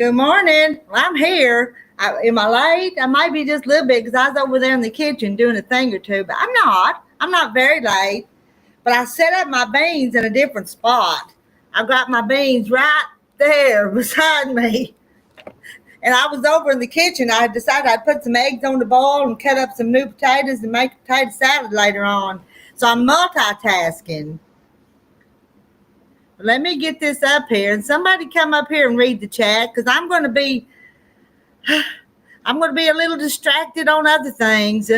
Good morning. Well, I'm here. Am I late? I might be just a little bit because I was over there in the kitchen doing a thing or two, but I'm not. I'm not very late. But I set up my beans in a different spot. I've got my beans right there beside me. And I was over in the kitchen. I decided I'd put some eggs on the boil and cut up some new potatoes and make a potato salad later on. So I'm multitasking. Let me get this up here, and somebody come up here and read the chat because I'm going to be a little distracted on other things.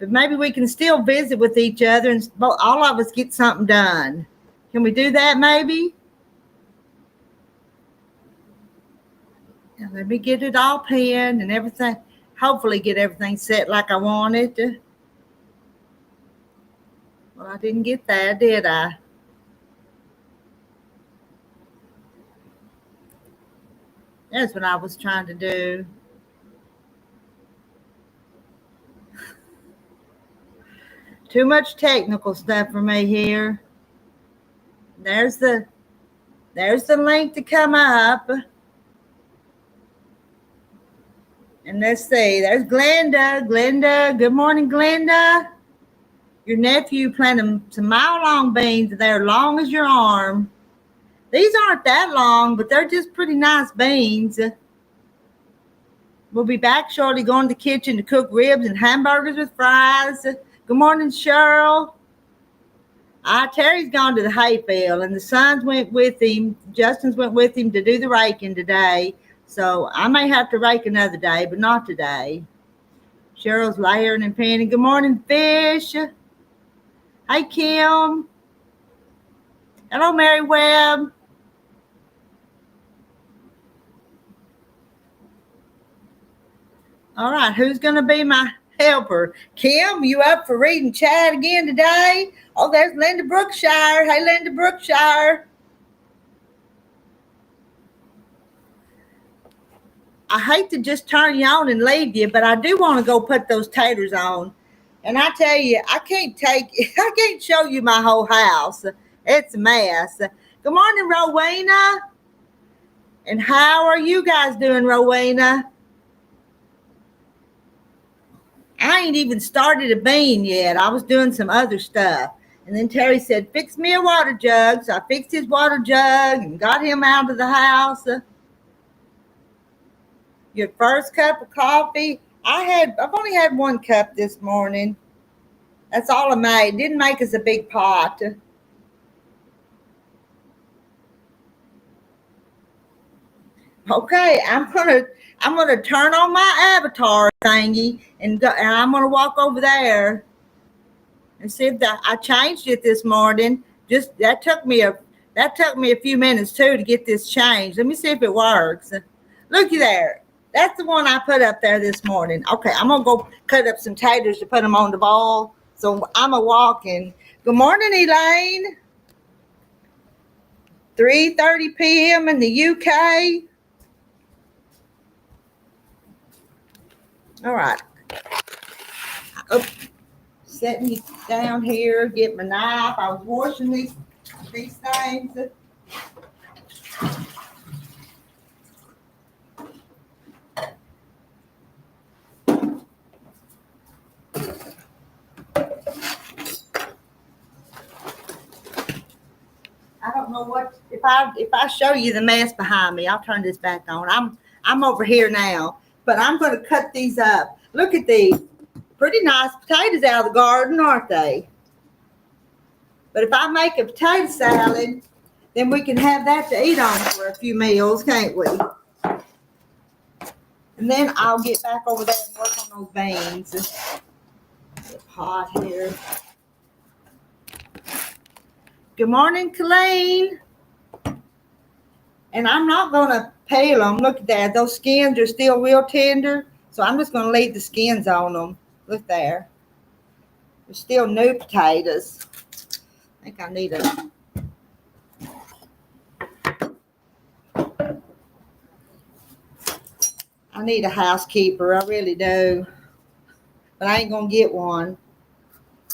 But maybe we can still visit with each other and all of us get something done. Can we do that maybe? Now let me get it all pinned and everything. Hopefully get everything set like I wanted. Well, I didn't get that, did I? That's what I was trying to do. Too much technical stuff for me here. There's the link to come up. And let's see, there's Glenda. Glenda, good morning, Glenda. Your nephew planted some mile-long beans. They're long as your arm. These aren't that long, but they're just pretty nice beans. We'll be back shortly, going to the kitchen to cook ribs and hamburgers with fries. Good morning, Cheryl. Terry's gone to the hay field, and the sons went with him. Justin's went with him to do the raking today. So I may have to rake another day, but not today. Cheryl's layering and panning. Good morning, Fish. Hey, Kim. Hello, Mary Webb. All right, who's going to be my helper? Kim, you up for reading chat again today? Oh, there's Linda Brookshire. Hey, Linda Brookshire. I hate to just turn you on and leave you, but I do want to go put those taters on. And I tell you, I can't show you my whole house. It's a mess. Good morning, Rowena. And how are you guys doing, Rowena? I ain't even started a bean yet. I was doing some other stuff. And then Terry said, fix me a water jug. So I fixed his water jug and got him out of the house. Your first cup of coffee. I've only had one cup this morning. That's all I made. Didn't make us a big pot. Okay, I'm gonna turn on my avatar thingy and I'm gonna walk over there and see if I changed it this morning. Just that took me a few minutes too to get this changed. Let me see if it works. Looky there. That's the one I put up there this morning. Okay, I'm going to go cut up some taters to put them on the ball. So I'm walking. Good morning, Elaine. 3:30 p.m. in the UK. All right. Setting you down here, get my knife. I was washing these things. I don't know what if I show you the mess behind me. I'll turn this back on. I'm over here now, but I'm going to cut these up. Look at these pretty nice potatoes out of the garden, aren't they? But if I make a potato salad, then we can have that to eat on for a few meals, can't we? And then I'll get back over there and work on those beans. The pot here. Good morning, Colleen. And I'm not going to peel them. Look at that. Those skins are still real tender. So I'm just going to leave the skins on them. Look there. They're still new potatoes. I think I need a housekeeper. I really do. But I ain't going to get one.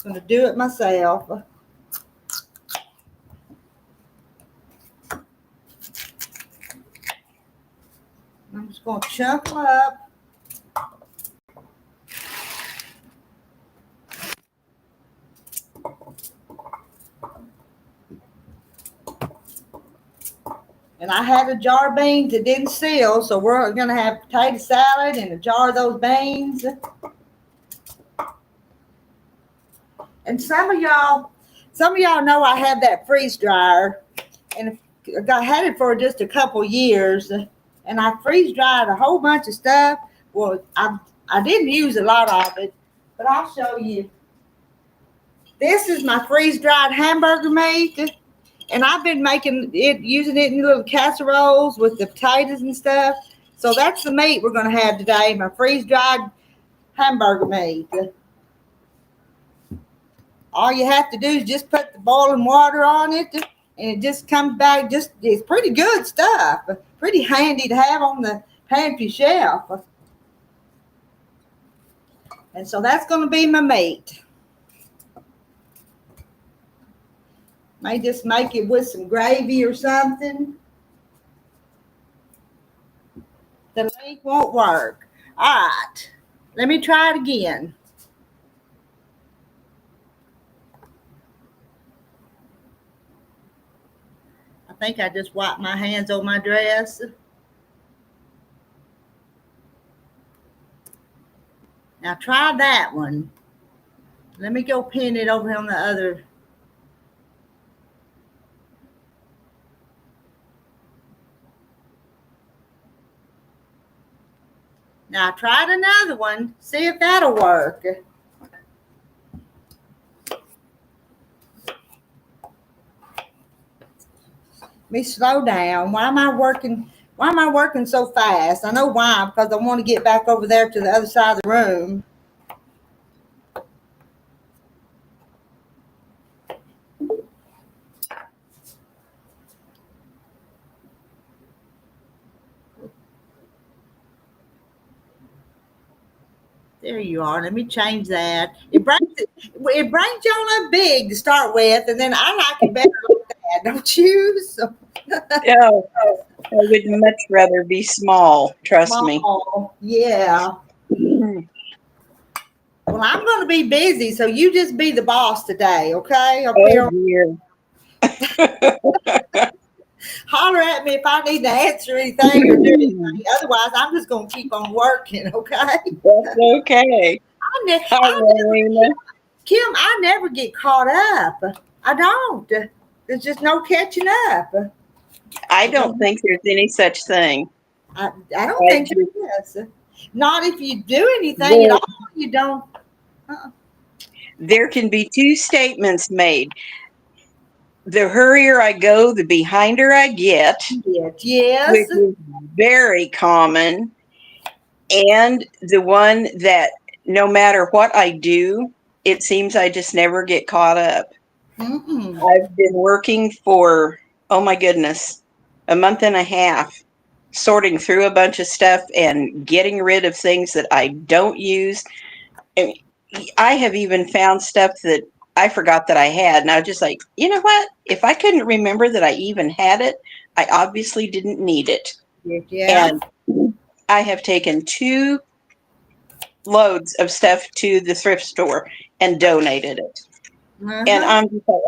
I'm going to do it myself. just going to chunk them up. And I had a jar of beans that didn't seal, so we're going to have potato salad and a jar of those beans. And some of y'all know I have that freeze dryer, and I had it for just a couple years, and I freeze dried a whole bunch of stuff. Well, I didn't use a lot of it, but I'll show you. This is my freeze dried hamburger meat. And I've been using it in little casseroles with the potatoes and stuff. So that's the meat we're going to have today, my freeze-dried hamburger meat. All you have to do is just put the boiling water on it, and it just comes back. It's pretty good stuff. Pretty handy to have on the pantry shelf. And so that's going to be my meat. May just make it with some gravy or something. The link won't work. All right. Let me try it again. I think I just wiped my hands on my dress. Now try that one. Let me go pin it over on the other. Now I tried another one. See if that'll work. Let me slow down. Why am I working so fast? I know why, because I want to get back over there to the other side of the room. There you are. Let me change that. It brings you on up big to start with, and then I like it better like that, don't you? So. Oh, I would much rather be small. Trust me. Yeah. Well, I'm going to be busy, so you just be the boss today, okay? Oh, dear. Holler at me if I need to answer anything or do anything. Otherwise, I'm just going to keep on working, okay? That's okay. Kim, I never get caught up. I don't. There's just no catching up. I don't think there's any such thing. I don't think there is. Not if you do anything at all. You don't. There can be two statements made. The hurrier I go, the behinder I get. Yes. Which is very common. And the one that no matter what I do, it seems I just never get caught up. Mm-mm. I've been working for, oh my goodness, a month and a half, sorting through a bunch of stuff and getting rid of things that I don't use. And I have even found stuff that I forgot that I had. And I was just like, you know what? If I couldn't remember that I even had it, I obviously didn't need it. Yeah. And I have taken 2 loads of stuff to the thrift store and donated it. Uh-huh. And I'm just like,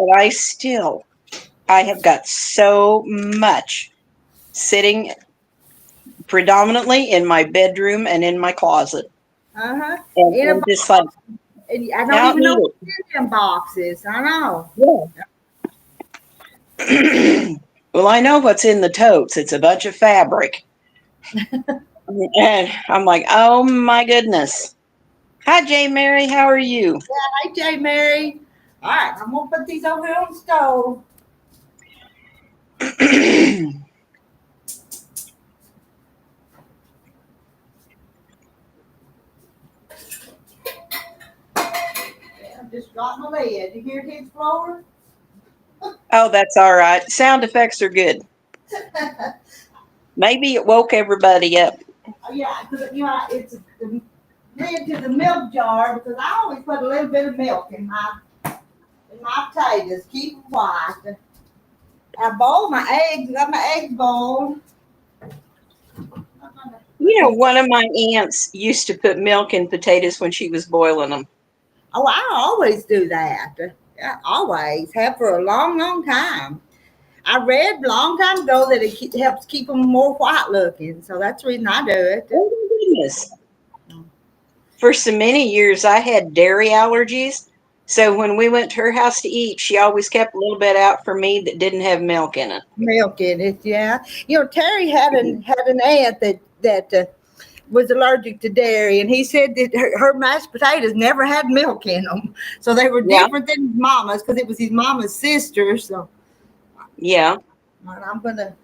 I have got so much sitting predominantly in my bedroom and in my closet. Uh-huh. And I'm just like, and I don't even know what's in them boxes. I know. Yeah. Well, I know what's in the totes. It's a bunch of fabric. And I'm like, oh my goodness. Hi, J. Mary. How are you? Yeah, hi, J. Mary. All right, I'm going to put these over here on the stove. I just dropped my lid. You hear it hit the floor? Oh, that's all right. Sound effects are good. Maybe it woke everybody up. Yeah, because it's the lid to the milk jar, because I always put a little bit of milk in my potatoes, keep them white. I boil my eggs, got my eggs boiled. One of my aunts used to put milk in potatoes when she was boiling them. Oh, I always do that. I always have for a long, long time. I read a long time ago that it helps keep them more white looking. So that's the reason I do it. Oh my goodness. For so many years, I had dairy allergies. So when we went to her house to eat, she always kept a little bit out for me that didn't have milk in it. Milk in it, yeah. Terry had an aunt that was allergic to dairy, and he said that her mashed potatoes never had milk in them, so they were Yeah. different than his mama's because it was his mama's sister. So Yeah. I'm gonna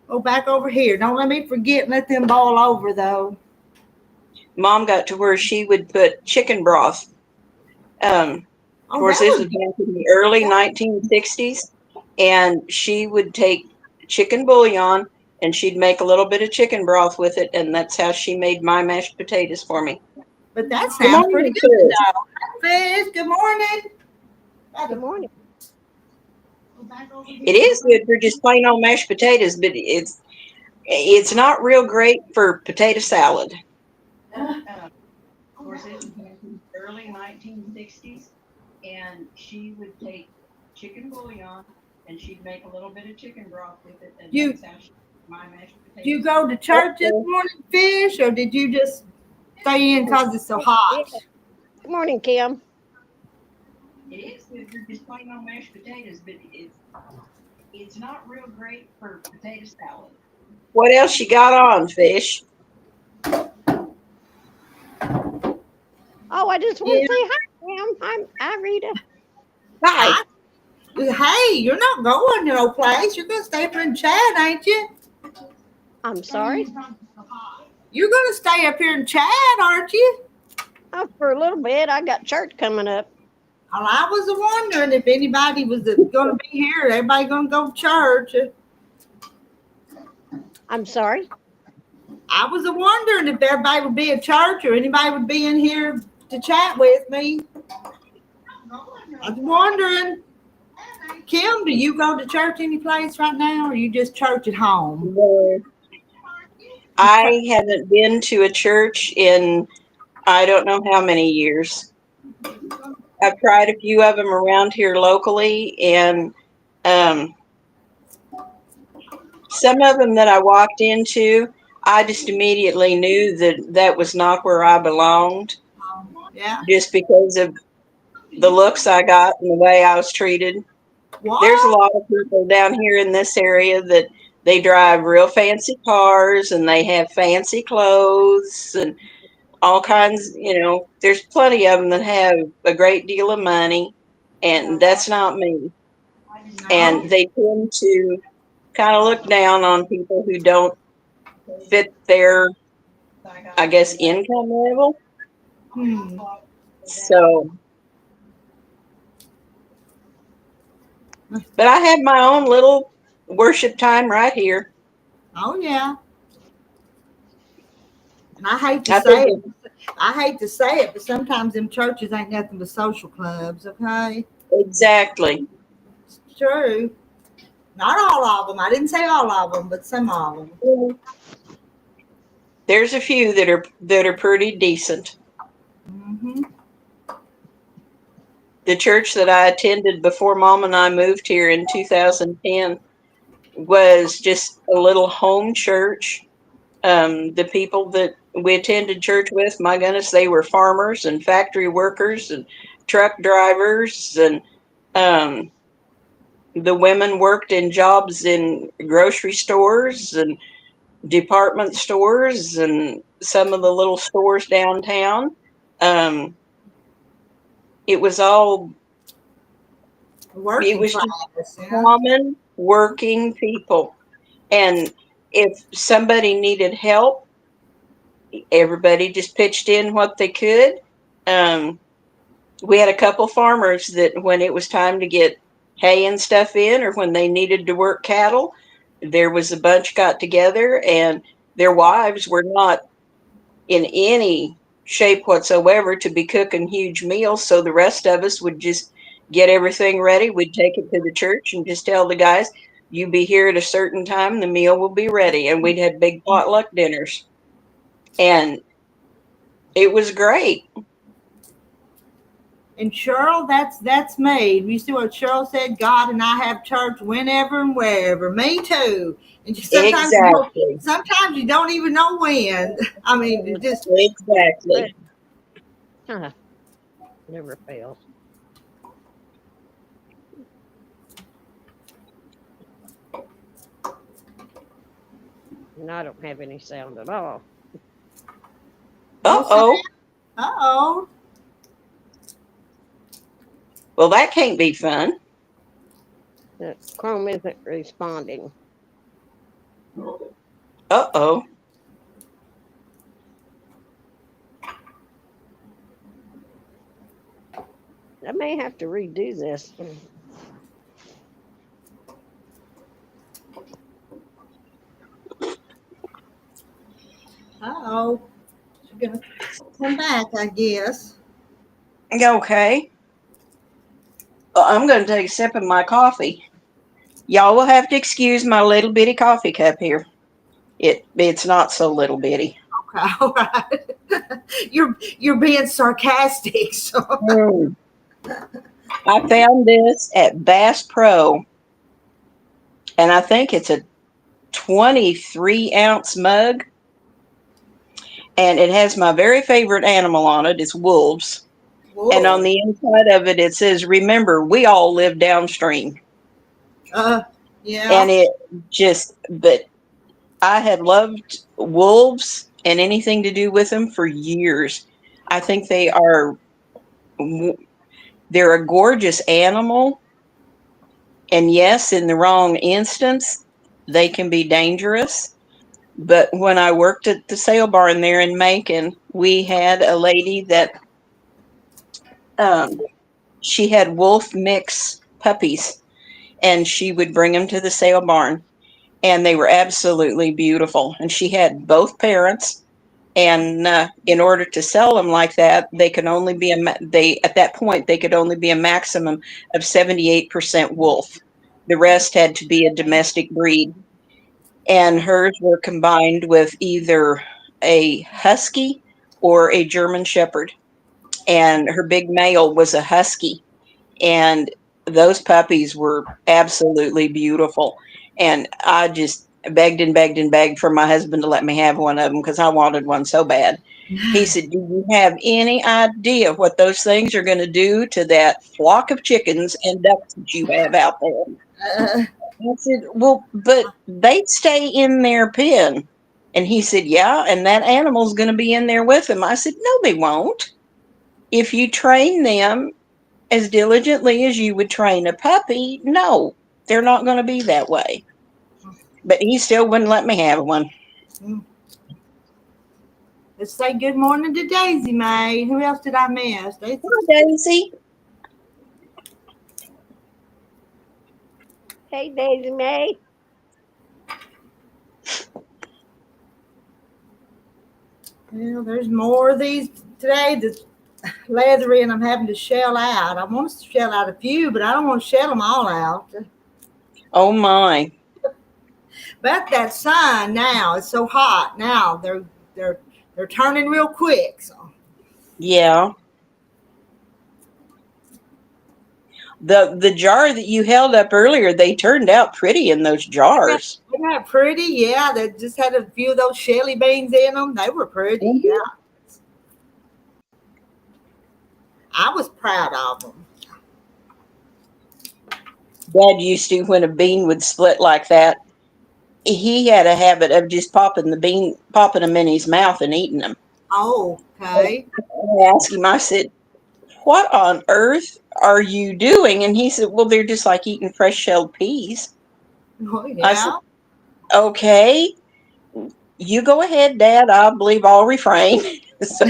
go back over here. Don't let me forget. And let them boil over though. Mom got to where she would put chicken broth. Of course, this was back in the early 1960s, and she would take chicken bouillon and she'd make a little bit of chicken broth with it, and that's how she made my mashed potatoes for me. But that Good sounds pretty morning, good kids. though. Fish, good morning. Good morning. It is good for just plain old mashed potatoes, but it's not real great for potato salad. Of course, this was back in the early 1960s, and she would take chicken bouillon and she'd make a little bit of chicken broth with it, and that's how she made my mashed potatoes. Did you go to church this morning, Fish, or did you just stay in because it's so hot? Good morning, Kim. It is good for just plain old mashed potatoes, but it's not real great for potato salad. What else you got on, Fish? Oh, I just want to say hi, Kim. I'm Rita. Hi. Hey, you're not going to no place. You're going to stay up here and chat, ain't you? I'm sorry. You're going to stay up here and chat, aren't you? Oh, for a little bit. I got church coming up. Well, I was wondering if anybody was going to be here. Everybody going to go to church. I'm sorry. I was wondering if everybody would be at church or anybody would be in here to chat with me. I was wondering. Kim, do you go to church any place right now, or you just church at home? No. I haven't been to a church in I don't know how many years. I've tried a few of them around here locally, and some of them that I walked into, I just immediately knew that that was not where I belonged. Yeah. Just because of the looks I got and the way I was treated. What? There's a lot of people down here in this area that they drive real fancy cars and they have fancy clothes and all kinds, there's plenty of them that have a great deal of money, and that's not me. And they tend to kind of look down on people who don't fit their, I guess, income level. So, but I have my own little worship time right here. Oh yeah. And I hate to say it, but sometimes them churches ain't nothing but social clubs, okay? Exactly. It's true. Not all of them. I didn't say all of them, but some of them. There's a few that are pretty decent. Mm-hmm. The church that I attended before Mom and I moved here in 2010 was just a little home church. The people that we attended church with, my goodness, they were farmers and factory workers and truck drivers, and the women worked in jobs in grocery stores and department stores and some of the little stores downtown. It was all Working just class, common working people. And if somebody needed help, everybody just pitched in what they could. We had a couple farmers that when it was time to get hay and stuff in, or when they needed to work cattle, there was a bunch got together, and their wives were not in any shape whatsoever to be cooking huge meals. So the rest of us would just get everything ready. We'd take it to the church and just tell the guys, you be here at a certain time, the meal will be ready. And we'd have big potluck dinners. And it was great. And Cheryl, that's me. You see what Cheryl said? God and I have church whenever and wherever. Me too. And Exactly. sometimes you don't even know when. I mean, it just Exactly. Never fails. And I don't have any sound at all. Uh-oh. Uh-oh. Well, that can't be fun. Chrome isn't responding. Uh-oh. I may have to redo this. Uh-oh. She's gonna come back, I guess. Okay. Well, I'm going to take a sip of my coffee. Y'all will have to excuse my little bitty coffee cup here. It's not so little bitty. Okay, all right. You're being sarcastic, so I found this at Bass Pro, and I think it's a 23-ounce mug, and it has my very favorite animal on it. It's wolves. whoa. And on the inside of it, it says, "Remember, we all live downstream." Yeah. And but I have loved wolves and anything to do with them for years. I think they're a gorgeous animal. And yes, in the wrong instance, they can be dangerous. But when I worked at the sale barn there in Macon, we had a lady that she had wolf mix puppies, and she would bring them to the sale barn, and they were absolutely beautiful. And she had both parents, and in order to sell them like that, they could only be at that point they could only be a maximum of 78% wolf. The rest had to be a domestic breed, and hers were combined with either a husky or a German shepherd. And her big male was a husky, and those puppies were absolutely beautiful. And I just begged and begged and begged for my husband to let me have one of them because I wanted one so bad. He said, "Do you have any idea what those things are going to do to that flock of chickens and ducks that you have out there?" I said, "Well, but they stay in their pen." And he said, "Yeah, and that animal's going to be in there with them." I said, "No, they won't. If you train them as diligently as you would train a puppy, no, they're not going to be that way." But he still wouldn't let me have one. Let's say good morning to Daisy Mae. Who else did I miss? Daisy. Hi, Daisy. Hey, Daisy Mae. Well, there's more of these today that's leathery, and I'm having to shell out. I want to shell out a few, but I don't want to shell them all out. Oh my. But that sun now, it's so hot now. They're turning real quick. So Yeah. The jar that you held up earlier, they turned out pretty in those jars. isn't that pretty? Yeah, they just had a few of those shelly beans in them. They were pretty. Mhm. Yeah, I was proud of them. Dad used to, when a bean would split like that, he had a habit of just popping them in his mouth and eating them. Oh, okay. I asked him, I said, "What on earth are you doing?" And he said, "Well, they're just like eating fresh shelled peas." Oh, I said, yeah. "Okay, you go ahead, Dad. I believe I'll refrain." So,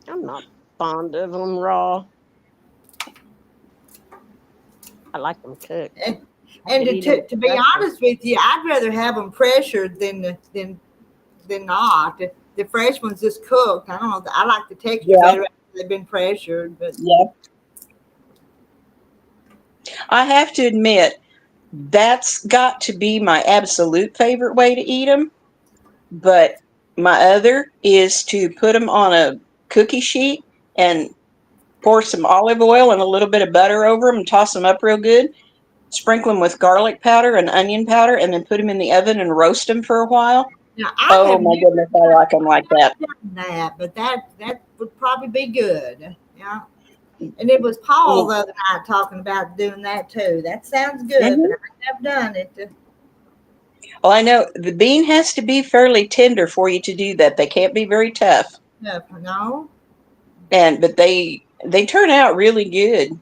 I'm not fond of them raw. I like them cooked. And Eat 'em to be fresh. honest with you, I'd rather have them pressured than not. The fresh ones just cooked. I don't know. I like the texture Yeah. better after they've been pressured. But yeah. I have to admit, that's got to be my absolute favorite way to eat them. But My other is to put them on a cookie sheet and pour some olive oil and a little bit of butter over them and toss them up real good. Sprinkle them with garlic powder and onion powder, and then put them in the oven and roast them for a while. Now, I Oh have my never goodness, I like them like that. done that, but that would probably be good. Yeah. And it was Paul the other night talking about doing that too. That sounds good, but Mhm. I have done it. Well, I know the bean has to be fairly tender for you to do that. They can't be very tough, No. but they turn out really good.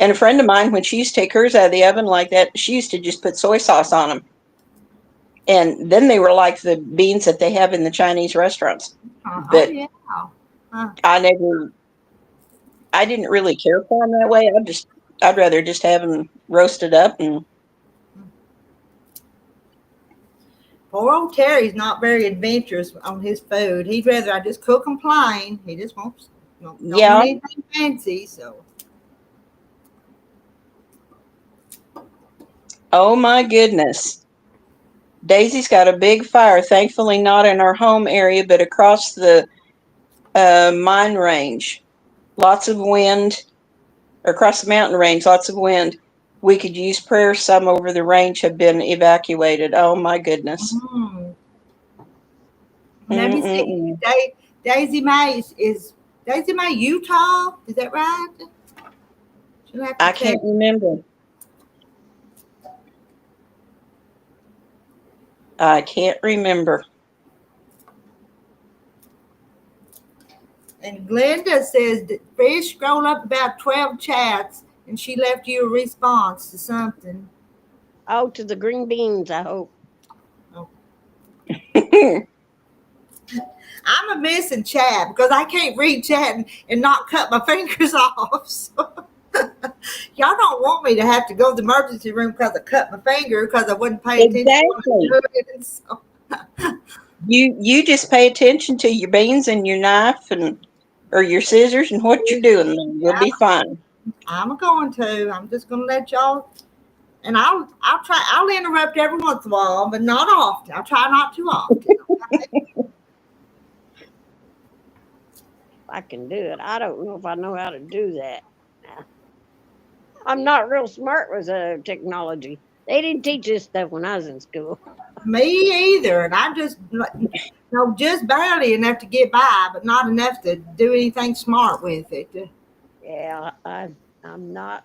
And a friend of mine, when she used to take hers out of the oven like that, she used to just put soy sauce on them. And then they were like the beans that they have in the Chinese restaurants. Oh But yeah. I never, I didn't really care for them that way. I'd rather just have them roasted up. And Poor old Terry's not very adventurous on his food. He'd rather I just cook them plain. He just won't don't yeah, want anything fancy. So oh my goodness. Daisy's got a big fire, thankfully not in our home area, but across the mine range. Lots of wind, or across the mountain range, lots of wind. We could use prayers. Some over the range have been evacuated. Oh my goodness. let me see. Daisy May is Daisy May Utah? Is that right? She'll have to I check. can't remember. I can't remember. And Glenda says that Fish scrolled up about 12 chats and she left you a response to something. Oh, to the green beans, I hope. I'm a missing chat because I can't read chat and not cut my fingers off. So y'all don't want me to have to go to the emergency room because I cut my finger because I wouldn't pay attention to what I was doing. So, You just pay attention to your beans and your knife or your scissors and what you're doing. You'll be fine. I'm going to. I'm just going to let y'all. And I'll try. I'll interrupt every once in a while, but not often. I'll try not too often. I can do it. I don't know if I know how to do that. I'm not real smart with technology. They didn't teach this stuff when I was in school. Me either. And I just know just barely enough to get by, but not enough to do anything smart with it. Yeah, I'm not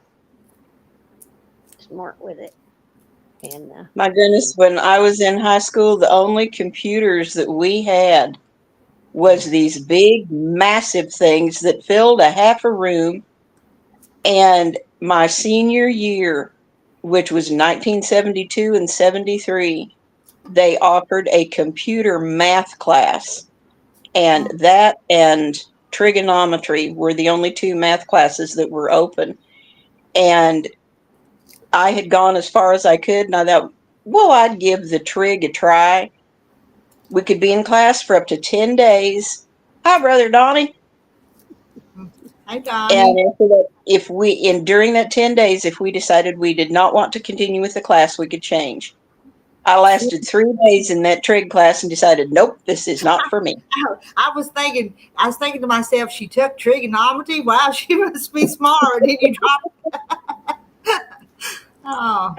smart with it. And My goodness, when I was in high school, the only computers that we had was these big, massive things that filled a half a room. And my senior year, which was 1972 and 73, they offered a computer math class. And that and trigonometry were the only two math classes that were open. And I had gone as far as I could, and I thought, well, I'd give the trig a try. We could be in class for up to 10 days. Hi, Brother Donnie. Hey, Donnie. And after that, during that 10 days, if we decided we did not want to continue with the class, we could change. I lasted 3 days in that trig class and decided, nope, this is not for me. I was thinking to myself, she took trigonometry. Wow, she must be smart. Did you drop? Oh,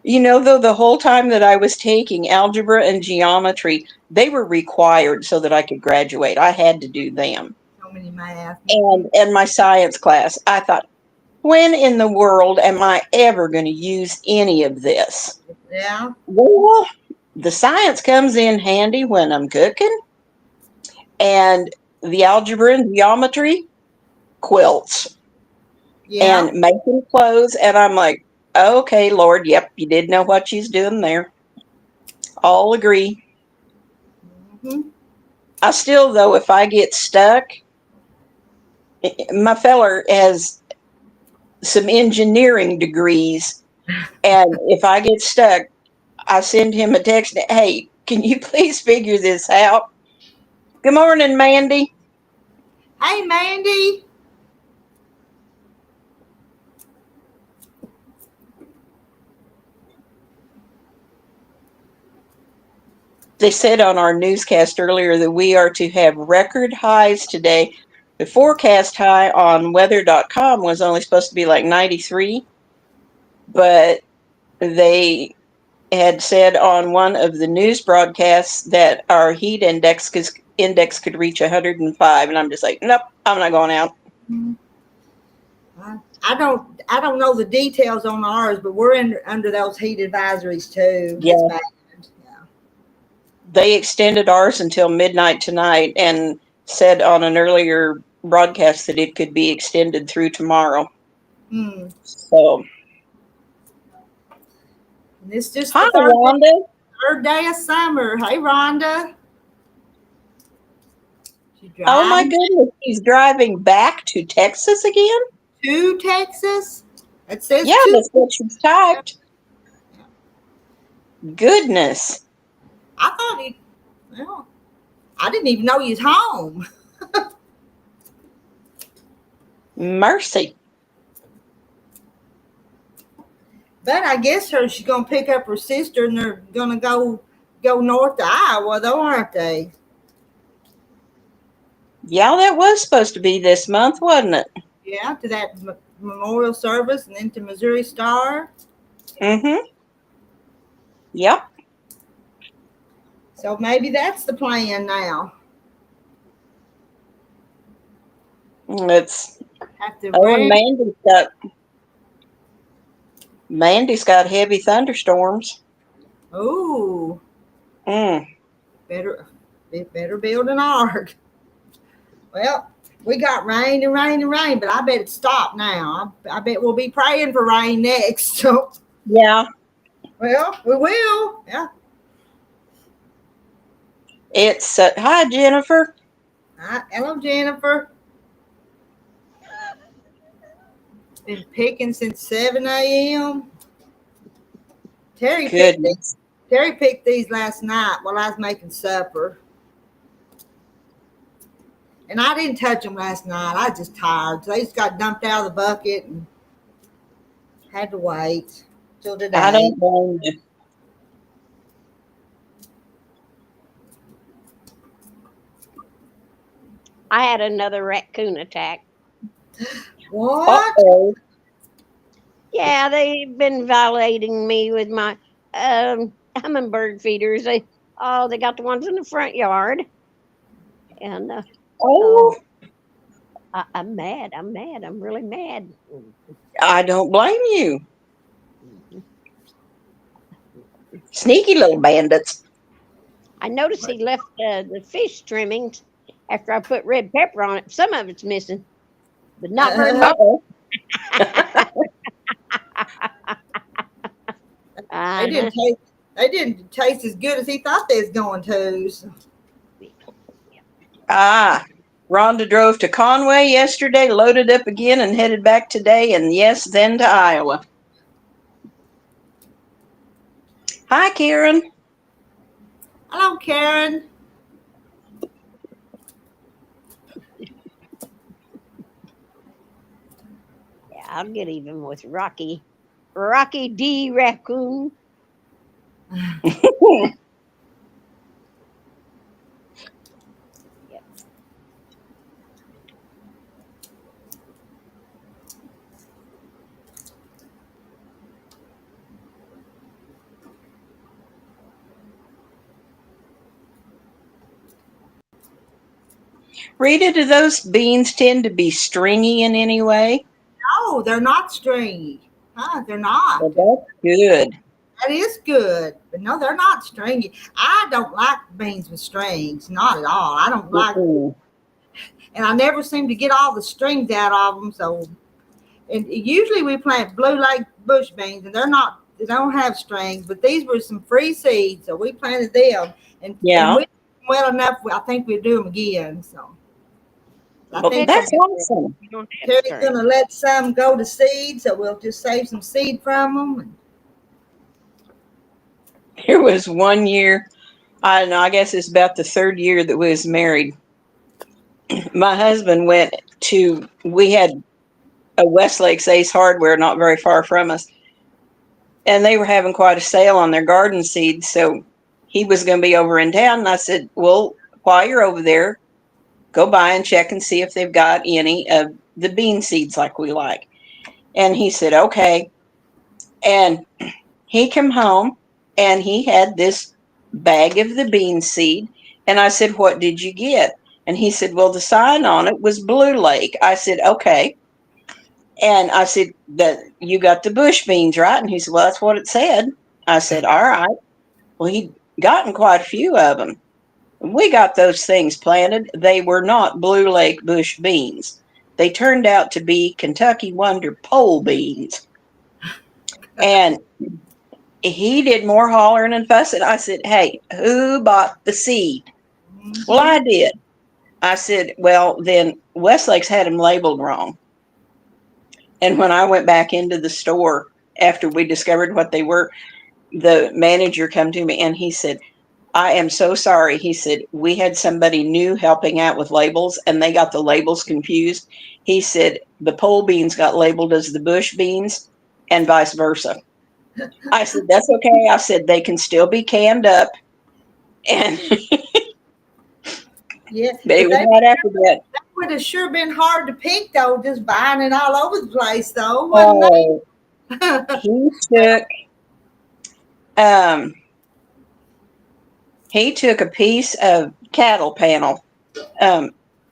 You know, though, the whole time that I was taking algebra and geometry, they were required so that I could graduate. I had to do them. so many math. And my science class, I thought, when in the world am I ever going to use any of this? Yeah. Well, the science comes in handy when I'm cooking, and the algebra and geometry, quilts, Yeah. and making clothes. And I'm like, okay, Lord, yep, you did know what she's doing there. All agree. Mm-hmm. I still, though, if I get stuck, my feller has some engineering degrees, and if I get stuck, I send him a text, hey, can you please figure this out? Good morning, Mandy. Hey, Mandy. They said on our newscast earlier that we are to have record highs today. The forecast high on weather.com was only supposed to be like 93, but they had said on one of the news broadcasts that our heat index could reach 105, and I'm just like, nope, I'm not going out. I don't know the details on ours, but we're under those heat advisories too. Yeah. It's bad. Yeah. They extended ours until midnight tonight and said on an earlier broadcast that it could be extended through tomorrow. So, And it's just hi, the Rhonda. third day of summer. Hey, Rhonda. Oh my goodness, he's driving back to Texas again? To Texas? It says yeah, that's what she's typed. Goodness. I thought I didn't even know he was home. Mercy. But I guess she's gonna pick up her sister and they're gonna go north to Iowa though, aren't they? Yeah, that was supposed to be this month, wasn't it? Yeah, to that memorial service and then to Missouri Star. Mm-hmm. Yep. So maybe that's the plan now. It's Have to and Mandy's got heavy thunderstorms. Ooh. Better build an ark. Well, we got rain and rain and rain, but I bet it's stopped now. I bet we'll be praying for rain next. So yeah. Well, we will. Yeah. It's hi, Jennifer. Hi. Hello, Jennifer. Been picking since 7 a.m. Terry picked these last night while I was making supper. And I didn't touch them last night. I was just tired. So they just got dumped out of the bucket and had to wait till today. I don't blame you. I had another raccoon attack. What? Uh-oh. Yeah, they've been violating me with my hummingbird feeders. They got the ones in the front yard. And I'm mad. I'm really mad. I don't blame you. Sneaky little bandits. I noticed he left the fish trimmings after I put red pepper on it. Some of it's missing, but not very much. They didn't taste as good as he thought they was going to. So. Rhonda drove to Conway yesterday, loaded up again, and headed back today, and yes, then to Iowa. Hi, Karen. Hello, Karen. Yeah, I'll get even with Rocky D. Raccoon. Rita, do those beans tend to be stringy in any way? No, they're not stringy. They're not. Well, that's good. That is good. But no, they're not stringy. I don't like beans with strings. Not at all. I don't like them. And I never seem to get all the strings out of them. So, and usually we plant Blue Lake bush beans, and they don't have strings. But these were some free seeds, so we planted them. And we well enough, I think we'll do them again. So I think that's awesome. Terry's going to let some go to seed, so we'll just save some seed from them. There was one year, I don't know, I guess it's about the third year that we was married. My husband we had a Westlake's Ace Hardware not very far from us, and they were having quite a sale on their garden seeds, so he was going to be over in town. And I said, well, while you're over there, go by and check and see if they've got any of the bean seeds like we like. And he said, okay. And he came home and he had this bag of the bean seed. And I said, what did you get? And he said, well, the sign on it was Blue Lake. I said, okay. And I said, that you got the bush beans, right? And he said, well, that's what it said. I said, all right. Well, he'd gotten quite a few of them. We got those things planted. They were not Blue Lake bush beans. They turned out to be Kentucky Wonder pole beans. And he did more hollering and fussing. I said, hey, who bought the seed? Well, I did. I said, well, then Westlake's had them labeled wrong. And when I went back into the store after we discovered what they were, the manager come to me and he said, I am so sorry. He said, we had somebody new helping out with labels and they got the labels confused. He said, the pole beans got labeled as the bush beans and vice versa. I said, that's okay. I said, they can still be canned up. And Yeah, they was not after that. That would have sure been hard to pick, though, just buying it all over the place, though, wasn't he took a piece of cattle panel.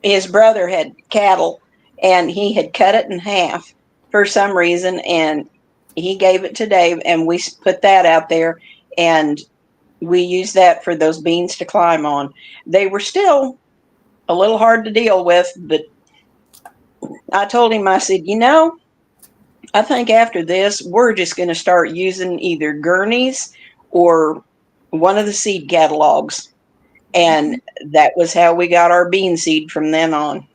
His brother had cattle and he had cut it in half for some reason, and he gave it to Dave, and we put that out there, and we used that for those beans to climb on. They were still a little hard to deal with, but I told him, I said, you know, I think after this, we're just going to start using either gurneys or one of the seed catalogs. And that was how we got our bean seed from then on.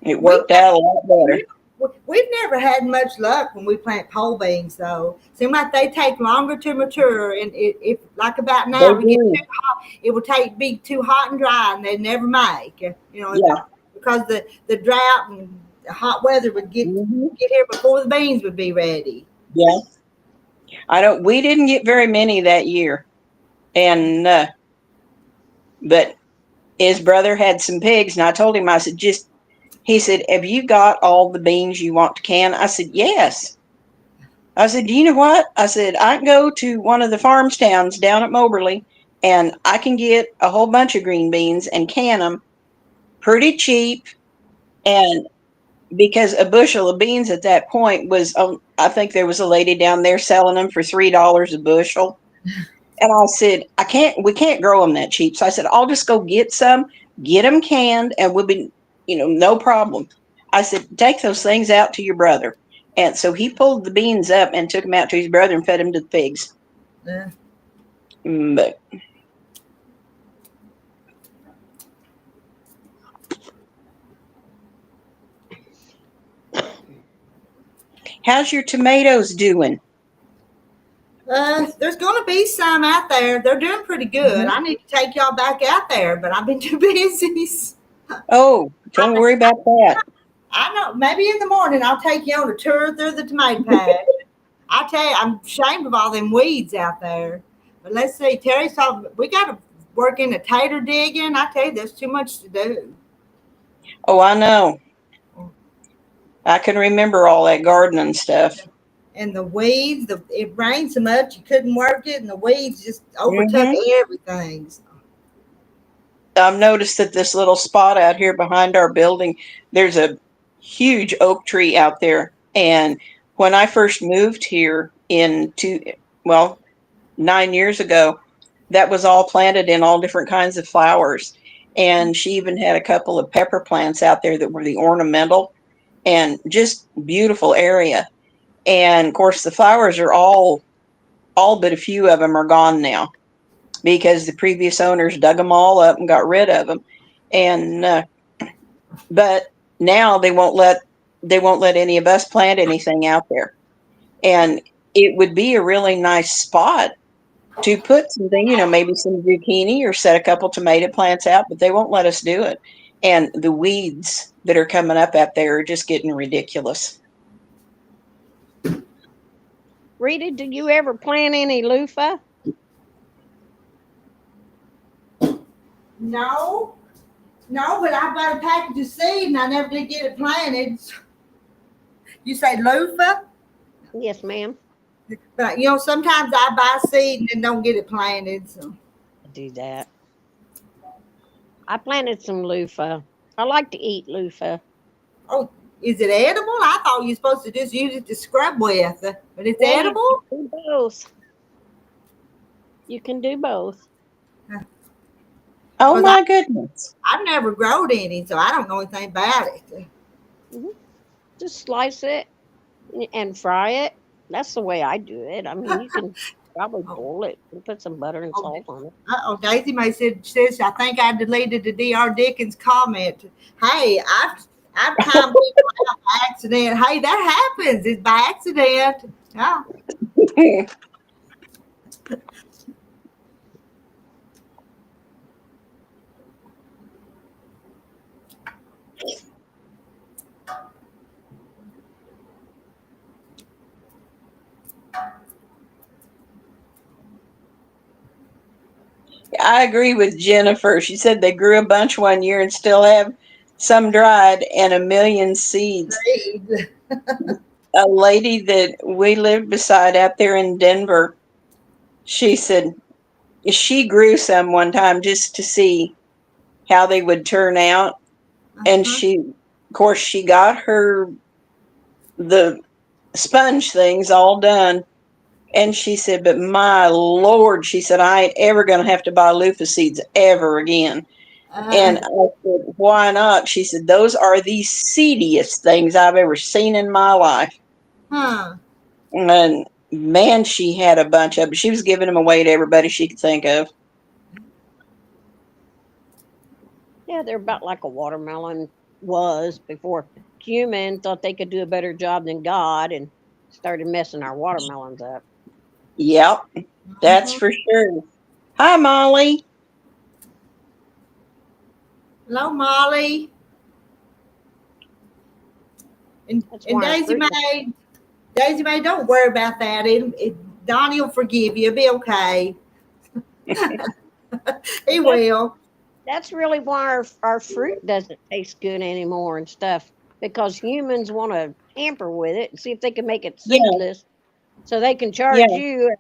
It worked out a lot better. We've never had much luck when we plant pole beans, though. Seems like they take longer to mature, and if like about now, we get too hot, it will be too hot and dry, and they never make. You know, Yeah. Because the drought and the hot weather would get here before the beans would be ready. Yeah. We didn't get very many that year, and but his brother had some pigs, and I told him, I said, he said, have you got all the beans you want to can? I said, yes. I said, do you know what? I said, I can go to one of the farms towns down at Moberly and I can get a whole bunch of green beans and can them pretty cheap. And because a bushel of beans at that point was, I think there was a lady down there selling them for $3 a bushel. And I said, we can't grow them that cheap. So I said, I'll just go get some, get them canned, and we'll be, no problem. I said, take those things out to your brother. And so he pulled the beans up and took them out to his brother and fed them to the pigs. Yeah. But how's your tomatoes doing? There's going to be some out there. They're doing pretty good. I need to take y'all back out there, but I've been too busy. Oh, don't worry about that. I know. Maybe in the morning I'll take you on a tour through the tomato patch. I tell you, I'm ashamed of all them weeds out there. But let's see. Terry's talking. We got to work in the tater digging. I tell you, there's too much to do. Oh, I know. I can remember all that gardening stuff. And the weeds, it rained so much you couldn't work it, and the weeds just overtook everything. I've noticed that this little spot out here behind our building, there's a huge oak tree out there. And when I first moved here 9 years ago, that was all planted in all different kinds of flowers. And she even had a couple of pepper plants out there that were the ornamental, and just beautiful area. And of course, the flowers are all but a few of them are gone now, because the previous owners dug them all up and got rid of them. And but now they won't let any of us plant anything out there. And it would be a really nice spot to put something, maybe some zucchini or set a couple tomato plants out, but they won't let us do it. And the weeds that are coming up out there are just getting ridiculous. Rita, do you ever plant any loofah? No, but I bought a package of seed and I never did get it planted. You say loofah? Yes, ma'am. But you know, sometimes I buy seed and then don't get it planted. So. I do that. I planted some loofah. I like to eat loofah. Oh, is it edible? I thought you were supposed to just use it to scrub with, but it's Yeah, you edible. can do both. You can do both. Oh Because my goodness. I've never grown any, so I don't know anything about it. Hmm. Just slice it and fry it. That's the way I do it. I mean, you can probably Oh, boil it and put some butter and oh, salt on it. Daisy May says I think I deleted the Dr. Dickens comment. Hey, I've timed people out by accident. Hey, that happens. It's by accident. Yeah. I agree with Jennifer. She said they grew a bunch one year and still have some dried and a million seeds. Great. A lady that we lived beside out there in Denver, she said she grew some one time just to see how they would turn out. And Uh-huh. of course, she got the sponge things all done. And she said, but my Lord, she said, I ain't ever going to have to buy loofah seeds ever again. And Uh, I said, why not? She said, those are the seediest things I've ever seen in my life. huh. And man, she had a bunch of them. She was giving them away to everybody she could think of. Yeah, they're about like a watermelon was before human thought they could do a better job than God and started messing our watermelons up. Yep, that's Uh-huh. for sure. Hi, Molly. Hello, Molly. And, That's and why our fruit. Daisy May, don't worry about that. Donnie will forgive you. It'll be okay. He That's will. that's really why our fruit doesn't taste good anymore and stuff because humans want to tamper with it and see if they can make it Yeah, seedless so they can charge yeah, you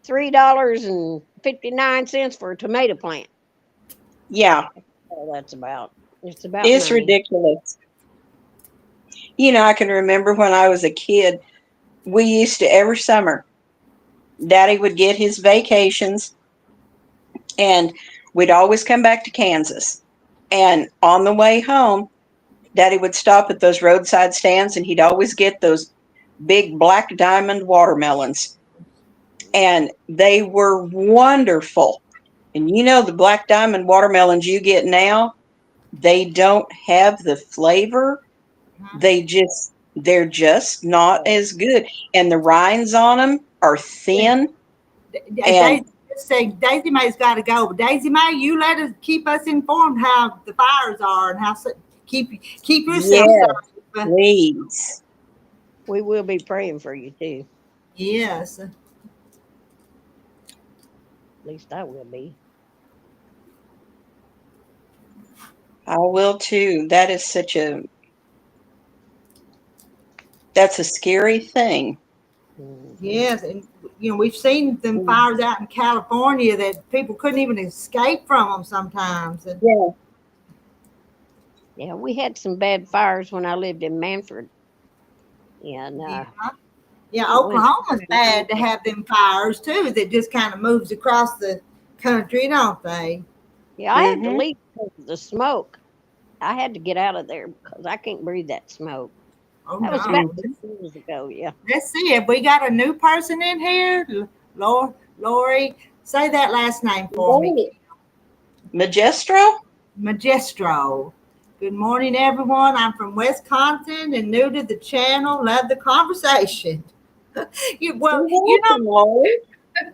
$3.59 for a tomato plant. yeah. All that's about. It's about It's money. ridiculous. I can remember when I was a kid, we used to every summer, Daddy would get his vacations and we'd always come back to Kansas. And on the way home, Daddy would stop at those roadside stands and he'd always get those big black diamond watermelons. And they were wonderful. And the black diamond watermelons you get now, they don't have the flavor. They're just not as good. And the rinds on them are thin. And Daisy say Daisy May's got to go. But Daisy May, you let us keep us informed how the fires are and how keep yourself yeah, safe. please. We will be praying for you too. Yes. At least I will be. I will too. That's a scary thing. Hmm. Yes, and we've seen them fires out in California that people couldn't even escape from them sometimes. And Yeah. Yeah, we had some bad fires when I lived in Manford, and yeah, yeah, it went. Oklahoma's bad to have them fires too. That just kind of moves across the country, don't they? Yeah, I had to Mm-hmm. leave because of the smoke. I had to get out of there because I can't breathe that smoke. Oh That was about no. 2 years ago. Yeah. Let's see if we got a new person in here. Lori, say that last name for me. Oh, Magestro? Magistro. Good morning, everyone. I'm from Wisconsin and new to the channel. Love the conversation. Well, You're welcome, Lori.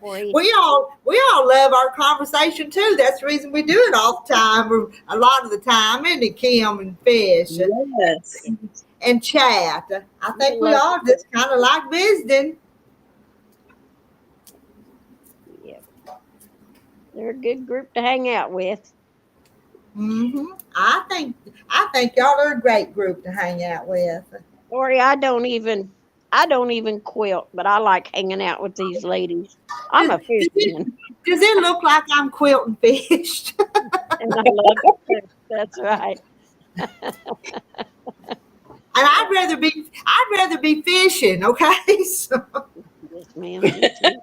Boy, we all love our conversation too. That's the reason we do it all the time, or a lot of the time, isn't it, Kim and Fish Yes. and chat? I I think we love all just kind of like visiting. yeah, they're a good group to hang out with. I think y'all are a great group to hang out with. Lori, I don't even quilt, but I like hanging out with these ladies. I'm Does, a does it fisherman, does it look like I'm quilting fish? and I love it too. That's right. And I'd rather be fishing, okay? So Yes, ma'am. Me too.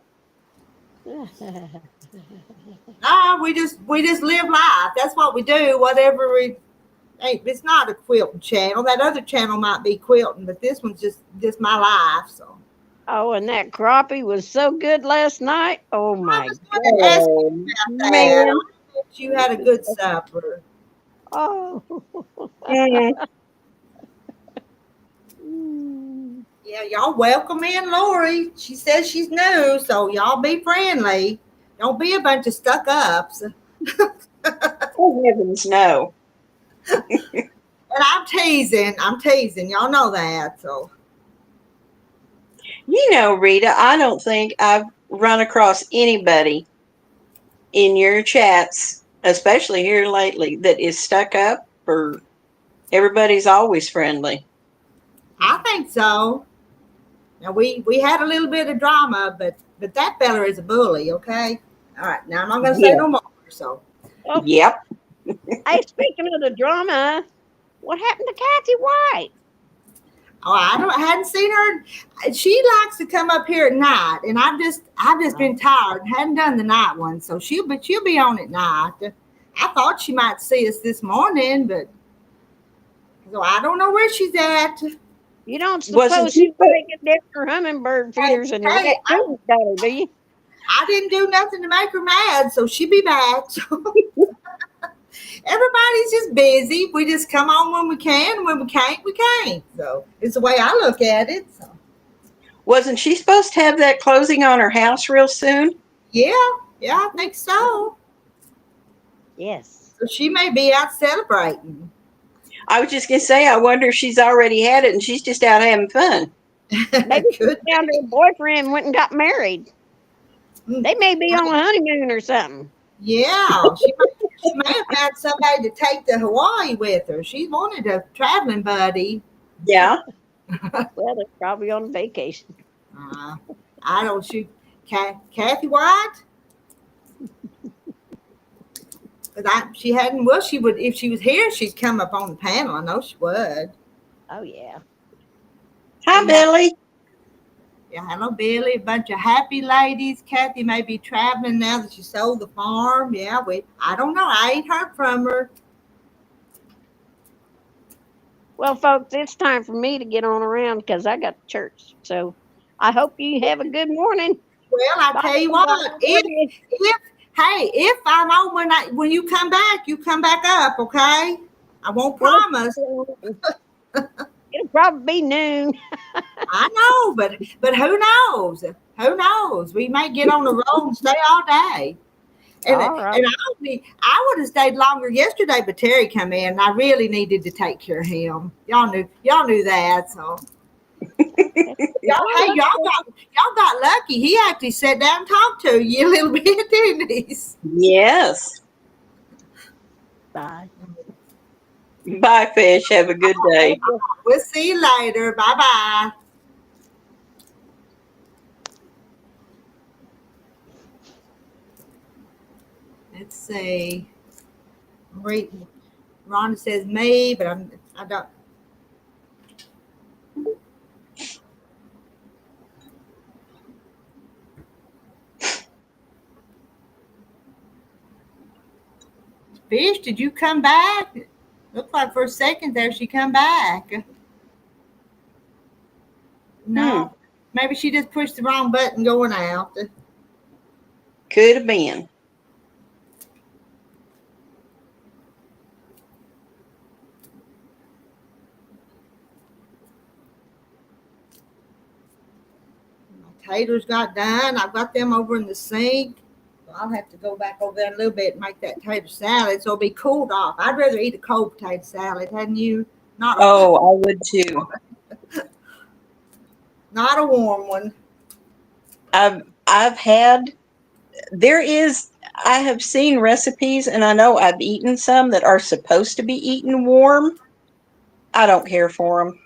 we just live life. That's what we do. Whatever we hey, it's not a quilting channel. That other channel might be quilting, but this one's just my life. So Oh, and that crappie was so good last night. Oh I my was going to ask you God, Oh, about that. man. I bet you had a good supper. Oh. mm, Mm. Yeah, y'all welcome in Lori. She says she's new, so y'all be friendly. Don't be a bunch of stuck ups. And oh heavens, no. I'm teasing. I'm teasing. Y'all know that. So You know, Rita, I don't think I've run across anybody in your chats, especially here lately, that is stuck up, or everybody's always friendly. I think so. Now we had a little bit of drama, but that fella is a bully. Okay. All right. Now I'm not gonna say Yeah. no more. So Oh, Yep. hey, speaking of the drama, what happened to Kathy White? I hadn't seen her. She likes to come up here at night, and I've just been tired. Hadn't done the night one, so she'll be on at night. I thought she might see us this morning, but so I don't know where she's at. You don't Wasn't suppose she? she's making dinner hummingbird Hey, feeders and hey, raccoons daughter, do you? I didn't do nothing to make her mad, so she'll be back. So everybody's just busy. We just come on when we can, and when we can't, we can't. So it's the way I look at it. So Wasn't she supposed to have that closing on her house real soon? yeah, yeah, I think so. Yes. So she may be out celebrating. I was just gonna say, I wonder if she's already had it and she's just out having fun. Maybe she Could found her boyfriend and went and got married. be. They may be on a honeymoon or something. Yeah, she may have found somebody to take to Hawaii with her. She wanted a traveling buddy. Yeah. Well, they're probably on vacation. Uh, I don't shoot Kathy White. But she hadn't. Well, she would if she was here. She'd come up on the panel. I know she would. Oh, yeah. Hi, Yeah, Billy. yeah. Hello, Billy. A bunch of happy ladies. Kathy may be traveling now that she sold the farm. Yeah, I don't know. I ain't heard from her. Well, folks, it's time for me to get on around because I got church. So I hope you have a good morning. Well, I Bye, tell you what. everybody. If I'm on when you come back up. Okay. I won't promise. It'll probably be noon. I know, but who knows? Who knows? We may get on the road and stay all day. And All right. I would have stayed longer yesterday, but Terry come in. And I really needed to take care of him. Y'all knew that. So Well, y'all got lucky. He actually sat down and talked to you a little bit, didn't he? Yes. bye. Bye, Fish. Have a good day. We'll see you later. Bye bye. Let's see. Rhonda says me, but I don't. Fish, did you come back? Looked like for a second there she come back. No, maybe she just pushed the wrong button going out. Could have been. Taters got done. I've got them over in the sink. So I'll have to go back over there a little bit and make that tater salad so it'll be cooled off. I'd rather eat a cold potato salad, hadn't you? Not Oh, I would too. a warm one. I've had there is I have seen recipes, and I know I've eaten some that are supposed to be eaten warm. I don't care for them.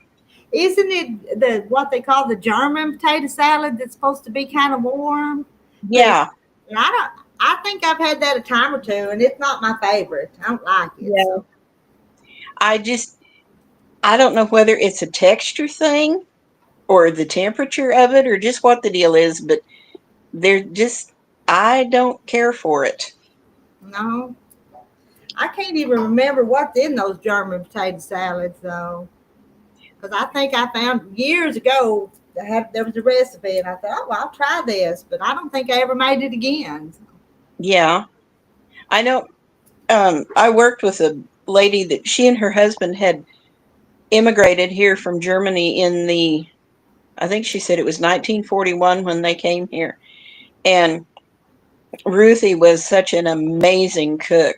Isn't it the what they call the German potato salad that's supposed to be kind of warm? But Yeah, I don't. I think I've had that a time or two, and it's not my favorite. I don't like it. yeah. So I just, I don't know whether it's a texture thing or the temperature of it or just what the deal is, but they're just, I don't care for it. no, I can't even remember what's in those German potato salads though, because I think I found years ago there was a recipe, and I thought, oh, well, I'll try this, but I don't think I ever made it again. Yeah, I know. I worked with a lady that she and her husband had immigrated here from Germany in the, I think she said it was 1941 when they came here. And Ruthie was such an amazing cook.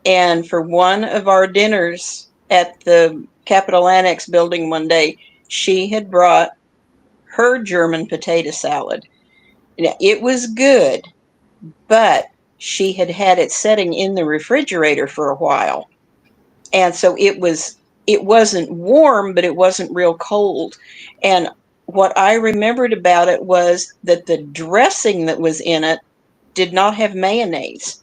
And for one of our dinners at the Capitol Annex building one day, she had brought her German potato salad. Now, it was good, but she had had it setting in the refrigerator for a while. And so it wasn't warm, but it wasn't real cold. And what I remembered about it was that the dressing that was in it did not have mayonnaise.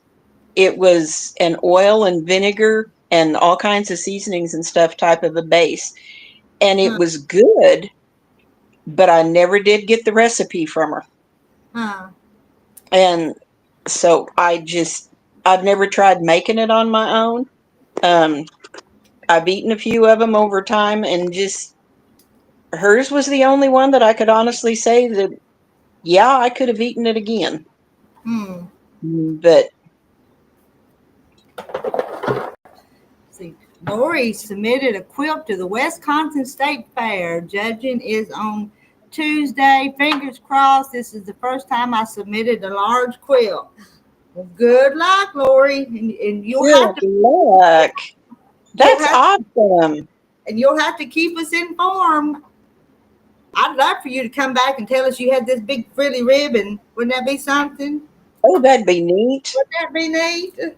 It was an oil and vinegar and all kinds of seasonings and stuff type of a base. And it Huh? was good, but I never did get the recipe from her. Huh. And so I've never tried making it on my own. Um, I've eaten a few of them over time, and just hers was the only one that I could honestly say that, yeah, I could have eaten it again. Hmm. But See, Lori submitted a quilt to the Wisconsin State Fair. Judging is on Tuesday. Fingers crossed. This is the first time I submitted a large quilt. Well, good luck, Lori, and good luck. you'll That's have awesome. and you'll have to keep us informed. I'd love for you to come back and tell us you had this big frilly ribbon. Wouldn't that be something? Oh, that'd be neat. Wouldn't that be neat?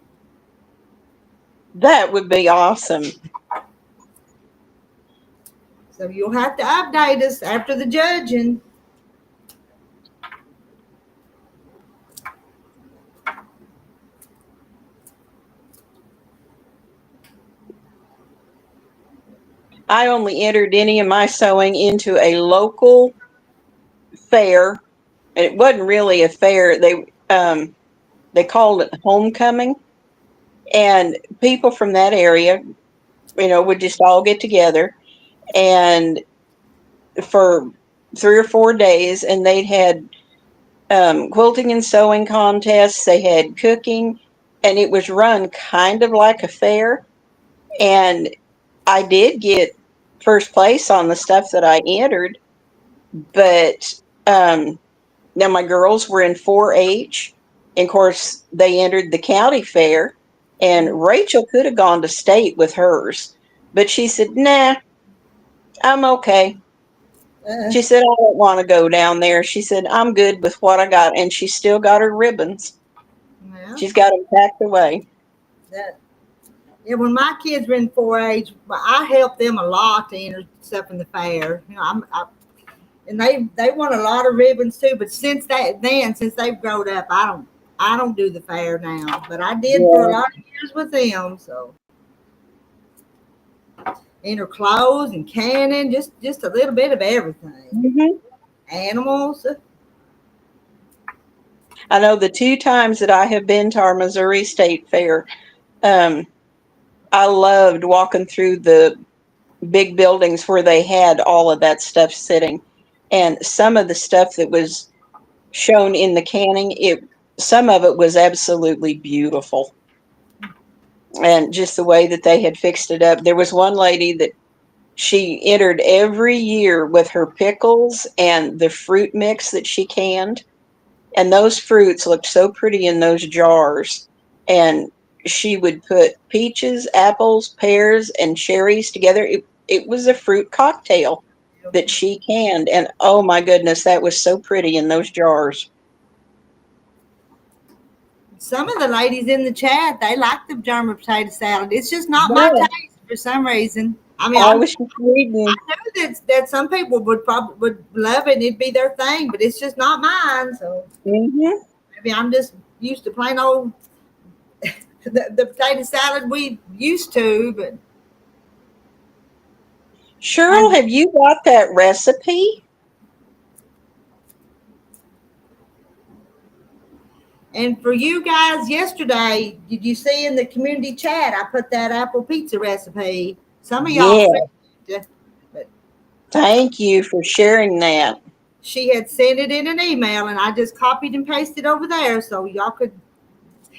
That would be awesome. So you'll have to update us after the judging. I only entered any of my sewing into a local fair, and it wasn't really a fair. They called it homecoming, and people from that area, would just all get together and for 3 or 4 days, and they'd had quilting and sewing contests. They had cooking, and it was run kind of like a fair. And I did get first place on the stuff that I entered, but now my girls were in 4-H. And of course, they entered the county fair, and Rachel could have gone to state with hers, but she said, "Nah, I'm okay." Uh, She said, "I don't want to go down there." She said, "I'm good with what I got." And she still got her ribbons. well, She's got them packed away. that yeah. When my kids were in 4-H, I helped them a lot to enter stuff in the fair. And they won a lot of ribbons too. But since they've grown up, I don't do the fair now. But I did for a Yeah. lot of years with them. So enter clothes and canning, just a little bit of everything. Hmm. Animals. I know the 2 times that I have been to our Missouri State Fair, um, I loved walking through the big buildings where they had all of that stuff sitting. And some of the stuff that was shown in the canning, some of it was absolutely beautiful. And just the way that they had fixed it up. There was one lady that she entered every year with her pickles and the fruit mix that she canned. And those fruits looked so pretty in those jars. And she would put peaches, apples, pears, and cherries together. It was a fruit cocktail that she canned. And oh my goodness, that was so pretty in those jars. Some of the ladies in the chat, they like the German potato salad. It's just not my Yeah, taste for some reason. I mean, I I was just reading. know that some people would love it and it'd be their thing, but it's just not mine. So Hmm. maybe I'm just used to plain old the potato salad we used to. But Cheryl, and have you got that recipe? and for you guys yesterday, did you see in the community chat I put that apple pizza recipe? Some of y'all Yeah. see it, but Thank you for sharing that. she had sent it in an email and I just copied and pasted over there so y'all could,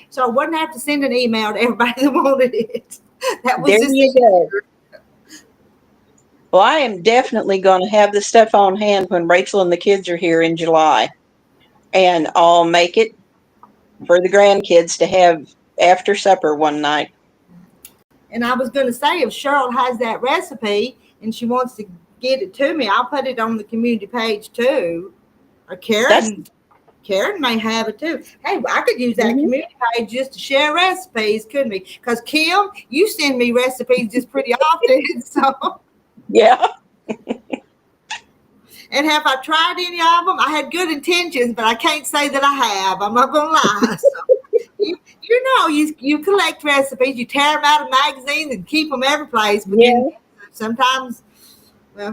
so I wouldn't have to send an email to everybody that wanted it. That was There just you go. Well, I am definitely going to have the stuff on hand when Rachel and the kids are here in July. And I'll make it for the grandkids to have after supper one night. And I was going to say, if Cheryl has that recipe and she wants to get it to me, I'll put it on the community page too. Or That's Karen may have it too. Hey, I could use that mhm. community page just to share recipes, couldn't we? Because Kim, you send me recipes just pretty often. So, Yeah. and have I tried any of them? I had good intentions, but I can't say that I have. I'm not going to lie. So, you collect recipes, you tear them out of magazines and keep them every place. But then Yeah. sometimes, well,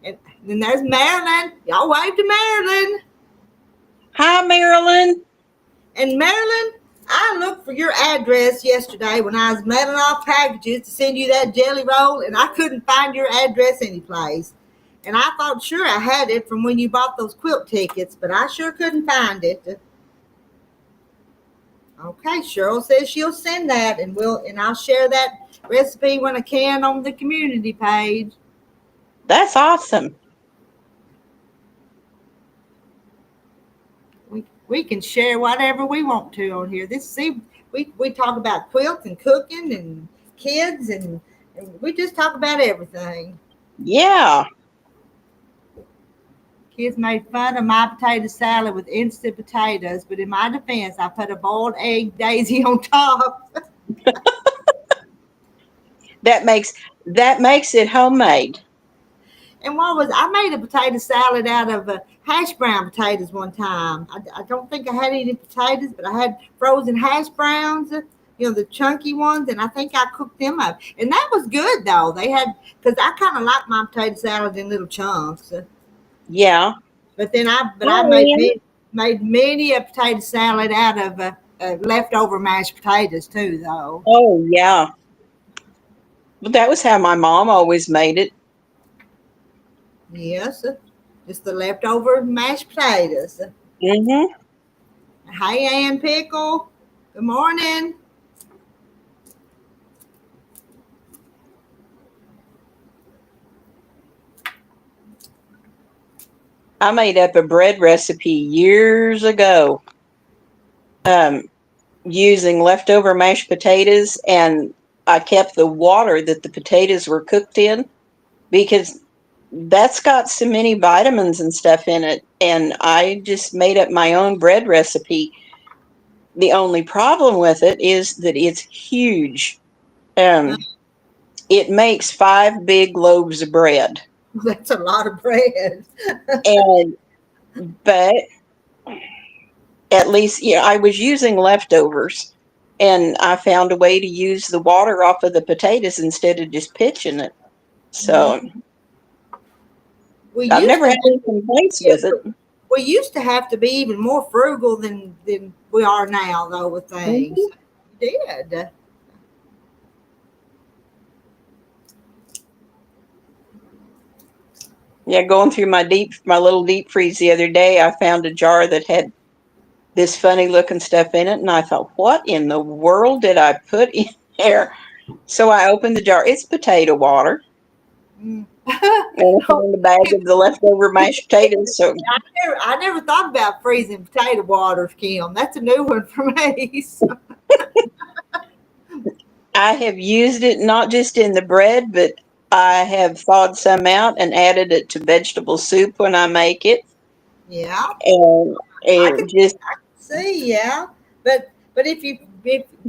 and then there's Marilyn. Y'all wave to Marilyn. Hi, Marilyn. And Marilyn, I looked for your address yesterday when I was mailing off packages to send you that jelly roll, and I couldn't find your address anyplace. And I thought sure I had it from when you bought those quilt tickets, but I sure couldn't find it. Okay, Cheryl says she'll send that, and I'll share that recipe when I can on the community page. That's awesome. We can share whatever we want to on here. We talk about quilts and cooking and kids and we just talk about everything. Yeah. Kids made fun of my potato salad with instant potatoes, but in my defense, I put a boiled egg daisy on top. That makes it homemade. And I made a potato salad out of hash brown potatoes one time. I don't think I had any potatoes, but I had frozen hash browns, the chunky ones, and I think I cooked them up. And that was good though. Because I kind of like my potato salad in little chunks. Yeah. But then I Hi, Ann. made many a potato salad out of leftover mashed potatoes too, though. Oh, yeah. But that was how my mom always made it. Yes, just the leftover mashed potatoes. Hmm. Hey, Ann Pickle. Good morning. I made up a bread recipe years ago, using leftover mashed potatoes, and I kept the water that the potatoes were cooked in because that's got so many vitamins and stuff in it. And I just made up my own bread recipe. The only problem with it is that it's huge. It makes 5 big loaves of bread. That's a lot of bread. And but at least, I was using leftovers, and I found a way to use the water off of the potatoes instead of just pitching it. So We I've used never to had any complaints with it. we used to have to be even more frugal than we are now, though, with things. Mhm. We did. Yeah, going through my little deep freeze the other day, I found a jar that had this funny looking stuff in it, and I thought, what in the world did I put in there? So I opened the jar. It's potato water. Mm. And I found a bag of the leftover mashed potatoes. So I never thought about freezing potato waters, Kim. That's a new one for me. So, I have used it not just in the bread, but I have thawed some out and added it to vegetable soup when I make it. yeah, And I it could just, see. Yeah, But if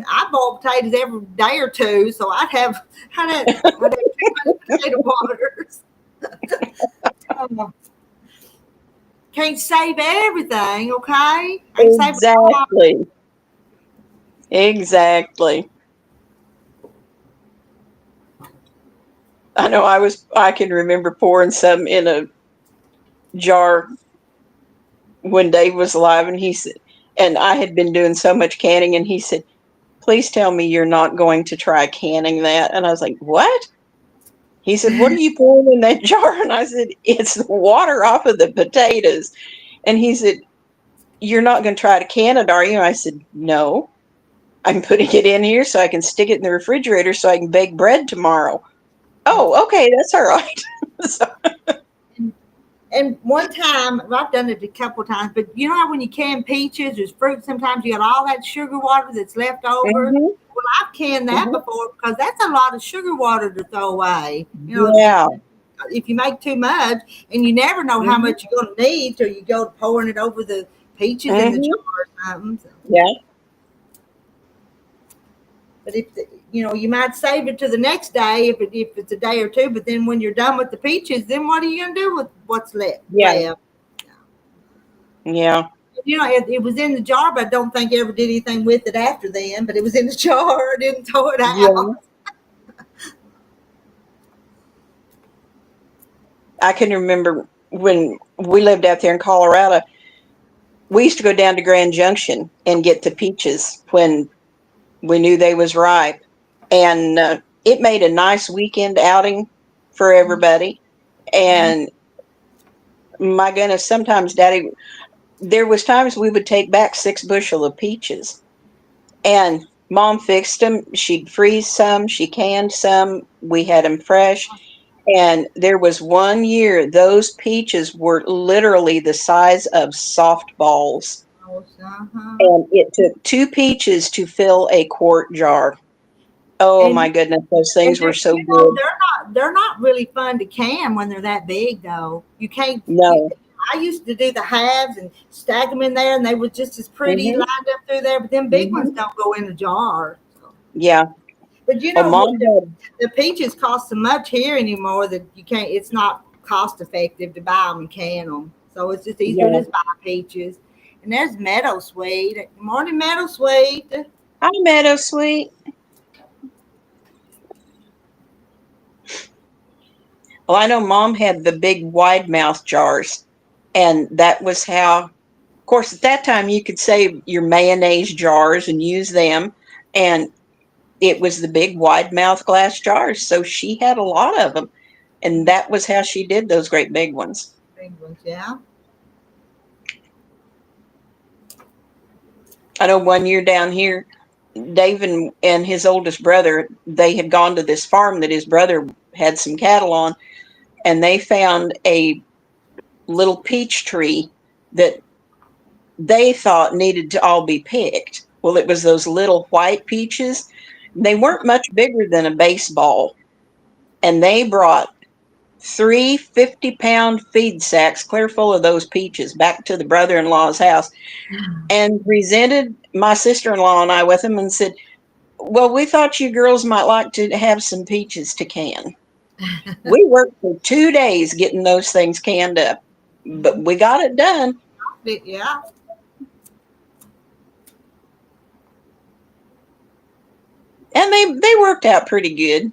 I boil potatoes every day or two, so I'd have too much potato waters. Um, can't save everything, okay? I can save it all. Exactly. Exactly. I know I can remember pouring some in a jar when Dave was alive, and he said, and I had been doing so much canning, and he said, please tell me you're not going to try canning that. And I was like, what? He said, what are you pouring in that jar? And I said, it's the water off of the potatoes. And he said, you're not going to try to can it, are you? I said, no, I'm putting it in here so I can stick it in the refrigerator so I can bake bread tomorrow. Oh, okay, that's all right. So, And one time, well, I've done it a couple times, but you know how when you can peaches or fruit, sometimes you got all that sugar water that's left over. mhm, Well, I've canned that mhm. before because that's a lot of sugar water to throw away. Yeah. If you make too much, and you never know how Mhm, much you're going to need till you go to pouring it over the peaches in the jar mhm. or something. So, Yeah. but you might save it to the next day if it's a day or two. But then when you're done with the peaches, then what are you going to do with what's left? Yeah. Yeah. It was in the jar, but I don't think I ever did anything with it after then. But it was in the jar. I didn't throw it Yeah. out. I can remember when we lived out there in Colorado, we used to go down to Grand Junction and get the peaches when we knew they was ripe. And it made a nice weekend outing for everybody. And my goodness, sometimes Daddy, there was times we would take back 6 bushel of peaches. And Mom fixed them. She'd freeze some. She canned some. We had them fresh. And there was one year those peaches were literally the size of softballs. Uh-huh. And it took 2 peaches to fill a quart jar. Oh And my goodness, those and things were they're so good. they're not really fun to can when they're that big though. You can't. No. I used to do the halves and stack them in there, and they were just as pretty Mhm. lined up through there. But them big ones Mhm. don't go in a jar. So. Yeah. But Oh, Mom had. the peaches cost so much here anymore that you can't. It's not cost effective to buy them and can them. So it's just easier to Yeah. just buy peaches. And there's Meadow Sweet. Good morning, Meadow Sweet. Hi, Meadow Sweet. Well, I know Mom had the big wide mouth jars, and that was how. Of course, at that time you could save your mayonnaise jars and use them, and it was the big wide mouth glass jars. So she had a lot of them, and that was how she did those great big ones. Big ones, yeah. I know one year down here, Dave and his oldest brother, they had gone to this farm that his brother had some cattle on, and they found a little peach tree that they thought needed to all be picked. Well, it was those little white peaches. They weren't much bigger than a baseball, and they brought 3 50-pound feed sacks clear full of those peaches back to the brother-in-law's house and presented my sister-in-law and I with them and said, well, we thought you girls might like to have some peaches to can. We worked for 2 days getting those things canned up, but we got it done. Yeah. And they worked out pretty good.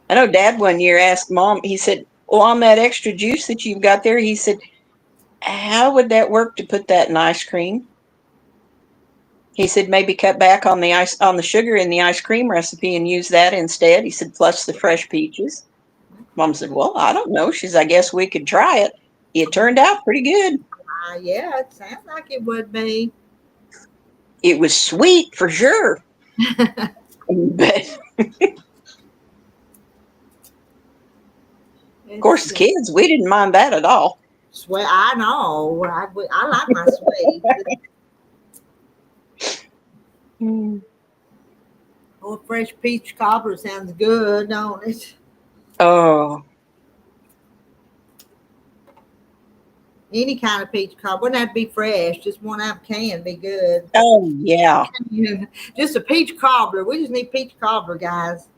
I know Dad one year asked Mom, he said, well, on that extra juice that you've got there, he said, how would that work to put that in ice cream? He said maybe cut back on the sugar in the ice cream recipe and use that instead. He said plus the fresh peaches. Mom said, well, I don't know. She said, I guess we could try it. It turned out pretty good. Yeah, it sounds like it would be. It was sweet for sure. But of course, as kids, we didn't mind that at all. Sweet. I know. I like my sweet. Oh, fresh peach cobbler sounds good, don't it? Oh, Any kind of peach cobbler. Wouldn't have to be fresh. Just one out of can be good. Oh, yeah. Just a peach cobbler. We just need peach cobbler, guys.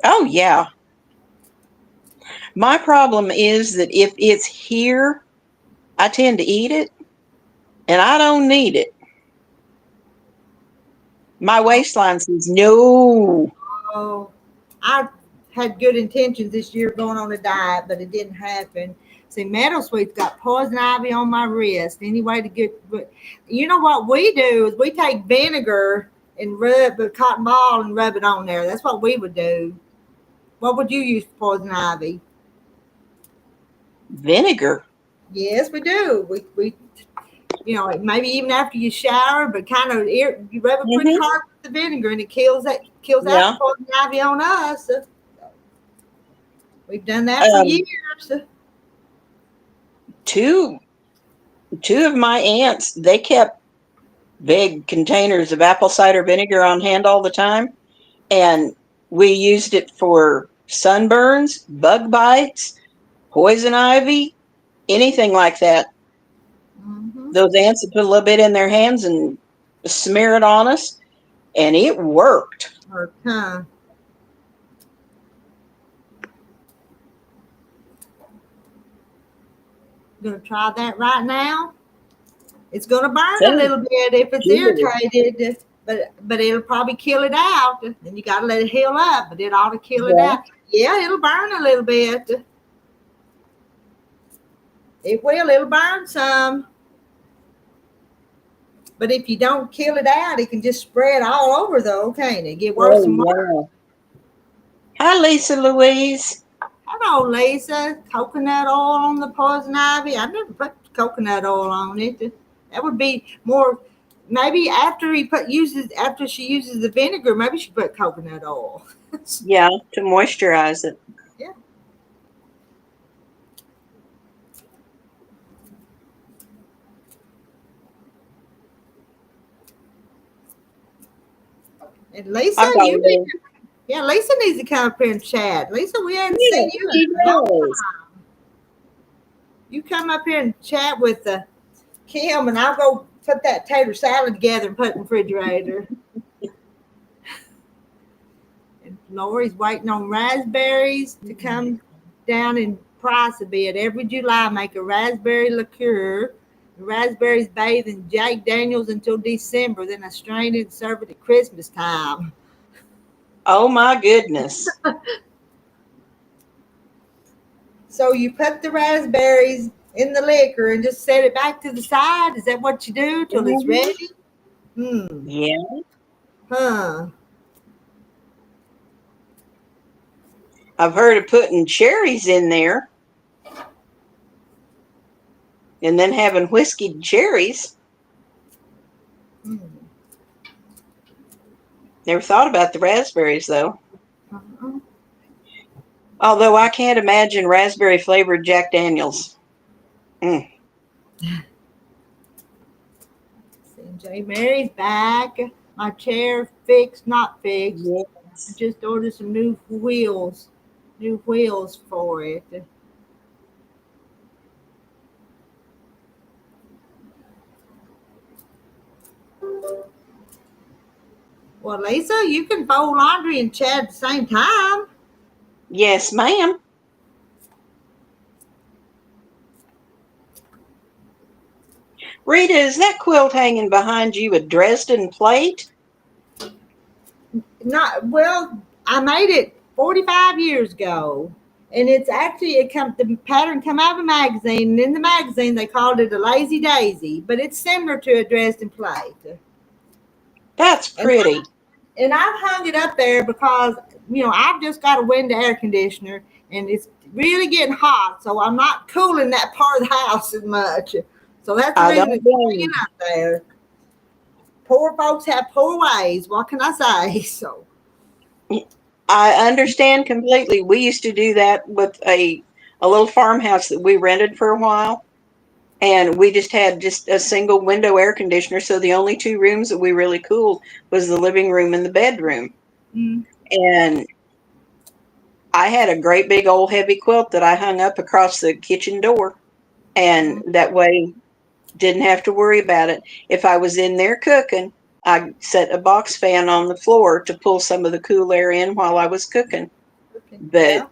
Oh, yeah. My problem is that if it's here, I tend to eat it, and I don't need it. My waistline says no. Oh, I had good intentions this year going on a diet, but it didn't happen. See, Meadow Sweet's got poison ivy on my wrist. Anyway, to get, but you know what we do is we take vinegar and rub a cotton ball and rub it on there. That's what we would do. What would you use for poison ivy? Vinegar. Yes, we do. We you know, maybe even after you shower, but kind of you rub it pretty hard with the vinegar, and it kills out the poison ivy on us. We've done that for years. Two of my aunts, they kept big containers of apple cider vinegar on hand all the time, and we used it for sunburns, bug bites, poison ivy, anything like that. Mm-hmm. Those ants would put a little bit in their hands and smear it on us, and it worked. Huh. Gonna try that right now. It's gonna burn a little bit if it's irritated, but it'll probably kill it out. And you gotta let it heal up, but it ought to kill it out. Yeah, it'll burn a little bit. It will. It'll burn some. But if you don't kill it out, it can just spread all over, though, can't it? Get worse and worse. Hi, Lisa Louise. Hello, Lisa. Coconut oil on the poison ivy. I've never put coconut oil on it. That would be more. Maybe after she uses the vinegar, maybe she put coconut oil. Yeah, to moisturize it. Yeah. And Lisa, Lisa needs to come up here and chat. Lisa, we haven't seen you in a long time. You come up here and chat with Kim, and I'll go put that tater salad together and put it in the refrigerator. And Lori's waiting on raspberries to come down in price a bit. Every July, I make a raspberry liqueur. The raspberries bathe in Jack Daniels until December. Then I strain it and serve it at Christmas time. Oh, my goodness. So you put the raspberries in the liquor and just set it back to the side? Is that what you do till it's ready? Yeah. Huh. I've heard of putting cherries in there and then having whiskeyed cherries. Never thought about the raspberries, though. Although I can't imagine raspberry flavored Jack Daniels. J. Mary's back. My chair fixed, not fixed. Yes. I just ordered some new wheels for it. Well, Lisa, you can fold laundry and chat at the same time. Yes, ma'am. Rita, is that quilt hanging behind you a Dresden plate? I made it 45 years ago. And it's actually the pattern come out of a magazine, and in the magazine they called it a lazy daisy, but it's similar to a Dresden plate. That's pretty. And I've hung it up there because, I've just got a window air conditioner and it's really getting hot, so I'm not cooling that part of the house as much. So that's the reason it's hanging up there. Poor folks have poor ways. What can I say? So I understand completely. We used to do that with a little farmhouse that we rented for a while. And we just had a single window air conditioner. So the only two rooms that we really cooled was the living room and the bedroom. And I had a great big old heavy quilt that I hung up across the kitchen door. And that way, didn't have to worry about it. If I was in there cooking, I set a box fan on the floor to pull some of the cool air in while I was cooking. Okay. But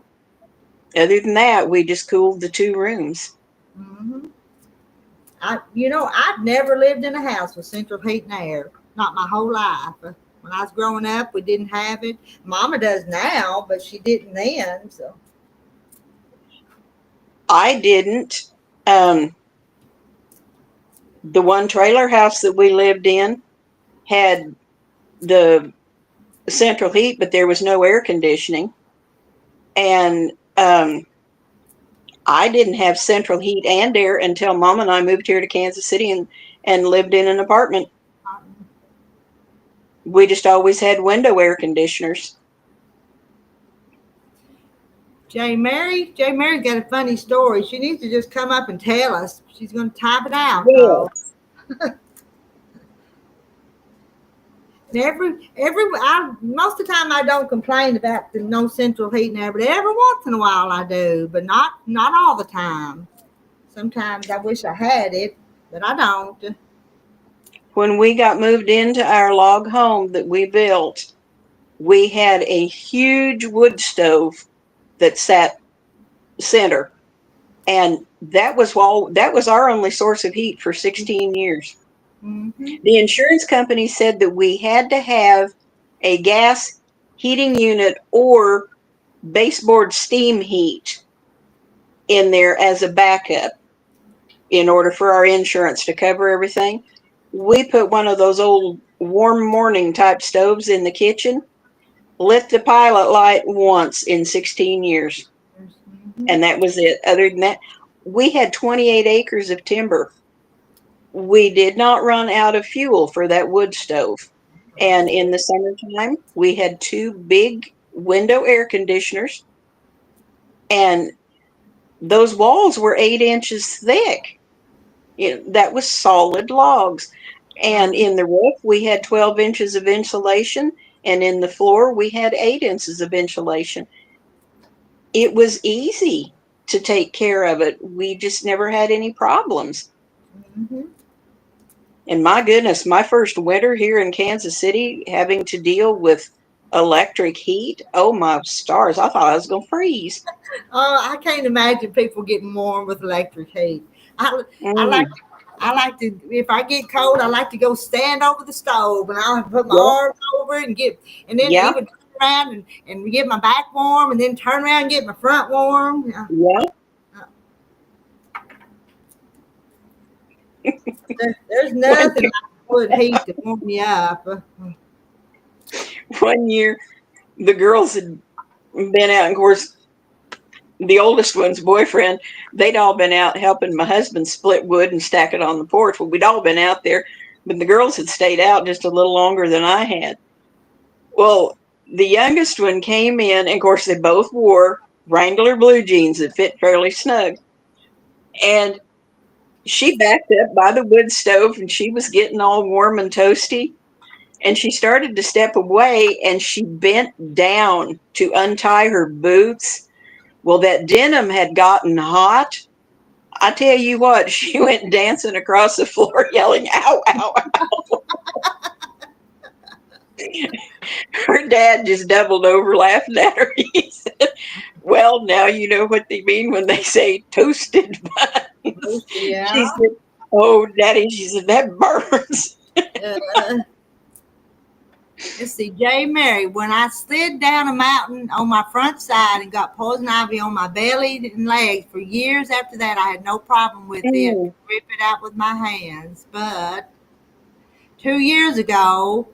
Yeah. other than that, we just cooled the 2 rooms. Hmm. I've never lived in a house with central heat and air. Not my whole life. When I was growing up, we didn't have it. Mama does now, but she didn't then. So. I didn't. Um, the one trailer house that we lived in had the central heat, but there was no air conditioning. And I didn't have central heat and air until Mom and I moved here to Kansas City and lived in an apartment. We just always had window air conditioners. J. Mary's got a funny story. She needs to just come up and tell us. She's going to type it out, though. Yes. Most of the time I don't complain about the no central heat and air, but every once in a while I do, but not all the time. Sometimes I wish I had it, but I don't. When we got moved into our log home that we built, we had a huge wood stove that sat center. And that was our only source of heat for 16 years. Mm-hmm. The insurance company said that we had to have a gas heating unit or baseboard steam heat in there as a backup in order for our insurance to cover everything. We put one of those old warm morning type stoves in the kitchen, lit the pilot light once in 16 years. Mm-hmm. And that was it. Other than that, we had 28 acres of timber. We did not run out of fuel for that wood stove. And in the summertime, we had 2 big window air conditioners, and those walls were 8 inches thick. That was solid logs. And in the roof, we had 12 inches of insulation, and in the floor, we had 8 inches of insulation. It was easy to take care of it. We just never had any problems. Mm-hmm. And my goodness, my first winter here in Kansas City, having to deal with electric heat, oh my stars, I thought I was going to freeze. Oh, I can't imagine people getting warm with electric heat. I, I Mm, like I like to, if I get cold, I like to go stand over the stove and I'll put my yep, arms over it and then yep, even turn around and get my back warm and then turn around and get my front warm. yep. There's One, nothing like wood heat to warm me up. one year, the girls had been out, and of course, the oldest one's boyfriend, they'd all been out helping my husband split wood and stack it on the porch. Well, we'd all been out there, but the girls had stayed out just a little longer than I had. Well, the youngest one came in, and of course, they both wore Wrangler blue jeans that fit fairly snug. And she backed up by the wood stove and she was getting all warm and toasty. And she started to step away and she bent down to untie her boots. Well, that denim had gotten hot. I tell you what, she went dancing across the floor yelling, ow, ow, ow. Her dad just doubled over laughing at her. He said, well, now you know what they mean when they say toasted buns. She Yeah. said, oh, Daddy, she said, that burns. Uh, let's see, J. Mary, when I slid down a mountain on my front side and got poison ivy on my belly and legs for years after that, I had no problem with it. Mm. Rip it out with my hands. But 2 years ago,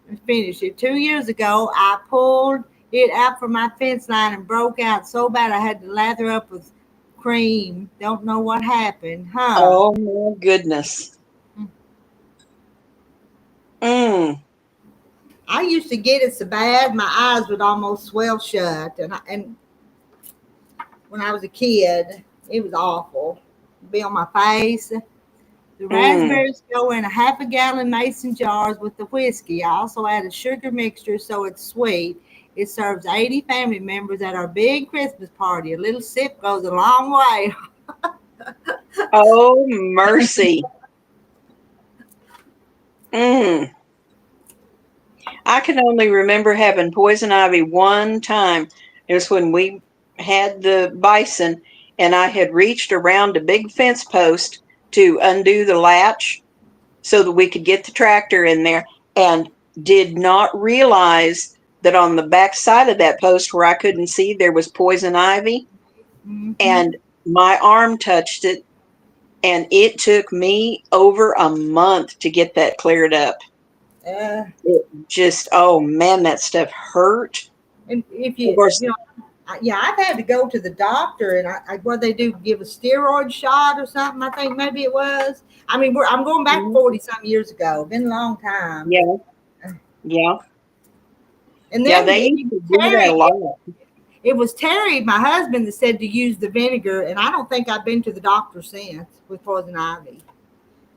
let's finish it. 2 years ago, I pulled it out from my fence line and broke out so bad I had to lather up with cream. Don't know what happened, huh? Oh, my goodness. Mm. I used to get it so bad my eyes would almost swell shut, and when I was a kid, it was awful. It'd be on my face. The Mm. raspberries go in a half a gallon mason jars with the whiskey. I also add a sugar mixture so it's sweet. It serves 80 family members at our big Christmas party. A little sip goes a long way. Oh, mercy. Mm. I can only remember having poison ivy one time. It was when we had the bison, and I had reached around a big fence post to undo the latch so that we could get the tractor in there, and did not realize that on the back side of that post where I couldn't see, there was poison ivy, and my arm touched it, and it took me over a month to get that cleared up. Uh, It just, oh man, that stuff hurt. and if Of course, yeah, I've had to go to the doctor, and what they do, give a steroid shot or something. I think maybe it was. I mean, I'm going back 40 some years ago. Been a long time. yeah, yeah, And yeah, then they used to do that a Terry, lot. it was Terry, my husband, that said to use the vinegar, and I don't think I've been to the doctor since with poison ivy.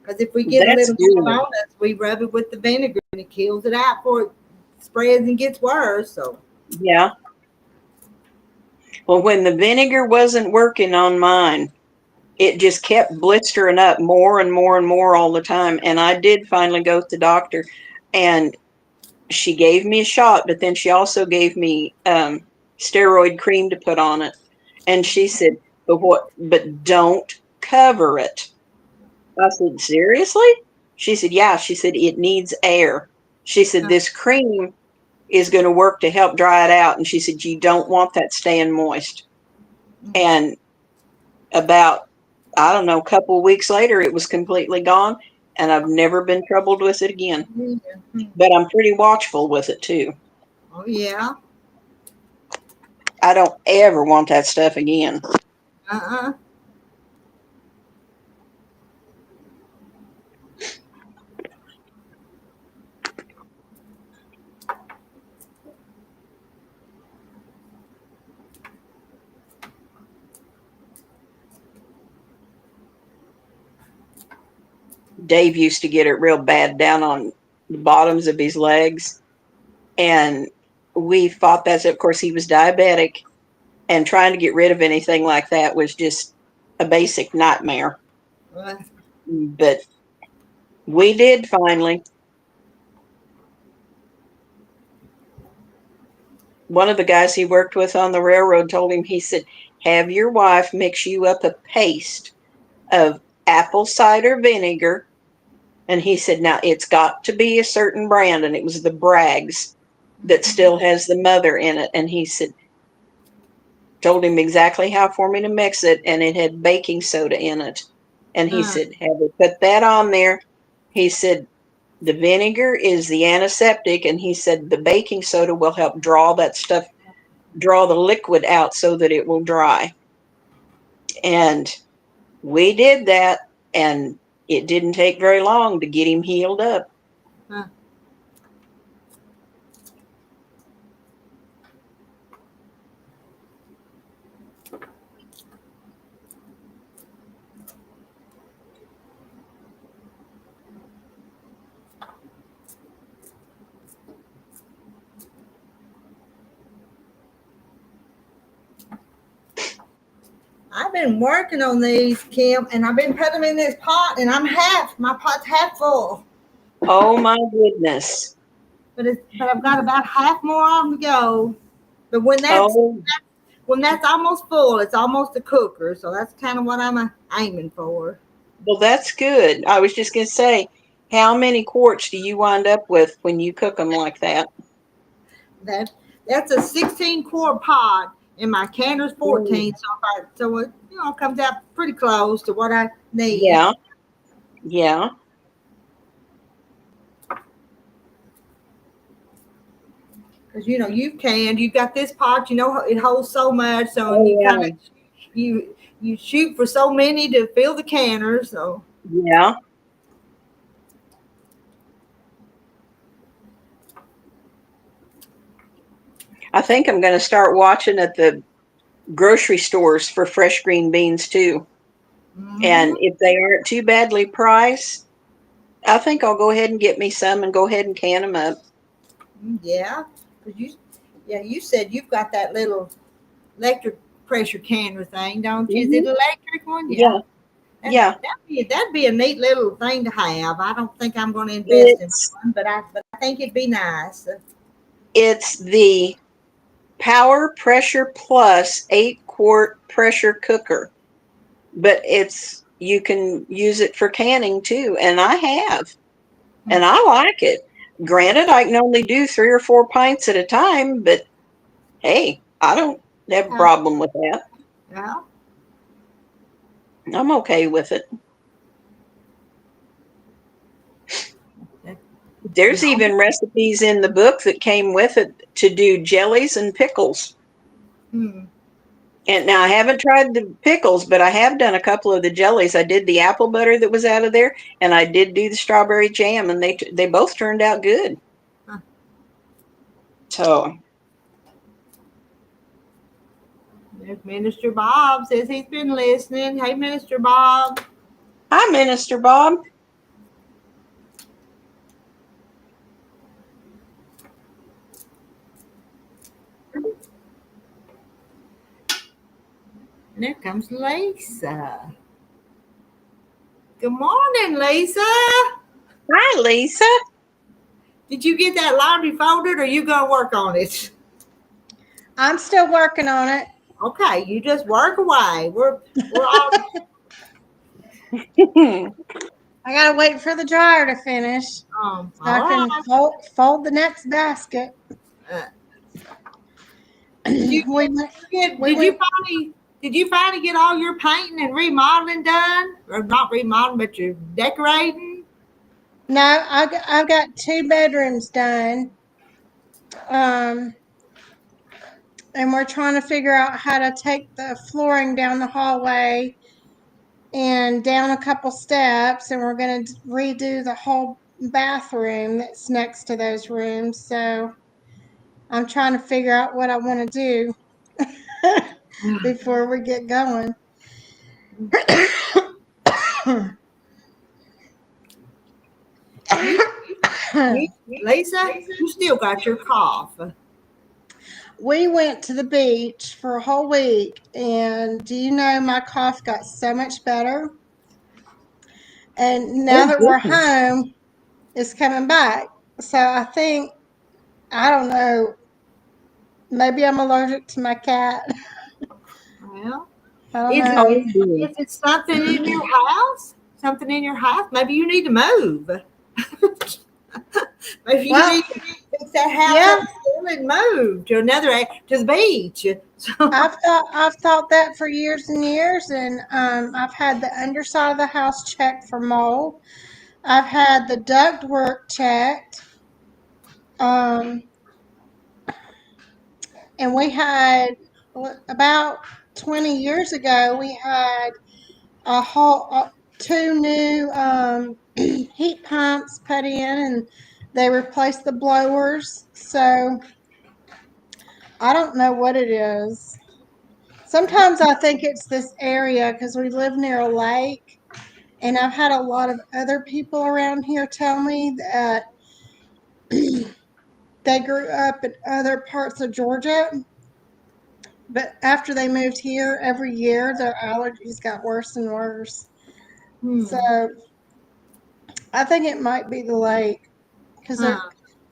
Because if we get a That's little more good. on us, we rub it with the vinegar, and it kills it out before it spreads and gets worse. So Yeah. Well, when the vinegar wasn't working on mine, it just kept blistering up more and more and more all the time. And I did finally go to the doctor, and she gave me a shot, but then she also gave me steroid cream to put on it. And she said, but don't cover it. I said, seriously? She said, yeah. She said, it needs air. She said, this cream is going to work to help dry it out. And she said, you don't want that staying moist. And about, I don't know, a couple of weeks later, it was completely gone. And I've never been troubled with it again. But I'm pretty watchful with it too. oh yeah, I don't ever want that stuff again. uh-uh. Dave used to get it real bad down on the bottoms of his legs. And we fought that. Of course, he was diabetic, and trying to get rid of anything like that was just a basic nightmare. But we did finally. One of the guys he worked with on the railroad told him, he said, have your wife mix you up a paste of apple cider vinegar. And he said, now it's got to be a certain brand. And it was the Bragg's that still has the mother in it. And he said, told him exactly how for me to mix it. And it had baking soda in it. And he said, have her put that on there. He said, the vinegar is the antiseptic. And he said, the baking soda will help draw that stuff, draw the liquid out so that it will dry. And we did that. And it didn't take very long to get him healed up. I've been working on these, Kim, and I've been putting them in this pot, and my pot's half full. Oh my goodness. But I've got about half more on to go. But when that's almost full, it's almost a cooker. So that's kind of what I'm aiming for. Well, that's good. I was just going to say, how many quarts do you wind up with when you cook them like that? That's a 16-quart pot, and my canner's 14. So it comes out pretty close to what I need. Yeah. Yeah. Because you've got this pot, it holds so much, so you shoot for so many to fill the canner. So yeah. I think I'm going to start watching at the grocery stores for fresh green beans too. And if they aren't too badly priced, I think I'll go ahead and get me some and go ahead and can them up. Yeah, because you said you've got that little electric pressure canner thing, don't you? Is it electric one? Yeah. Yeah, That'd be a neat little thing to have. I don't think I'm going to invest in it's one, but I think it'd be nice. it's the Power Pressure Plus 8-quart pressure cooker, but it's you can use it for canning too, and I have, and I like it. Granted, I can only do 3 or 4 pints at a time, but hey, I don't have a Yeah. problem with that. Well, I'm okay with it. There's no. even recipes in the book that came with it to do jellies and pickles. Hmm. And now I haven't tried the pickles, but I have done a couple of the jellies. I did the apple butter that was out of there, and I did do the strawberry jam, and they both turned out good. Huh. So, There's Minister Bob says he's been listening. Hey, Minister Bob. hi, Minister Bob. And there comes Lisa. Good morning, Lisa. Hi, Lisa. Did you get that laundry folded, or you gonna work on it? I'm still working on it. Okay, you just work away. We're all I gotta wait for the dryer to finish so all I can right. fold the next basket. Uh, Did you We went, get? we Did you went. finally? Did you finally get all your painting and remodeling done, or not remodeling, but you're decorating? No, I've got 2 bedrooms done. And we're trying to figure out how to take the flooring down the hallway and down a couple steps, and we're going to redo the whole bathroom that's next to those rooms. So I'm trying to figure out what I want to do before we get going. Lisa, you still got your cough. We went to the beach for a whole week, and do you know my cough got so much better? And now Oh, that we're goodness. home, it's coming back. So I think, I don't know, maybe I'm allergic to my cat. Well, I don't is know. Oh, dear. it something in your house? Something in your house? Maybe you need to move. Maybe you Well, need to fix that house yeah, up and move to to the beach. So, I've thought that for years and years, and I've had the underside of the house checked for mold. I've had the ductwork checked. Um, and we had about 20 years ago, we had a whole 2 new heat pumps put in, and they replaced the blowers. So I don't know what it is. Sometimes I think it's this area because we live near a lake, and I've had a lot of other people around here tell me that they grew up in other parts of Georgia, but after they moved here, every year their allergies got worse and worse. So I think it might be the lake because huh.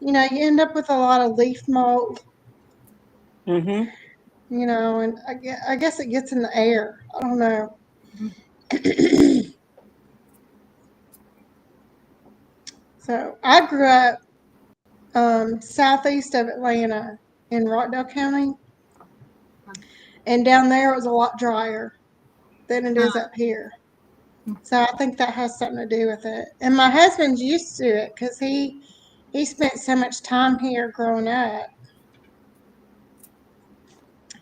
you end up with a lot of leaf mold, Mm-hmm. and I guess it gets in the air. I don't know. So I grew up southeast of Atlanta in Rockdale County, and down there it was a lot drier than it is up here. So I think that has something to do with it. And my husband's used to it because he spent so much time here growing up.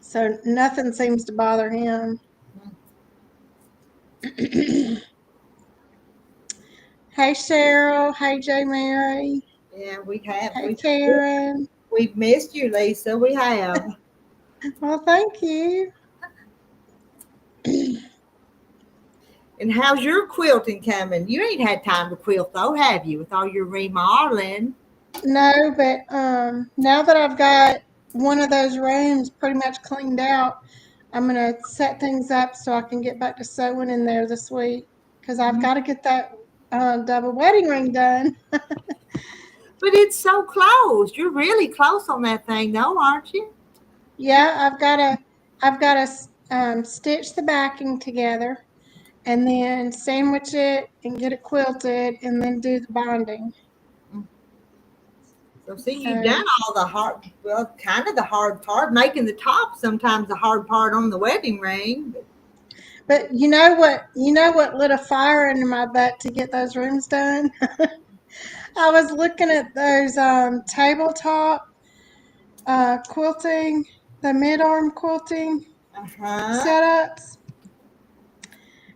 So nothing seems to bother him. Hey Cheryl. Hey J Mary. Yeah, we have. Hey Karen. We've missed you, Lisa. We have. Well, thank you. And how's your quilting coming? You ain't had time to quilt though, have you? With all your remodeling. No, but now that I've got one of those rooms pretty much cleaned out, I'm gonna set things up so I can get back to sewing in there this week. because I've got to get that double wedding ring done. But it's so close. You're really close on that thing, though, aren't you? Yeah, I've got to stitch the backing together, and then sandwich it and get it quilted, and then do the bonding. So see, you've So, done all the hard, well, kind of the hard part, making the top sometimes the hard part on the wedding ring. but you know what? You know what lit a fire into my butt to get those rooms done? I was looking at those tabletop quilting, the mid-arm quilting Uh-huh. setups,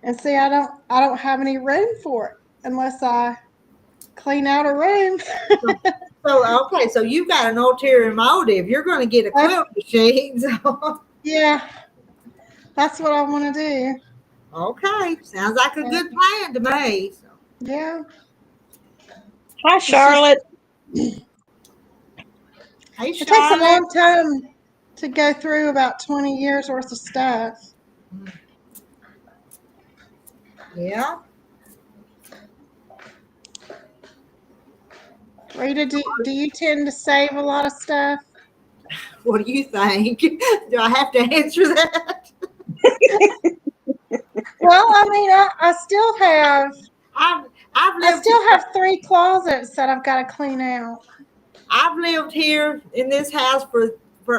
and see, I don't have any room for it unless I clean out a room. So, okay, so you've got an ulterior motive. You're going to get a quilt machine. So. Yeah, that's what I want to do. Okay, sounds like a good plan to me. So. Yeah. Hi, Charlotte. Hey, It takes a Charlotte. long time to go through about 20 years worth of stuff. Yeah. Rita, do you tend to save a lot of stuff? What do you think? Do I have to answer that? Well, I mean, I still have I've lived. have 3 closets that I've got to clean out. I've lived here in this house for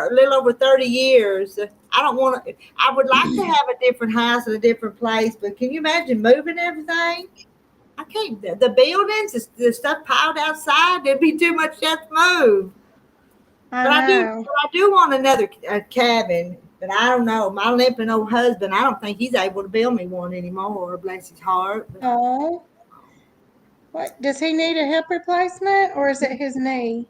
a little over 30 years. I don't want to. I would like to have a different house in a different place, but can you imagine moving everything? I can't. The buildings, the stuff piled outside, there'd be too much stuff to move. I But know. I do want another cabin. But I don't know. My limping old husband, I don't think he's able to build me one anymore. Bless his heart. But Oh. What, does he need a hip replacement, or is it his knee?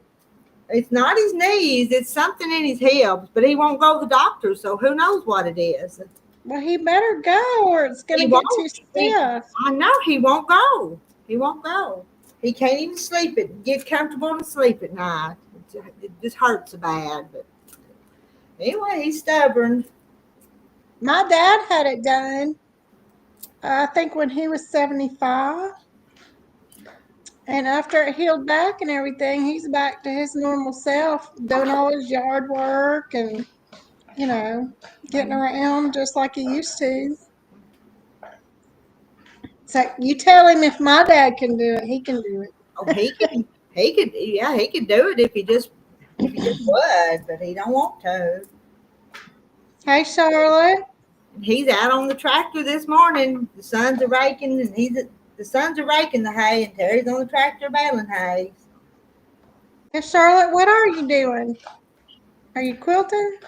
it's not his knees. It's something in his hips. But he won't go to the doctor, so who knows what it is. Well, he better go, or it's going to get too stiff. I know he won't go. He won't go. He can't even sleep get comfortable to sleep at night. It just hurts so bad. But anyway, he's stubborn. My dad had it done, I think, when he was 75. And after it healed back and everything, he's back to his normal self, doing all his yard work and, getting around just like he used to. So you tell him if my dad can do it, he can do it. Oh, he could do it if he just would, but he don't want to. Hey, Charlotte. He's out on the tractor this morning. The sons are raking, and the sons are raking the hay, and Terry's on the tractor baling hay. Hey, Charlotte, what are you doing? Are you quilting?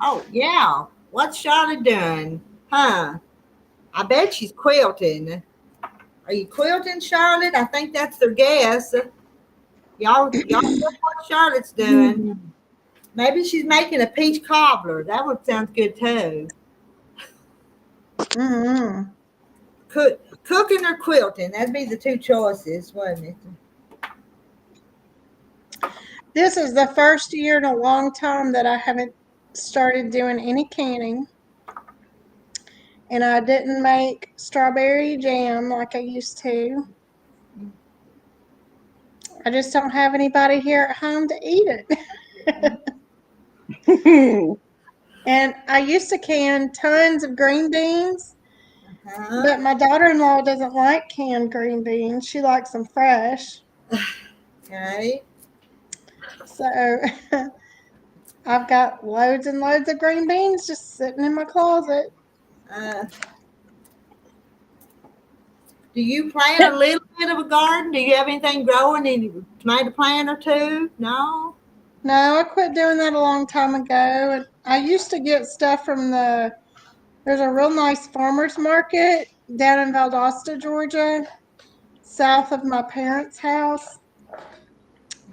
Oh, yeah. What's Charlotte doing? Huh? I bet she's quilting. Are you quilting, Charlotte? I think that's their guess. Y'all know what Charlotte's doing. Maybe she's making a peach cobbler. That would sound good, too. Mm-hmm. Cooking or quilting? That'd be the two choices, wouldn't it? This is the first year in a long time that I haven't started doing any canning. And I didn't make strawberry jam like I used to. I just don't have anybody here at home to eat it. And I used to can tons of green beans, but my daughter-in-law doesn't like canned green beans. She likes them fresh. Okay. So I've got loads and loads of green beans just sitting in my closet. Do you plant a little bit of a garden? Do you have anything growing? Any tomato plant or two? No? No, I quit doing that a long time ago. And I used to get stuff from there's a real nice farmer's market down in Valdosta, Georgia, south of my parents' house.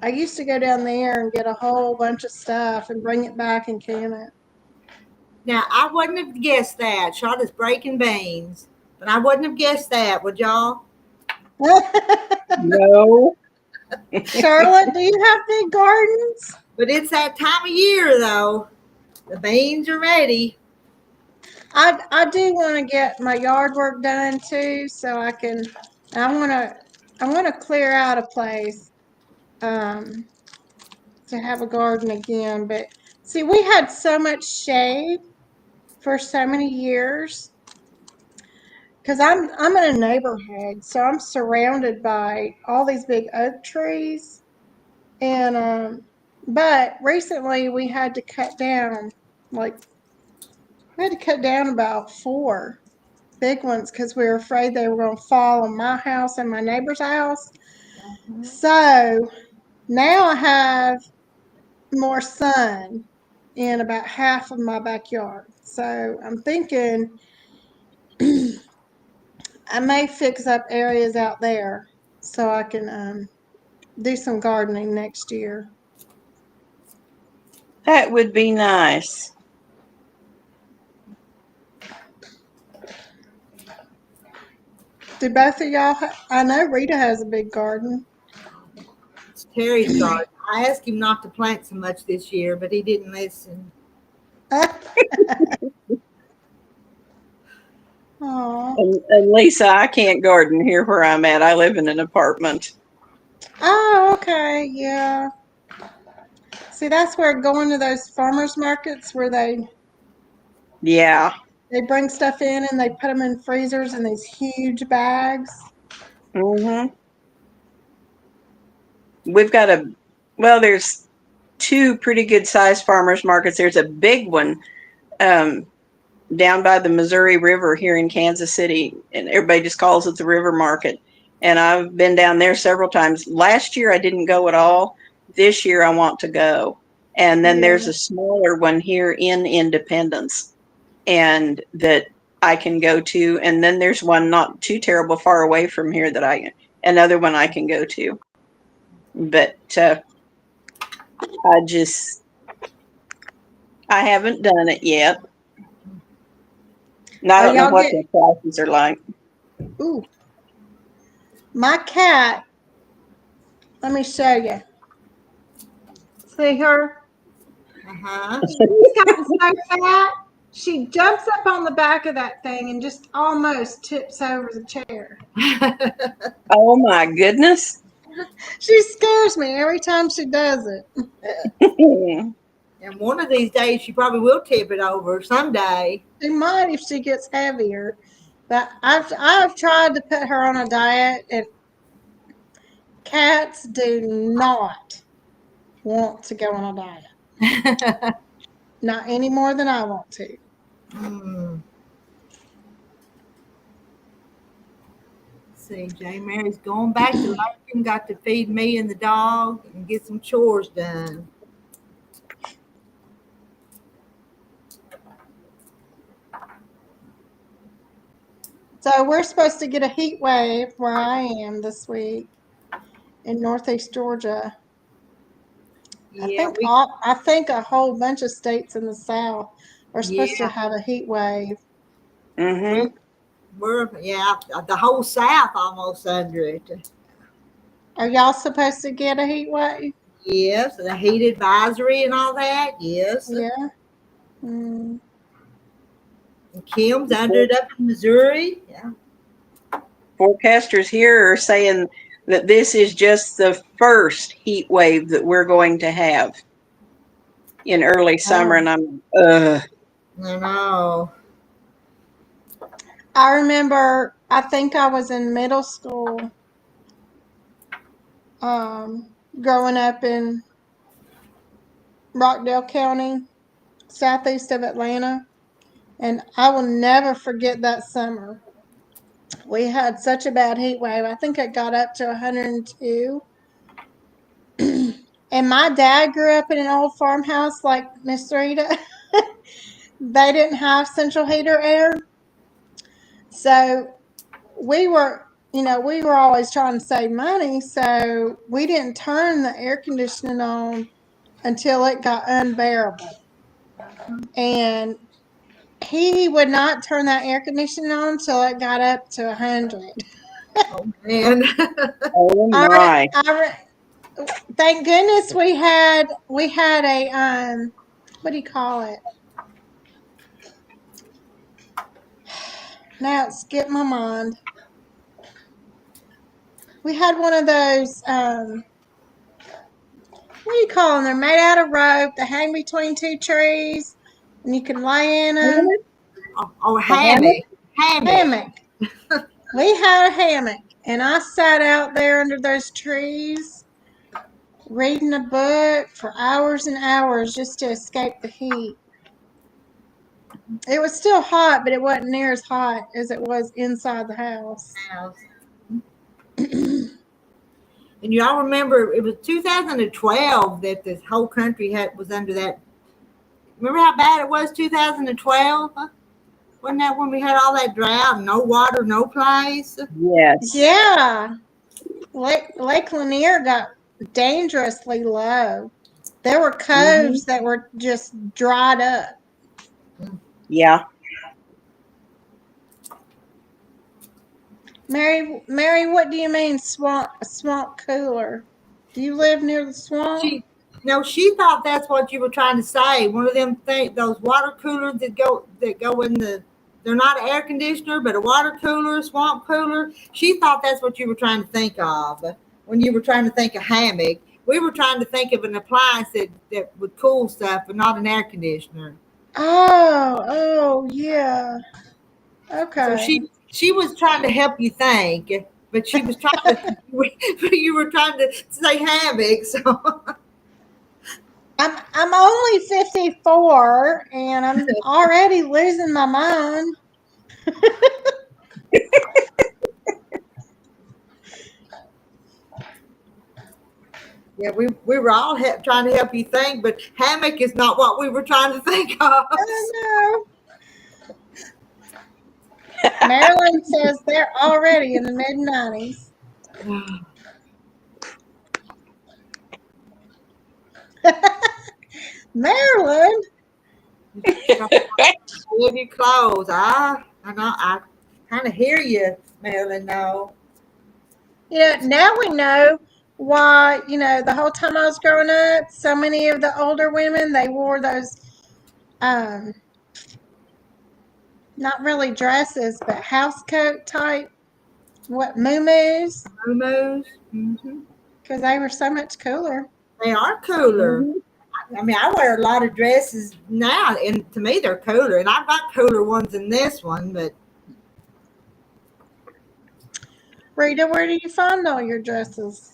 I used to go down there and get a whole bunch of stuff and bring it back and can it. Now, I wouldn't have guessed that. Charlotte's breaking beans. But I wouldn't have guessed that, would y'all? No. Charlotte, do you have big gardens? But it's that time of year, though. The beans are ready. I do want to get my yard work done too, so I want to clear out a place to have a garden again. But see, we had so much shade for so many years because I'm in a neighborhood, so I'm surrounded by all these big oak trees, and but recently we had to cut down about 4 big ones because we were afraid they were going to fall on my house and my neighbor's house. So now I have more sun in about half of my backyard. So I'm thinking I may fix up areas out there so I can do some gardening next year. That would be nice. Do both of y'all? I know Rita has a big garden. It's Terry's garden. I asked him not to plant so much this year, but he didn't listen. Oh. And Lisa, I can't garden here where I'm at. I live in an apartment. Oh, okay, yeah. See, that's where going to those farmers markets where they bring stuff in and they put them in freezers in these huge bags. Mm-hmm. We've got there's 2 pretty good sized farmers markets. There's a big one down by the Missouri River here in Kansas City, and everybody just calls it the River Market. And I've been down there several times. Last year I didn't go at all. This year I want to go. And then there's a smaller one here in Independence, and that I can go to. And then there's one not too terrible far away from here another one I can go to. But I haven't done it yet. And I don't know what the prices are like. Ooh. My cat, let me show you. See her? She's gotten so fat, she jumps up on the back of that thing and just almost tips over the chair. Oh my goodness. She scares me every time she does it. And one of these days, she probably will tip it over someday. She might if she gets heavier. But I've tried to put her on a diet, and cats do not want to go on a diet. Not any more than I want to. See, Jane Mary's going back to Lurkin, got to feed me and the dog and get some chores done. So we're supposed to get a heat wave where I am this week in Northeast Georgia. Yeah, I think a whole bunch of states in the South are supposed to have a heat wave. Mm-hmm. We're the whole South almost under it. Are y'all supposed to get a heat wave? Yes, the heat advisory and all that. Yes. Yeah. Mm. And Kim's under it up in Missouri. Yeah. Forecasters here are saying that this is just the first heat wave that we're going to have in early summer, and I'm I know. I remember, I think I was in middle school, growing up in Rockdale County, southeast of Atlanta, and I will never forget that summer. We had such a bad heat wave. I think it got up to 102. And my dad grew up in an old farmhouse like Miss Rita. They didn't have central heater air. So we were always trying to save money. So we didn't turn the air conditioning on until it got unbearable. And he would not turn that air conditioning on until it got up to 100. Oh, man. Oh, my. Thank goodness we had a what do you call it? Now it skipped my mind. We had one of those, what do you call them? They're made out of rope. They hang between two trees, and you can lay in them. Oh, A hammock? hammock. We had a hammock, and I sat out there under those trees reading a book for hours and hours just to escape the heat. It was still hot, but it wasn't near as hot as it was inside the house. And y'all remember it was 2012 that this whole country was under that. Remember how bad it was 2012? Wasn't that when we had all that drought, no water, no place? Yes. Yeah. Lake Lanier got dangerously low. There were coves that were just dried up. Yeah. Mary, what do you mean swamp cooler? Do you live near the swamp? She thought that's what you were trying to say. One of them those water coolers that go in the. They're not an air conditioner, but a water cooler, swamp cooler. She thought that's what you were trying to think of when you were trying to think of hammock. We were trying to think of an appliance that would cool stuff, but not an air conditioner. Oh, yeah. Okay. So she was trying to help you think, but she was trying to. You were trying to say hammock, so. I'm only 54 and I'm already losing my mind. Yeah, we were all trying to help you think, but hammock is not what we were trying to think of. I know. Marilyn says they're already in the mid-90s. Marilyn. With your clothes. I know. I kind of hear you, Marilyn. No. Now we know why, the whole time I was growing up, so many of the older women, they wore those, not really dresses, but house coat type, muumuus. Muumuus. Mm-hmm. Because they were so much cooler. They are cooler. Mm-hmm. I mean, I wear a lot of dresses now, and to me, they're cooler. And I've got cooler ones than this one, but. Rita, where do you find all your dresses?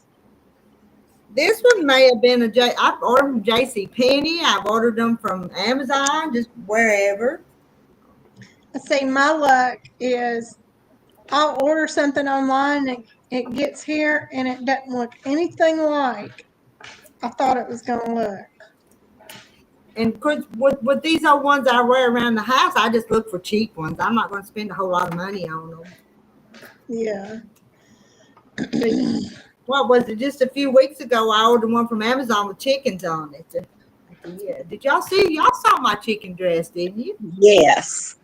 This one may have been I've ordered from JCPenney. I've ordered them from Amazon, just wherever. See, my luck is I'll order something online and it gets here and it doesn't look anything like I thought it was going to look. And with these old ones I wear around the house, I just look for cheap ones. I'm not going to spend a whole lot of money on them. Yeah. What was it? Just a few weeks ago, I ordered one from Amazon with chickens on it. Yeah. Did y'all see? Y'all saw my chicken dress, didn't you? Yes.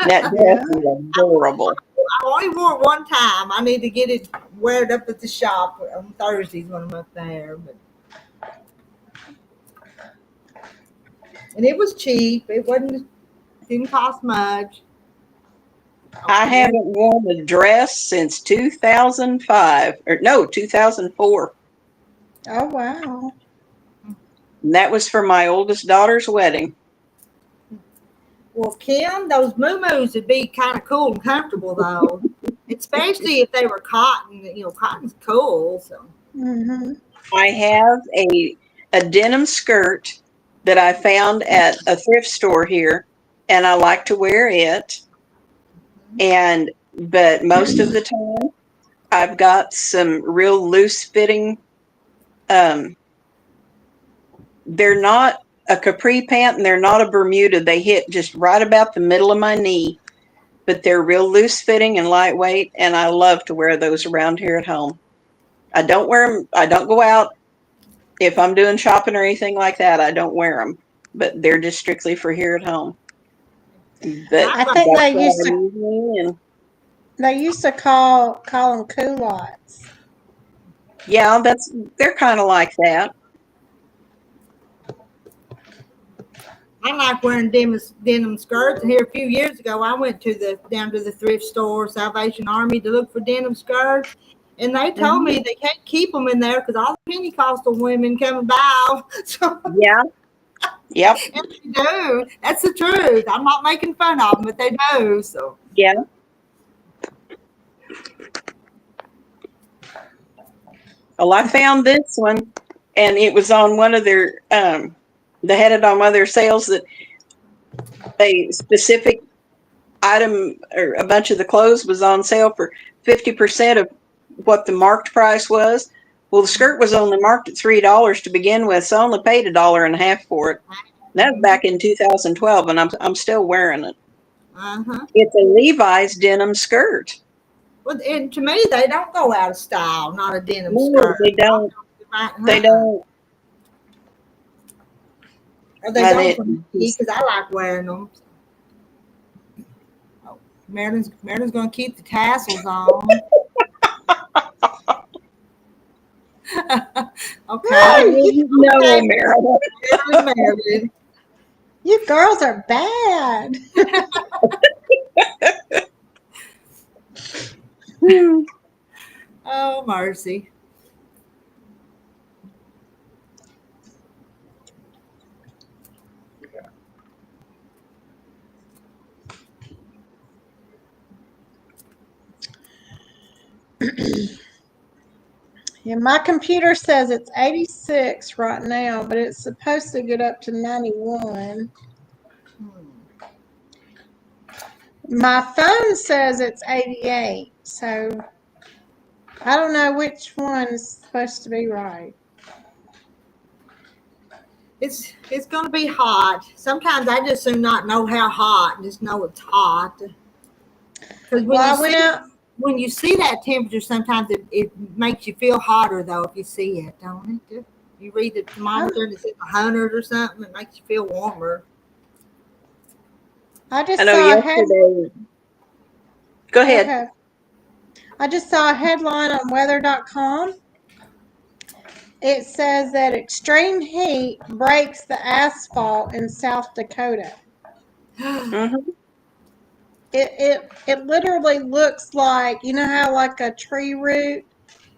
That dress is adorable. I only wore it one time. I need to get it wear it up at the shop on Thursdays when I'm up there. And it was cheap. Didn't cost much. I haven't worn a dress since 2005 2004. Oh, wow. And that was for my oldest daughter's wedding. Well, Kim, those muumuus would be kind of cool and comfortable, though, especially if they were cotton. Cotton's cool. So. Mm-hmm. I have a denim skirt that I found at a thrift store here, and I like to wear it. But most of the time, I've got some real loose fitting. They're not a capri pant and they're not a Bermuda. They hit just right about the middle of my knee, but they're real loose fitting and lightweight. And I love to wear those around here at home. I don't wear them. I don't go out if I'm doing shopping or anything like that. I don't wear them, but they're just strictly for here at home. But I think they used to call them culottes. Yeah, they're kind of like that. I like wearing denim skirts. And here a few years ago, I went down to the thrift store, Salvation Army, to look for denim skirts. And they told me they can't keep them in there because all the Pentecostal women come and buy them. So, Yeah. Yep. and they do. That's the truth. I'm not making fun of them, but they do. So. Yeah. Well, I found this one, and it was on one of their, they had it on one of their sales that a specific item or a bunch of the clothes was on sale for 50% of what the marked price was. Well, the skirt was only marked at $3 to begin with, so I only paid $1.50 for it. That was back in 2012, and I'm still wearing it. Uh-huh. It's a Levi's denim skirt. Well, and to me, they don't go out of style. Not a denim No, skirt. they don't. They don't. Or they don't for me because I like wearing them. Oh, Marilyn's going to keep the tassels on. Okay. No, Marilyn. Marilyn. You girls are bad. Oh, mercy. Yeah, my computer says it's 86 right now, but it's supposed to get up to 91. My phone says it's 88, so I don't know which one is supposed to be right. It's going to be hot. Sometimes I just do not know how hot. Just know it's hot. Because when you see that temperature, sometimes it makes you feel hotter, though, if you see it, don't it? You read the thermometer and it's in the 100 or something, it makes you feel warmer. I know yesterday. Go ahead. Okay. I just saw a headline on weather.com. It says that extreme heat breaks the asphalt in South Dakota. It literally looks like, you know how like a tree root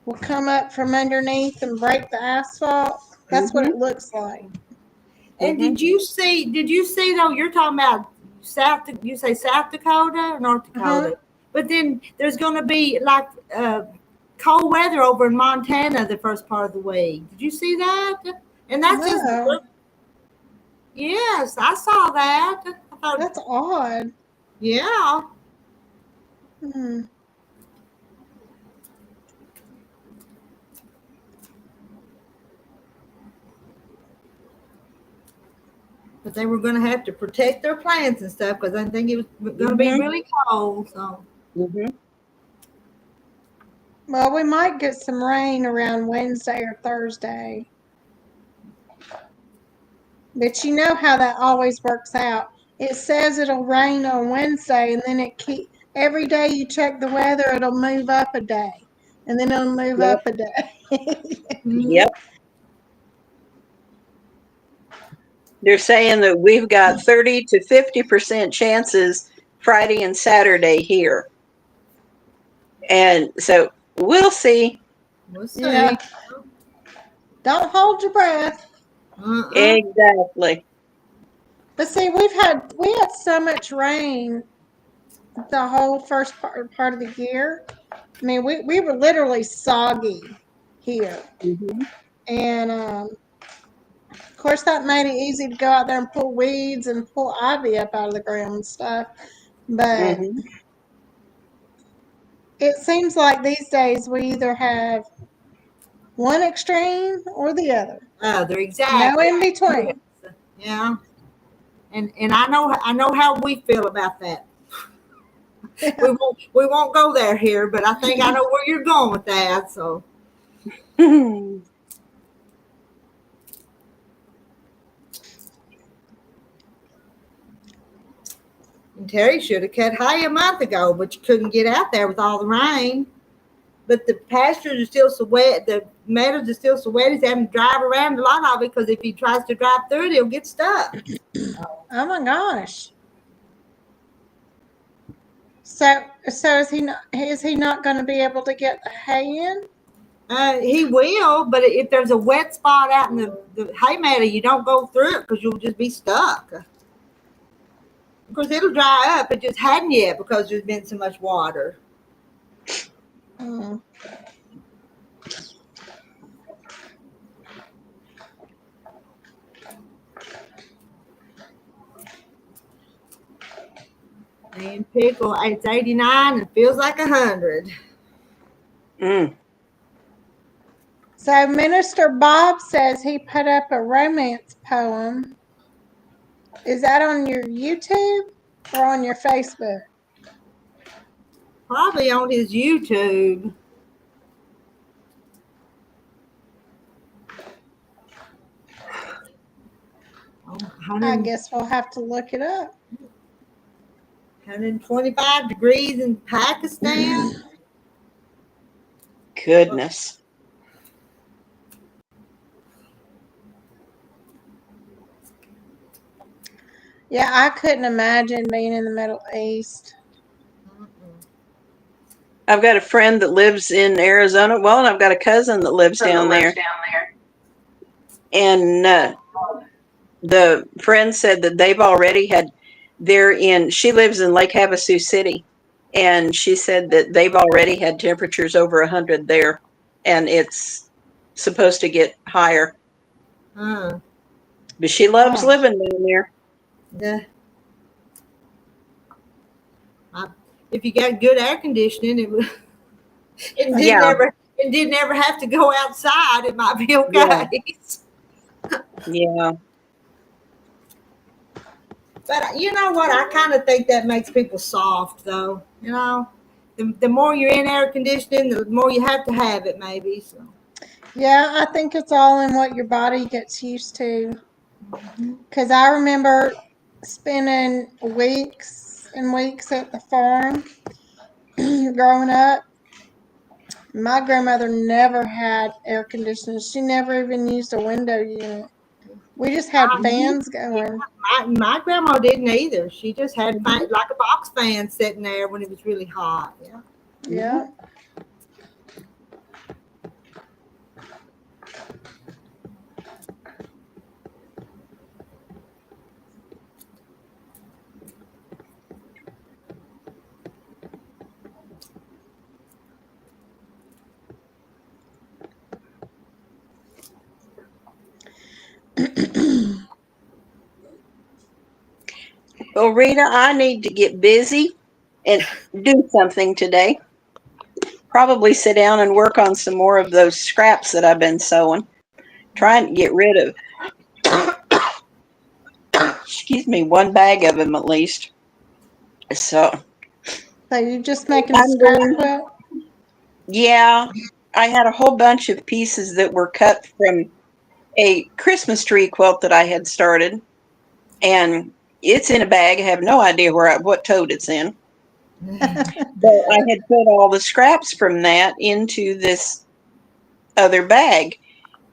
will come up from underneath and break the asphalt? That's what it looks like. And did you see though, you're talking about South Dakota or North Dakota? But then there's going to be like cold weather over in Montana the first part of the week. Did you see that? And that's just, yes, I saw that. I thought, that's odd. Yeah. But they were going to have to protect their plants and stuff because I think it was going to be really cold. So. Well, we might get some rain around Wednesday or Thursday. But you know how that always works out. It says it'll rain on Wednesday, and then every day you check the weather, it'll move up a day, and then it'll move up a day. Yep. They're saying that we've got 30 to 50% chances Friday and Saturday here. And so we'll see. We'll see. Yeah. Don't hold your breath. Exactly. But see, we had so much rain the whole first part of the year. I mean, we were literally soggy here. And of course, that made it easy to go out there and pull weeds and pull ivy up out of the ground and stuff. But it seems like these days we either have one extreme or the other. They're exactly. No in between. Yeah. And I know how we feel about that. We won't go there here, but I think I know where you're going with that. So. And Terry should have cut hay a month ago, but you couldn't get out there with all the rain. but the pastures are still so wet. The meadows are still so wet. He's having to drive around a lot of it because if he tries to drive through it, he'll get stuck. Oh my gosh. So is he not going to be able to get the hay in? He will, but if there's a wet spot out in the hay meadow, you don't go through it because you'll just be stuck. Of course, it'll dry up. It just hadn't yet because there's been so much water. Mm. And pickle, it's 89 and feels like 100. Mm. So Minister Bob says he put up a romance poem. Is that on your YouTube or on your Facebook? Probably on his YouTube. I guess we'll have to look it up. 125 degrees in Pakistan. Goodness. Yeah, I couldn't imagine being in the Middle East. I've got a friend that lives in Arizona. Well, and I've got a cousin that lives down there. And the friend said that they've already had, she lives in Lake Havasu City. And she said that they've already had temperatures over 100 there. And it's supposed to get higher. But she loves living down there. Yeah. If you got good air conditioning, it didn't ever have to go outside. It might be okay. Yeah. But you know what? I kind of think that makes people soft, though. You know, the more you're in air conditioning, the more you have to have it, maybe. So. Yeah, I think it's all in what your body gets used to. Because I remember spending weeks and weeks at the farm growing up. My grandmother never had air conditioning. She never even used a window unit. We just had fans going. My grandma didn't either. She just had like a box fan sitting there when it was really hot. Yeah. Yeah. Well, Rita, I need to get busy and do something today. Probably sit down and work on some more of those scraps that I've been sewing. Trying to get rid of, excuse me, one bag of them at least. So you're just making a scrap quilt? Yeah, I had a whole bunch of pieces that were cut from a Christmas tree quilt that I had started, and it's in a bag. I have no idea what tote it's in. But I had put all the scraps from that into this other bag,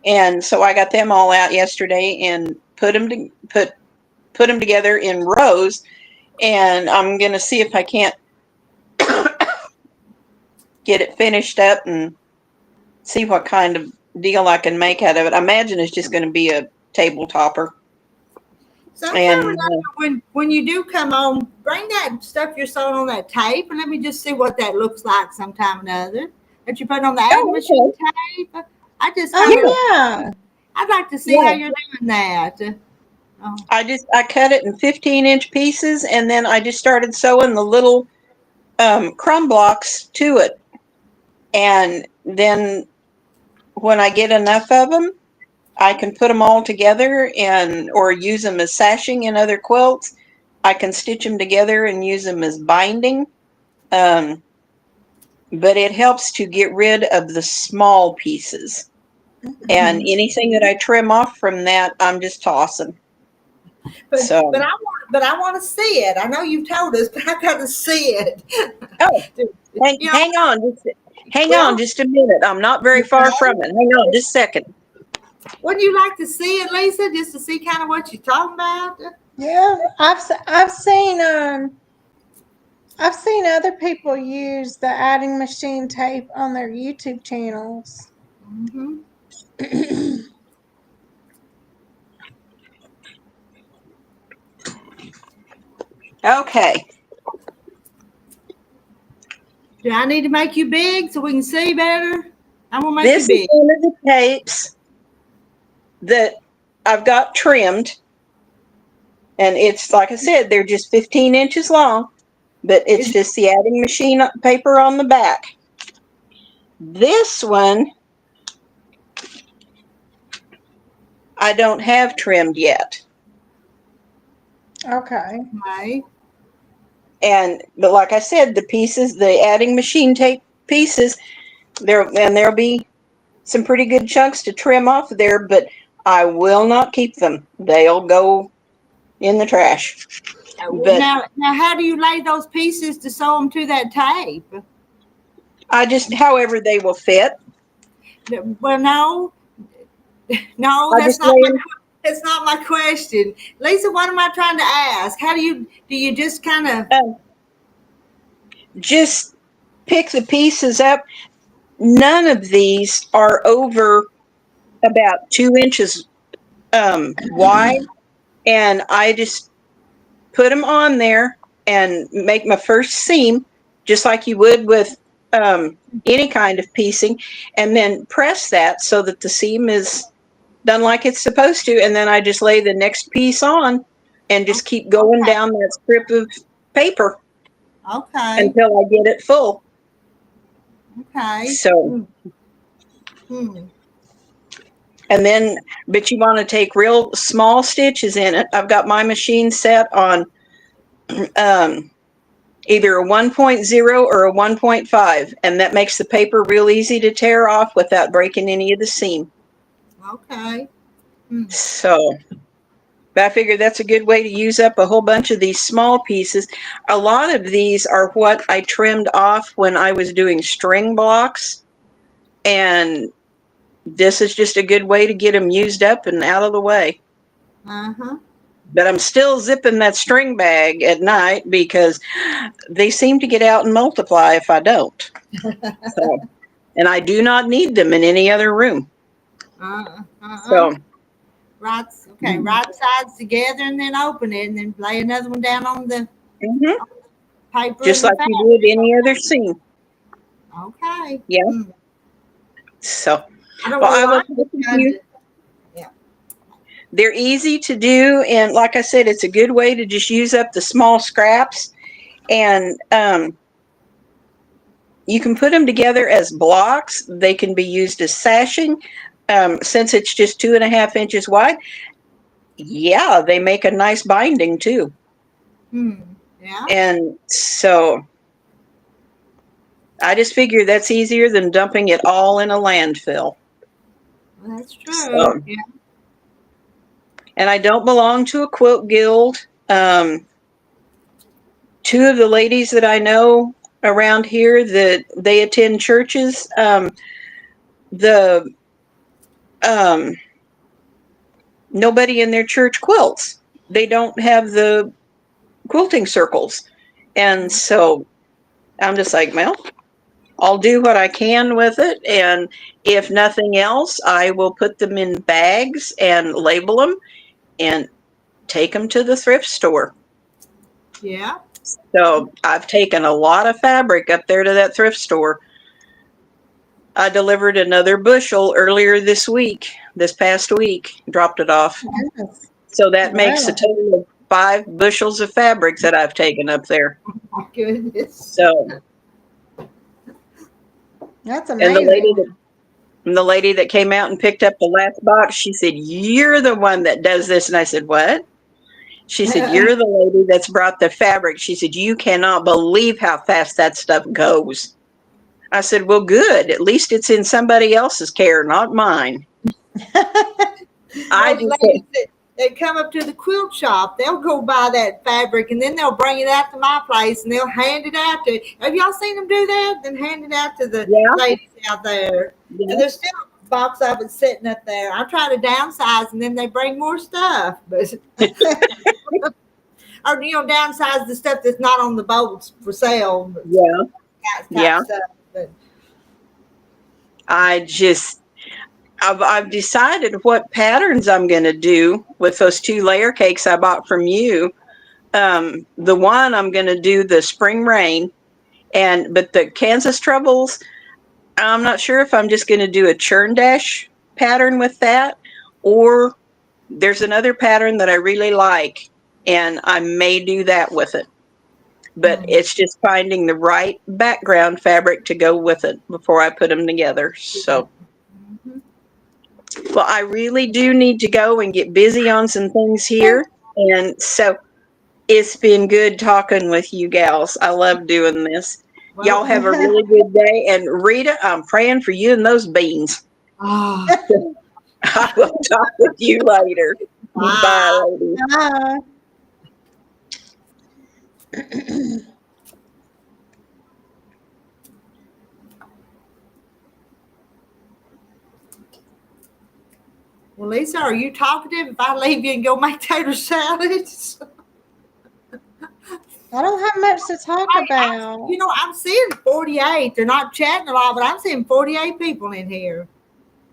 and so I got them all out yesterday and put them together in rows. And I'm gonna see if I can't get it finished up and see what kind of deal I can make out of it. I imagine it's just going to be a table topper. Sometime when you do come on, bring that stuff you're sewing on that tape and let me just see what that looks like sometime or another. That you put on the adding machine tape. I'd like to see how you're doing that. I cut it in 15-inch pieces, and then I just started sewing the little crumb blocks to it. And then when I get enough of them, I can put them all together or use them as sashing in other quilts. I can stitch them together and use them as binding. But it helps to get rid of the small pieces. And anything that I trim off from that, I'm just tossing. But I want to see it. I know you've told us, but I got to see it. Oh, hang on. Hang Well, on just a minute. I'm not very far from it. Hang on just a second. wouldn't you like to see it, Lisa, just to see kind of what you're talking about? Yeah, I've seen other people use the adding machine tape on their YouTube channels. Mm-hmm. Okay. Do I need to make you big so we can see better? I'm gonna make This you is big. one of the tapes that I've got trimmed. And it's, like I said, they're just 15 inches long, but it's just the adding machine paper on the back. This one, I don't have trimmed yet. Okay. Okay. But like I said, the pieces, the adding machine tape pieces, there'll be some pretty good chunks to trim off there, but I will not keep them. They'll go in the trash. But Now, how do you lay those pieces to sew them to that tape? I just, however they will fit. Well, no, I that's just not lay my, them. that's not my question, Lisa. What am I trying to ask? How do you just kind of? Just pick the pieces up. None of these are over about 2 inches wide, and I just put them on there and make my first seam, just like you would with any kind of piecing, and then press that so that the seam is done like it's supposed to, and then I just lay the next piece on and just keep going Okay. down that strip of paper Okay. until I get it full. Okay. So, Hmm. and then, but you want to take real small stitches in it. I've got my machine set on either a 1.0 or a 1.5, and that makes the paper real easy to tear off without breaking any of the seam. Okay. Hmm. So, but I figure that's a good way to use up a whole bunch of these small pieces. A lot of these are what I trimmed off when I was doing string blocks, and this is just a good way to get them used up and out of the way. Uh-huh. But I'm still zipping that string bag at night because they seem to get out and multiply if I don't. So, and I do not need them in any other room. So, Right. Okay. Right sides together, and then open it, and then lay another one down on the paper. just and like the you would fabric. any other seam. Okay. Yeah. Hmm. So, I don't well, know I why. will you. They're easy to do, and like I said, it's a good way to just use up the small scraps, and you can put them together as blocks. They can be used as sashing. Since it's just 2.5 inches wide, yeah, they make a nice binding too. Yeah. And so I just figure that's easier than dumping it all in a landfill. Well, that's true. So, Yeah. and I don't belong to a quilt guild. Two of the ladies that I know around here that they attend churches, nobody in their church quilts. They don't have the quilting circles. And so I'm just like, well, I'll do what I can with it. And if nothing else, I will put them in bags and label them and take them to the thrift store. Yeah. So I've taken a lot of fabric up there to that thrift store. I delivered another bushel earlier this past week, dropped it off. Yes. So that makes a Wow. total of 5 bushels of fabric that I've taken up there. Oh, my goodness. So, That's and amazing. the lady that came out and picked up the last box, she said, "You're the one that does this." And I said, "What?" She said, "You're the lady that's brought the fabric." She said, "You cannot believe how fast that stuff goes." I said, "Well, good. At least it's in somebody else's care, not mine." I just said, they come up to the quilt shop. They'll go buy that fabric and then they'll bring it out to my place and they'll hand it out to. Have y'all seen them do that? Then hand it out to the Yeah. ladies out there. Yeah. And there's still a box of it sitting up there. I try to downsize and then they bring more stuff, but or downsize the stuff that's not on the boats for sale. But Yeah. that type Yeah. stuff. But I've decided what patterns I'm going to do with those 2 layer cakes I bought from you. The one I'm going to do the spring rain, but the Kansas troubles, I'm not sure if I'm just going to do a churn dash pattern with that, or there's another pattern that I really like, and I may do that with it. But it's just finding the right background fabric to go with it before I put them together. So. Well, I really do need to go and get busy on some things here. And so it's been good talking with you gals. I love doing this. Y'all have a really good day. And Rita, I'm praying for you and those beans. ah, I will talk with you later. Bye, ladies. well, Lisa, are you talkative if I leave you and go make tater salads? I don't have much to talk about. I'm seeing 48. They're not chatting a lot, but I'm seeing 48 people in here.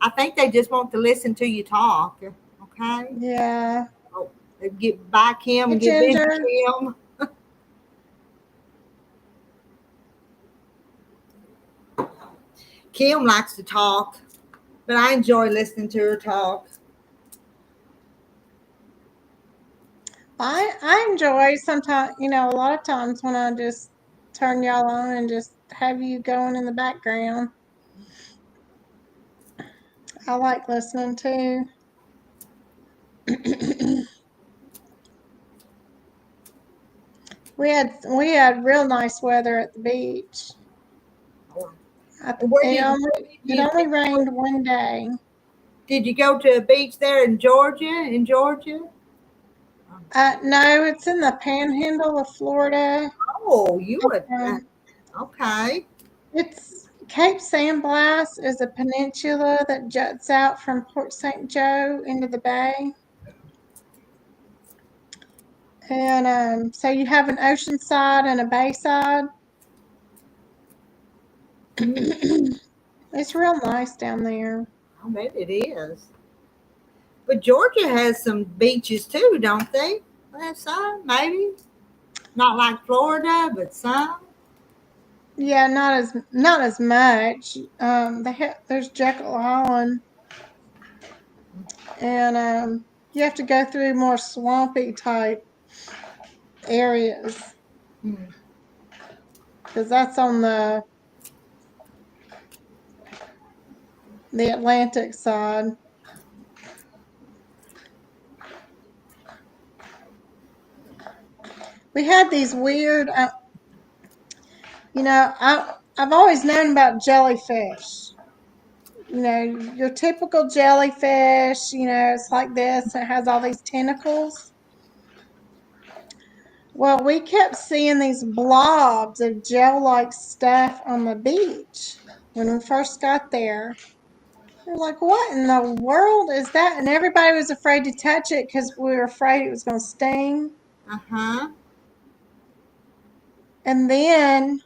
I think they just want to listen to you talk. Okay? Yeah. Oh, get by Kim and Hey, get busy, Ginger. Kim. Kim likes to talk, but I enjoy listening to her talk. I enjoy sometimes, a lot of times when I just turn y'all on and just have you going in the background. I like listening too. We had real nice weather at the beach. It only rained one day. Did you go to a beach there in Georgia? No, it's in the panhandle of Florida. Oh, you would. Okay. It's Cape San Blas is a peninsula that juts out from Port St. Joe into the bay. And so you have an ocean side and a bay side. It's real nice down there. I bet it is. But Georgia has some beaches too, don't they? Have some, maybe. Not like Florida, but some. Yeah, not as much. There's Jekyll Island, and you have to go through more swampy type areas because that's on the Atlantic side. We had these weird, I've always known about jellyfish. Your typical jellyfish, it's like this. It has all these tentacles. Well, we kept seeing these blobs of gel-like stuff on the beach when we first got there. We're like, what in the world is that? And everybody was afraid to touch it because we were afraid it was going to sting. Uh-huh. And then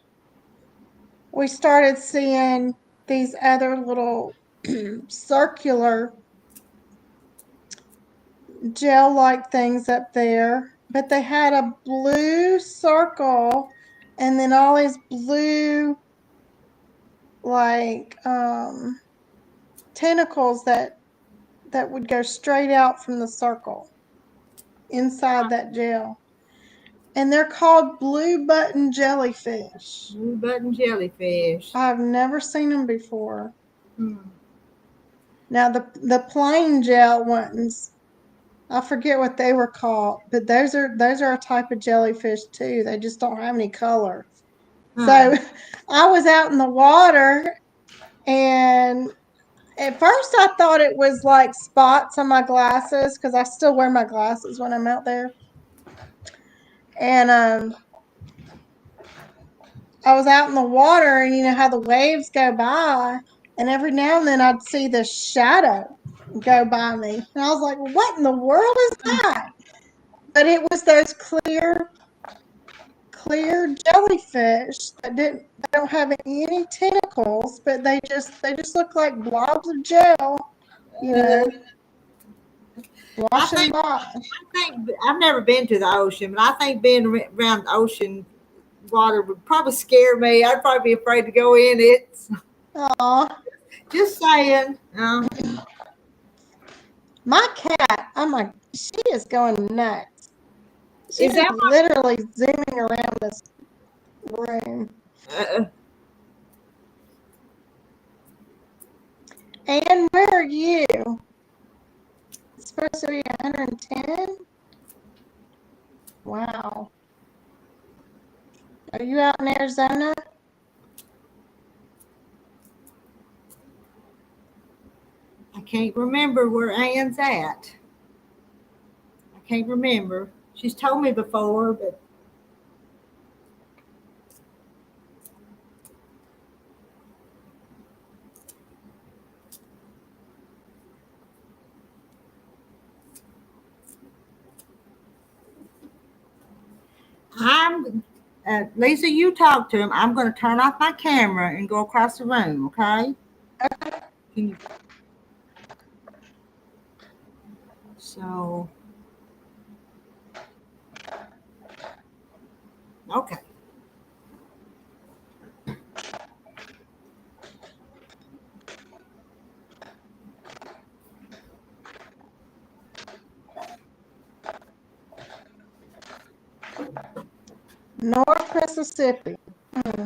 we started seeing these other little circular gel-like things up there, but they had a blue circle and then all these blue tentacles that would go straight out from the circle inside that gel. And they're called blue button jellyfish. Blue button jellyfish. I've never seen them before. Now the plain gel ones, I forget what they were called, but those are a type of jellyfish too. They just don't have any color. So I was out in the water and At first, I thought it was like spots on my glasses because I still wear my glasses when I'm out there. And I was out in the water, and you know how the waves go by, and every now and then I'd see the shadow go by me, and I was like, "What in the world is that?" But it was those clear jellyfish that they don't have any tentacles, but they just look like blobs of gel, you know, I washing think by. I think I've never been to the ocean, but I think being around the ocean water would probably scare me. I'd probably be afraid to go in it. Aw, Just saying. my cat, she is going nuts. She Is is that literally zooming around this room. uh, And where are you? It's supposed to be 110? Wow. Are you out in Arizona? I can't remember where Ann's at. I can't remember. She's told me before, but I'm. Lisa, you talk to him. I'm going to turn off my camera and go across the room. Okay? Can you, so. Okay. North Mississippi. Hmm.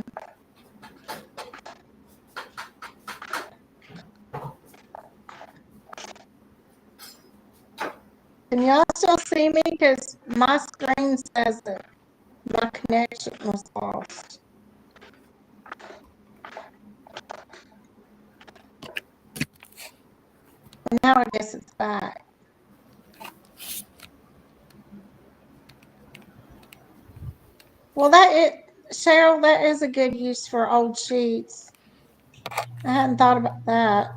Can y'all still see me? Because my screen says that my connection was lost. And now I guess it's back. Well, Cheryl, that is a good use for old sheets. I hadn't thought about that.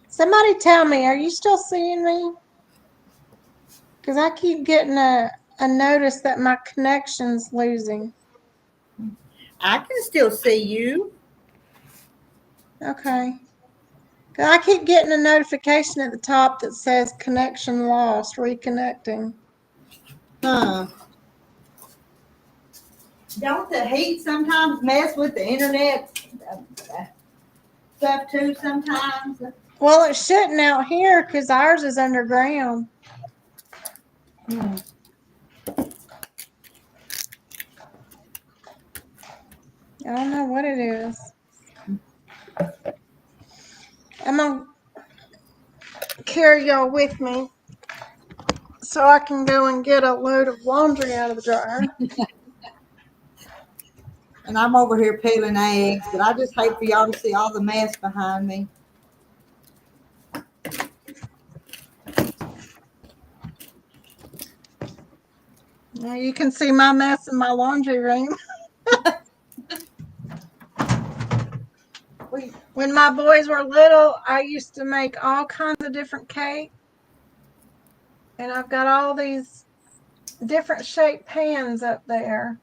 Somebody tell me, are you still seeing me? Because I keep getting a notice that my connection's losing. I can still see you. Okay. 'Cause I keep getting a notification at the top that says connection lost, reconnecting. Huh. Don't the heat sometimes mess with the internet stuff too sometimes? Well, it shouldn't out here because ours is underground. Hmm. I don't know what it is. I'm going to carry y'all with me so I can go and get a load of laundry out of the dryer. And I'm over here peeling eggs, but I just hate for y'all to see all the mess behind me. Now you can see my mess in my laundry room. When my boys were little, I used to make all kinds of different cake. And I've got all these different shaped pans up there.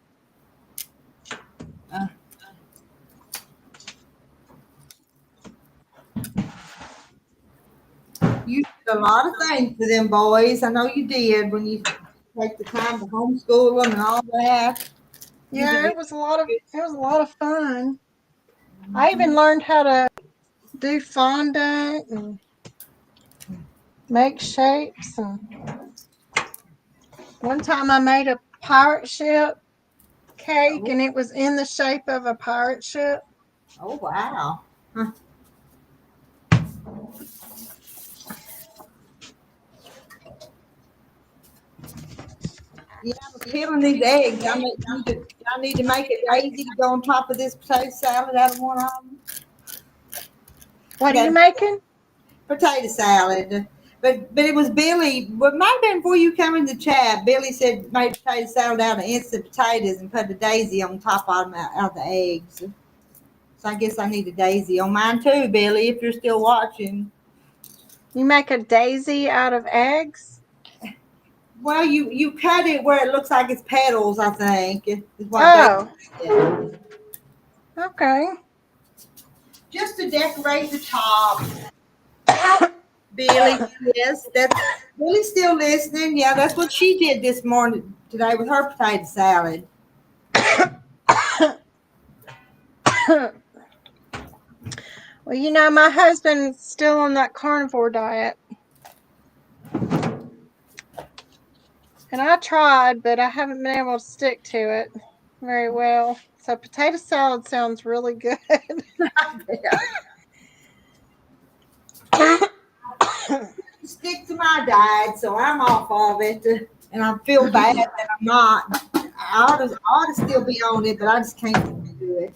You did a lot of things for them boys. I know you did when you take the time to homeschool them and all that. Yeah, it was a lot of fun. I even learned how to do fondant and make shapes. And one time I made a pirate ship cake, and it was in the shape of a pirate ship. Oh wow. Huh. Yeah, peeling these eggs. I need to make it easy to go on top of this potato salad out of one of them. What are you making? Potato salad. But it was Billy. Well, it might have been before you come in the chat. Billy said made potato salad out of instant potatoes and put a daisy on top of them out of the eggs. So I guess I need a daisy on mine too, Billy, if you're still watching. You make a daisy out of eggs? Well, you cut it where it looks like it's petals, I think. Is what Oh, daisy is. okay. Just to decorate the top. Billy, yes, that's Billy's still listening. Yeah, that's what she did this morning today with her potato salad. Well, you know, my husband's still on that carnivore diet. And I tried, but I haven't been able to stick to it very well. So potato salad sounds really good. Stick to my diet, so I'm off of it, and I feel bad that I'm not. I ought to still be on it, but I just can't do it.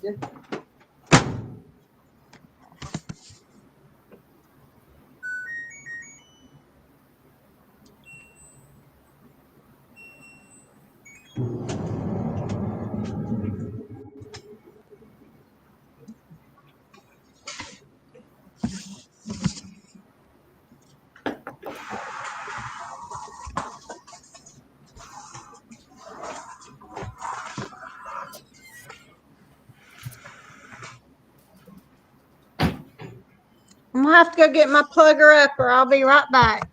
I'm gonna have to go get my plugger up, or I'll be right back.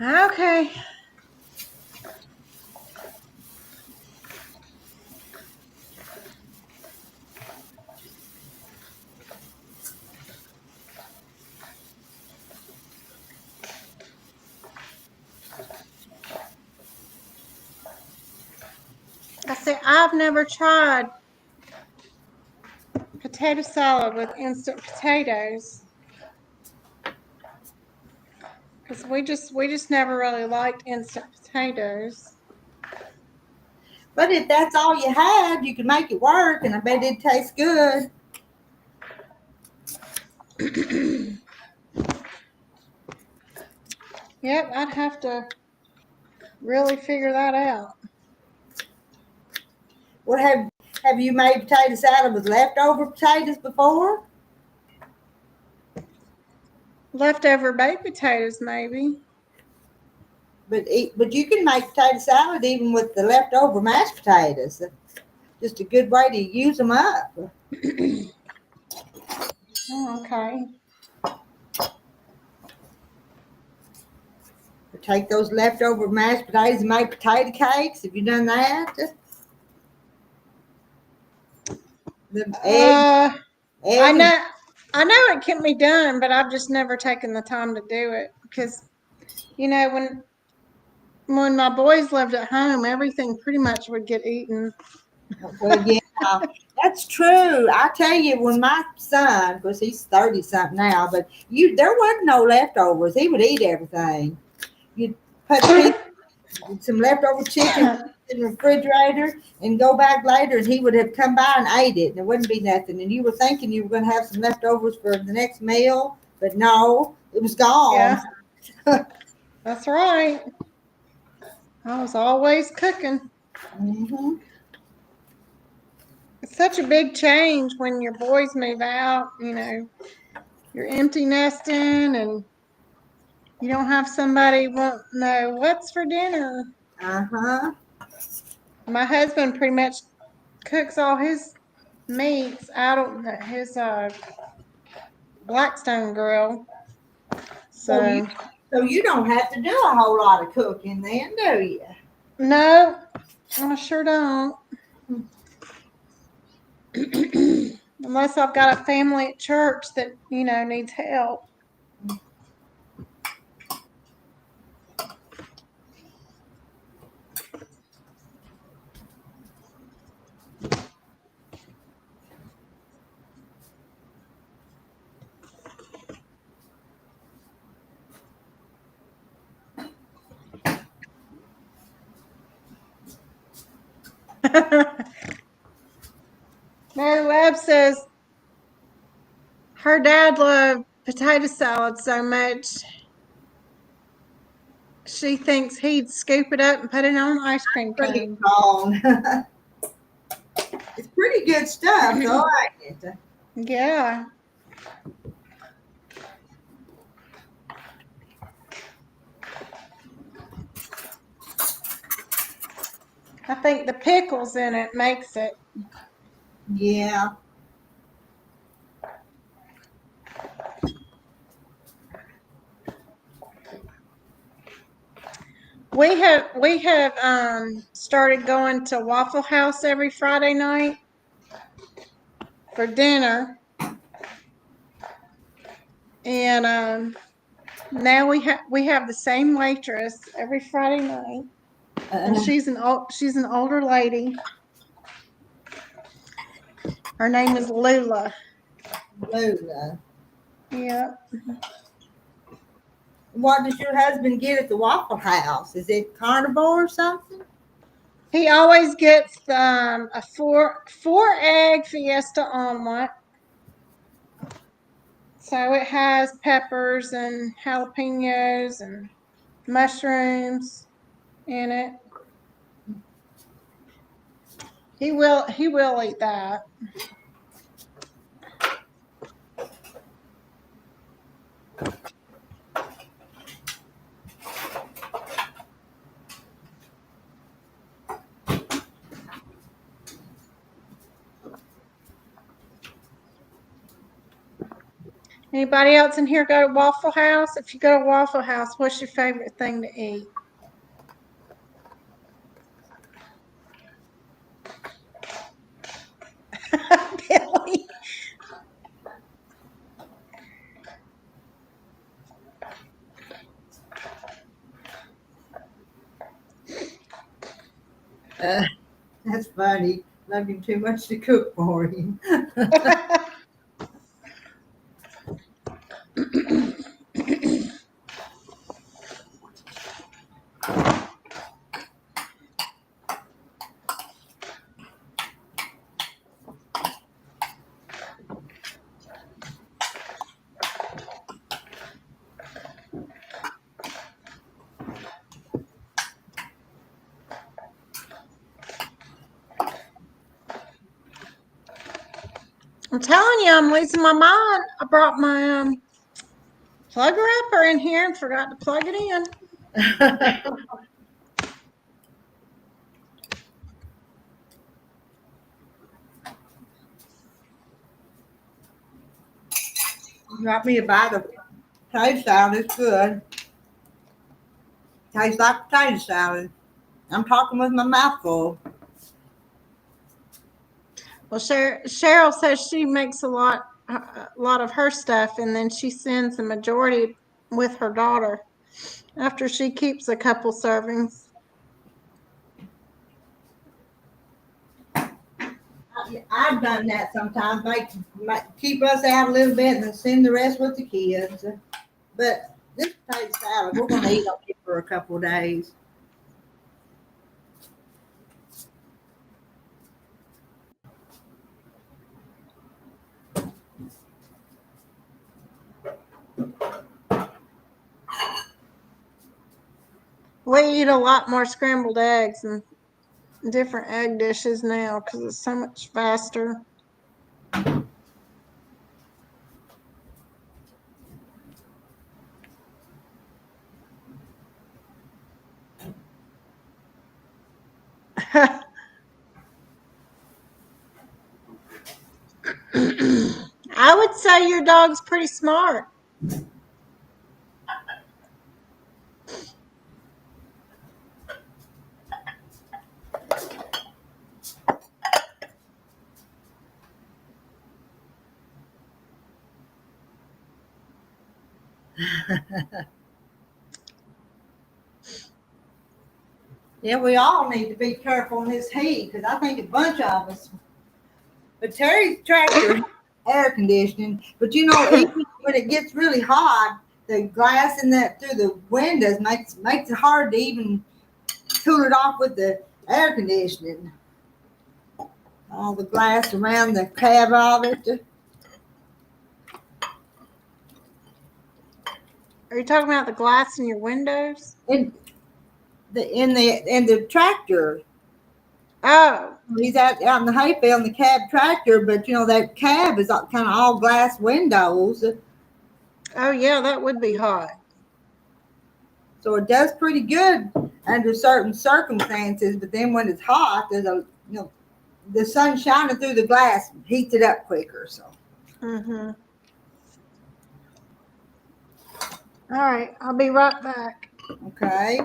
Okay. I said, I've never tried potato salad with instant potatoes. Because we just never really liked instant potatoes. But if that's all you had, you could make it work, and I bet it'd taste good. Yep, I'd have to really figure that out. Well, have you made potato salad with leftover potatoes before? Leftover baked potatoes, maybe. But you can make potato salad even with the leftover mashed potatoes. Just a good way to use them up. Oh, okay. Or take those leftover mashed potatoes and make potato cakes. Have you done that? The egg. I know it can be done, but I've just never taken the time to do it because, you know, when my boys lived at home, everything pretty much would get eaten. Well, yeah, that's true. I tell you, when my son, of course he's 30-something now, but there wasn't no leftovers. He would eat everything. You'd put some leftover chicken in the refrigerator and go back later, and he would have come by and ate it. There wouldn't be nothing. And you were thinking you were going to have some leftovers for the next meal, but no, it was gone. Yeah. That's right. I was always cooking. Mm-hmm. It's such a big change when your boys move out, you know, you're empty nesting and you don't have somebody want to know what's for dinner. Uh-huh. My husband pretty much cooks all his meats out of his Blackstone grill. So So you don't have to do a whole lot of cooking then, do you? no, I sure don't. Unless I've got a family at church that, needs help. Mary Webb says her dad loved potato salad so much she thinks he'd scoop it up and put it on ice cream Pretty cone. calm. It's pretty good stuff, though, ain't it? Yeah. I think the pickles in it makes it. Yeah. We have started going to Waffle House every Friday night for dinner, and now we have the same waitress every Friday night, and she's an older lady. Her name is Lula. Lula. Yeah. What does your husband get at the Waffle House? Is it carnivore or something? He always gets a four egg fiesta omelet. So it has peppers and jalapenos and mushrooms in it. He will eat that. Anybody else in here go to Waffle House? If you go to Waffle House, what's your favorite thing to eat? Billy. That's funny. Love him too much to cook for him. I'm telling you, I'm losing my mind. I brought my plug wrapper in here and forgot to plug it in. You got me a bite of potato salad. It's good. Tastes like potato salad. I'm talking with my mouth full. Well, Cheryl says she makes a lot of her stuff, and then she sends the majority with her daughter after she keeps a couple servings. I've done that sometimes. Make keep us out a little bit and then send the rest with the kids. But this potato salad, we're going to eat on it for a couple of days. We eat a lot more scrambled eggs and different egg dishes now because it's so much faster. I would say your dog's pretty smart. Yeah, we all need to be careful in this heat because I think a bunch of us. But Terry's tractor has air conditioning, but you know, even when it gets really hot, the glass in that through the windows makes it hard to even cool it off with the air conditioning. All the glass around the cab of it. Are you talking about the glass in your windows? In the tractor. Oh, He's out in the hayfield in the cab tractor, but you know that cab is kind of all glass windows. oh yeah, that would be hot. So it does pretty good under certain circumstances, but then when it's hot, there's the sun shining through the glass heats it up quicker. So. Mm-hmm. All right, I'll be right back. Okay.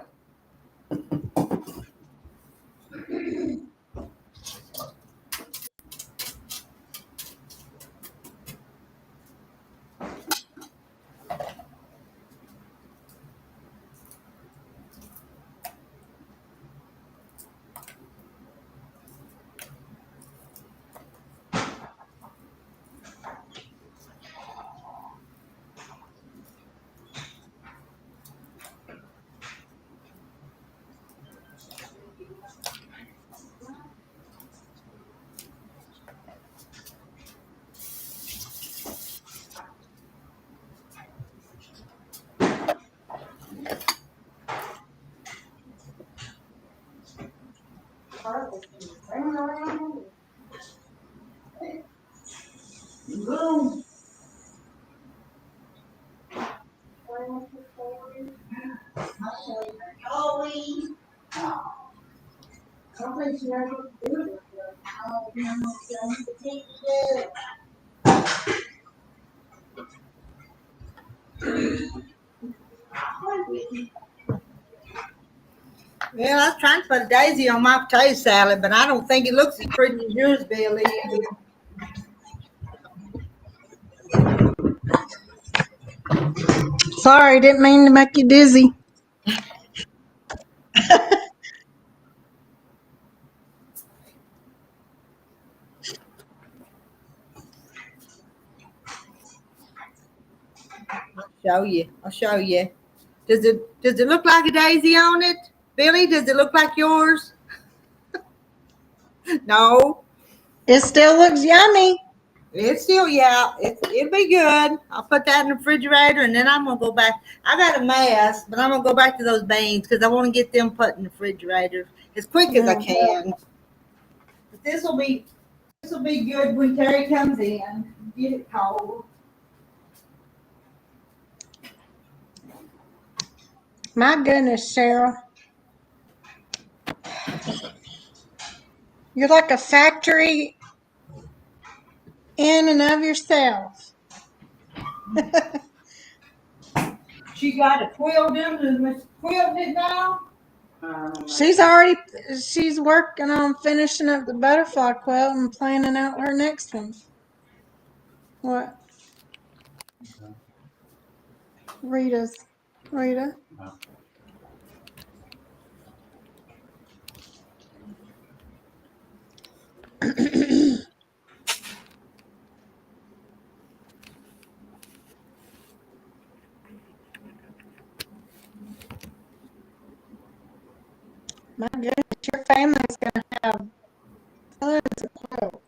Well, I was trying to put a daisy on my potato salad, but I don't think it looks as pretty as yours, Billy. Sorry, didn't mean to make you dizzy. I'll show you. Does it look like a daisy on it, Billy? Does it look like yours? No. It still looks yummy. It's still, yeah, it'll be good. I'll put that in the refrigerator and then I'm going to go back. I got a mess, but I'm going to go back to those beans because I want to get them put in the refrigerator as quick as I can. But this will be good when Terry comes in. Get it cold. My goodness, Cheryl. You're like a factory in and of yourself. She got a quilt in, quilting it now. She's working on finishing up the butterfly quilt and planning out her next one. What? Rita. My goodness, your family's gonna have tons of quilts.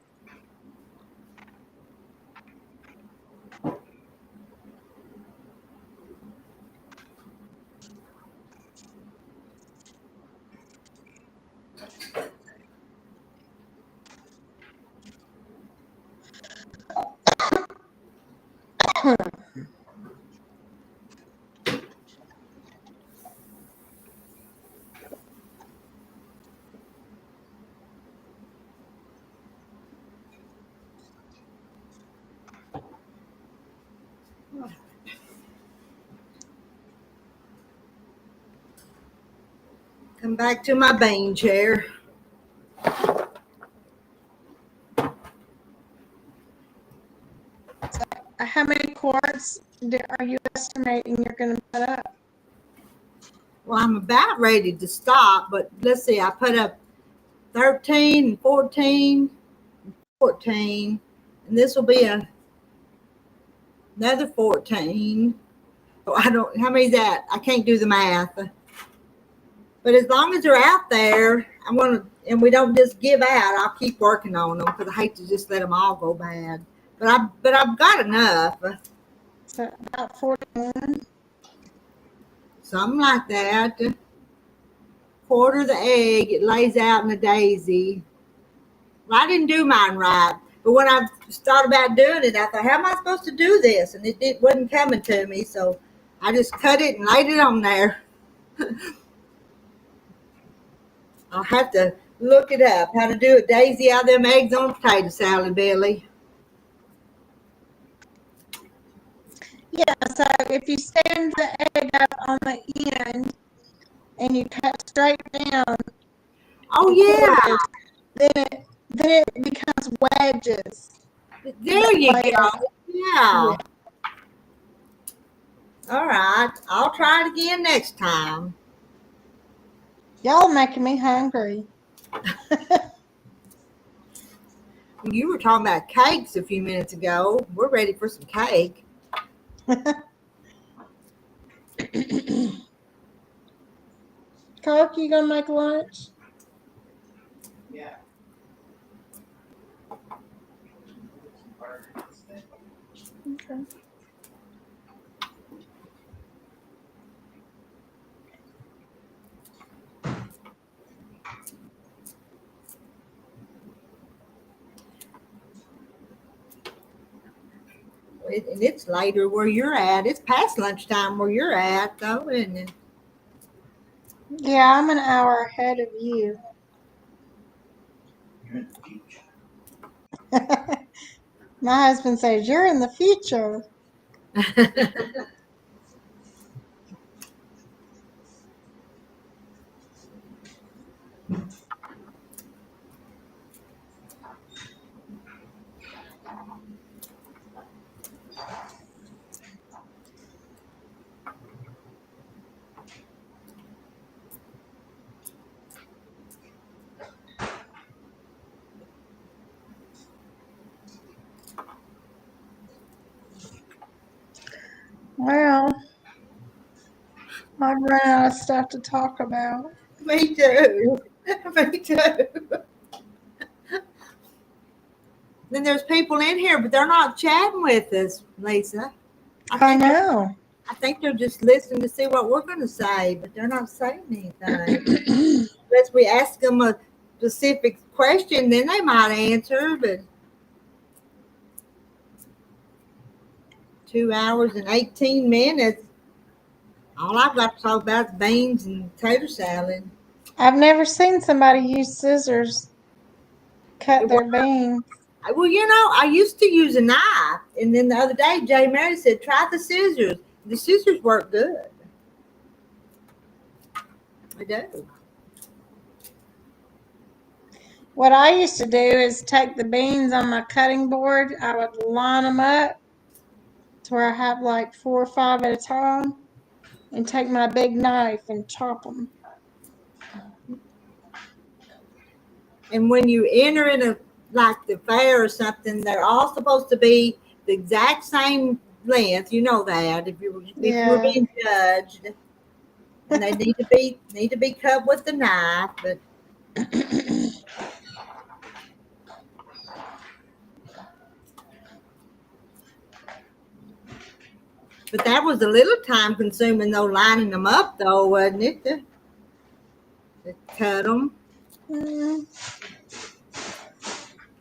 Come back to my bean chair. How many quarts are you estimating you're going to put up? Well, I'm about ready to stop, but let's see. I put up 13 and 14, 14, and this will be another 14. So I don't, how many is that? I can't do the math. But as long as they're out there, I want to, and we don't just give out, I'll keep working on them because I hate to just let them all go bad. But I've got enough. So about 41. Something like that. Quarter the egg, it lays out in a daisy. Well, I didn't do mine right. But when I thought about doing it, I thought, how am I supposed to do this? And it wasn't coming to me. So I just cut it and laid it on there. I'll have to look it up, how to do a daisy out of them eggs on a potato salad, Billy. Yeah, so if you stand the egg up on the end and you cut straight down, Oh, yeah. then it becomes wedges. There you Later. go. Yeah. All right. I'll try it again next time. Y'all making me hungry. You were talking about cakes a few minutes ago. We're ready for some cake. Coke, you gonna make lunch? Yeah. Okay. And it's later where you're at. It's past lunchtime where you're at, though, isn't it? Yeah, I'm an hour ahead of you. You're in the future. My husband says, you're in the future. Well, I've run out of stuff to talk about. Me too. Me too. Then there's people in here, but they're not chatting with us, Lisa. I know. I think they're just listening to see what we're going to say, but they're not saying anything. Unless we ask them a specific question, then they might answer, but 2 hours and 18 minutes. All I've got to talk about is beans and tater salad. I've never seen somebody use scissors cut their beans. Well, I used to use a knife, and then the other day, Jay Mary said, try the scissors. The scissors work good. They do. What I used to do is take the beans on my cutting board. I would line them up to where I have like 4 or 5 at a time and take my big knife and chop them. And when you enter in like the fair or something, they're all supposed to be the exact same length. You know that if you were being judged, and they need to be cut with the knife. But that was a little time consuming though, lining them up though, wasn't it? To cut them.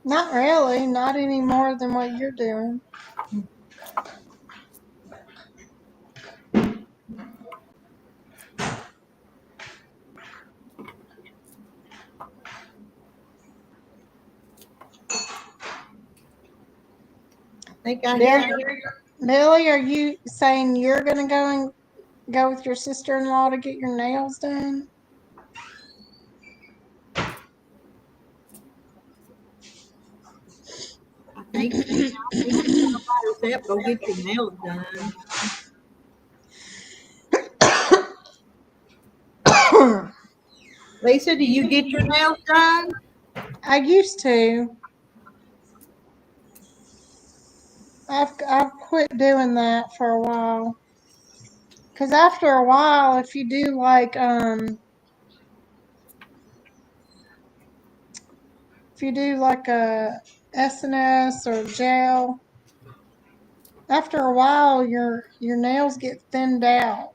Not really. Not any more than what you're doing. I think I hear. Millie, are you saying you're going to go with your sister-in-law to get your nails done? Ain't nobody else go get your nails done. Lisa, do you get your nails done? I used to. I've quit doing that for a while. Cause after a while, if you do like a SNS or gel, after a while your nails get thinned out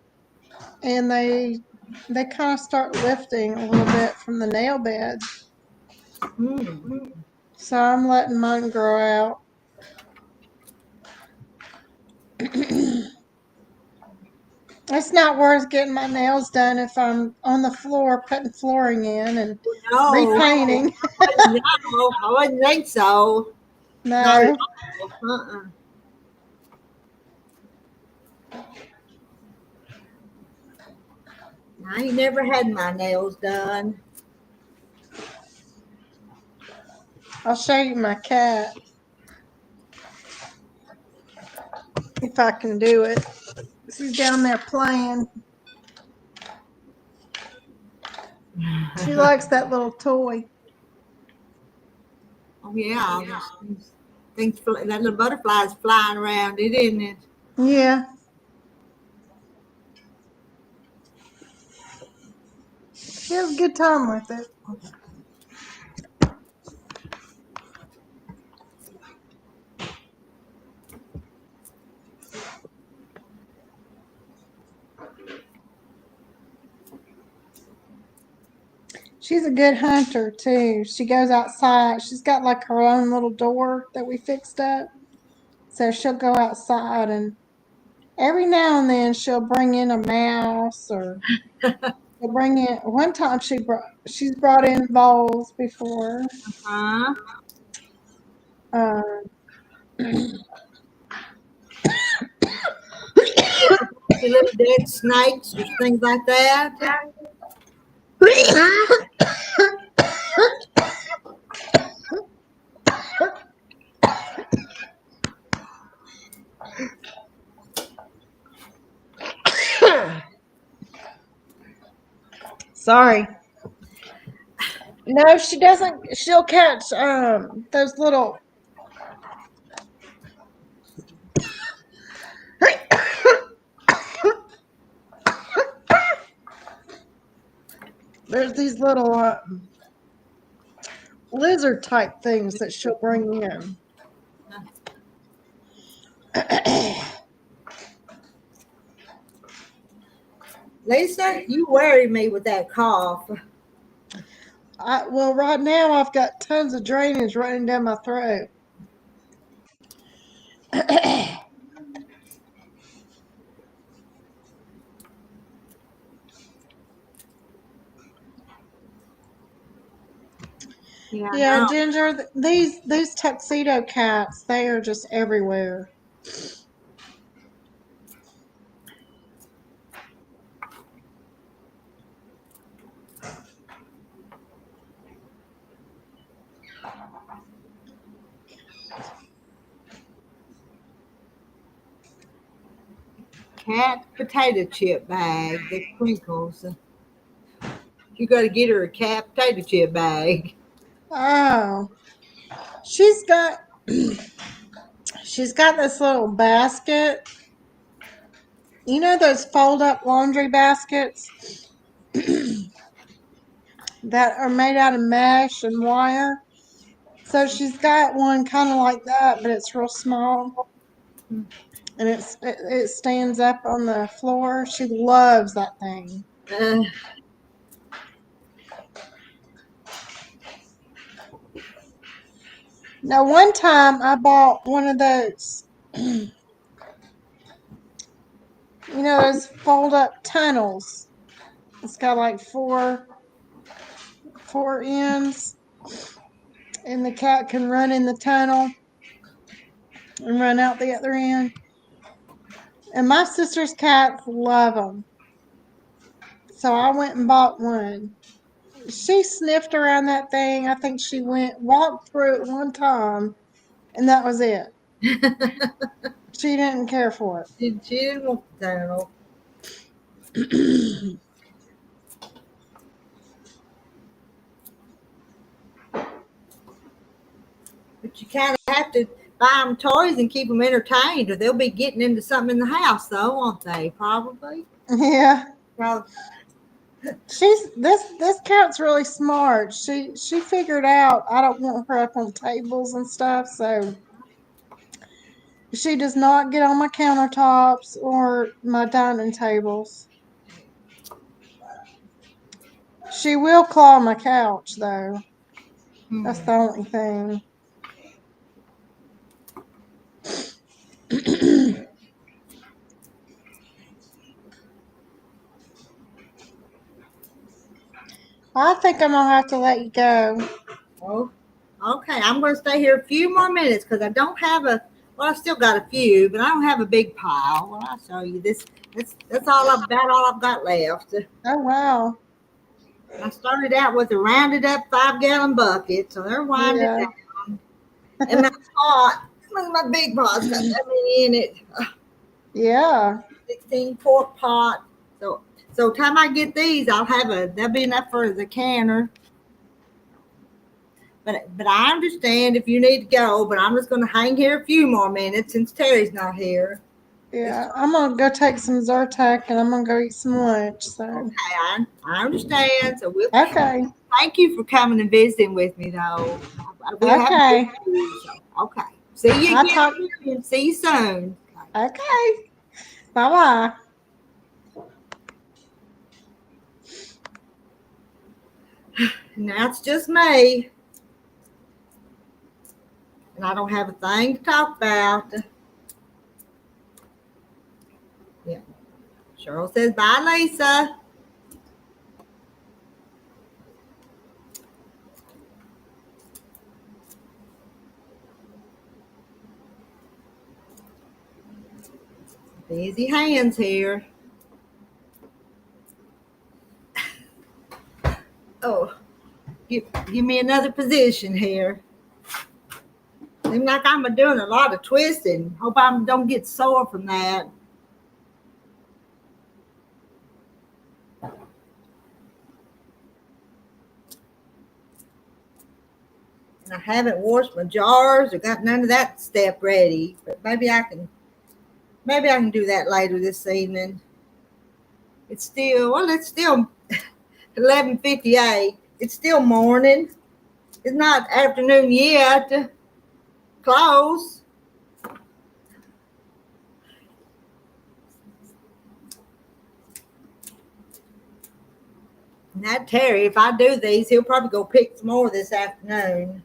and they kind of start lifting a little bit from the nail bed. So I'm letting mine grow out. It's not worth getting my nails done if I'm on the floor putting flooring in and repainting. No, I wouldn't think so. No. Uh-uh. I ain't never had my nails done. I'll show you my cat if I can do it. She's down there playing. She likes that little toy. Oh yeah, things that little butterfly's flying around it, isn't it? Yeah. She has a good time with it. She's a good hunter too. She goes outside. She's got like her own little door that we fixed up. So she'll go outside and every now and then she'll bring in a mouse or she'll bring in one time she's brought in voles before. Huh? Little dead snakes or things like that. Sorry. No, she doesn't. She'll catch those little. There's these little lizard type things that she'll bring in. Lisa, you worry me with that cough. Well, right now I've got tons of drainage running down my throat. Yeah, Ginger, these tuxedo cats, they are just everywhere. Cat potato chip bag that crinkles. You got to get her a cat potato chip bag. Oh, she's got this little basket. You know those fold-up laundry baskets that are made out of mesh and wire? So she's got one kind of like that, but it's real small. And it stands up on the floor. She loves that thing. Now, one time I bought one of those, you know, those fold-up tunnels. It's got like four ends, and the cat can run in the tunnel and run out the other end. And my sister's cats love them. So I went and bought one. She sniffed around that thing. I think she walked through it one time and that was it. She didn't care for She didn't want the towel. it. But you kind of have to buy them toys and keep them entertained, or they'll be getting into something in the house, though, won't they? Probably. Yeah. Probably. This cat's really smart. She figured out I don't want her up on tables and stuff, so she does not get on my countertops or my dining tables. She will claw my couch though. That's the only thing. I think I'm gonna have to let you go. Oh, okay. I'm going to stay here a few more minutes because I don't have a. Well, I still got a few, but I don't have a big pile. Well, I'll show you this. That's all I've got left. Oh wow. I started out with a rounded up 5-gallon bucket, so they're winding Yeah. down. And my pot, look at my big pot's got that many in it. Yeah. 16-quart pot. So time I get these, there'll be enough for the canner. But I understand if you need to go, but I'm just going to hang here a few more minutes since Terry's not here. Yeah. I'm gonna go take some Zyrtec and I'm gonna go eat some lunch. So Okay, I understand. So okay. Thank you for coming and visiting with me, though. We'll have Okay. okay. See you I'll again. talk- And see you soon. Okay. Bye bye. Now it's just me. And I don't have a thing to talk about. Yeah. Cheryl says, bye, Lisa. Busy hands here. Oh, give me another position here. Seems like I'm doing a lot of twisting. Hope I don't get sore from that. And I haven't washed my jars or got none of that step ready, but maybe I can do that later this evening. It's still 11:58. It's still morning. It's not afternoon yet. Close. Now Terry, if I do these, he'll probably go pick some more this afternoon.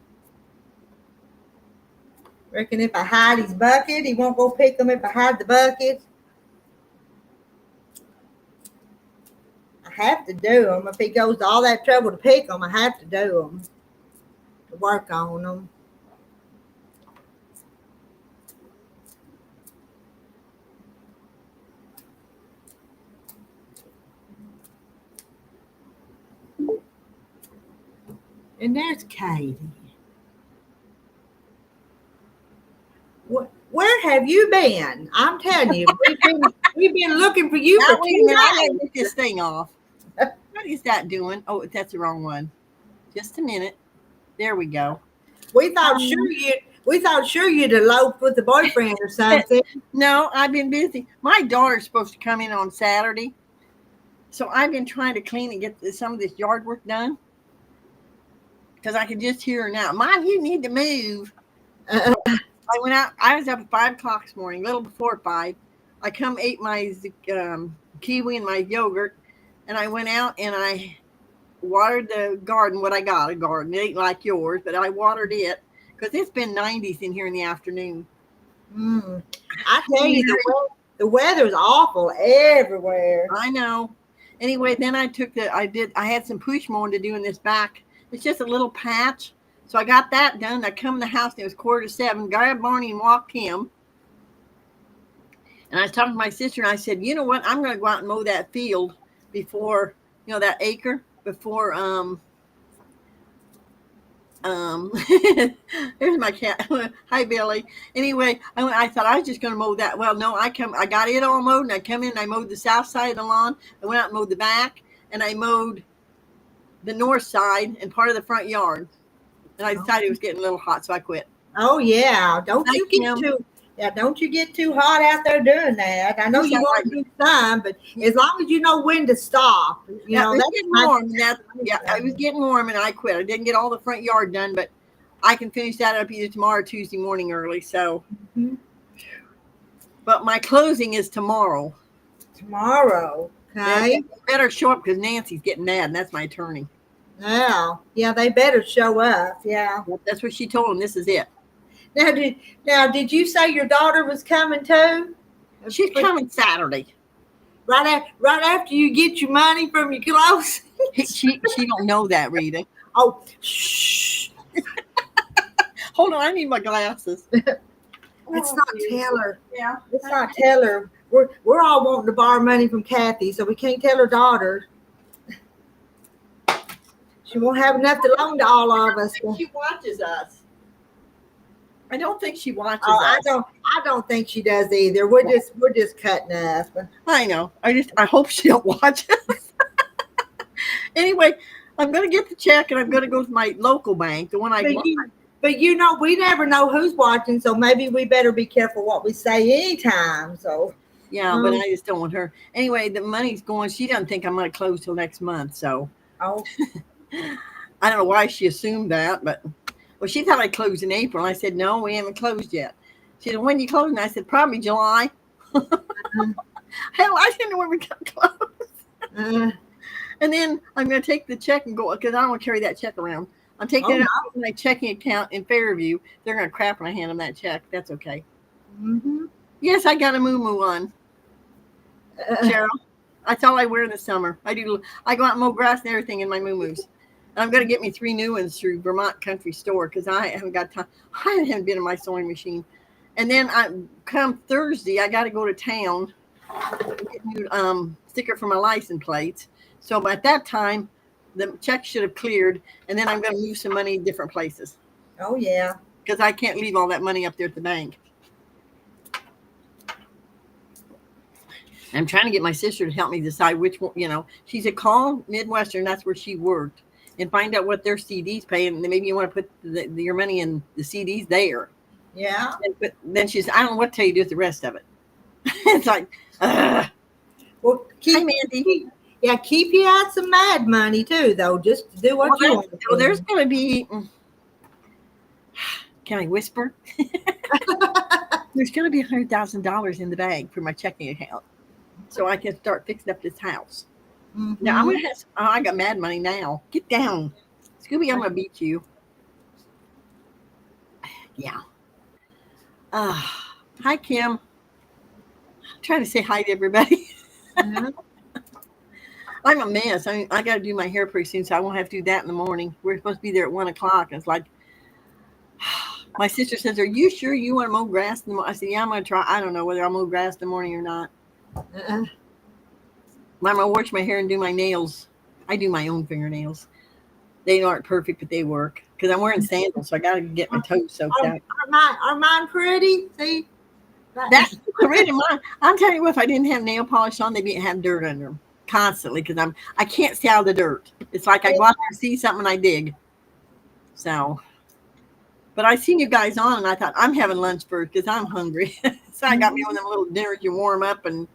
Reckon if I hide his bucket, he won't go pick them if I hide the bucket. I have to do them. If he goes to all that trouble to pick them, I have to do them. To work on them. And there's Katie. Where have you been? I'm telling you, we've been looking for you for 2 Wait a minute, I days. gotta get this thing off. What is that doing? Oh, that's the wrong one. Just a minute. There we go. We thought sure you'd eloped with the boyfriend or something. No, I've been busy. My daughter's supposed to come in on Saturday. So I've been trying to clean and get some of this yard work done. Because I can just hear her now. Mom, you need to move. I went out. I was up at 5 o'clock this morning, a little before 5. I ate my kiwi and my yogurt. And I went out and I watered the garden. What I got, a garden. It ain't like yours, but I watered it. Because it's been 90s in here in the afternoon. I tell you, the weather's awful everywhere. I know. Anyway, then I had some push mowing to do in this back. It's just a little patch. So I got that done. I come in the house and it was 6:45. Grabbed Barney and walked him. And I was talking to my sister and I said, you know what? I'm going to go out and mow that field before, that acre, before there's my cat. Hi, Billy. Anyway, I thought I was just going to mow that. Well, no, I got it all mowed, and I come in and I mowed the south side of the lawn. I went out and mowed the back, and I mowed the north side and part of the front yard. And I decided it was getting a little hot, so I quit. Oh yeah, don't Thank you get you. too don't you get too hot out there doing that. I know you want to do some, but as long as you know when to stop, Yeah, know it was that's getting warm. I was getting warm, and I quit. I didn't get all the front yard done, but I can finish that up either tomorrow or Tuesday morning early. So, but my closing is tomorrow. Tomorrow, okay? You better show up because Nancy's getting mad, and that's my attorney. Yeah, they better show up. Yeah, that's what she told him. This is it. Now, did you say your daughter was coming too? She's coming Saturday. Right after you get your money from your clothes. She don't know that, Rita. Oh, shh. Hold on, I need my glasses. Let's not tell her. Yeah. Let's not tell her. We're all wanting to borrow money from Kathy, so we can't tell her daughter. She won't have enough to loan to all of us. She watches us. I don't think she watches us. I don't think she does either. We're just cutting us. But I know. I hope she don't watch us. Anyway, I'm gonna get the check and I'm gonna go to my local bank, the one I bought. But you know, we never know who's watching, so maybe we better be careful what we say anytime. So yeah, but I just don't want her. Anyway, the money's going. She doesn't think I'm gonna close till next month. So I don't know why she assumed that, but well, she thought I closed in April. I said, no, we haven't closed yet. She said, when you closing? I said, probably July. Hell, I didn't know when we got closed. And then I'm going to take the check and go, because I don't want to carry that check around. I'm taking it out of my checking account in Fairview. They're going to crap when I hand them that check. That's okay. Mm-hmm. Yes, I got a moo-moo on. Cheryl, that's all I wear in the summer. I go out and mow grass and everything in my moo-moos. I'm going to get me 3 new ones through Vermont Country Store because I haven't got time. I haven't been in my sewing machine. And then come Thursday, I got to go to town and get a new sticker for my license plates. So by that time, the check should have cleared. And then I'm going to move some money in different places. Oh, yeah. Because I can't leave all that money up there at the bank. I'm trying to get my sister to help me decide which one, she said, call Midwestern. That's where she worked. And find out what their CDs pay, and maybe you want to put your money in the CDs there. Yeah. But then she said, I don't know what to tell you to do with the rest of it. It's like, well, hi, Mandy. Keep you out some mad money too, though. Just do what you want. Well, there's going to be. Can I whisper? There's going to be $100,000 in the bag for my checking account, so I can start fixing up this house. Mm-hmm. Now I'm gonna have. I got mad money now. Get down, Scooby. I'm gonna beat you. Yeah. Hi, Kim. I'm trying to say hi to everybody. Mm-hmm. I'm a mess. I got to do my hair pretty soon, so I won't have to do that in the morning. We're supposed to be there at 1:00. And it's like, my sister says, "Are you sure you want to mow grass in the morning?" I said, "Yeah, I'm gonna try. I don't know whether I'll mow grass in the morning or not." I'm going to wash my hair and do my nails. I do my own fingernails. They aren't perfect, but they work. Because I'm wearing sandals, so I got to get my toes soaked out. Are mine pretty? See? That's pretty mine. I'm telling you what, if I didn't have nail polish on, they'd have dirt under them constantly. Because I can't stay out of the dirt. It's like I go out there and see something and I dig. So, but I seen you guys on, and I thought, I'm having lunch first because I'm hungry. So I got me one of them little dinners you warm up and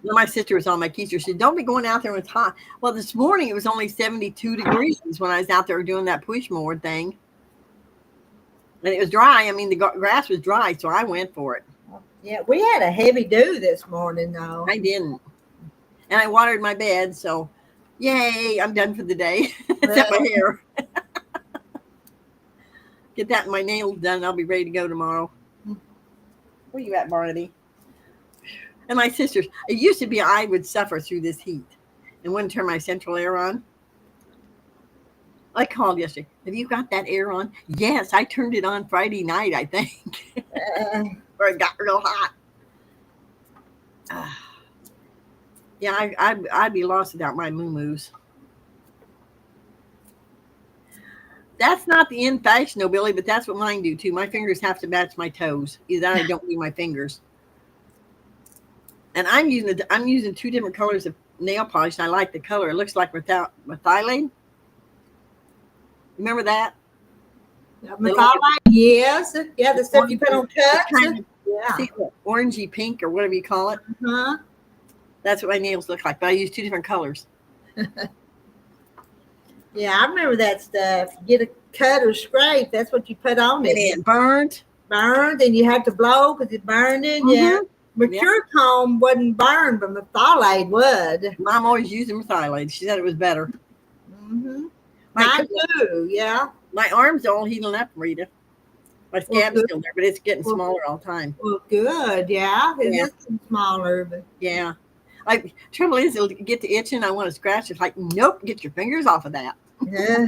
my sister was on my keister. She said, don't be going out there when it's hot. Well, this morning it was only 72 degrees when I was out there doing that push mower thing. And it was dry. I mean, the grass was dry, so I went for it. Yeah, we had a heavy dew this morning, though. I didn't. And I watered my bed, so yay, I'm done for the day. Except my hair. Get that and my nails done. I'll be ready to go tomorrow. Where you at, Barnaby? And my sisters, it used to be I would suffer through this heat and wouldn't turn my central air on. I called yesterday. Have you got that air on? Yes, I turned it on Friday night, I think. Where it got real hot. Yeah, I'd be lost without my moo-moos. That's not the in fashion, though, Billy, but that's what mine do too. My fingers have to match my toes. Either I don't do my fingers. And I'm using two different colors of nail polish, and I like the color. It looks like methylene. Remember that? Methylene, yes. Yeah, the stuff you put on cups. Kind of, Yeah. see, orangey pink or whatever you call it. Uh-huh. That's what my nails look like, but I use two different colors. Yeah, I remember that stuff. You get a cut or scrape, that's what you put on it. And it burned. Burned, and you had to blow because it burned it. Yeah. Mercure comb wasn't burned, but methylate would. Mom always used methylate. She said it was better. Mm-hmm. Mine too, yeah. My arm's all healing up, Rita. My scab's still there, but it's getting smaller all the time. Well, good, yeah. It is getting smaller, but yeah. Like, trouble is, it'll get to itching. I want to scratch. It's like, nope, get your fingers off of that. yeah.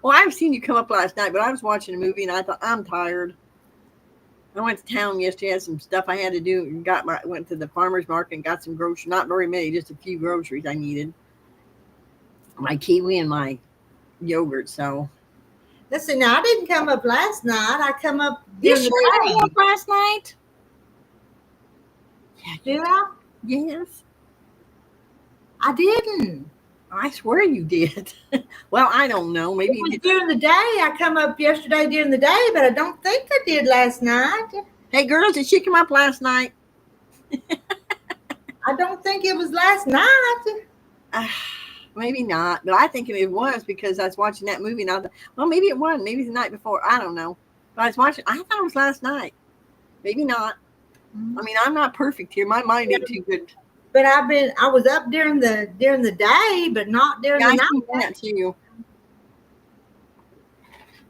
Well, I've seen you come up last night, but I was watching a movie and I thought, I'm tired. I went to town yesterday, had some stuff I had to do, and went to the farmer's market and got some groceries. Not very many, just a few groceries I needed. My kiwi and my yogurt. So, Listen, now I didn't come up last night. I come up did during you the come up last night? day. Did I? Yes, I didn't. I swear you did. Well, I don't know. Maybe It you was did. during the day. I come up yesterday during the day, but I don't think I did last night. Hey, girls, did she come up last night? I don't think it was last night. Maybe not, but I think it was because I was watching that movie and I thought, well, maybe it was. Maybe the night before. I don't know. But I was watching. I thought it was last night. Maybe not. Mm-hmm. I mean, I'm not perfect here. My mind ain't too good. But I was up during the day, but not during the I night. see that too.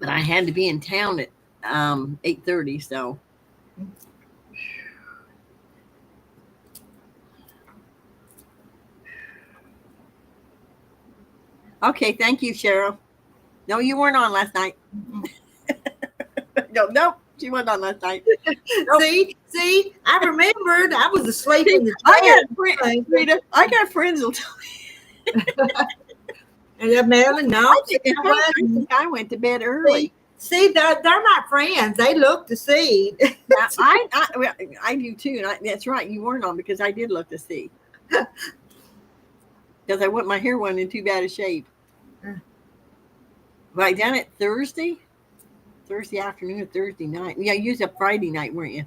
But I had to be in town at 8:30, so. Okay, thank you, Cheryl. No, you weren't on last night. Nope, she wasn't on last night. See, I remembered. I was asleep in the I chair. got friends, Rita. I got friends who'll tell me. And then Marilyn, no, I think I went to bed early. See, they're my friends. They look to see. I do too. And that's right. You weren't on because I did look to see. Because my hair wasn't in too bad a shape. But I done it Thursday afternoon or Thursday night. Yeah, you used up Friday night, weren't you?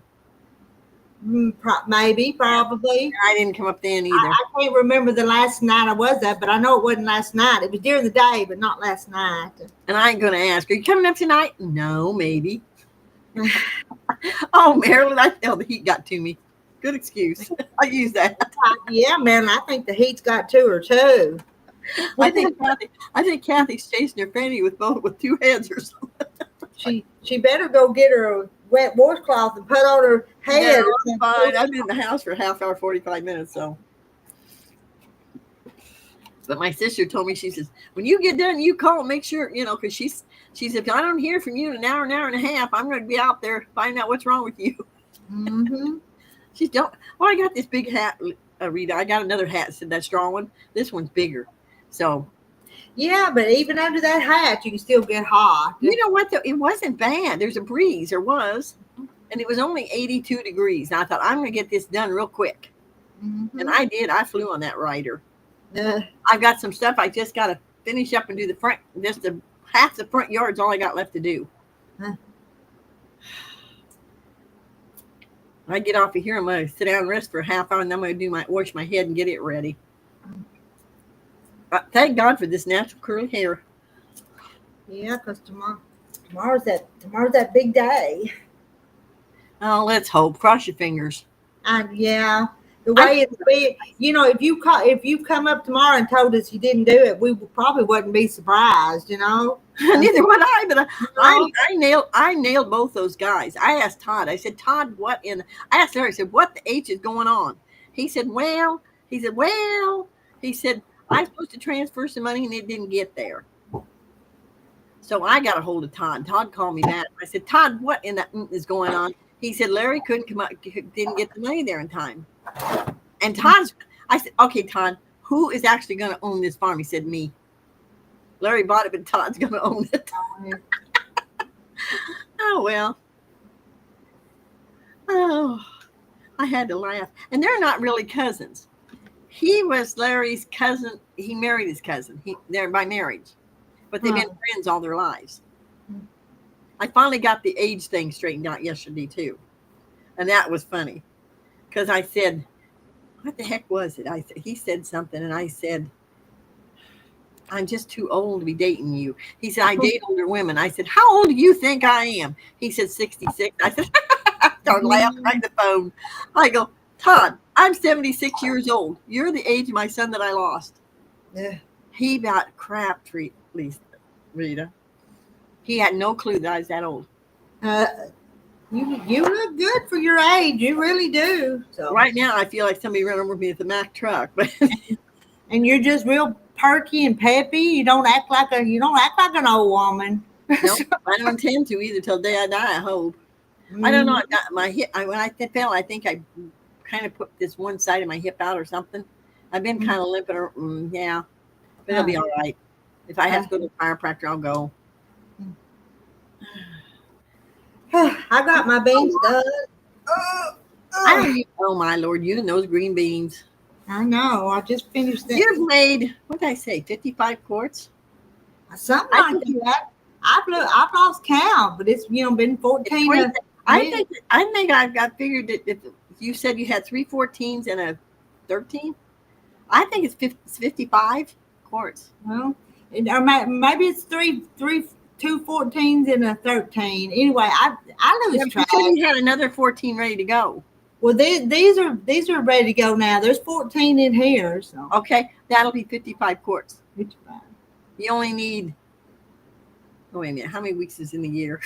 Maybe, probably. I didn't come up then either. I can't remember the last night I was up, but I know it wasn't last night. It was during the day, but not last night. And I ain't going to ask, are you coming up tonight? No, maybe. Oh, Marilyn, I felt the heat got to me. Good excuse. I use that. Yeah, Marilyn, I think the heat's got to her too. I think Kathy's chasing her fanny with two heads or something. She better go get her a wet washcloth and put on her head. No, I'm fine. I've been in the house for a half hour, 45 minutes, so. But my sister told me, she says, when you get done, you call and make sure, because she said, if I don't hear from you in an hour and a half, I'm going to be out there finding out what's wrong with you. Mm-hmm. She don't. Well, I got this big hat, Rita. I got another hat, said that strong one. This one's bigger. So. Yeah, but even under that hat, you can still get hot. You know what, though? It wasn't bad. There's a breeze. There was. And it was only 82 degrees. And I thought, I'm going to get this done real quick. Mm-hmm. And I did. I flew on that rider. I've got some stuff I just got to finish up and do the front. Just half the front yard's all I got left to do. When I get off of here, I'm going to sit down and rest for a half hour, and then I'm going to wash my head and get it ready. Thank God for this natural curly hair. Yeah, because tomorrow's that big day. Oh, let's hope. Cross your fingers. Yeah. The way it's been, if you come up tomorrow and told us you didn't do it, we probably wouldn't be surprised, Neither would I, but I nailed both those guys. I asked Todd. I said, Todd, I asked Larry, I said, what the H is going on? He said, I'm supposed to transfer some money and it didn't get there. So I got a hold of Todd. Todd called me back. I said, Todd, what in that is going on? He said, Larry couldn't come up, didn't get the money there in time. And I said, okay, Todd, who is actually going to own this farm? He said, me. Larry bought it, but Todd's going to own it. Oh, well. Oh, I had to laugh. And they're not really cousins. He was Larry's cousin. He married his cousin. They're by marriage. But they've been friends all their lives. I finally got the age thing straightened out yesterday, too. And that was funny. Because I said, what the heck was it? He said something, and I said, I'm just too old to be dating you. He said, I date older women. I said, how old do you think I am? He said, 66. I said, I started laughing right in the phone. I go, Todd, I'm 76 years old. You're the age of my son that I lost. Yeah. He about crap treat, Rita. He had no clue that I was that old. You look good for your age. You really do. So right now, I feel like somebody ran over me with a Mack truck. But and you're just real perky and peppy. You don't act like an old woman. No, I don't intend to either till the day I die. I hope. I don't know. I got my hip. When I fell, I think I kind of put this one side of my hip out or something. I've been kind of limping. Yeah, but it'll be all right. If I have to go to the chiropractor, I'll go. I got my beans done. Oh my Lord, you and those green beans. I know. I just finished that. You've made, what did I say, 55 quarts? Something like that. I've lost count, but it's been 14. I think I've got figured that if you said you had 3 14s and a 13, I think it's 55 quarts. Well, or maybe it's 2 14s and a 13. Anyway, I lose track. You had another 14 ready to go. Well, these are ready to go now. There's 14 in here. So okay, that'll be 55 quarts. 55. You only need. Oh, wait a minute. How many weeks is in the year?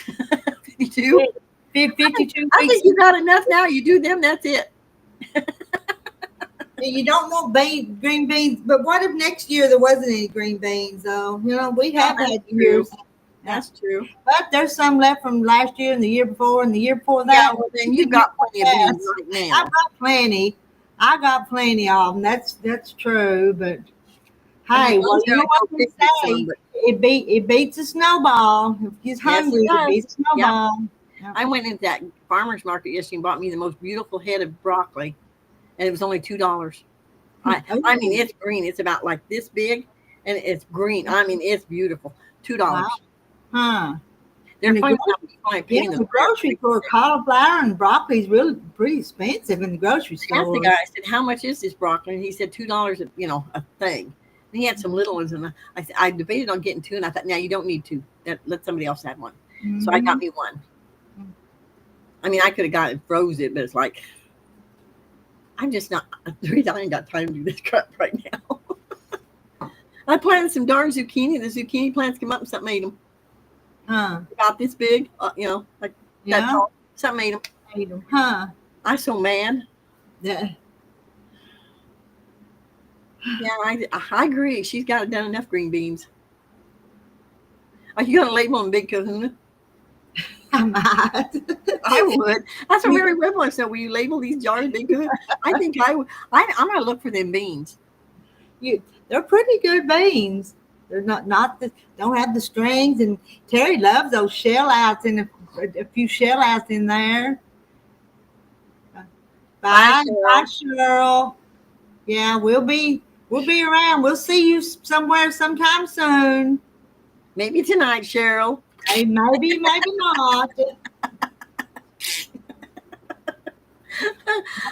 52. 52 I think you got enough now. You do them. That's it. You don't want green beans, but what if next year there wasn't any green beans? Though we have had years. That's true. But there's some left from last year and the year before and the year before that. Yeah, well, then you've got plenty of beans right now. I've got plenty. I got plenty of them. That's true. But hey, well, you know what they say? It beats a snowball. If you're hungry, it beats a snowball. Yep. I went into that farmer's market yesterday and bought me the most beautiful head of broccoli, and it was only $2. I mean, it's green. It's about like this big, and it's green. I mean, it's beautiful. $2. Wow. Huh. They're the grocery store, cauliflower and broccoli is really pretty expensive in the grocery store. I asked the guy, I said, how much is this broccoli? And he said $2 a thing. And he had some little ones, and I debated on getting 2, and I thought, now you don't need 2. Let somebody else have one. Mm-hmm. So I got me 1. I mean, I could have got it, froze it, but it's like, I'm just not, I ain't got time to do this crap right now. I planted some darn zucchini. The zucchini plants came up and something ate them. About this big, like that tall. Something ate them. I'm so mad. Yeah. Yeah, I agree. She's got done enough green beans. Are you going to label them Big Kahuna? I might. I would. That's what Mary Whibbler said. Will you label these jars Big Kahuna? I think I would. I'm going to look for them beans. They're pretty good beans. They're not don't have the strings, and Terry loves those shell outs and a few shell outs in there. Bye, Cheryl. Yeah, we'll be around. We'll see you somewhere sometime soon. Maybe tonight, Cheryl. Hey, maybe not.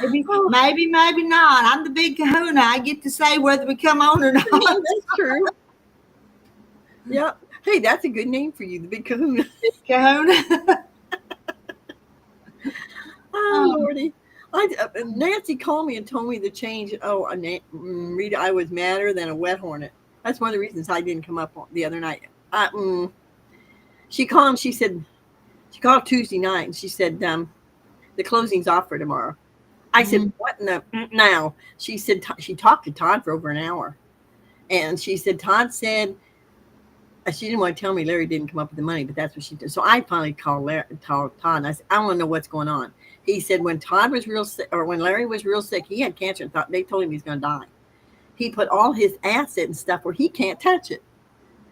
Maybe not. I'm the Big Kahuna. I get to say whether we come on or not. That's true. Yep. Hey, that's a good name for you, the Big Kahuna. Big Kahuna. Oh, Lordy. Nancy called me and told me to change. Oh, Rita, I was madder than a wet hornet. That's one of the reasons I didn't come up the other night. She called Tuesday night, and she said, the closing's off for tomorrow. I said, what in the now? She said, she talked to Todd for over an hour. And she said, Todd said, she didn't want to tell me Larry didn't come up with the money, but that's what she did. So I finally called Todd, and I said, I want to know what's going on. He said when Todd was real sick, or when Larry was real sick, he had cancer and they told him he's going to die. He put all his asset and stuff where he can't touch it.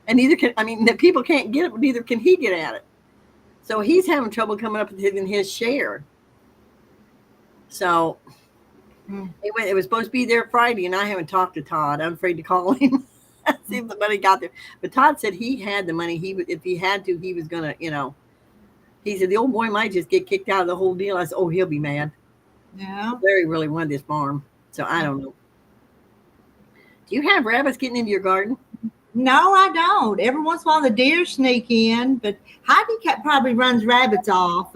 And neither can, I mean, the people can't get it, but neither can he get at it. So he's having trouble coming up with his share. So it was supposed to be there Friday, and I haven't talked to Todd. I'm afraid to call him. See if the money got there. But Todd said he had the money. If he had to, he was gonna, he said the old boy might just get kicked out of the whole deal. I said, oh, he'll be mad. Yeah. Larry really wanted this farm, so I don't know. Do you have rabbits getting into your garden? No, I don't. Every once in a while the deer sneak in, but Heidi probably runs rabbits off.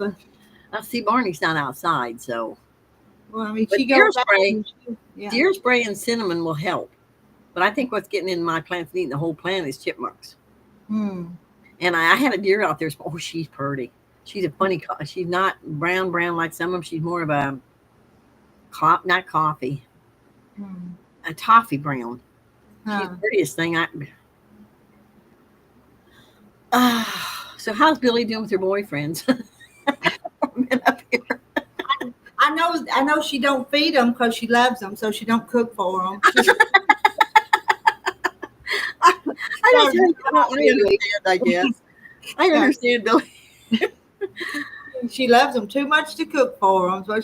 I see Barney's not outside, so. Well, I mean, But she deer goes back spray, and deer spray and cinnamon will help. But I think what's getting in my plants and eating the whole plant is chipmunks. And I had a deer out there. Oh, she's pretty. She's a funny. She's not brown like some of them. She's more of a not coffee, a toffee brown. She's the prettiest thing. So how's Billy doing with her boyfriends? Up here. I know she don't feed them because she loves them, so she don't cook for them. I understand, I guess. I understand, Billy. She loves them too much to cook for them. So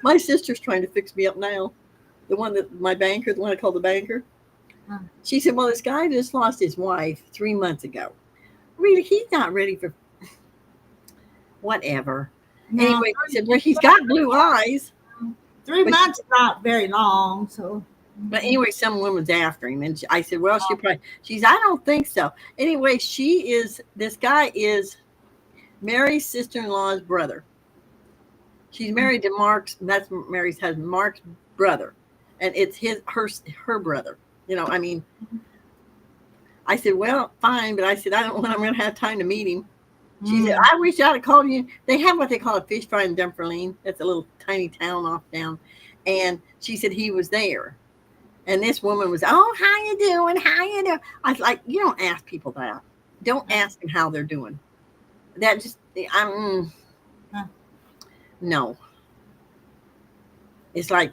my sister's trying to fix me up now. The one that my banker, the one I call the banker. She said, well, this guy just lost his wife 3 months ago. Really, he's not ready for whatever. No. Anyway, he said, well, he's got blue eyes. 3 months is not very long, so. But anyway, some woman's after him. And I said, well, I don't think so. Anyway, this guy is Mary's sister-in-law's brother. She's married to Mark's, that's Mary's husband, Mark's brother. And it's her brother. I said, well, fine. But I said, I don't know when I'm going to have time to meet him. She said, I wish I'd have called you. They have what they call a fish fry in Dumfrieen. That's a little tiny town off down. And she said he was there. And this woman was, oh, how you doing? How you doing? I was like, you don't ask people that. Don't ask them how they're doing. That just, no. It's like,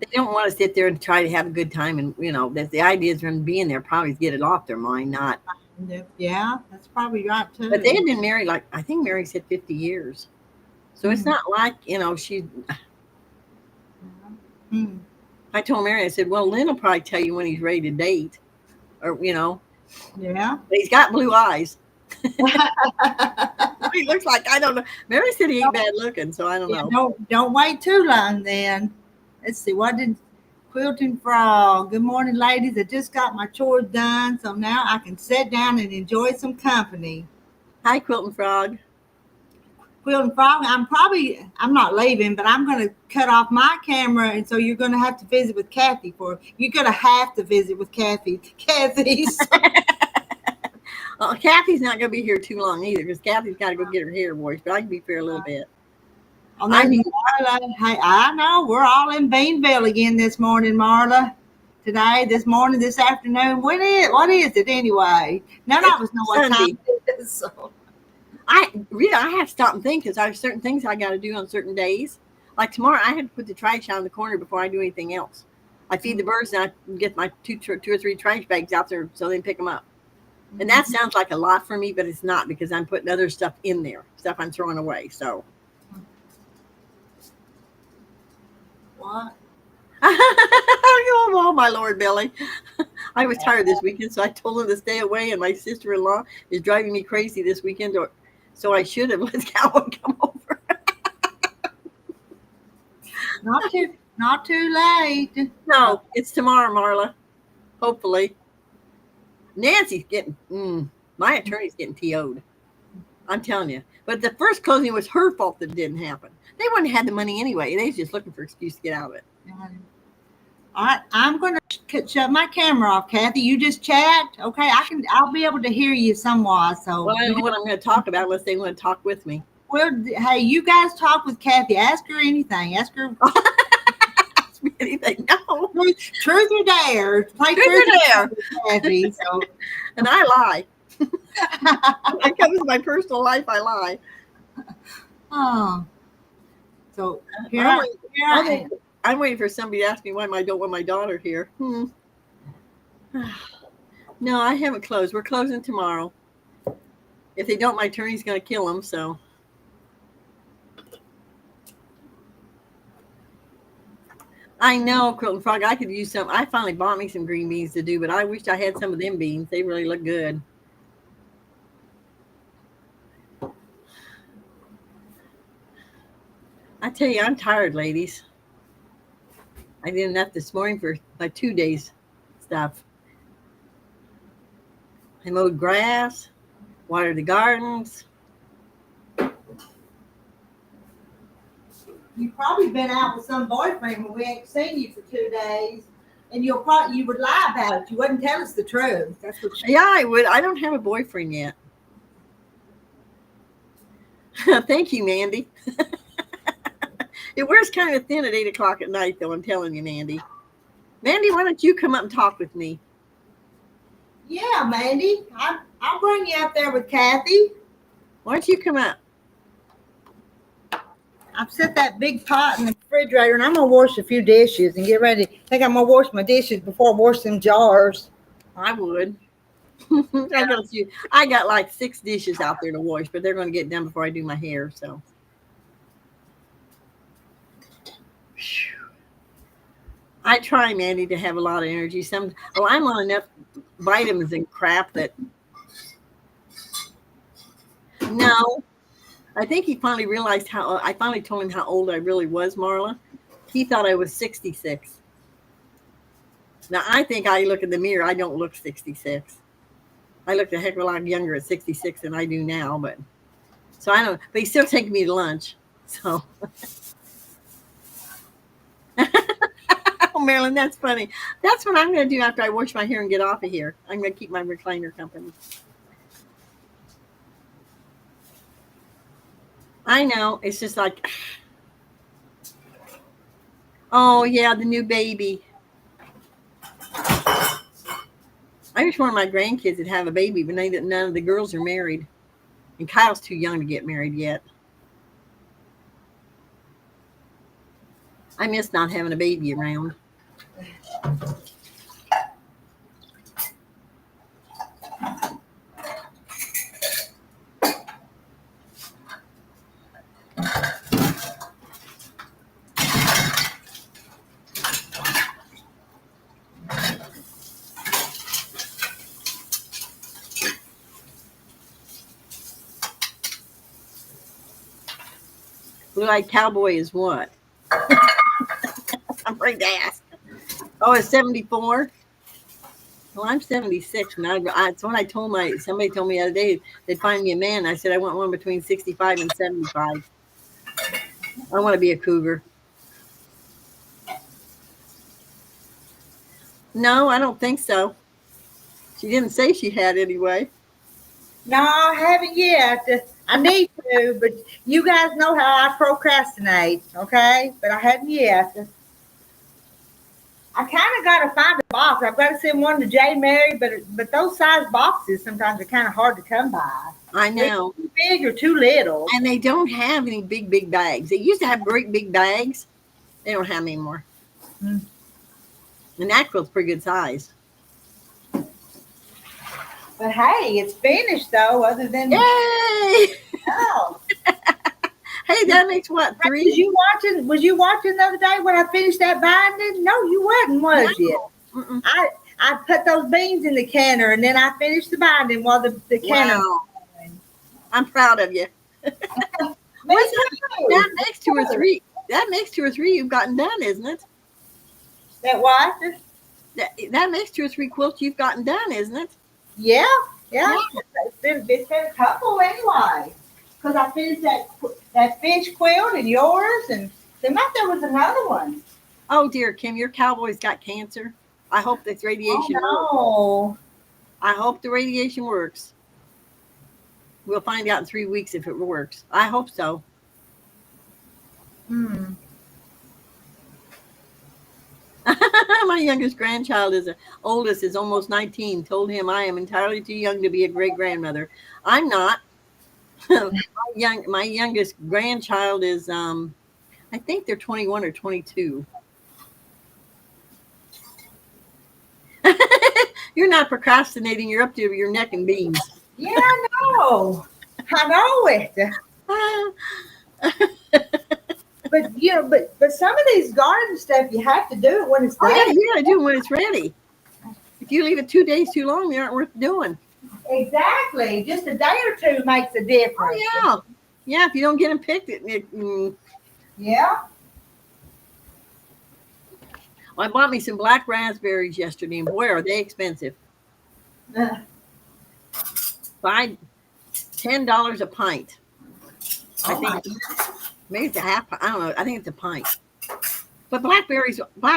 they don't want to sit there and try to have a good time. And, that the idea is from being there probably to get it off their mind, not. Yeah, that's probably right, too. But they had been married, I think Mary said 50 years. So it's not like, she. I told Mary, I said, well, Lynn will probably tell you when he's ready to date. Or, Yeah. But he's got blue eyes. He looks like, I don't know. Mary said he ain't bad looking, so I don't know. Don't wait too long then. Let's see, what did Quilting Frog? Good morning, ladies. I just got my chores done, so now I can sit down and enjoy some company. Hi, Quilting Frog. Quilting Frog, I'm not leaving, but I'm going to cut off my camera, and so you're going to have to visit with Kathy you're going to have to visit with Kathy. Well, Kathy's not going to be here too long either, because Kathy's got to go get her hair washed, but I can be here a little bit. Hey, I know we're all in Beanville again this morning, Marla. Today, this morning, this afternoon. What is it anyway? None of us know what time it is. So. I have to stop and think, because I have certain things I got to do on certain days. Like tomorrow, I have to put the trash out in the corner before I do anything else. I feed the birds and I get my two or three trash bags out there so they can pick them up. And that sounds like a lot for me, but it's not, because I'm putting other stuff in there, stuff I'm throwing away. So. What? Oh, my Lord, Billy. I was tired this weekend, so I told him to stay away, and my sister-in-law is driving me crazy this weekend, so I should have let Calvin come over. Not too late. No, it's tomorrow, Marla. Hopefully. Nancy's getting, my attorney's getting TO'd. I'm telling you. But the first closing was her fault that it didn't happen. They wouldn't have had the money anyway. They was just looking for an excuse to get out of it. All right, I'm going to shut my camera off, Kathy. You just chat, okay? I'll be able to hear you somewhat. So, well, I don't know what I'm going to talk about unless they want to talk with me. Well, hey, you guys talk with Kathy. Ask her anything. Ask her. Ask me anything. No. Truth or dare. Play truth or dare. Kathy. So. And I lie. When it comes to my personal life, I lie. Oh. So I'm waiting for somebody to ask me why I don't want my daughter here. No, I haven't closed. We're closing tomorrow. If they don't, my attorney's going to kill them. So I know, Quilting Frog. I could use some. I finally bought me some green beans to do, but I wish I had some of them beans. They really look good. I tell you, I'm tired, ladies. I did enough this morning for like 2 days stuff. I mowed grass, watered the gardens. You've probably been out with some boyfriend when we ain't seen you for 2 days, and you would lie about it. You wouldn't tell us the truth. That's what. Yeah, I would. I don't have a boyfriend yet. Thank you, Mandy. It wears kind of thin at 8 o'clock at night, though. I'm telling you, Mandy. Mandy, why don't you come up and talk with me? Yeah, Mandy, I'll bring you out there with Kathy. Why don't you come up? I've set that big pot in the refrigerator, and I'm gonna wash a few dishes and get ready. I think I'm gonna wash my dishes before I wash them jars. I would. I got like 6 dishes out there to wash, but they're going to get done before I do my hair. So, I try, Mandy, to have a lot of energy. I'm on enough vitamins and crap that. No, I think he finally realized how. I finally told him how old I really was, Marla. He thought I was 66. Now I think I look in the mirror. I don't look 66. I looked a heck of a lot younger at 66 than I do now, but so I don't. But he's still taking me to lunch. So, oh, Marilyn, that's funny. That's what I'm going to do after I wash my hair and get off of here. I'm going to keep my recliner company. I know. It's just like, oh yeah, the new baby. I wish one of my grandkids would have a baby, but none of the girls are married. And Kyle's too young to get married yet. I miss not having a baby around. Blue-eyed cowboy is what? I'm afraid to ask. Oh, it's 74. Well, I'm 76, and that's when somebody told me the other day they'd find me a man. I said I want one between 65 and 75. I want to be a cougar. No, I don't think so. She didn't say she had anyway. No, I haven't yet. I need to, but you guys know how I procrastinate, okay? But I haven't yet. I kind of got to find a box. I've got to send one to J. Mary, but those size boxes sometimes are kind of hard to come by. I know. They're too big or too little. And they don't have any big bags. They used to have great big bags. They don't have them anymore. Hmm. And that quilt's pretty good size. But hey, it's finished though, other than Yay! Oh. Hey, that makes what, 3? Was you watching the other day when I finished that binding? No, you wasn't, was you? Mm-mm. I put those beans in the canner and then I finished the binding while the canner. Wow. I'm proud of you. That makes 2 or 3. That makes 2 or 3 you've gotten done, isn't it? That what? That makes 2 or 3 quilts you've gotten done, isn't it? Yeah. It's been a couple anyway. Because I finished that fish quilt and yours, and there was another one. Oh dear, Kim, your cowboy's got cancer. I hope this radiation works. I hope the radiation works. We'll find out in 3 weeks if it works. I hope so. My youngest grandchild oldest is almost 19. Told him I am entirely too young to be a great grandmother. I'm not. My youngest grandchild is I think they're 21 or 22. You're not procrastinating. You're up to your neck in beans. Yeah, I know. I know it. But but some of these garden stuff you have to do it when it's Oh there. yeah, you gotta do it when it's ready. If you leave it 2 days too long, they aren't worth doing. Exactly. Just a day or two makes a difference. Oh yeah. If you don't get them picked, Yeah. Well, I bought me some black raspberries yesterday, and boy, are they expensive. $10 a pint. I think maybe it's a half. I don't know. I think it's a pint. But black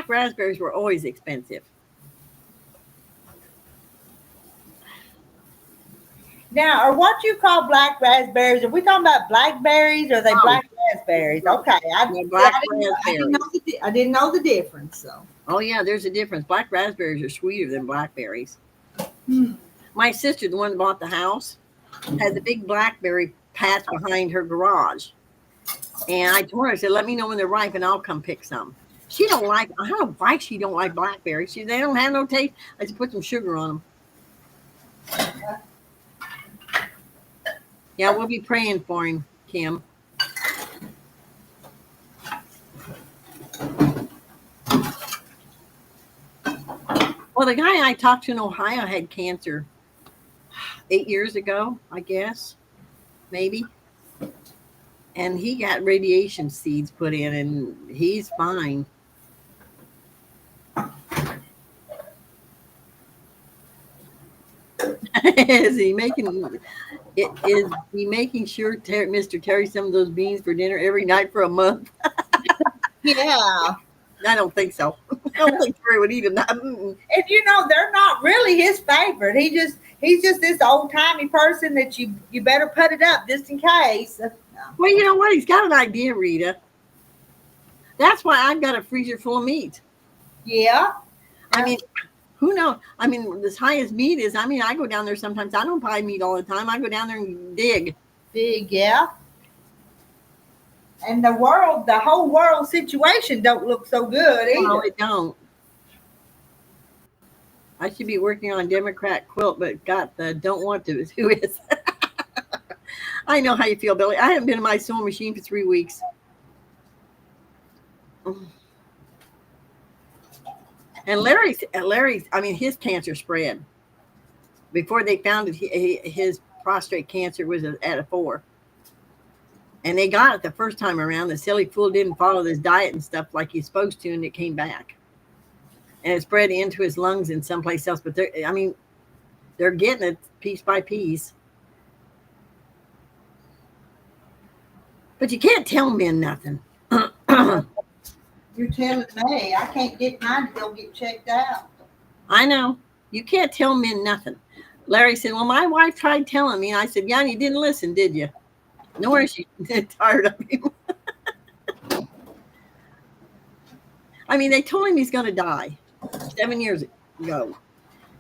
raspberries were always expensive. Now, are what you call black raspberries? Are we talking about blackberries or are they black raspberries? Okay, I didn't know the difference. So. Oh yeah, there's a difference. Black raspberries are sweeter than blackberries. Hmm. My sister, the one that bought the house, has a big blackberry patch behind her garage. And I told her, I said, let me know when they're ripe and I'll come pick some. I don't know why she don't like blackberries. They don't have no taste. I just put some sugar on them. Yeah, we'll be praying for him, Kim. Well, the guy I talked to in Ohio had cancer 8 years ago, I guess, maybe. And he got radiation seeds put in, and he's fine. Is he making sure Mr. Terry some of those beans for dinner every night for a month? Yeah. I don't think so. I don't think Terry would eat them. And they're not really his favorite. He's just this old timey person that you better put it up just in case. Well, you know what? He's got an idea, Rita. That's why I've got a freezer full of meat. Yeah. I mean, who knows? I mean, as high as meat is, I go down there sometimes. I don't buy meat all the time. I go down there and dig. Yeah. And the whole world situation don't look so good either. No, it don't. I should be working on Democrat quilt, but don't want to. Who is? I know how you feel, Billy. I haven't been in my sewing machine for 3 weeks. And Larry's, his cancer spread. Before they found it, his prostate cancer was at a 4. And they got it the first time around. The silly fool didn't follow this diet and stuff like he's supposed to, and it came back. And it spread into his lungs and someplace else. But they're getting it piece by piece. But you can't tell men nothing. You're telling me I can't get mine to go get checked out. I know. You can't tell men nothing. Larry said, well, my wife tried telling me. And I said, yeah, and you didn't listen, did you? No worries, she's tired of him. They told him he's going to die 7 years ago.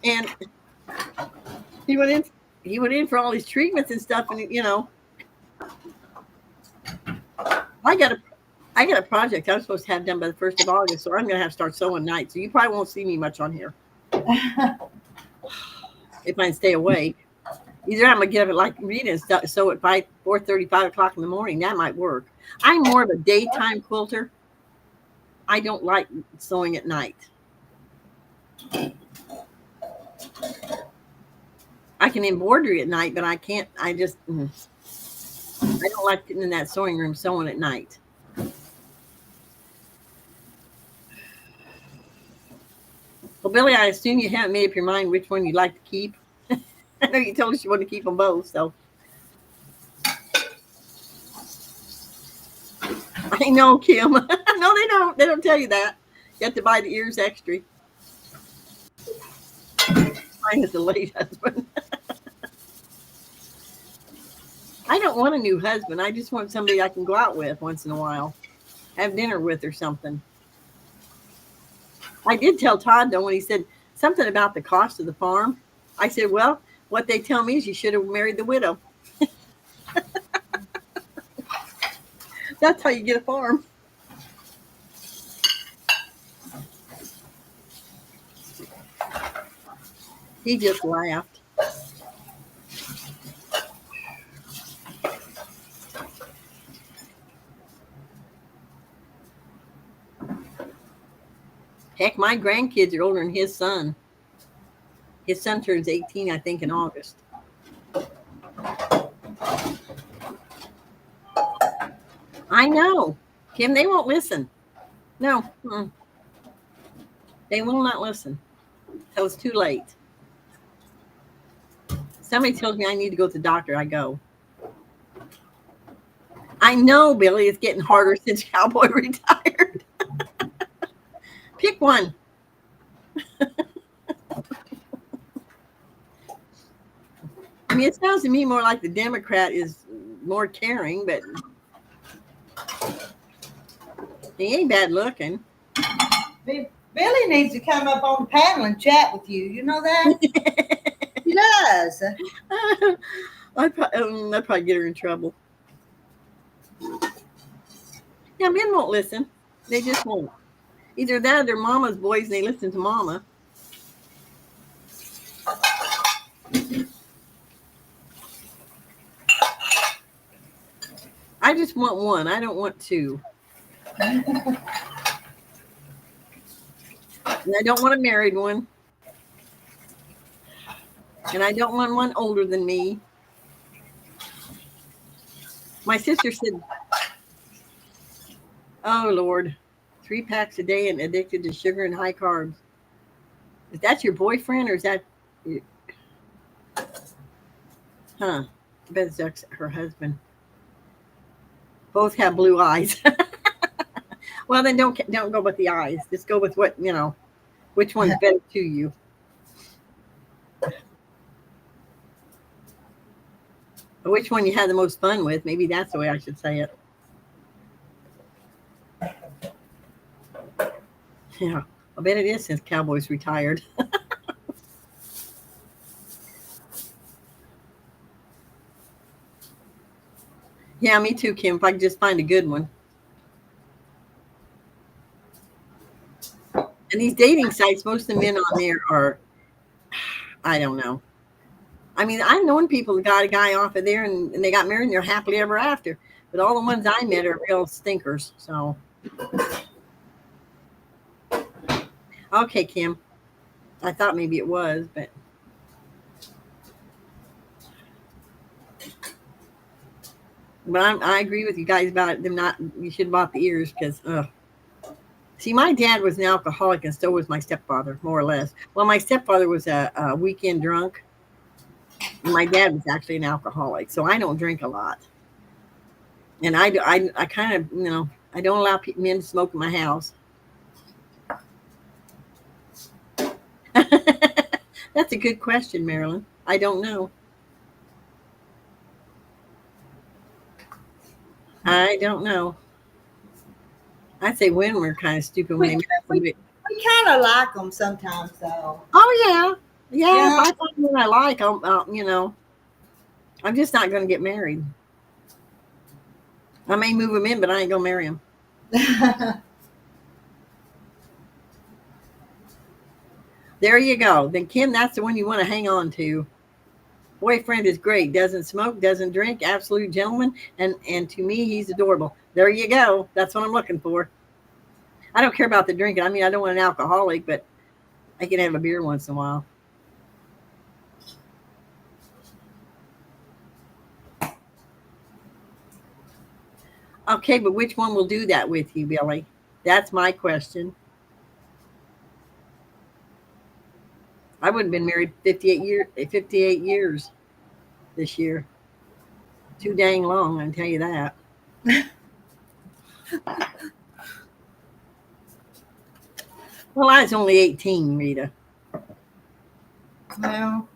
And he went in for all his treatments and stuff. And, I got a project I was supposed to have done by the 1st of August, so I'm going to have to start sewing nights. So you probably won't see me much on here if I stay awake. Either I'm going to get up at like Rita and sew at 4:30, 5 o'clock in the morning. That might work. I'm more of a daytime quilter. I don't like sewing at night. I can embroider at night, but I can't. I don't like sitting in that sewing room sewing at night. Well, Billy, I assume you haven't made up your mind which one you'd like to keep. I know you told us you want to keep them both, so. I know, Kim. No, they don't. They don't tell you that. You have to buy the ears extra. Mine is a late husband. I don't want a new husband. I just want somebody I can go out with once in a while. Have dinner with or something. I did tell Todd, though, when he said something about the cost of the farm. I said, well, what they tell me is you should have married the widow. That's how you get a farm. He just laughed. Heck, my grandkids are older than his son. His son turns 18, I think, in August. I know. Kim, they won't listen. No. They will not listen. So it's too late. Somebody tells me I need to go to the doctor, I go. I know, Billy, it's getting harder since Cowboy retired. Pick one. I mean, it sounds to me more like the Democrat is more caring, but he ain't bad looking. Billy needs to come up on the panel and chat with you. You know that? He does. I'd probably get her in trouble. Yeah, men won't listen. They just won't. Either that or they're mama's boys and they listen to mama. I just want one. I don't want two. And I don't want a married one. And I don't want one older than me. My sister said, oh, Lord, 3 packs a day and addicted to sugar and high carbs. Is that your boyfriend or is that... Huh. I bet that's her husband. Both have blue eyes. Well, then don't go with the eyes. Just go with what, which one's better to you. Or which one you had the most fun with. Maybe that's the way I should say it. Yeah, I bet it is since Cowboy's retired. Yeah, me too, Kim, if I could just find a good one. And these dating sites, most of the men on there are, I don't know. I mean, I've known people that got a guy off of there and they got married and they're happily ever after. But all the ones I met are real stinkers. So, okay, Kim. I thought maybe it was, but. But I agree with you guys about them not, you should have bought the ears because, See, my dad was an alcoholic and so was my stepfather, more or less. Well, my stepfather was a weekend drunk. And my dad was actually an alcoholic, so I don't drink a lot. And I kind of, I don't allow men to smoke in my house. That's a good question, Marilyn. I don't know. I don't know. I'd say women were kind of stupid when we kind of like them sometimes, though. Oh, yeah. Yeah, if I find one I like, I'm just not going to get married. I may move him in, but I ain't going to marry him. There you go. Then, Kim, that's the one you want to hang on to. Boyfriend is great. Doesn't smoke, doesn't drink, absolute gentleman. And to me, he's adorable. There you go. That's what I'm looking for. I don't care about the drinking. I mean, I don't want an alcoholic, but I can have a beer once in a while. Okay, but which one will do that with you, Billy? That's my question. I would have been married 58 years this year. Too dang long, I can tell you that. Well, I was only 18, Rita. Well,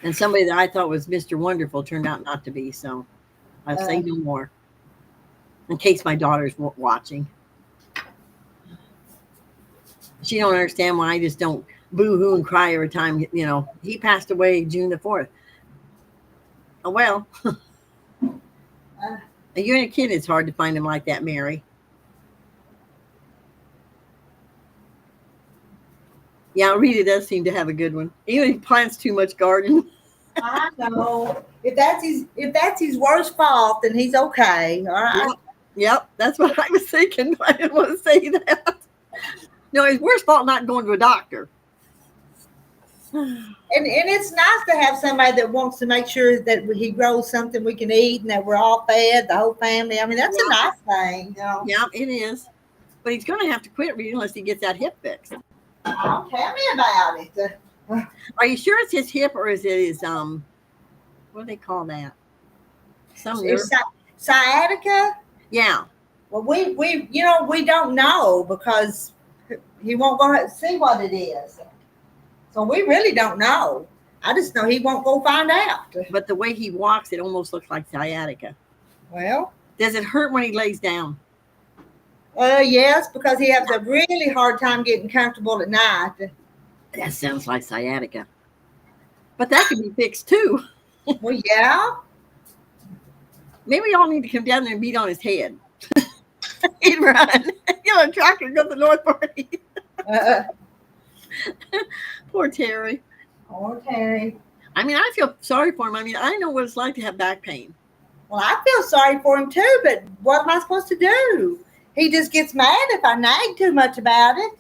and somebody that I thought was Mr. Wonderful turned out not to be, so I'll say no more. In case my daughter's watching. She don't understand why I just don't boo-hoo and cry every time, he passed away June the 4th. Oh, well. You and a kid, it's hard to find him like that, Mary. Yeah, Rita does seem to have a good one. Even if he plants too much garden. I know. If that's his worst fault, then he's okay. All right. Yep, that's what I was thinking. I didn't want to say that. No, his worst fault not going to a doctor. And it's nice to have somebody that wants to make sure that he grows something we can eat and that we're all fed, the whole family. I mean, that's a nice thing. You know? Yeah, it is. But he's going to have to quit reading unless he gets that hip fixed. Oh, tell me about it. Are you sure it's his hip or is it his what do they call that? Some nerve. Sciatica? Yeah. Well, we we don't know because he won't go see what it is. So we really don't know. I just know he won't go find out. But the way he walks, it almost looks like sciatica. Well, does it hurt when he lays down? Yes, because he has a really hard time getting comfortable at night. That sounds like sciatica. But that could be fixed too. Well, yeah. Maybe y'all need to come down there and beat on his head. He'd run. A tractor go to the North Party. Poor Terry. Poor Terry. I mean, I feel sorry for him. I mean, I know what it's like to have back pain. Well, I feel sorry for him too, but what am I supposed to do? He just gets mad if I nag too much about it.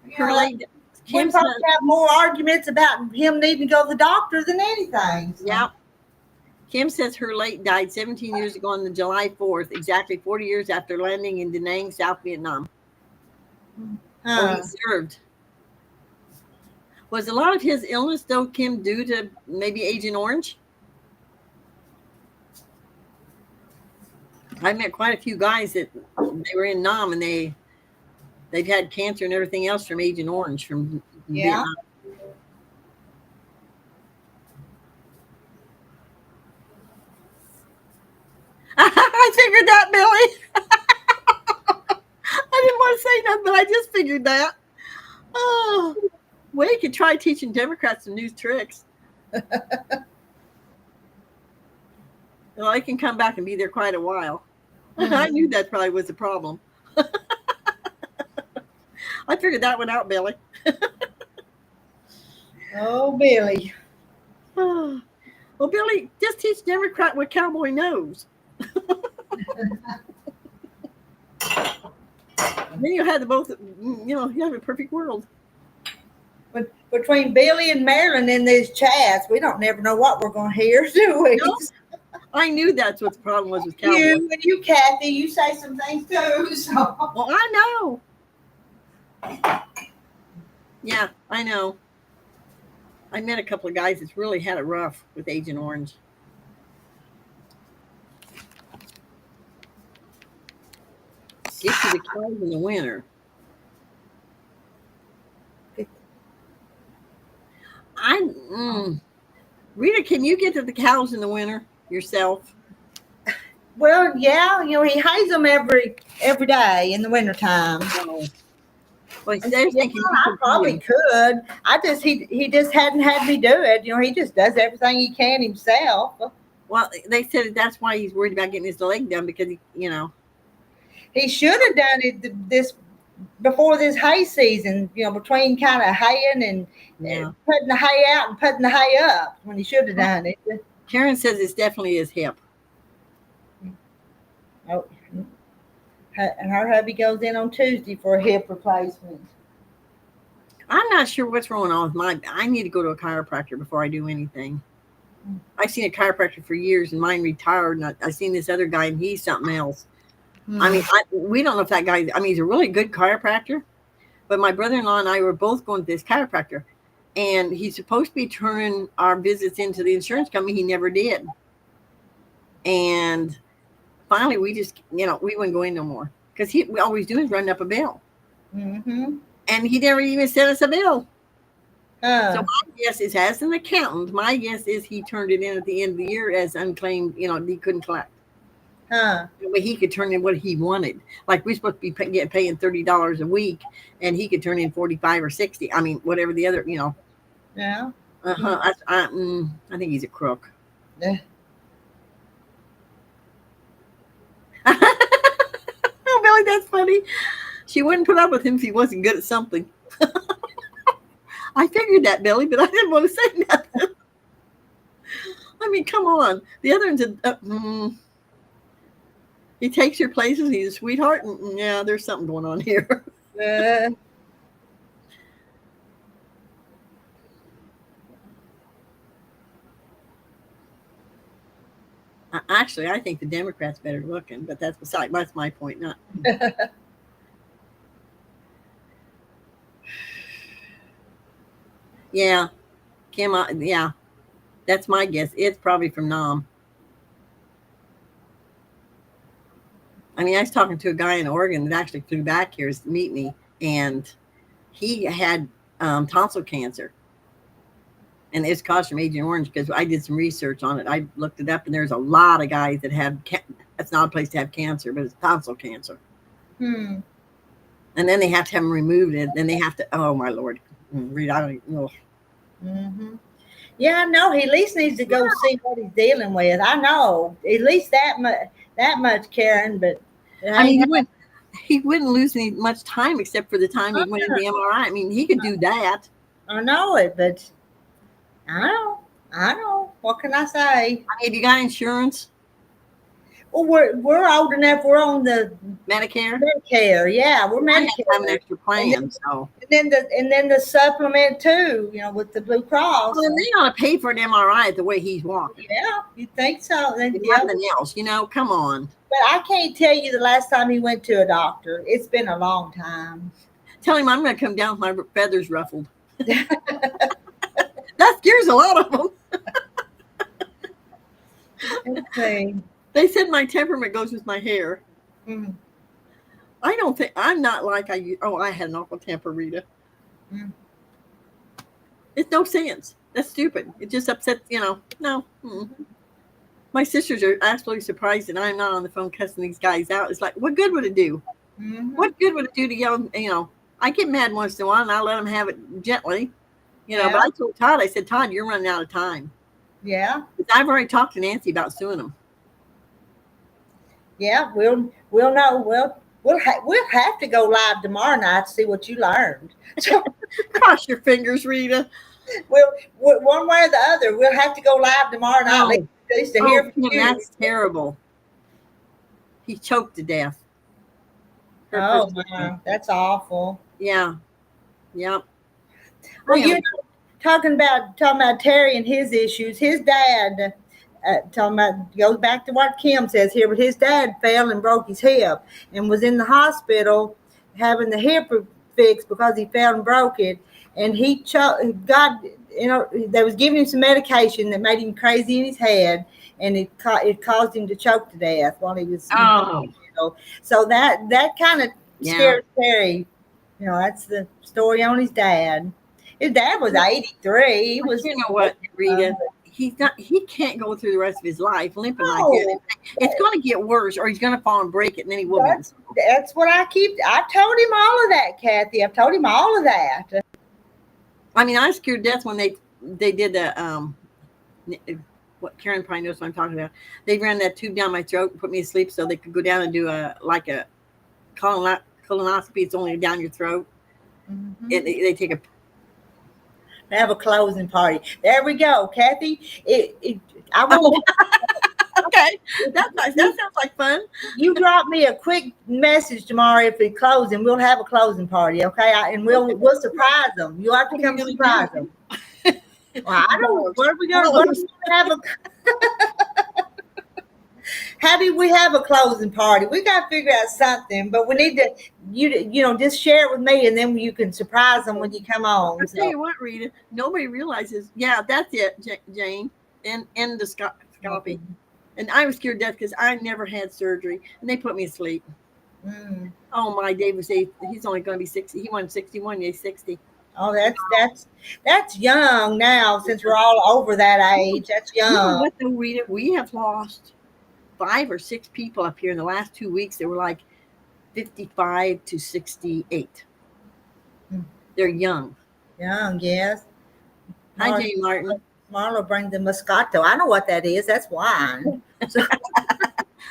We probably have more arguments about him needing to go to the doctor than anything. So. Yeah. Kim says her late died 17 years ago on the July 4th, exactly 40 years after landing in Da Nang, South Vietnam. Where he served. Was a lot of his illness, though, Kim, due to maybe Agent Orange? I met quite a few guys that they were in Nam and they've had cancer and everything else from Agent Orange from Vietnam. I figured that, Billy. I didn't want to say nothing, but I just figured that. Oh, well, you could try teaching Democrats some new tricks. Well, I can come back and be there quite a while. I knew that probably was the problem. I figured that one out, Billy. Oh, Billy. Well, Billy, just teach Democrat what cowboy knows. Then you have both, you have a perfect world. But between Billy and Marilyn in these chats, we don't never know what we're going to hear, do we? No, I knew that's what the problem was with cowboy. You, Kathy, you say some things too. So. Well, I know. Yeah, I know. I met a couple of guys that's really had it rough with Agent Orange. Get to the cows in the winter. Rita, can you get to the cows in the winter yourself? Well, yeah, he hay them every day in the wintertime. Oh. Well, they're thinking I probably could. He just hadn't had me do it. He just does everything he can himself. Well, they said that's why he's worried about getting his leg done because he should have done it this before this hay season. Between kind of haying and putting the hay out and putting the hay up when he should have done it. Karen says it's definitely his hip. Oh. And her hubby goes in on Tuesday for a hip replacement. I'm not sure what's going on with I need to go to a chiropractor before I do anything. I've seen a chiropractor for years and mine retired. And I've seen this other guy and he's something else. I mean, we don't know if that guy, he's a really good chiropractor, but my brother-in-law and I were both going to this chiropractor and he's supposed to be turning our visits into the insurance company. He never did. And finally, we just, we wouldn't go in no more because we always do is run up a bill. Mm-hmm. And he never even sent us a bill. So my guess is, as an accountant, my guess is he turned it in at the end of the year as unclaimed, he couldn't collect. But he could turn in what he wanted. Like we're supposed to be paying $30 a week and he could turn in 45 or 60. I mean, whatever the other, Yeah. I think he's a crook. Yeah. Oh, Billy, that's funny. She wouldn't put up with him if he wasn't good at something. I figured that, Billy, but I didn't want to say nothing. I mean, come on. The other one's he takes your places. He's a sweetheart. And, yeah, there's something going on here. Actually, I think the Democrats better looking, but that's my point. Not. Yeah, Kim. Yeah, that's my guess. It's probably from Nam. I mean, I was talking to a guy in Oregon that actually flew back here to meet me, and he had tonsil cancer. And it's caused from Agent Orange because I did some research on it. I looked it up, and there's a lot of guys that have, it's not a place to have cancer, but it's tonsil cancer. Hmm. And then they have to have them removed. And then they have to, oh, my Lord. Read, I don't know. Mm-hmm. Yeah, I know. He at least needs to go see what he's dealing with. I know. At least that much, Karen. But I mean, he wouldn't lose much time except for the time he went in the MRI. I mean, he could do that. I know it, but I know. What can I say? I mean, have you got insurance? Well, we're old enough. We're on the Medicare. Yeah, we're Medicare. I have an extra plan, so. And then the supplement too. You know, with the Blue Cross. Well, they ought to pay for an MRI the way he's walking. Yeah, you think so? Then, Nothing else, you know. Come on. But I can't tell you the last time he went to a doctor. It's been a long time. Tell him I'm going to come down with my feathers ruffled. That scares a lot of them. Let's see. They said my temperament goes with my hair. Mm. I don't think I'm not like I had an awful temper, Rita. Mm. It's no sense. That's stupid. It just upsets, you know. No. Mm-hmm. My sisters are absolutely surprised that I'm not on the phone cussing these guys out. It's like, what good would it do? Mm-hmm. What good would it do to yell? You know, I get mad once in a while and I let them have it gently. You know, Yeah. but I told Todd, I said, Todd, you're running out of time. Yeah. I've already talked to Nancy about suing them. Yeah, we'll know. We'll have to go live tomorrow night to see what you learned. Cross your fingers, Rita. We'll one way or the other. We'll have to go live tomorrow night at least to hear from you. That's terrible. He choked to death. Oh, wow, that's awful. Yeah. Yep. Well, you know, talking about Terry and his issues. His dad, goes back to what Kim says here, but his dad fell and broke his hip and was in the hospital having the hip fixed because he fell and broke it. And he they was giving him some medication that made him crazy in his head, and it caused him to choke to death while he was. So that kind of scared Terry. You know, that's the story on his dad. His dad was 83. He was. You know what, Rita? He can't go through the rest of his life limping like that. It's going to get worse, or he's going to fall and break it, and then he will be. That's what I told him all of that, Kathy. I've told him all of that. I mean, I was scared to death when they did the what Karen probably knows what I'm talking about. They ran that tube down my throat and put me to sleep so they could go down and do a colonoscopy. It's only down your throat. Mm-hmm. They take a. They have a closing party. There we go, Kathy. I won't. Okay, that's nice. That sounds like fun. You drop me a quick message tomorrow if we close, and we'll have a closing party, okay? And we'll surprise them. You'll have to come surprise them. Well, I don't know. What are we going to have how do we have a closing party? We got to figure out something, but we need to, you know, just share it with me, and then you can surprise them when you come on. I'll tell you what, Rita, nobody realizes. Yeah, that's it, Jane. And endoscopy. And I was scared to death because I never had surgery, and they put me to sleep. Mm. Oh, my Dave was 8. He's only going to be 60. He won 61. He's 60. Oh, that's young now. Since we're all over that age, that's young. You know what, though, Rita? We have lost 5 or 6 people up here in the last 2 weeks. They were like 55 to 68. Mm. They're young. Young, yes. Hi, Jane Martin. Marlo brings the Moscato. I know what that is. That's wine. So,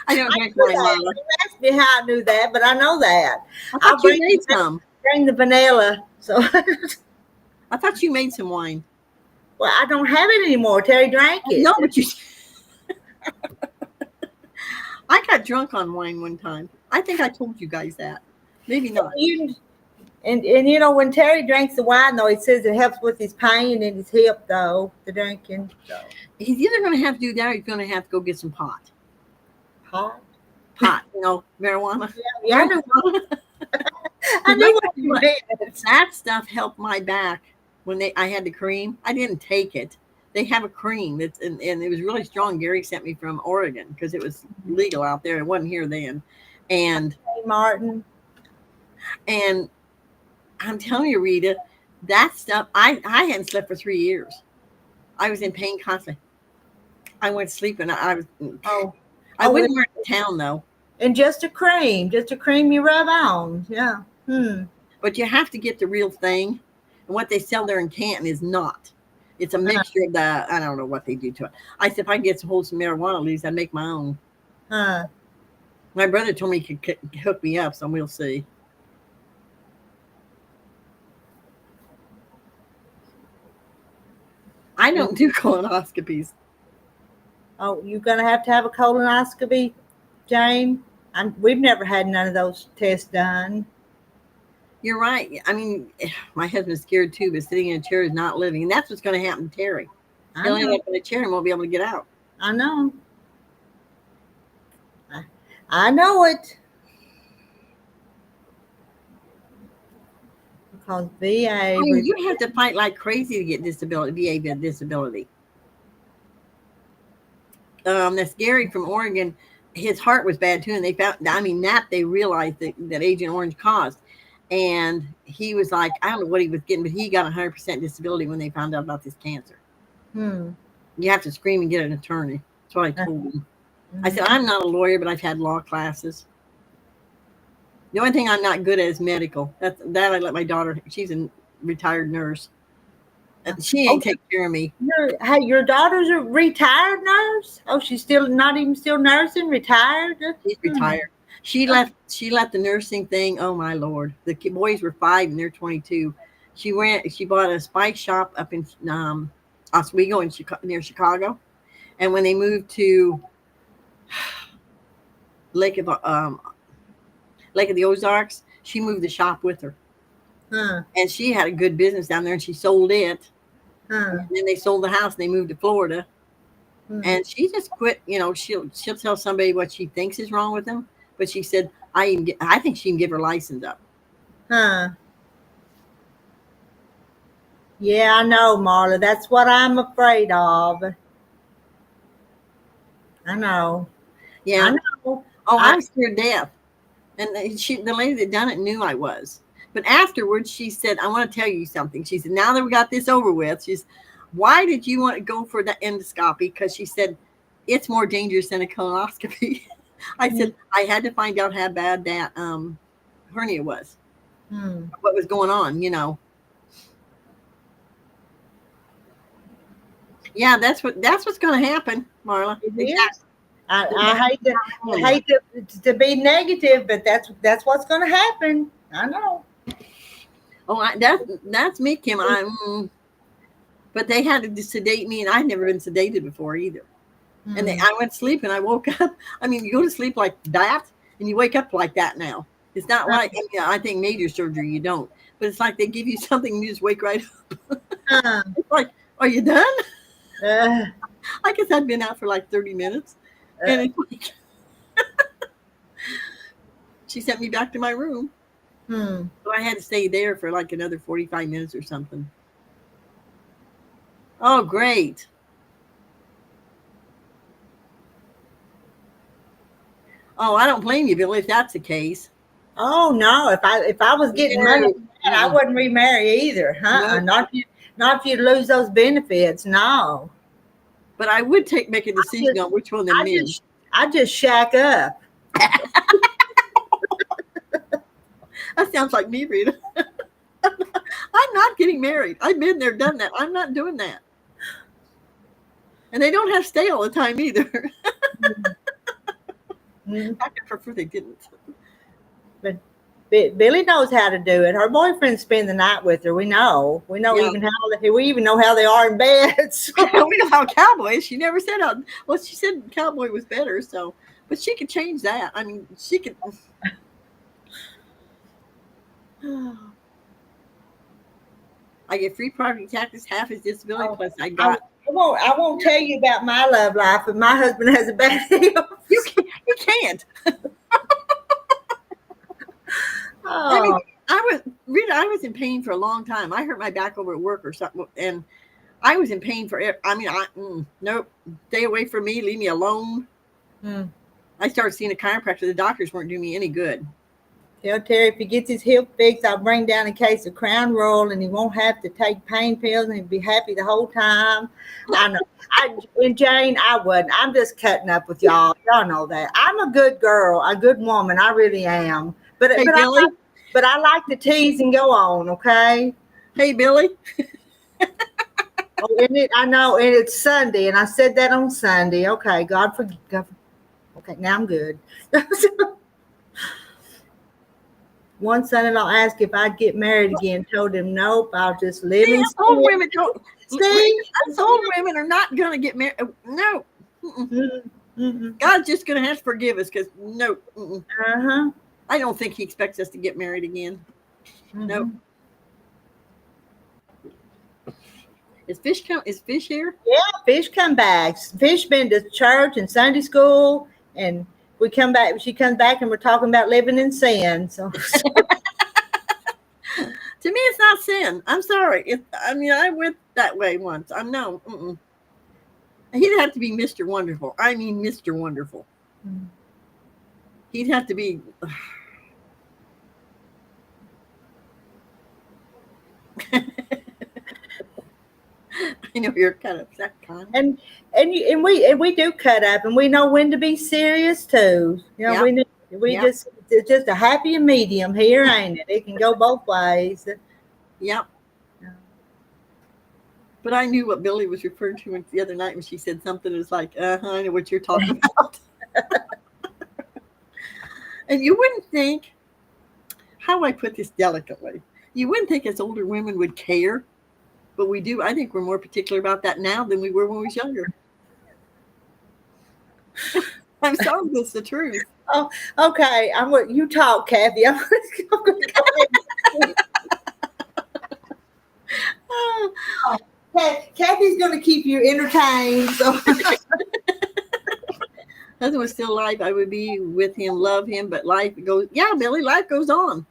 I don't drink wine, Marlo. You asked me how I knew that, but I know that. I thought you made some. Bring the vanilla. So I thought you made some wine. Well, I don't have it anymore. Terry drank it. No, but you. I got drunk on wine one time. I think I told you guys that. Maybe not. And you know, when Terry drinks the wine, though, he says it helps with his pain in his hip, though, the drinking. So. He's either going to have to do that or he's going to have to go get some pot. Pot? Pot, you know, marijuana. Yeah, I know. I knew what you meant. That stuff helped my back when I had the cream. I didn't take it. They have a cream that's and it was really strong. Gary sent me from Oregon because it was legal out there. It wasn't here then. And Hey, Martin. And I'm telling you, Rita, that stuff, I hadn't slept for 3 years. I was in pain constantly. I went to sleep and I wouldn't wear it in town though. And just a cream you rub on. Yeah. But you have to get the real thing. And what they sell there in Canton is not. It's a mixture of the, I don't know what they do to it. I said, if I can get hold of some marijuana leaves, I'd make my own. My brother told me he could hook me up, so we'll see. I don't do colonoscopies. Oh, you're going to have a colonoscopy, Jane? We've never had none of those tests done. You're right. I mean, my husband's scared too, but sitting in a chair is not living. And that's what's going to happen to Terry. He'll end up in a chair and won't be able to get out. I know. I know it. Because VA. I mean, you have to fight like crazy to get disability, VA disability. That's Gary from Oregon. His heart was bad too, and they found. I mean, they realized that Agent Orange caused, and he was like, I don't know what he was getting, but he got 100% disability when they found out about this cancer. You have to scream and get an attorney. That's what I told him. I said, I'm not a lawyer, but I've had law classes. The only thing I'm not good at is medical. That I let my daughter. She's a retired nurse, and she ain't taking care of me. Your daughter's a retired nurse? Oh, she's still nursing, retired? She's retired. She left the nursing thing. Oh my Lord. The boys were 5 and they're 22. She bought a spice shop up in Oswego near Chicago. And when they moved to Lake of the Ozarks, she moved the shop with her. And she had a good business down there and she sold it. And then they sold the house and they moved to Florida. And she just quit. You know, she'll tell somebody what she thinks is wrong with them. But she said, I think she can give her license up. Yeah, I know, Marla. That's what I'm afraid of. I know. Yeah. I know. Oh, I was scared to death. And the lady that done it knew I was. But afterwards, she said, I want to tell you something. She said, now that we got this over with, she's, why did you want to go for the endoscopy? Because she said, it's more dangerous than a colonoscopy. I said, I had to find out how bad that hernia was. What was going on, you know. Yeah, that's what's going to happen, Marla. Exactly. I hate to be negative, but that's what's going to happen. I know. Oh, that's me, Kim. But they had to sedate me, and I'd never been sedated before either. And I went to sleep, and I woke up. I mean, you go to sleep like that, and you wake up like that now. It's not like, I think major surgery, you don't. But it's like they give you something, and you just wake right up. It's like, are you done? I guess I'd been out for like 30 minutes. And it's like, she sent me back to my room. So I had to stay there for like another 45 minutes or something. Oh, great. Oh, I don't blame you, Billy, if that's the case. Oh no! If I was getting money, I wouldn't remarry either, huh? No. Not if you lose those benefits. No. But I would make a decision on which one to men. I just shack up. That sounds like me, Rita. I'm not getting married. I've been there, done that. I'm not doing that. And they don't have to stay all the time either. I prefer they didn't. But Billy knows how to do it. Her boyfriend spend the night with her. We know. We know Yeah. even how we even know how they are in bed. So. We know how Cowboy is. She never said how. Well, she said Cowboy was better. So, but she could change that. I mean, she could. I get free property taxes, half his disability, plus I got. I won't tell you about my love life, but my husband has a bad deal. You can't. I mean, I was in pain for a long time. I hurt my back over at work or something, and I was in pain for it. I mean, nope, stay away from me, leave me alone. I started seeing a chiropractor. The doctors weren't doing me any good. Tell Terry if he gets his hip fixed, I'll bring down a case of Crown Royal, and he won't have to take pain pills, and he'll be happy the whole time. I know. And Jane, I wouldn't. I'm just cutting up with y'all. Y'all know that. I'm a good girl, a good woman. I really am. But Hey, but Billy. I like to tease and go on. Okay. Hey, Billy. Oh, I know, and it's Sunday, and I said that on Sunday. Okay, God forgive. Okay, now I'm good. One son-in-law asked if I'd get married again. Told him nope. I'll just live in. Old women don't. See, us old women are not gonna get married. No. God's just gonna have to forgive us because no. I don't think He expects us to get married again. Nope. Is Fish here? Yeah, Fish come back. Fish been to church and Sunday school, and we come back. She comes back, and we're talking about living in sin. So, to me, it's not sin. I'm sorry. I went that way once. He'd have to be Mr. Wonderful. I mean, Mr. Wonderful. He'd have to be. I know you're kind of upset, Con. And we do cut up, and we know when to be serious too. You know, it's just a happy medium here, ain't it? It can go both ways. Yep. But I knew what Billy was referring to the other night when she said something. It was like, I know what you're talking about. And you wouldn't think, how do I put this delicately? You wouldn't think as older women would care. But we do. I think we're more particular about that now than we were when we was younger. I'm sorry, that's the truth. Oh, okay. You talk, Kathy. I'm going to Kathy's going to keep you entertained. So. Husband was still alive, I would be with him, love him, but life goes. Yeah, Billy, life goes on.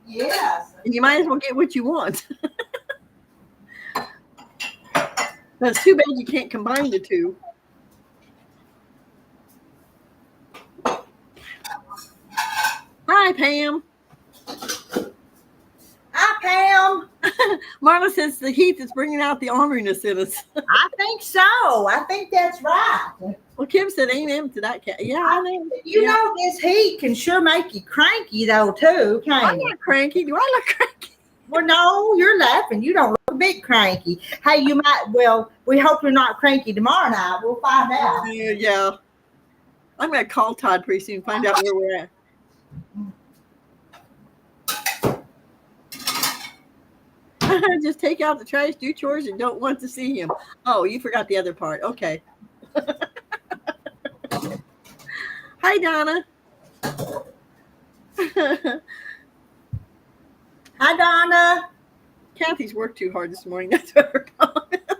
Yes. And you might as well get what you want. But it's too bad you can't combine the two. Hi, Pam. Hi, Pam. Marla says the heat is bringing out the orneriness in us. I think so. I think that's right. Well, Kim said amen to that. Yeah, I know. You know, this heat can sure make you cranky, though, too, can't I'm it? not cranky. Do I look cranky? Well, no, you're laughing. You don't look a bit cranky. Hey, you might. Well, we hope you're not cranky tomorrow night. We'll find out. Yeah. I'm going to call Todd pretty soon, find out where we're at. Just take out the trash, do chores, and don't want to see him. Oh, you forgot the other part. Okay. Hi, Donna. Hi, Donna. Kathy's worked too hard this morning. That's what her comment is.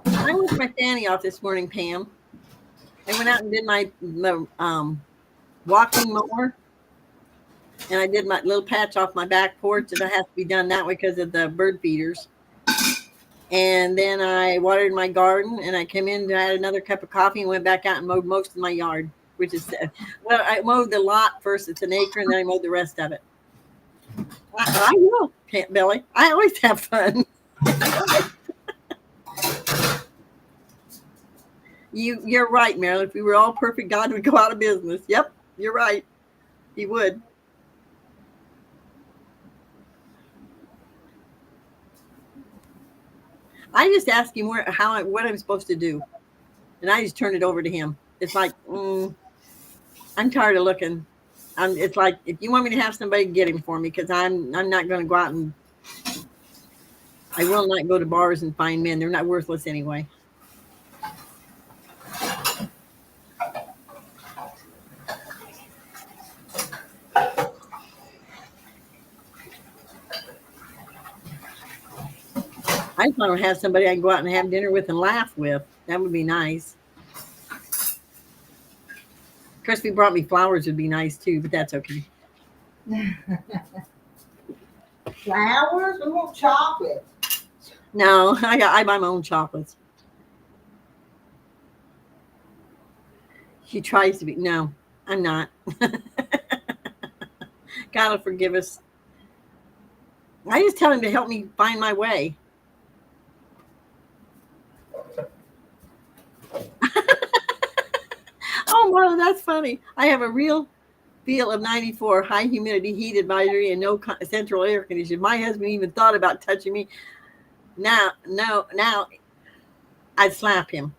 I took my fanny off this morning, Pam. I went out and did my walking mower. And I did my little patch off my back porch, and that has to be done that way because of the bird feeders. And then I watered my garden, and I came in to add another cup of coffee and went back out and mowed most of my yard, which is, well, I mowed the lot first. It's an acre, and then I mowed the rest of it. I will, Billy. I always have fun. You're right, Marilyn. If we were all perfect, God would go out of business. Yep, you're right. He would. I just ask him what I'm supposed to do, and I just turn it over to him. It's like, I'm tired of looking. It's like, if you want me to have somebody, get him for me, because I'm not going to go out and I will not go to bars and find men. They're not worthless anyway. I just want to have somebody I can go out and have dinner with and laugh with. That would be nice. Of course, if he brought me flowers, would be nice too, but that's okay. Flowers? We want chocolate. No, I buy my own chocolates. She tries to be. No, I'm not. God will forgive us. I just tell him to help me find my way. Oh, Marla, that's funny. I have a real feel of 94, high humidity, heat advisory, and no central air conditioning. My husband even thought about touching me. Now, I'd slap him.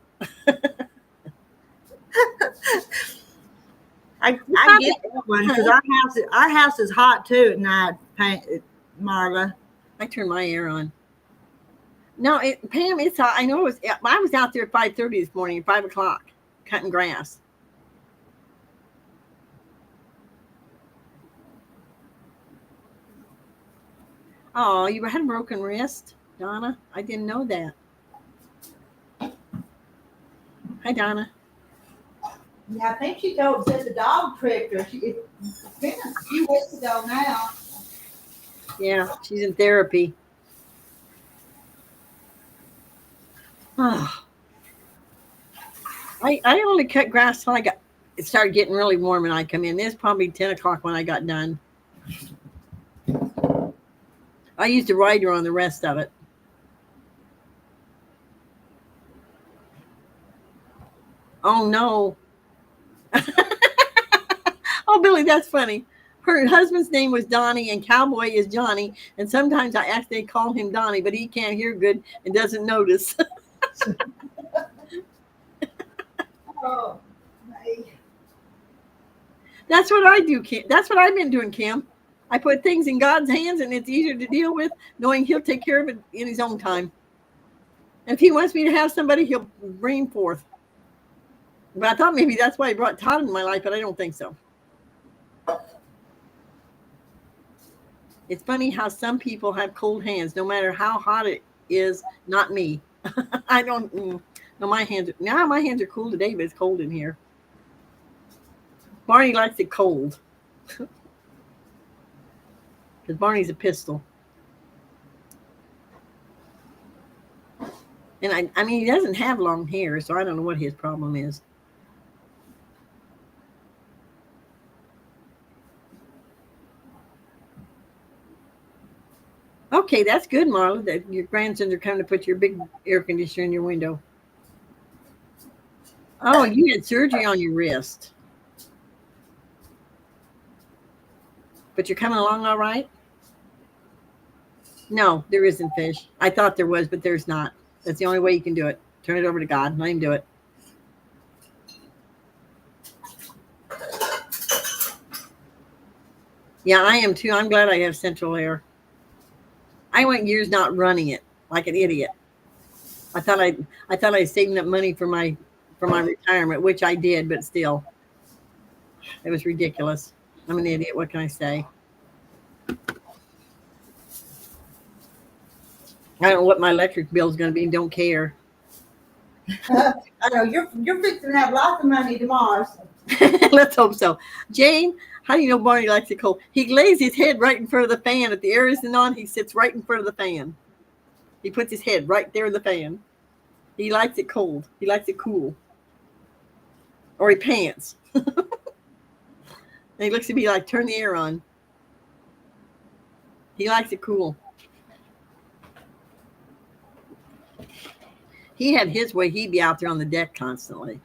I get that one because our house is hot too at night, Marla. I turn my air on. No, Pam, it's hot. I know it was. I was out there at 5:30 this morning, at 5 o'clock, cutting grass. Oh, you had a broken wrist, Donna? I didn't know that. Hi, Donna. Yeah, I think she said the dog tricked her. It's been a few weeks ago now. Yeah, she's in therapy. Oh. I only cut grass till it started getting really warm and I come in. It's probably 10 o'clock when I got done. I used a rider on the rest of it. Oh, no. Oh, Billy, that's funny. Her husband's name was Donnie and Cowboy is Johnny. And sometimes I accidentally call him Donnie, but he can't hear good and doesn't notice. Oh, hey. That's what I do, Kim. That's what I've been doing, Kim. I put things in God's hands and it's easier to deal with knowing he'll take care of it in his own time. If he wants me to have somebody, he'll bring forth. But I thought maybe that's why he brought Todd into my life, but I don't think so. It's funny how some people have cold hands, no matter how hot it is. Not me. I don't. No, my hands are cool today, but it's cold in here. Barney likes it cold. Because Barney's a pistol. And I mean, he doesn't have long hair, so I don't know what his problem is. Okay, that's good, Marla, that your grandsons are coming to put your big air conditioner in your window. Oh, you had surgery on your wrist. But you're coming along all right? No, there isn't, Fish. I thought there was, but there's not. That's the only way you can do it. Turn it over to God. Let him do it. Yeah, I am too. I'm glad I have central air. I went years not running it like an idiot. I thought I was saving up money for my retirement, which I did, but still, it was ridiculous. I'm an idiot. What can I say? I don't know what my electric bill is going to be. Don't care. I know you're fixing to have lots of money tomorrow. Let's hope so. Jane, how do you know Barney likes it cold? He lays his head right in front of the fan. If the air isn't on, he sits right in front of the fan. He puts his head right there in the fan. He likes it cold. He likes it cool. Or he pants. And he looks at me like, turn the air on. He likes it cool. He had his way. He'd be out there on the deck constantly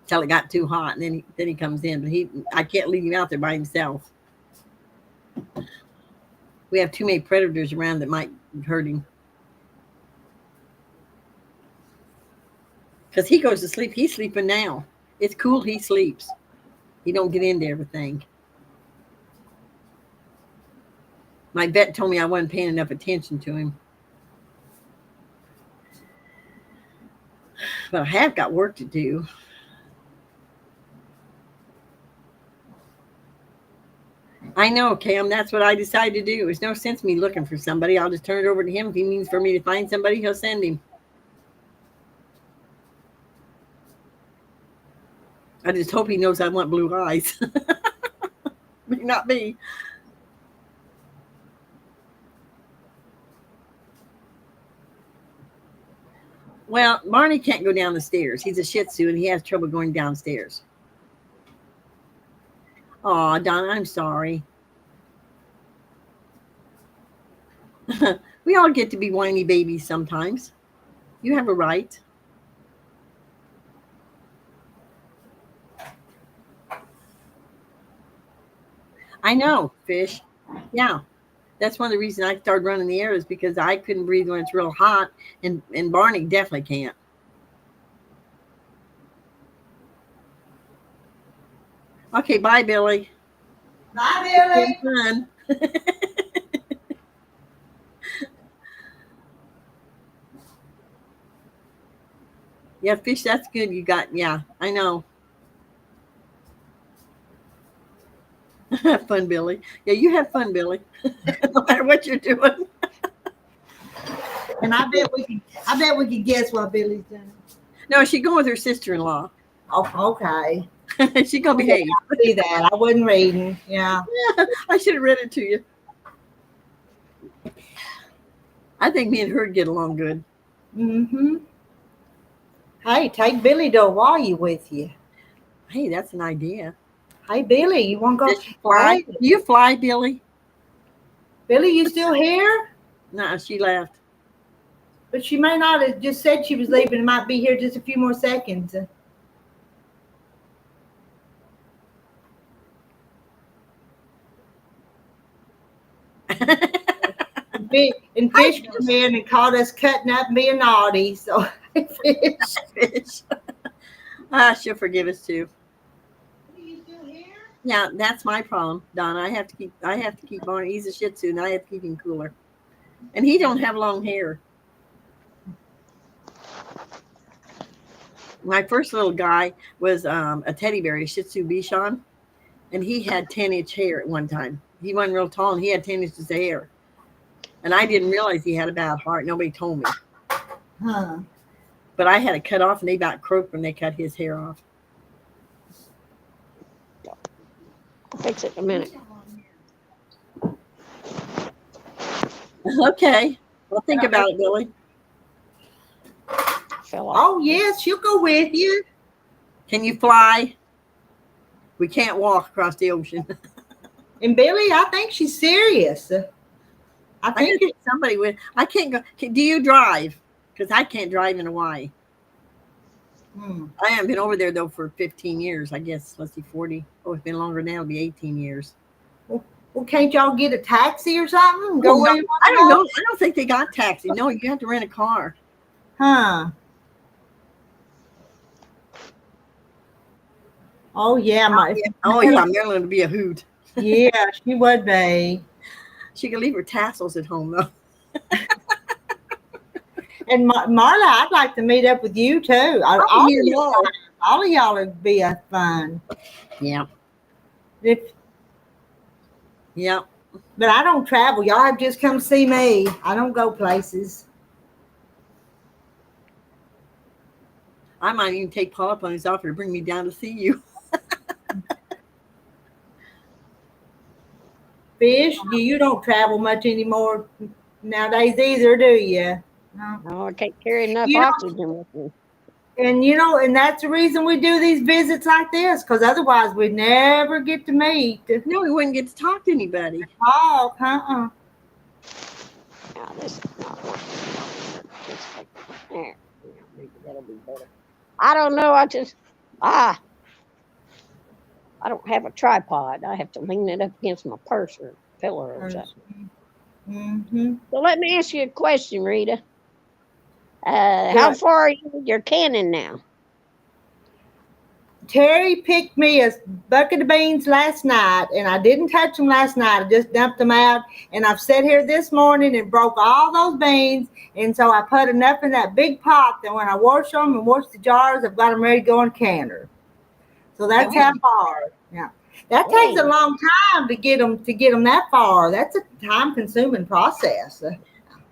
till it got too hot, and then he comes in. But I can't leave him out there by himself. We have too many predators around that might hurt him. Because he goes to sleep. He's sleeping now. It's cool. He sleeps. He don't get into everything. My vet told me I wasn't paying enough attention to him. But I have got work to do. I know, Cam. That's what I decided to do. There's no sense me looking for somebody. I'll just turn it over to him. If he means for me to find somebody, he'll send him. I just hope he knows I want blue eyes. May not be. Well, Barney can't go down the stairs. He's a Shih Tzu and he has trouble going downstairs. Oh, Donna, I'm sorry. We all get to be whiny babies sometimes. You have a right. I know, Fish. Yeah. That's one of the reasons I started running the air is because I couldn't breathe when it's real hot, and Barney definitely can't. Okay, bye, Billy. Bye, Billy. Fun. Yeah, Fish, that's good. You got, yeah, I know. Have fun, Billy. Yeah, you have fun, Billy. No matter what you're doing. And I bet we could guess what Billy's doing. No, she's going with her sister-in-law. Oh, okay. She's gonna behave. I see that. I wasn't reading. Yeah. I should have read it to you. I think me and her get along good. Mm-hmm. Hey, take Billy to Hawaii with you. Hey, that's an idea. Hey, Billy, you want to go fly? Do you fly, Billy? Billy, you still here? No, she left. But she may not have just said she was leaving and might be here just a few more seconds. And Fish came in and caught us cutting up and being naughty. So Fish. She'll forgive us too. Are you still here? Yeah, that's my problem, Donna. I have to keep Barney. He's a Shih Tzu, and I have to keep him cooler. And he don't have long hair. My first little guy was a teddy bear, a Shih Tzu Bichon, and he had 10-inch hair at one time. He wasn't real tall, and he had 10 inches of hair. And I didn't realize he had a bad heart. Nobody told me. Huh. But I had it cut off, and they about croaked when they cut his hair off. I'll fix it in a minute. Okay. Well, think about it, Billy. Fell off. Oh, yes, she'll go with you. Can you fly? We can't walk across the ocean. And Billy, I think she's serious. I think it's somebody with. I can't go. Do you drive? Because I can't drive in Hawaii. I haven't been over there though for 15 years. I guess let's see, 40. Oh, it's been longer now. It'll be 18 years. Well, can't y'all get a taxi or something? Go where you want to go? I don't think they got taxi. No, you have to rent a car. Huh. Oh yeah, Marilyn would be a hoot. Yeah, she would be. She could leave her tassels at home though. And Marla, I'd like to meet up with you too. All of y'all would be fun. Yeah. Yeah. But I don't travel. Y'all have just come see me. I don't go places. I might even take Paul up on his offer to bring me down to see you. Fish, you don't travel much anymore nowadays either, do you? No, I can't carry enough oxygen with me. And and that's the reason we do these visits like this, because otherwise we'd never get to meet. No, we wouldn't get to talk to anybody. Oh, Now this is not working. There. Maybe that'll be better. I don't know. I don't have a tripod. I have to lean it up against my purse or pillow or something. Mm-hmm. So let me ask you a question, Rita. How Good. far are you with your canning now? Terry picked me a bucket of beans last night, and I didn't touch them last night. I just dumped them out, and I've sat here this morning and broke all those beans, and so I put enough in that big pot that when I wash them and wash the jars, I've got them ready to go in canner. So that's how far. Yeah, that takes a long time to get them that far. That's a time-consuming process.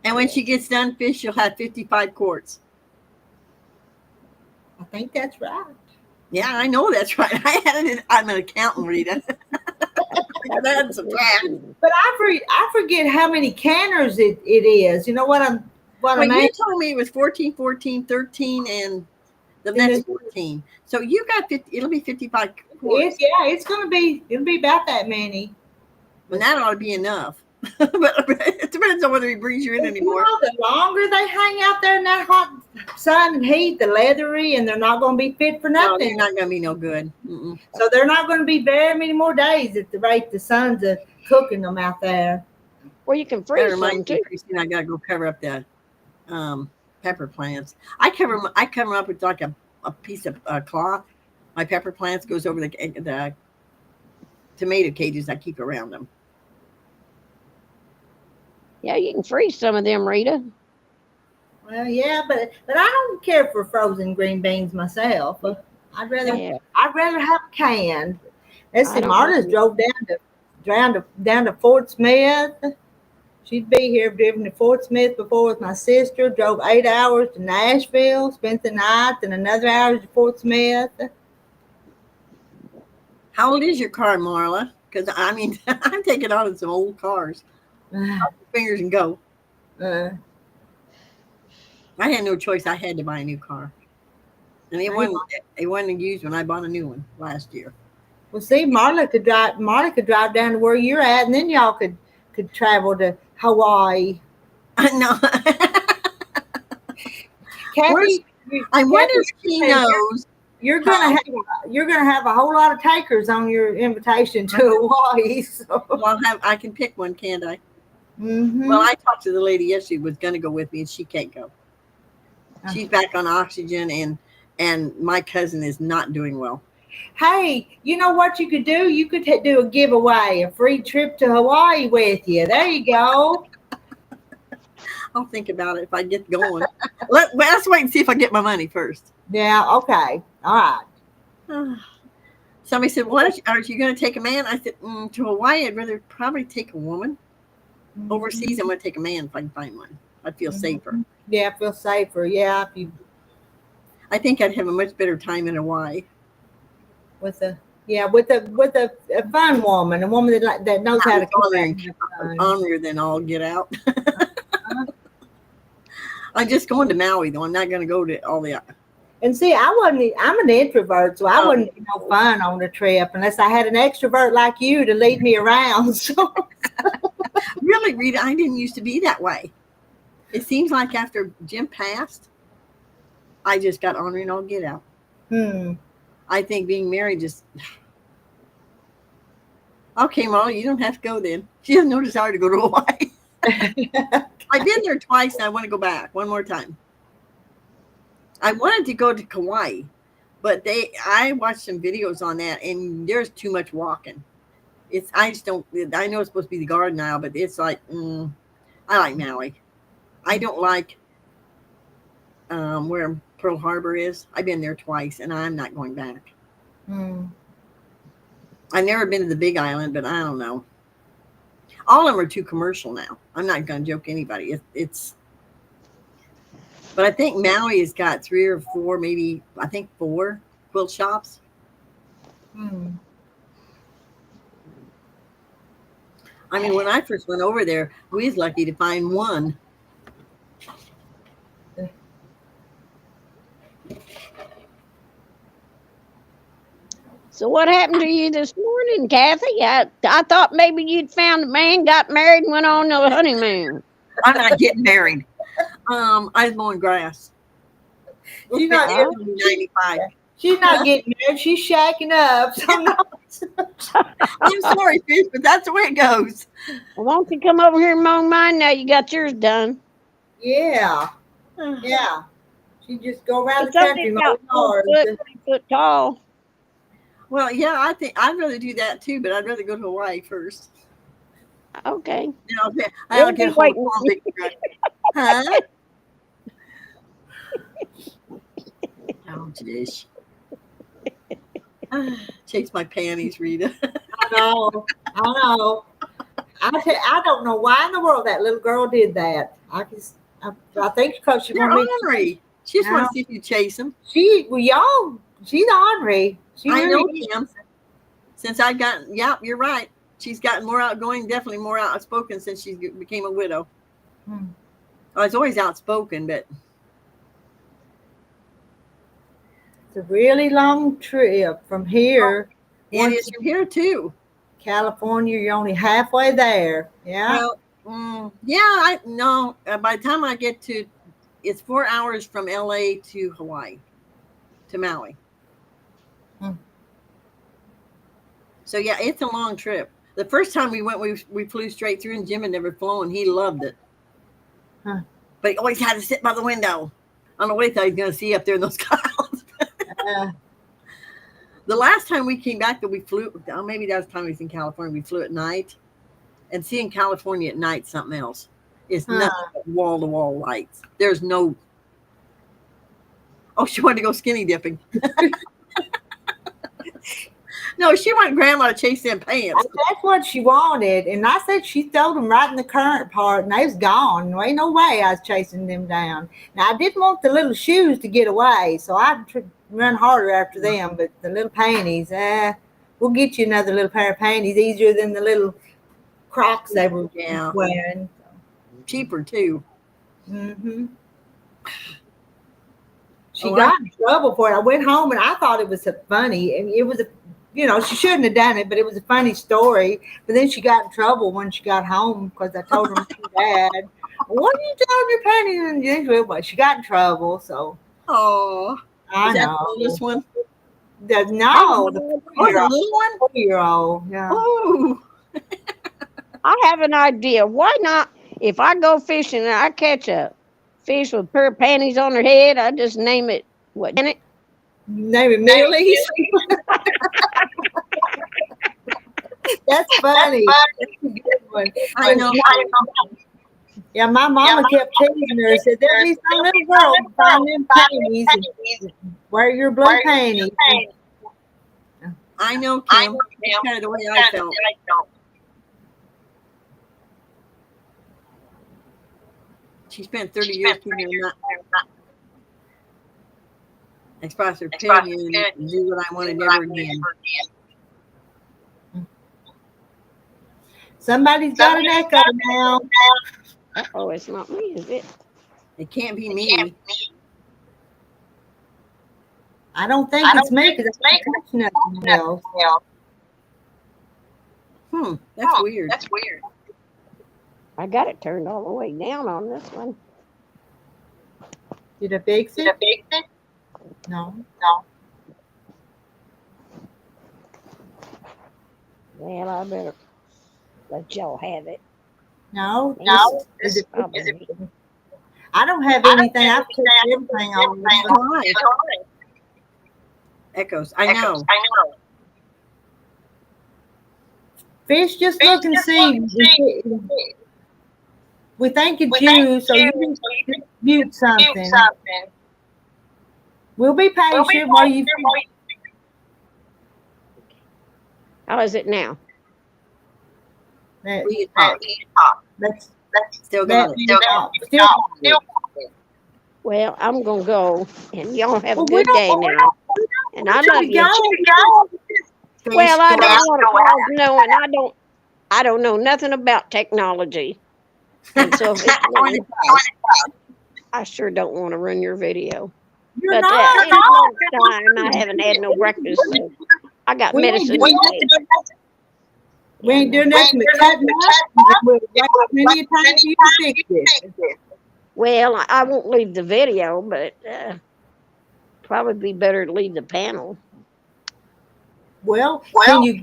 And when she gets done, fish, she'll have 55 quarts. I think that's right. Yeah, I know that's right. I'm an accountant, Rita. That's a fact. But I forget how many canners it is. You know what I Well, mean? you told me it was 14, 14, 13, and the next 14. So you got 50. It'll be 55 quarts. It'll be about that many. And that ought to be enough. But it depends on whether he brings you in anymore. The longer they hang out there in that hot sun and heat, the leathery, and they're not going to be fit for No, nothing. they're not going to be no good. Mm-mm. So they're not going to be very many more days at the rate the sun's cooking them out there. Well, you can That freeze them reminds me, too. Christine, I got to go cover up the pepper plants. I cover them up with like a piece of cloth. My pepper plants goes over the tomato cages I keep around them. Yeah, you can freeze some of them, Rita. Well, yeah, but I don't care for frozen green beans myself. I'd rather have canned. Let's I see, don't Marta's know. drove down to Fort Smith. She'd be here, driven to Fort Smith before with my sister. Drove 8 hours to Nashville, spent the night, and another hour to Fort Smith. How old is your car, Marla? Because I mean, I'm taking on some old cars. Fingers and go. I had no choice. I had to buy a new car, and it wasn't used when I bought a new one last year. Well, see, Marla could drive down to where you're at, and then y'all could travel to Hawaii. No. Kathy, I wonder if she knows. You're gonna have a whole lot of takers on your invitation to Hawaii. So. Well, I can pick one, can't I? Mm-hmm. Well, I talked to the lady yesterday who was going to go with me, and she can't go. She's back on oxygen, and my cousin is not doing well. Hey, you know what you could do? You could do a giveaway, a free trip to Hawaii with you. There you go. I'll think about it if I get going. Let's wait and see if I get my money first. Yeah, okay. All right. Somebody said, are you going to take a man? I said, to Hawaii, I'd rather probably take a woman. Mm-hmm. Overseas, I'm going to take a man if I can find one. I'd feel safer. Yeah, I feel safer. Yeah. I think I'd have a much better time in Hawaii. With a fun woman, a woman that knows how to honor than all get out. I'm just going to Maui though. I'm not going to go to all the. And see, I'm an introvert, so I wouldn't be no fun on the trip unless I had an extrovert like you to lead me around. So. Really, Rita, I didn't used to be that way. It seems like after Jim passed, I just got honoring all get out. I think being married just. Okay, Molly, you don't have to go then. She has no desire to go to Hawaii. I've been there twice and I want to go back one more time. I wanted to go to Kauai, but I watched some videos on that and there's too much walking. I know it's supposed to be the Garden Isle, but it's like, I like Maui. I don't like where Pearl Harbor is. I've been there twice and I'm not going back. I've never been to the Big Island, but I don't know. All of them are too commercial now. I'm not going to joke anybody. But I think Maui has got 3 or 4, maybe, I think 4 quilt shops. I mean, when I first went over there, we was lucky to find one. So what happened to you this morning, Kathy? I thought maybe you'd found a man, got married, and went on the honeymoon. I'm not getting married. I was mowing grass. She's not getting 95. She's not getting married. She's shacking up. So I'm sorry, Fish, but that's the way it goes. Well, won't you come over here and mow mine now you got yours done? Yeah. Yeah. She just go around the It's only country about mowing 4 foot, yards. 3 foot tall. Well, yeah, I think I'd rather do that too, but I'd rather go to Hawaii first. Okay. You know, I We'll don't be get a hold of waiting. Palm Beach. Huh? Oh, jeez. Chase my panties, Rita. I know. I don't know why in the world that little girl did that. I think because she They're wanted me. ornery. She just wants No. to see if you chase them. She's ornery. She I know, really is. Kim. Since I've gotten, yeah, you're right. She's gotten more outgoing, definitely more outspoken since she became a widow. I was always outspoken, but It's a really long trip from here. it is from here too. California, you're only halfway there. Yeah. Well, yeah, I no. By the time I get to, it's 4 hours from LA to Hawaii, to Maui. So yeah, it's a long trip. The first time we went, we flew straight through, and Jim had never flown. He loved it, but he always had to sit by the window. I don't know what he thought he was going to see up there in those clouds. The last time we came back that we flew, maybe that was the time we was in California. We flew at night, and seeing California at night, something else. It's nothing but wall-to-wall lights. There's no. Oh, she wanted to go skinny dipping. No, she wanted Grandma to chase them pants. That's what she wanted. And I said she threw them right in the current part and they was gone. There ain't no way I was chasing them down. Now, I didn't want the little shoes to get away, so I run harder after them. But the little panties, we'll get you another little pair of panties easier than the little Crocs they were wearing. Cheaper, too. Mm-hmm. She got in trouble for it. I went home and I thought it was funny. It was she shouldn't have done it, but it was a funny story. But then she got in trouble when she got home because I told her to Dad, "What are you telling your panties?" But she got in trouble. So, I know. The oldest one? The little one? 4-year-old. Yeah. Oh. I have an idea. Why not? If I go fishing and I catch a fish with a pair of panties on her head, I just name it what? Name it Millie's. That's funny. That's a good one. I know. Yeah, my mama kept teasing her. Said there'll be some little girl to find them panties and wear your blue panties. I know, Kim. That's kind of the way I felt. She spent 30 years keeping them up. Express her opinion and do what I wanted never again. Somebody's got an echo now. Oh, it's not me, is it? It can't be me. I don't think it's me because I can't touch nothing else. That's weird. I got it turned all the way down on this one. Did I fix it? No. Well, I better let y'all have it. No. Is it? I don't have anything. I've put everything on. Echoes. I know. Fish, just look and see. We think it's you, so you can mute something. We'll be patient while you. How is it now? Let's Still got it. Well, I'm gonna go, and y'all have a good day now. And I love you. Well, I don't want to cause knowing I don't know nothing about technology, and so if it's I sure don't want to run your video. But in a long time, I haven't had no breakfast. So I got medicine. We ain't doing nothing but cutting up. We'll wait plenty of time for you to fix it. Well, I won't leave the video, but probably be better to leave the panel. Well, can you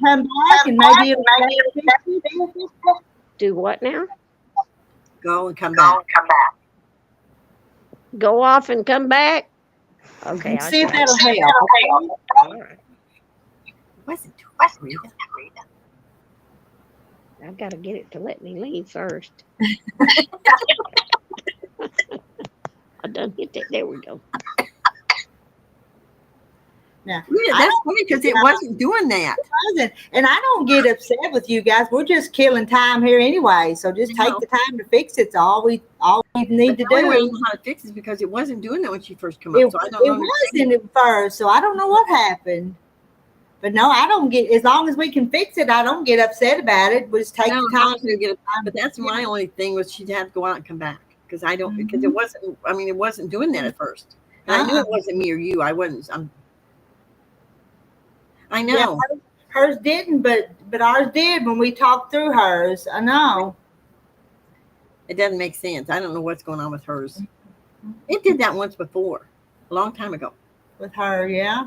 come back and maybe it'll fix it? Do what now? Go and come back. go off and come back. Okay, And I'll see if try. that'll help. All right. Wasn't too Rita. I've got to get it to let me leave first. I done hit that. There we go. Now, Yeah, that's funny because it wasn't doing that. and I don't get upset with you guys. We're just killing time here anyway. So just take the time to fix it. It's all we need to The only way I do. know how to fix it is because it wasn't doing that when she first came up. It, So I it don't know. wasn't at first, so I don't know what happened. But no, I don't get, as long as we can fix it, I don't get upset about it. We just take No, the time to get it. But that's my only thing was she'd have to go out and come back because I don't because it wasn't. I mean, it wasn't doing that at first. And I knew it wasn't me or you. I wasn't. I know. Yeah, hers didn't, but ours did when we talked through hers. I know. It doesn't make sense. I don't know what's going on with hers. It did that once before, a long time ago. With her, yeah.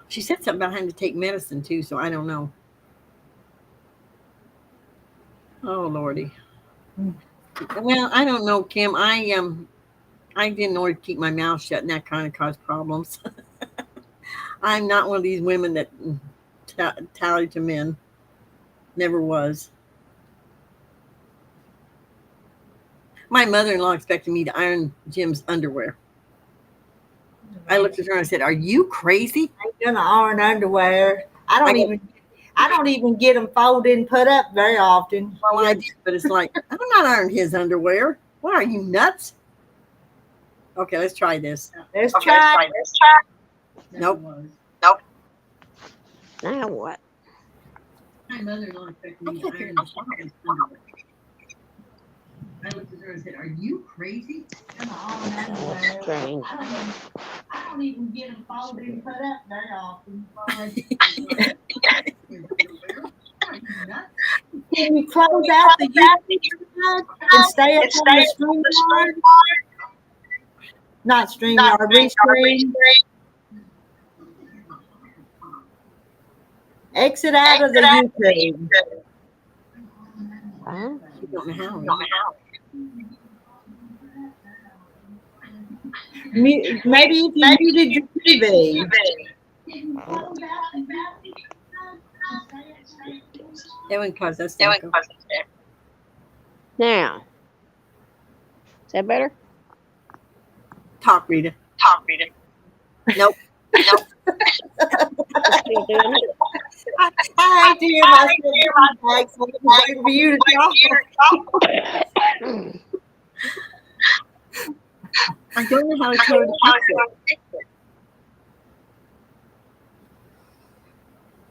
She said something about having to take medicine too, so I don't know. Oh Lordy. Well, I don't know, Kim. I didn't know to keep my mouth shut, and that kind of caused problems. I'm not one of these women that tally to men. Never was. My mother-in-law expected me to iron Jim's underwear. I looked at her and I said, "Are you crazy?" I'm gonna iron underwear. I don't even get them folded and put up very often. Well, I did, but it's like I'm not ironing his underwear. What are you, nuts? Okay, let's try this. Let's try. Nope. Now what? My mother-in-law expected me to iron Jim's underwear. I looked at her and said, "Are you crazy?" That's strange. I don't even get them folded and put up very often. Can you close out the YouTube and stay up on the StreamYard? Not StreamYard, Restream. Exit out of the YouTube. Huh? You don't know how. Maybe if you muted your TV. That wouldn't cause us. Now, is that better? Talk, Rita. Nope. Still doing it? I do myself for you to talk. I don't know how to tell her to fix it.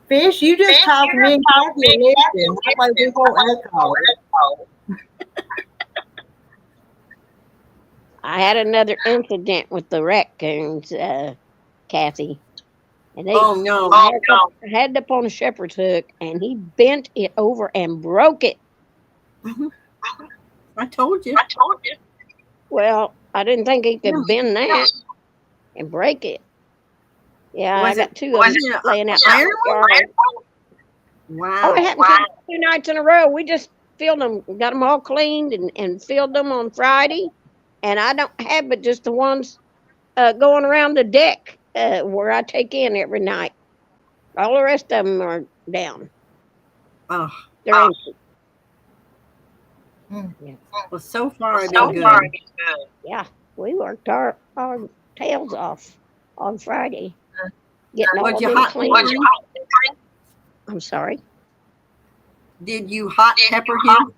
Fish, you just talk to me and Kathy and listen. That way we won't echo. I had another incident with the raccoons, Kathy. And they, Oh no! I had it up on a shepherd's hook, and he bent it over and broke it. I told you. Well, I didn't think he could bend that and break it. Yeah, I got two of them laying out in the yard. Wow. Oh, it happened 2 nights in a row. We just filled them, got them all cleaned and filled them on Friday. And I don't have but just the ones going around the deck where I take in every night. All the rest of them are down. Oh. They're empty. Yeah. Well, so far I've been good. Yeah, we worked our tails off on Friday. Getting all of them clean. I'm sorry. Did you hot pepper him?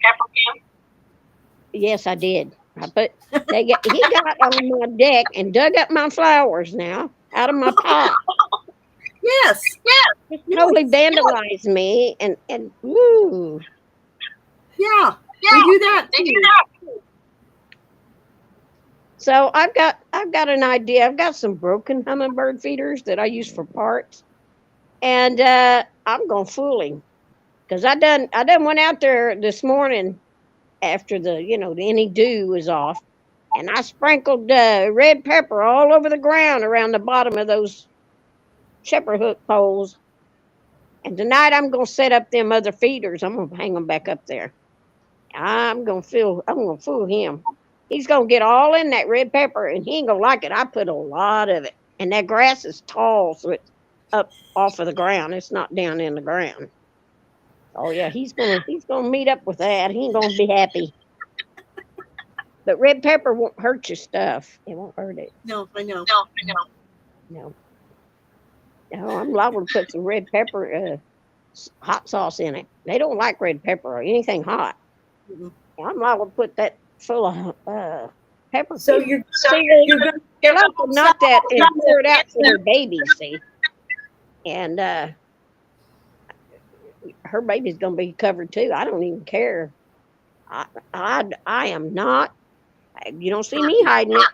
Yes, I did. He got on my deck and dug up my flowers now out of my pot. Yes. Just totally vandalized me and woo. Yeah. They do that. So I've got an idea. I've got some broken hummingbird feeders that I use for parts, and I'm gonna fool him because I done went out there this morning after the any dew was off, and I sprinkled red pepper all over the ground around the bottom of those shepherd hook poles. And tonight I'm gonna set up them other feeders. I'm gonna hang them back up there. I'm gonna fool him. He's gonna get all in that red pepper, and he ain't gonna like it. I put a lot of it, and that grass is tall, so it's up off of the ground. It's not down in the ground. Oh yeah, he's gonna meet up with that. He ain't gonna be happy. But red pepper won't hurt your stuff. It won't hurt it. No, I know. No. No, I'm liable to put some red pepper hot sauce in it. They don't like red pepper or anything hot. Mhm. I'm liable to put that full of pepper. So you're gonna liable to knock that and pour it out for their baby, see. And her baby's gonna be covered too. I don't even care. I am not. You don't see me hiding it.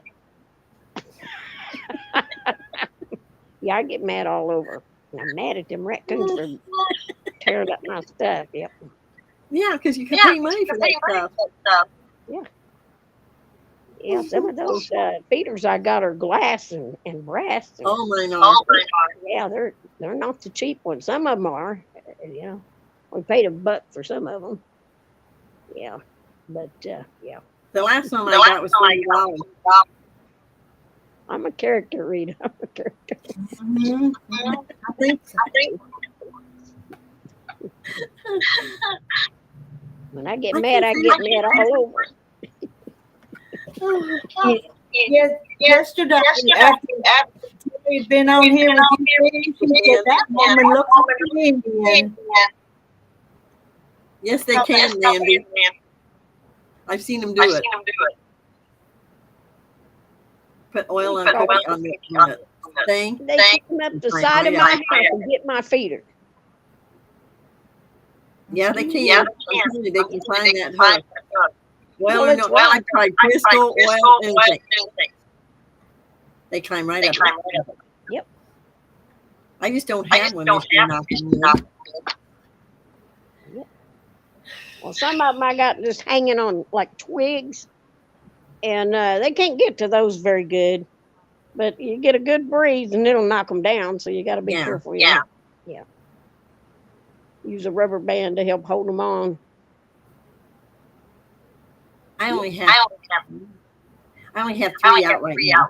Yeah, I get mad all over. And I'm mad at them raccoons for tearing up my stuff. Yep. Yeah, because you can pay money for that stuff. Yeah, some of those feeders I got are glass and brass. And, Oh my God. yeah, they're not the cheap ones. Some of them are. You know, we paid $1 for some of them. Yeah, but yeah. The last one I got was $40. I'm a character, Rita. I'm a character. Mhm. I think so. When I get mad, I get mad all over. Yesterday, after we've been on here with you, she said, that woman looks like an Indian. Yes, they can, Mandy. I've seen them do it. Put oil on the thing. They come up the side of my house and get my feeder. Yeah, they can. They can climb that hook. Well, no, I tried crystal, oil, anything. They climb right up. Yep. I just don't have one this year. Yep. Well, some of them I got just hanging on like twigs, and they can't get to those very good. But you get a good breeze, and it'll knock them down. So you got to be careful. Yeah. Use a rubber band to help hold them on. I only have 3 out right now.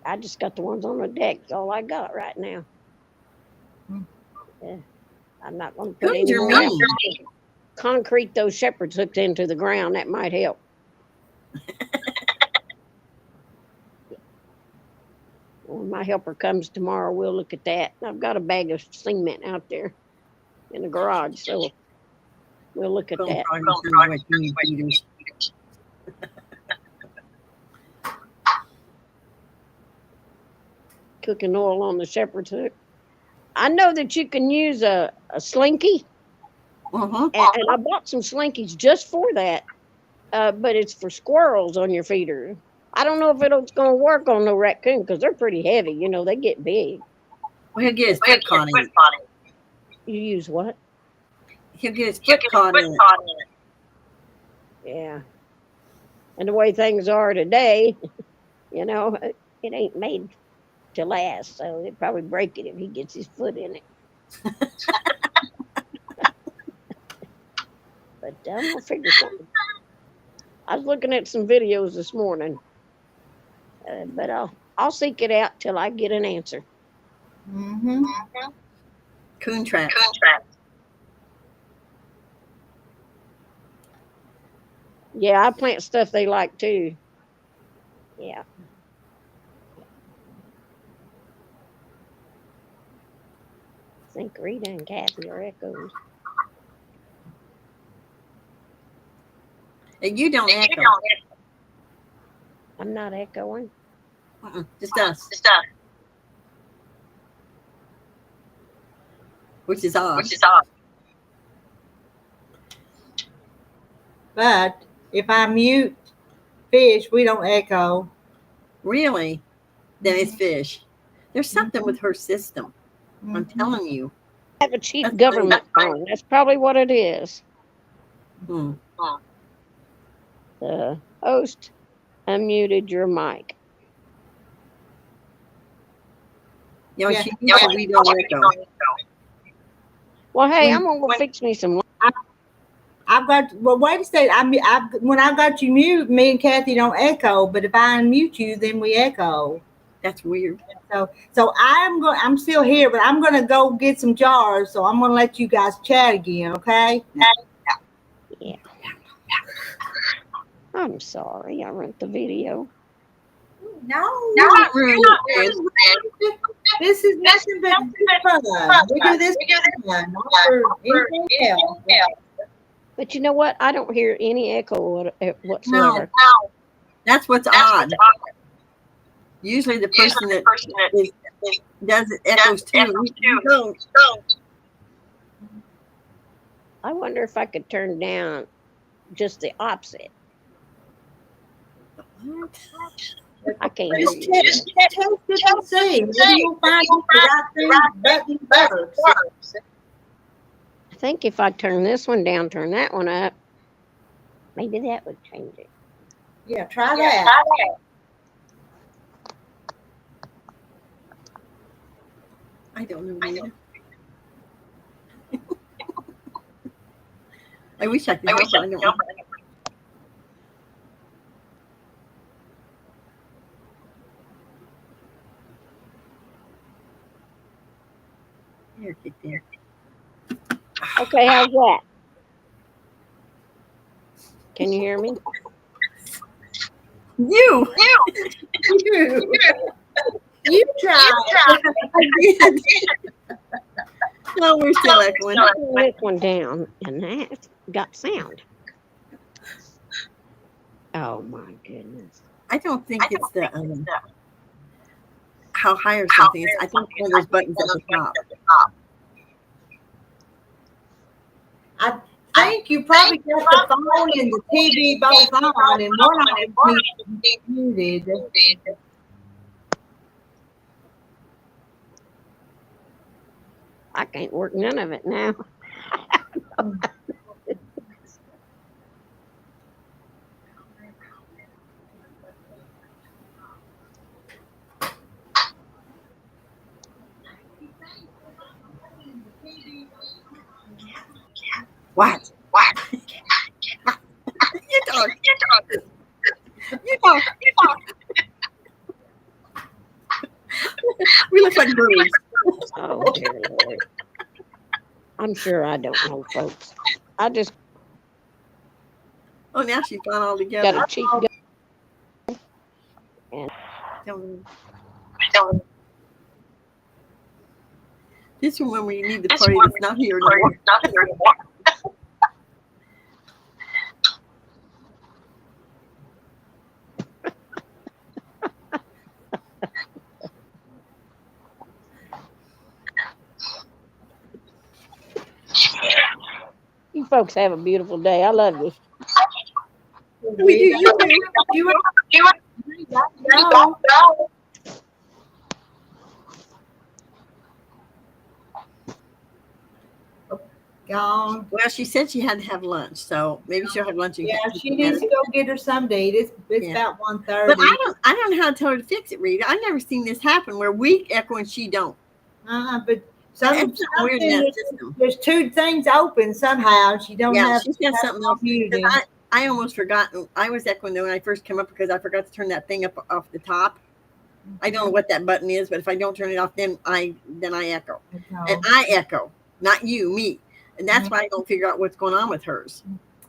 I just got the ones on the deck. That's all I got right now. Yeah. I'm not going to put any more concrete those shepherds hooked into the ground. That might help. When my helper comes tomorrow, we'll look at that. I've got a bag of cement out there in the garage, so we'll look at that. Cooking oil on the shepherd's hook. I know that you can use a slinky, and I bought some slinkies just for that, but it's for squirrels on your feeder. I don't know if it's going to work on the raccoon because they're pretty heavy. You know, they get big. Well, he'll get his foot caught in it. You use what? He'll get his foot caught in it. Yeah. And the way things are today, you know, it ain't made to last. So it'd probably break it if he gets his foot in it. But I'm going to figure something. I was looking at some videos this morning. But I'll seek it out till I get an answer. Mm-hmm. Coon trap. Yeah, I plant stuff they like too. Yeah. I think Rita and Kathy are echoes. And you don't echo. I'm not echoing. Just us. Which is odd. But if I mute fish, we don't echo. Really? Then it's fish. There's something with her system. I'm telling you. I have a cheap government phone. That's probably what it is. The host unmuted your mic. You know, we don't echo. Well, hey, I'm going to go fix me some. I've got. Well, wait a second. When I got you mute, me and Kathy don't echo. But if I unmute you, then we echo. That's weird. So I'm still here, but I'm gonna go get some jars. So I'm gonna let you guys chat again. Okay. Yeah. I'm sorry. I rent the video. No, Not rude. This is nothing but fun. We do this for fun, not for anything else. But you know what? I don't hear any echo whatsoever. No. That's what's odd. Usually the person that does it echoes too. You don't. I wonder if I could turn down just the opposite. I can't hear Just you. test it and see. Maybe you'll find the right button works. I think if I turn this one down, turn that one up, maybe that would change it. Yeah, try that. I don't know either. I wish I could help, but I don't. There. Okay, how's that? Can you hear me? You try. No, we're still echoing. Turn this one down, and that's got sound. Oh my goodness! I don't think it's the how high or something. I think one of those buttons at the top. I think you probably got the phone and the TV both on, and one of them needs to be muted. I can't work none of it now. What? You talk. We look like birds. Oh dear Lord! I'm sure I don't know, folks. I just Now she's gone all together. got a cheap gun. And this is when we need the party that's not here anymore. you folks have a beautiful day. I love you. We do. You Gone. Well, she said she had to have lunch, so maybe she'll have lunch. Yeah, she needs to go get her some to eat. It's about 1:30. But I don't know how to tell her to fix it, Rita. I've never seen this happen where we echo and she don't. But weird in that system. There's two things open somehow. She don't have. She's got something else. Muted. I almost forgot. I was echoing when I first came up because I forgot to turn that thing up off the top. I don't know what that button is, but if I don't turn it off, then I echo. And I echo, not you, me. And that's why I don't figure out what's going on with hers.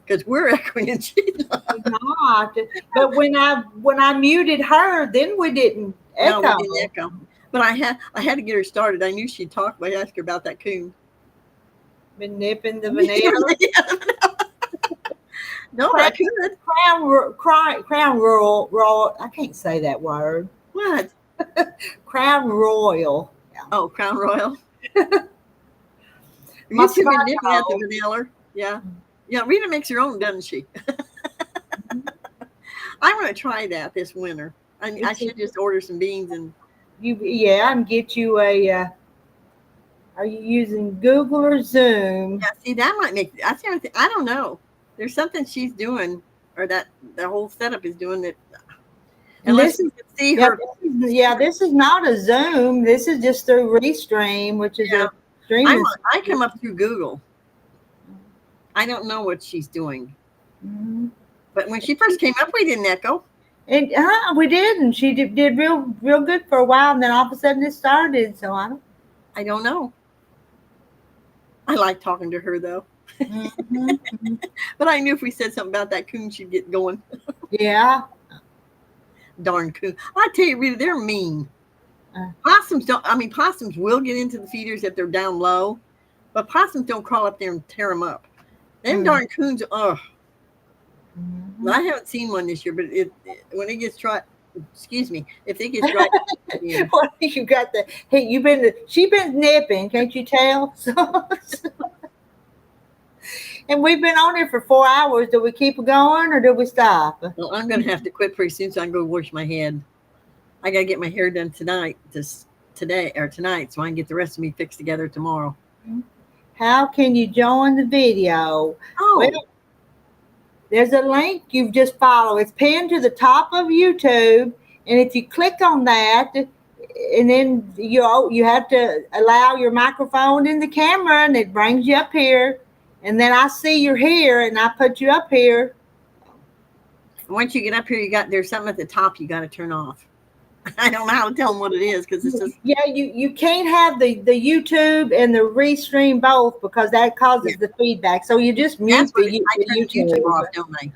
Because we're echoing and she's not. But when I muted her, then we didn't echo. No, we didn't echo. But I had to get her started. I knew she'd talk, but I asked her about that coon. Been nipping the vanilla. No, I could. Crown Royal. I can't say that word. What? Crown Royal. Oh, Crown Royal. You should be nipping at the vanilla. Yeah. Yeah, Rita makes her own, doesn't she? I'm going to try that this winter. I should just order some beans and and get you a. Are you using Google or Zoom? Yeah, see, that might make. That's the only thing. I don't know. There's something she's doing, or that the whole setup is doing that. Unless you can see her. This is not a Zoom. This is just through Restream, which is a streaming. I come up through Google. I don't know what she's doing. Mhm. But when she first came up, we didn't echo. And we did, and she did real good for a while, and then all of a sudden it started. So I don't know. I like talking to her though. Mm-hmm. But I knew if we said something about that coon, she'd get going. Yeah. Darn coon! I tell you, Rita, they're mean. Uh. Possums don't. I mean, possums will get into the feeders if they're down low, but possums don't crawl up there and tear them up. Them darn coons. Ugh. Mm-hmm. I haven't seen one this year, but when it gets dry, excuse me, if it gets dry, Well, you got the hey. She been nipping, can't you tell? So, and we've been on here for 4 hours. Do we keep going or do we stop? well, I'm going to have to quit pretty soon, so I can go wash my head. I got to get my hair done tonight, tonight, so I can get the rest of me fixed together tomorrow. How can you join the video? Oh. Well, there's a link you just follow. It's pinned to the top of YouTube, and if you click on that, and then you have to allow your microphone in the camera, and it brings you up here. And then I see you're here, and I put you up here. Once you get up here, there's something at the top you got to turn off. I don't know how to tell them what it is because it's just you can't have the YouTube and the restream both because that causes the feedback. So you just mute the YouTube off, don't I?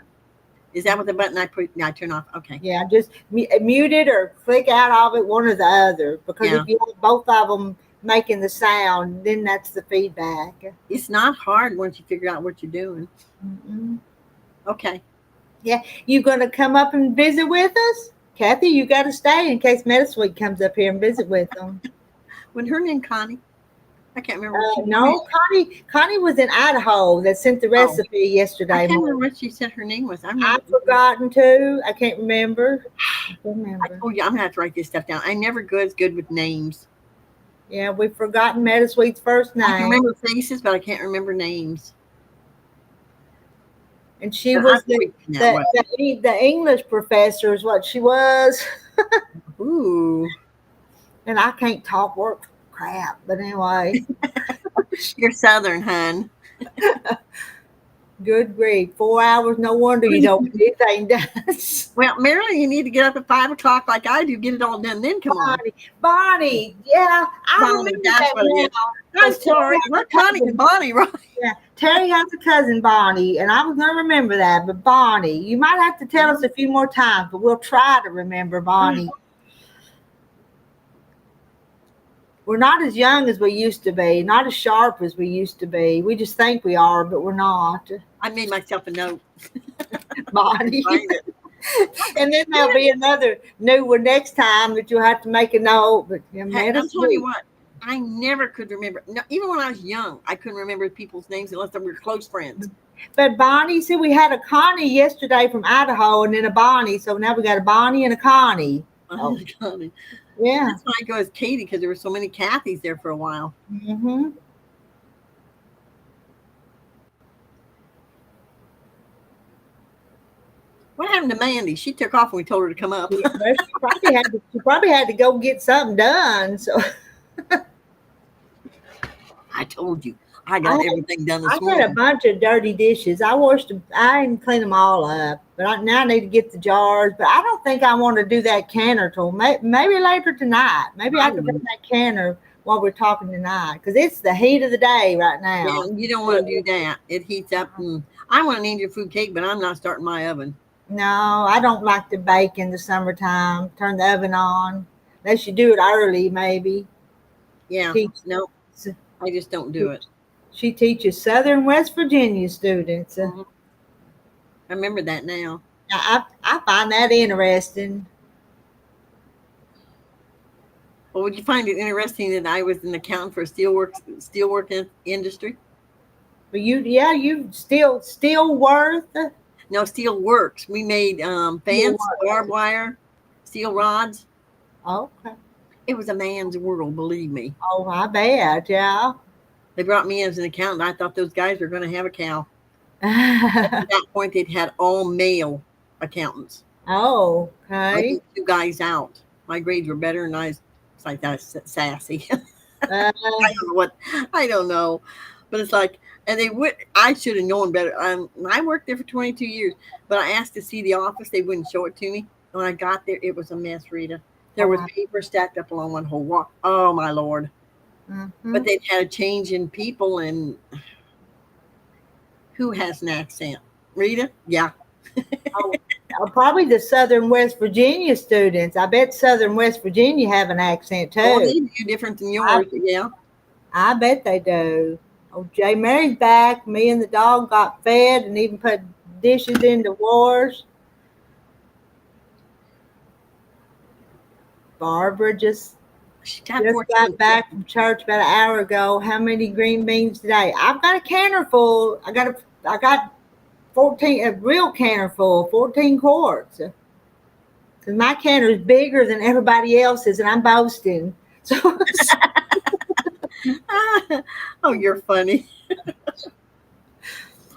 Is that what the button I turn off? Okay. Yeah, just mute it or click out of it, one or the other. Because if you have both of them making the sound, then that's the feedback. It's not hard once you figure out what you're doing. Mm-mm. Okay. Yeah, you gonna come up and visit with us? Kathy, you got to stay in case MetaSuite comes up here and visit with them. Wasn't her name Connie? I can't remember. No, Connie was in Idaho that sent the recipe yesterday. I can't remember what she said her name was. I've forgotten too. I can't remember. I told you I'm gonna have to write this stuff down. I never good with names. Yeah, we've forgotten MetaSuite's first name. I can remember faces, but I can't remember names. And she was the English professor is what she was. Ooh. And I can't talk work crap, but anyway. You're Southern, hun. Good grief. 4 hours, no wonder you don't get anything done. Well, Marilyn, you need to get up at 5 o'clock like I do, get it all done, then come on. Bonnie, yeah. I remember that now. I'm sorry. We're Connie and Bonnie, right? Yeah. Terry has a cousin, Bonnie, and I was going to remember that, but Bonnie, you might have to tell us a few more times, but we'll try to remember Bonnie. We're not as young as we used to be, not as sharp as we used to be. We just think we are, but we're not. I made myself a note. Bonnie. And then there'll be another new one next time that you'll have to make a note. But I'm telling you what, I never could remember. No, even when I was young, I couldn't remember people's names unless they were close friends. But Bonnie, see, we had a Connie yesterday from Idaho and then a Bonnie. So now we got a Bonnie and a Connie. Oh, Connie. Yeah. That's why I go as Katie because there were so many Kathys there for a while. Mm-hmm. What happened to Mandy? She took off when we told her to come up. She probably had to go get something done. So I told you. I got everything done this morning. I got a bunch of dirty dishes. I washed them. I didn't clean them all up. But now I need to get the jars. But I don't think I want to do that canner till maybe later tonight. Maybe I could bring that canner while we're talking tonight. Because it's the heat of the day right now. Yeah, you don't want to do that. It heats up. I want an Indian food cake, but I'm not starting my oven. No, I don't like to bake in the summertime. Turn the oven on. Unless you do it early, maybe. Yeah. No, I just don't do it. She teaches Southern West Virginia students. I remember that now. I find that interesting. Well, would you find it interesting that I was an accountant for a steelwork industry? But you still worth. No, steel works. We made fans, barbed wire, steel rods. Okay. It was a man's world, believe me. Oh, I bet, yeah. They brought me in as an accountant. I thought those guys were going to have a cow. At that point, they'd had all male accountants. Oh, okay. I took 2 guys out. My grades were better, and I was like, that's sassy. I don't know. But it's like, and I should have known better. I worked there for 22 years, but I asked to see the office. They wouldn't show it to me. When I got there, it was a mess, Rita. There was paper stacked up along one whole wall. Oh, my Lord. Mm-hmm. But they had a change in people, and who has an accent? Rita? Yeah. Probably the Southern West Virginia students. I bet Southern West Virginia have an accent too. Oh, they do different than yours, yeah. I bet they do. Oh, Jay Mary's back. Me and the dog got fed and even put dishes in the wars. Barbara just got back from church about an hour ago. How many green beans today? I've got a canner full. I got 14, a real canner full, 14 quarts. Because my canner is bigger than everybody else's, and I'm boasting. So, oh, you're funny.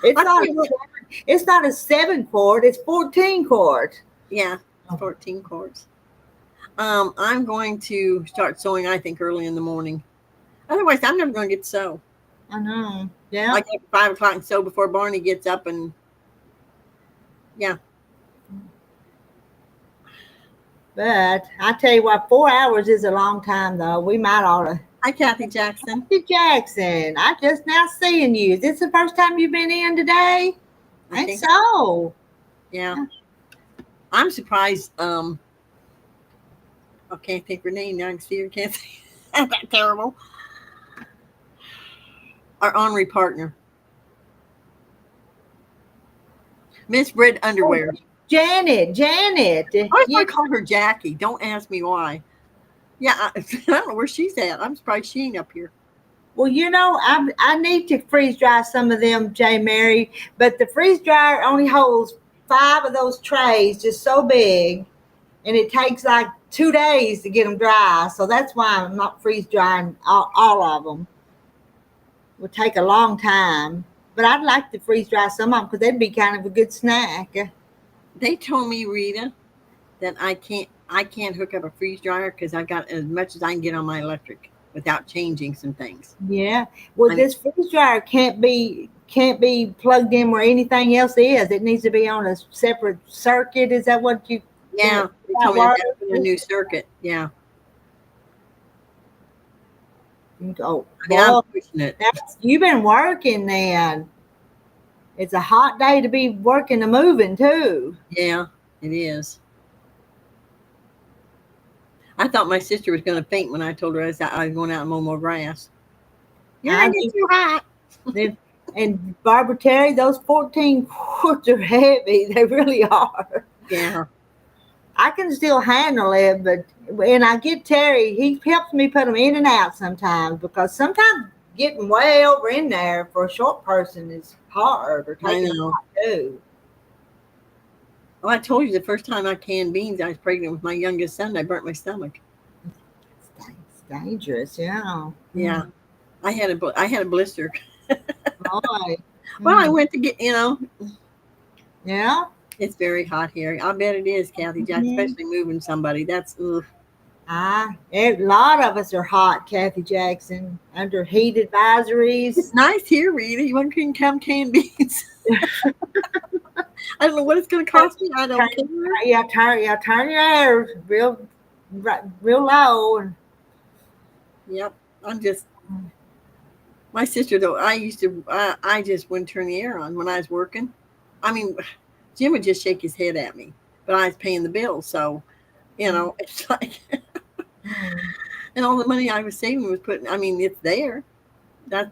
It's not a 7 quart, it's 14 quart. Yeah, 14 quarts. I'm going to start sewing, I think, early in the morning. Otherwise, I'm never going to get to sew. I know. Yeah. I get 5 o'clock and sew before Barney gets up, and yeah. But I tell you what, 4 hours is a long time, though. We might ought to. Hi, Kathy Jackson. Kathy Jackson, I just now seeing you. Is this the first time you've been in today? I think so. Yeah. I'm surprised. I can't think of her name now. I can see her. Can't see. That's terrible. Our honorary partner, Miss Bread Underwear. Oh, Janet. I always want to call her Jackie. Don't ask me why. Yeah, I don't know where she's at. I'm surprised she ain't up here. Well, I need to freeze dry some of them, J. Mary, but the freeze dryer only holds 5 of those trays, just so big, and it takes like 2 days to get them dry. So that's why I'm not freeze drying all of them. It would take a long time, but I'd like to freeze dry some of them because they'd be kind of a good snack. They told me, Rita, that I can't hook up a freeze dryer because I've got as much as I can get on my electric without changing some things. Yeah. Well, this freeze dryer can't be plugged in where anything else is. It needs to be on a separate circuit. Is that what you? Yeah. They told me I have to put a new circuit. Yeah. Oh, I'm pushing it. You've been working then. It's a hot day to be working and moving too. Yeah, it is. I thought my sister was going to faint when I told her I was going out and mow more grass. Yeah, it's too hot. And Barbara Terry, those 14 quarts are heavy. They really are. Yeah. I can still handle it, but when I get Terry, he helps me put them in and out sometimes because sometimes getting way over in there for a short person is hard or taking a lot too. Well, I told you the first time I canned beans, I was pregnant with my youngest son. I burnt my stomach. It's dangerous, yeah. Yeah, I had a blister. Boy. Well, I went to get, Yeah. It's very hot here. I bet it is, Kathy Jackson, especially moving somebody. That's a lot of us are hot, Kathy Jackson, under heat advisories. It's nice here, Rita. You want to come can beans? I don't know what it's going to cost me. I don't care. Yeah, turn your air real low. Yep, I'm just. My sister though, I just wouldn't turn the air on when I was working. I mean, Jim would just shake his head at me, but I was paying the bill, so it's like. And all the money I was saving was putting. I mean, it's there. That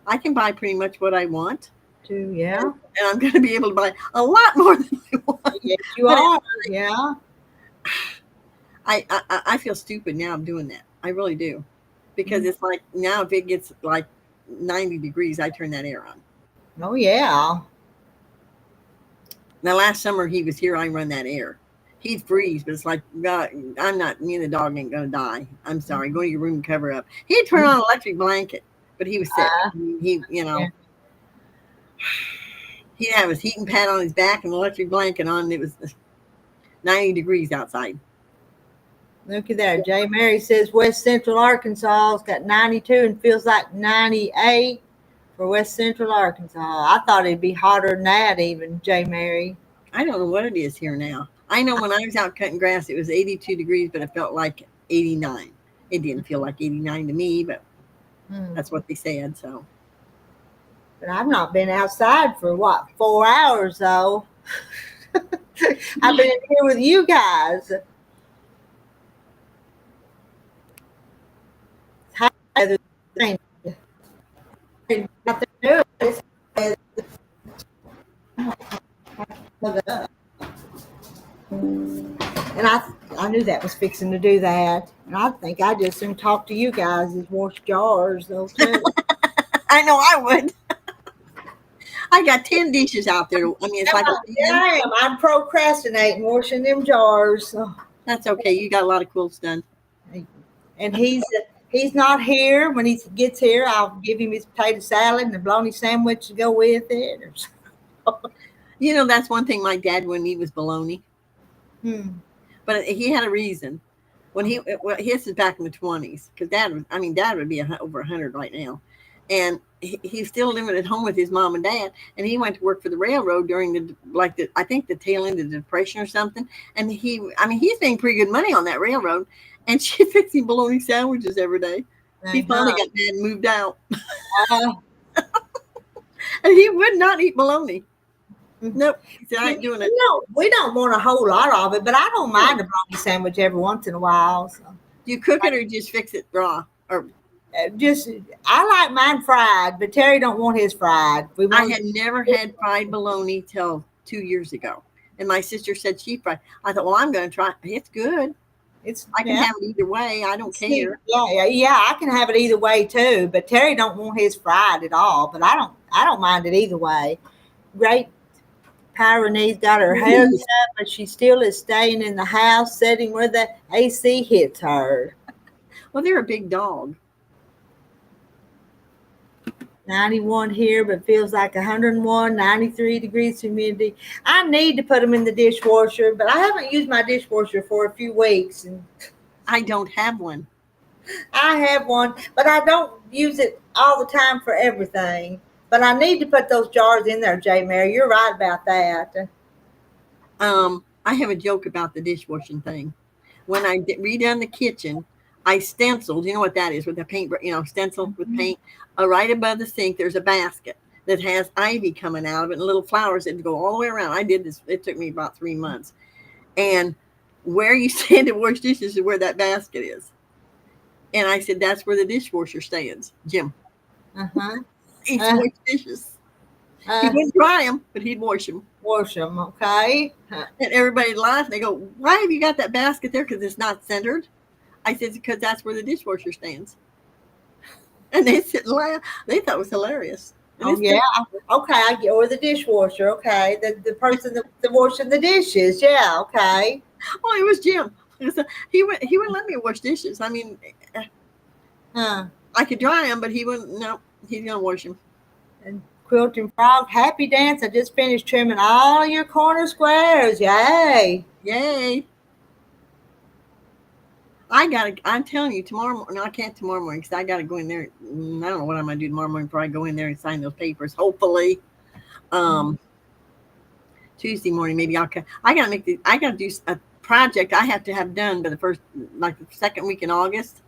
I can buy pretty much what I want. Yeah. And I'm going to be able to buy a lot more than I want. Yes, you are. Yeah. I feel stupid now. I'm doing that. I really do, because it's like now if it gets like 90 degrees, I turn that air on. Oh yeah. Now last summer he was here. I run that air. He'd freeze, but it's like, God, I'm not. Me and the dog ain't gonna die. I'm sorry. Go to your room and cover up. He'd turn on an electric blanket, but he was sick. Yeah. He'd have his heating pad on his back and an electric blanket on. And it was 90 degrees outside. Look at there. J. Mary says West Central Arkansas has got 92 and feels like 98 for West Central Arkansas. I thought it'd be hotter than that even, J. Mary. I don't know what it is here now. I know when I was out cutting grass, it was 82 degrees, but it felt like 89. It didn't feel like 89 to me, but that's what they said. So, but I've not been outside for 4 hours though. I've been in here with you guys. And I knew that was fixing to do that. And I think I just soon talk to you guys and wash jars though too. I know I would. I got 10 dishes out there. I mean, it's like I am. I'm procrastinating washing them jars. So. That's okay. You got a lot of quilts done. And he's not here. When he gets here, I'll give him his potato salad and a bologna sandwich to go with it. You know, that's one thing my dad wouldn't eat was bologna. But he had a reason. When his is back in the 20s, because Dad would be over 100 right now, and he's still living at home with his mom and dad. And he went to work for the railroad during I think the tail end of the Depression or something. And he's making pretty good money on that railroad. And she fixed him bologna sandwiches every day. He finally got mad and moved out. And he would not eat bologna. Nope. He said, I ain't doing it. No, we don't want a whole lot of it, but I don't mind a bologna sandwich every once in a while. So. Do you cook it or just fix it raw? Or I like mine fried, but Terry don't want his fried. I had never had fried bologna till 2 years ago. And my sister said she fried. I thought, well, I'm going to try. It's good. I can have it either way. I don't care. Yeah, I can have it either way too. But Terry don't want his fried at all. But I don't mind it either way. Great. Pyrenee's got her hair up, but she still is staying in the house, sitting where the AC hits her. Well, they're a big dog. 91 here, but feels like 101, 93 degrees humidity. I need to put them in the dishwasher, but I haven't used my dishwasher for a few weeks. And I don't have one. I have one, but I don't use it all the time for everything. But I need to put those jars in there, J. Mary. You're right about that. I have a joke about the dishwashing thing. When I redone the kitchen, I stenciled. You know what that is with the paint, stenciled with paint. Right above the sink, there's a basket that has ivy coming out of it and little flowers that go all the way around. I did this. It took me about 3 months. And where you stand to wash dishes is where that basket is. And I said, that's where the dishwasher stands, Jim. He'd wash dishes. He wouldn't dry them, but he'd wash them. Okay. And everybody laughed. They go, why have you got that basket there? Because it's not centered. I said, because that's where the dishwasher stands. And they said, laugh. They thought it was hilarious. And yeah. Okay, I get or the dishwasher. Okay, the person that washing the dishes. Yeah. Okay. Well, it was Jim. He wouldn't let me wash dishes. I mean, I could dry them, but he wouldn't. No, he's gonna wash them. And Quilting Frog, happy dance! I just finished trimming all your corner squares. Yay! Yay! I'm telling you, tomorrow morning. No, I can't tomorrow morning because I gotta go in there. I don't know what I'm gonna do tomorrow morning before I go in there and sign those papers. Hopefully, Tuesday morning maybe I gotta do a project I have to have done by the second week in August,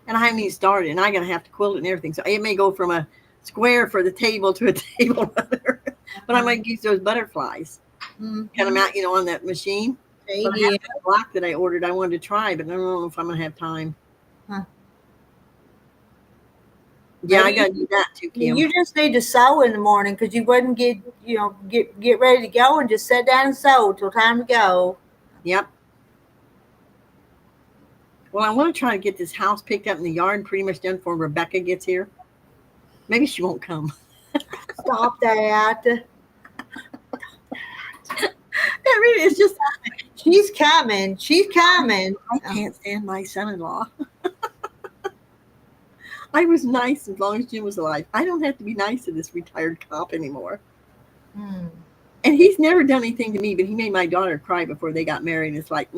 and I haven't even started, and I gotta have to quilt it and everything. So it may go from a square for the table to a table runner, but I might use those butterflies, cut them out, on that machine. But I have that block that I ordered. I wanted to try, but I don't know if I'm gonna have time. Yeah, I gotta do that too, Kim. You just need to sew in the morning because you wouldn't get ready to go and just sit down and sew till time to go. Yep. Well, I want to try to get this house picked up in the yard pretty much done before Rebecca gets here. Maybe she won't come. Stop that. I mean, it's just she's coming. I can't stand my son-in-law. I was nice as long as Jim was alive. I don't have to be nice to this retired cop anymore. And he's never done anything to me, but he made my daughter cry before they got married. It's like,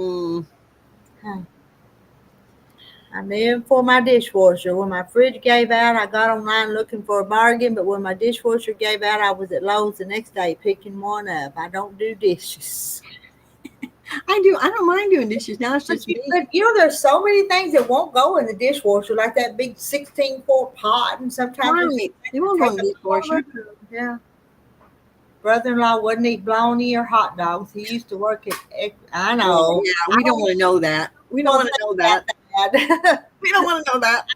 I'm in for my dishwasher. When my fridge gave out, I got online looking for a bargain, but when my dishwasher gave out, I was at Lowe's the next day picking one up. I don't do dishes. I do. I don't mind doing dishes now. It's just me. But there's so many things that won't go in the dishwasher, like that big 16-quart pot, and sometimes Right. They won't go in the dishwasher. Yeah. Brother-in-law wouldn't eat bologna or hot dogs. He used to work at. I know. Yeah, we don't want to know that. We don't want to know that. We don't want to know that.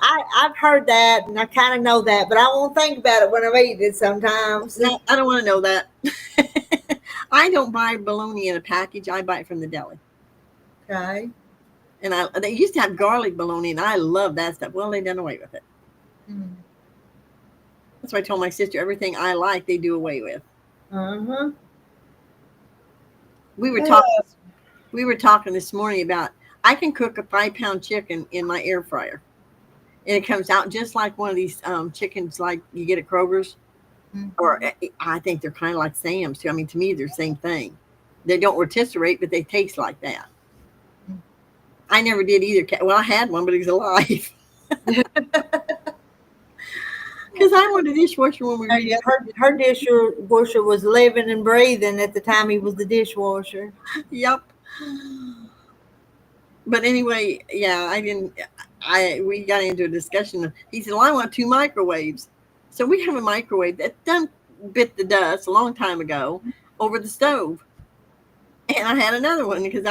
I've heard that, and I kind of know that, but I won't think about it when I'm eating it sometimes. No, I don't want to know that. I don't buy bologna in a package. I buy it from the deli. Okay. And they used to have garlic bologna, and I love that stuff. Well, they done away with it. Mm. That's why I told my sister everything I like, they do away with. Uh-huh. We were talking this morning about I can cook a 5-pound chicken in my air fryer, and it comes out just like one of these chickens like you get at Kroger's, or I think they're kind of like Sam's too. I mean, to me, they're the same thing. They don't rotisserate, but they taste like that. I never did either. Well, I had one, but he was alive. Because I wanted a dishwasher when we were her dishwasher was living and breathing at the time he was the dishwasher. Yep. But anyway, yeah, we got into a discussion. He said, well, I want 2 microwaves. So we have a microwave that done bit the dust a long time ago over the stove. And I had another one because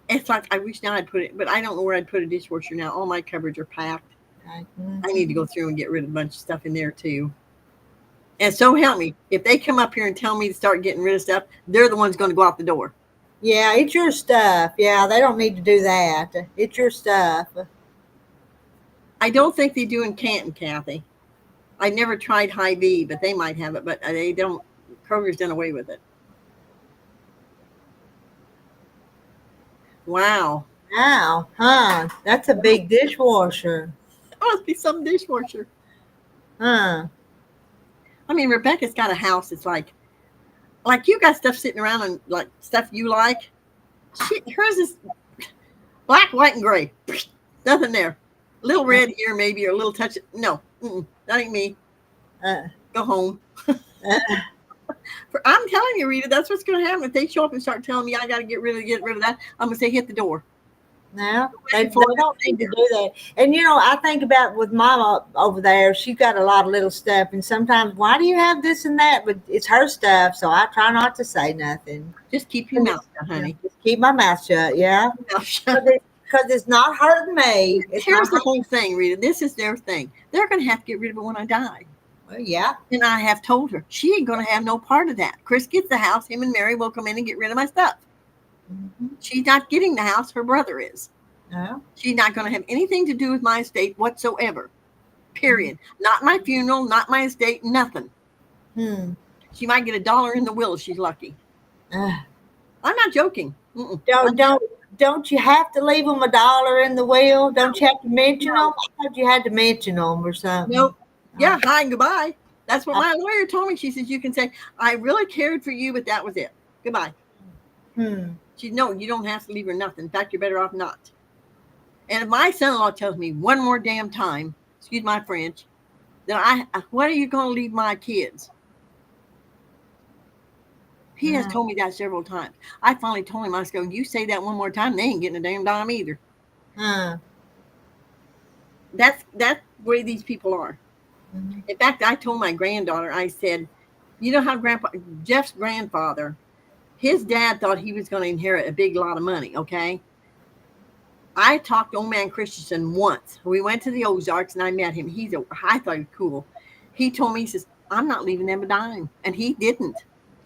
it's like I wish now I'd put it, but I don't know where I'd put a dishwasher now. All my cupboards are packed. Mm-hmm. I need to go through and get rid of a bunch of stuff in there too. And so help me, if they come up here and tell me to start getting rid of stuff, they're the ones going to go out the door. Yeah, it's your stuff. Yeah, they don't need to do that. It's your stuff. I don't think they do in Canton, Kathy. I never tried Hy-Vee, but they might have it, but they don't. Kroger's done away with it. Wow. Wow, huh? That's a big dishwasher. It must be some dishwasher. Huh. I mean, Rebecca's got a house that's like you got stuff sitting around and like stuff you like. Hers is black, white, and gray. Nothing there. A little red here, maybe, or a little touch. No, that ain't me. Go home. I'm telling you, Rita, that's what's going to happen if they show up and start telling me I got to get rid of that. I'm going to say hit the door. No, they don't need to do that. And I think about with Mama over there, she's got a lot of little stuff, and sometimes, why do you have this and that? But it's her stuff, so I try not to say nothing. Just keep your mouth shut, honey. Just keep my mouth shut, yeah. Because it's not hurting me. Here's the whole thing, Rita. This is their thing. They're going to have to get rid of it when I die. Well, yeah. And I have told her she ain't going to have no part of that. Chris gets the house. Him and Mary will come in and get rid of my stuff. Mm-hmm. She's not getting the house. Her brother is. No. She's not going to have anything to do with my estate whatsoever. Period. Mm-hmm. Not my funeral, not my estate, nothing. She might get $1 in the will if she's lucky. I'm not joking. Don't you have to leave them $1 in the will? Don't you have to mention them? I thought you had to mention them or something. Nope. Yeah, hi and goodbye. That's what my lawyer told me. She says you can say, I really cared for you, but that was it. Goodbye. She said, no, you don't have to leave her nothing. In fact, you're better off not. And if my son-in-law tells me one more damn time, excuse my French, then what are you going to leave my kids? He has told me that several times. I finally told him, I was going, you say that one more time, they ain't getting a damn dime either. That's the way these people are. In fact, I told my granddaughter, I said, you know how Jeff's grandfather, his dad thought he was going to inherit a big lot of money, okay? I talked to old man Christensen once. We went to the Ozarks and I met him. I thought he was cool. He told me, he says, I'm not leaving them a dime. And he didn't.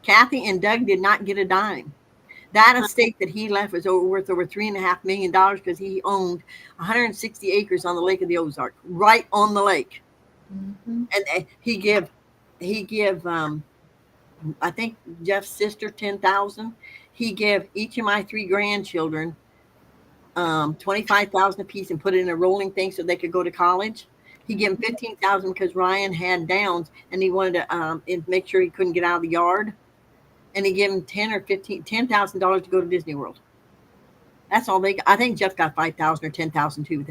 Kathy and Doug did not get a dime. That estate that he left was worth over $3.5 million because he owned 160 acres on the Lake of the Ozarks, right on the lake. And he give I think Jeff's sister $10,000. He gave each of my 3 grandchildren $25,000 a piece and put it in a rolling thing so they could go to college. He gave them $15,000 because Ryan had Downs and he wanted to make sure he couldn't get out of the yard. And he gave him $10,000 to go to Disney World. That's all they got. I think Jeff got 5,000 or 10,000 too.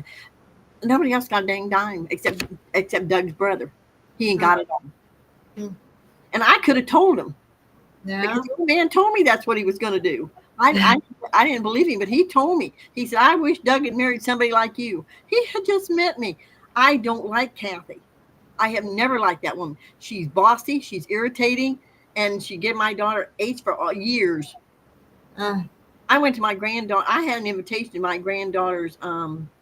Nobody else got a dang dime except Doug's brother. He ain't got it all. Hmm. And I could have told him. Yeah. Because the old man told me that's what he was going to do. I didn't believe him, but he told me. He said, I wish Doug had married somebody like you. He had just met me. I don't like Kathy. I have never liked that woman. She's bossy. She's irritating. And she gave my daughter H for years. I went to my granddaughter. I had an invitation to my granddaughter's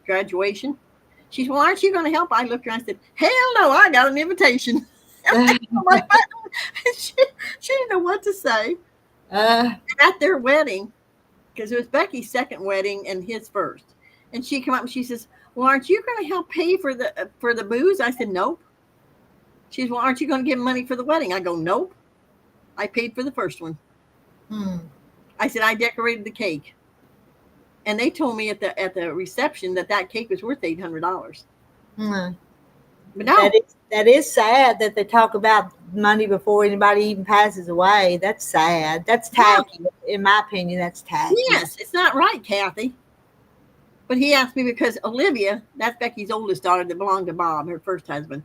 graduation. She said, well, aren't you going to help? I looked around and said, hell no, I got an invitation. she didn't know what to say. At their wedding, because it was Becky's second wedding and his first. And she came up and she says, well, aren't you going to help pay for the booze? I said, nope. She says, well, aren't you going to give money for the wedding? I go, nope. I paid for the first one. I said, I decorated the cake. And they told me at the reception that cake was worth $800. But no. That is sad that they talk about money before anybody even passes away. That's sad. That's tacky. Yeah. In my opinion, that's tacky. Yes, it's not right, Kathy. But he asked me because Olivia, that's Becky's oldest daughter that belonged to Bob, her first husband,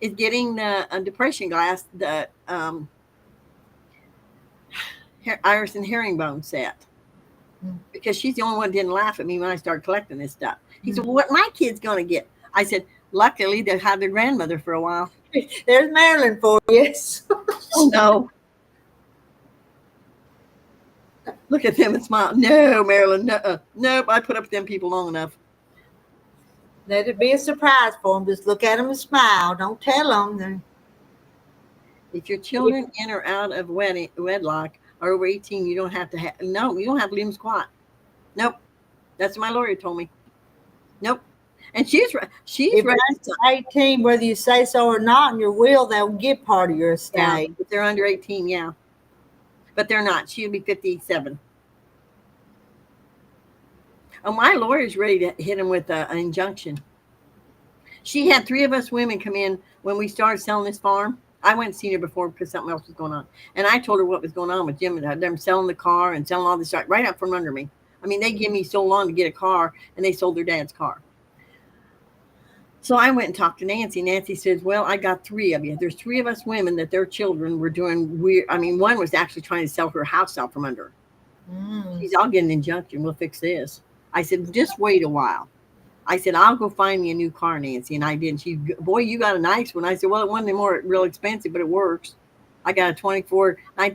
is getting the depression glass, the iris and herringbone set. Because she's the only one that didn't laugh at me when I started collecting this stuff. He said, well, what my kid's going to get? I said, luckily, they've had their grandmother for a while. There's Marilyn for you. Oh, no. Look at them and smile. No, Marilyn, no. Nope, I put up with them people long enough. Let it be a surprise for them. Just look at them and smile. Don't tell them. If your children in or out of wedlock are over 18, you don't have to have, no, you don't have to leave them squat. Nope. That's what my lawyer told me. Nope. And she's ready. If 18, whether you say so or not in your will, they'll get part of your estate. Yeah, if they're under 18, yeah. But they're not. She'll be 57. Oh, my lawyer's ready to hit him with an injunction. She had 3 of us women come in when we started selling this farm. I went and seen her before because something else was going on. And I told her what was going on with Jim and them selling the car and selling all this right out from under me. I mean, they gave me so long to get a car, and they sold their dad's car. So I went and talked to Nancy. Nancy says, well, I got 3 of you. There's 3 of us women that their children were doing weird. I mean, one was actually trying to sell her house out from under her. She's, I'll get an injunction. We'll fix this. I said, just wait a while. I said, I'll go find me a new car, Nancy. And I did. And she, boy, you got a nice one. I said, well, it wasn't more real expensive, but it works. I got a 24 in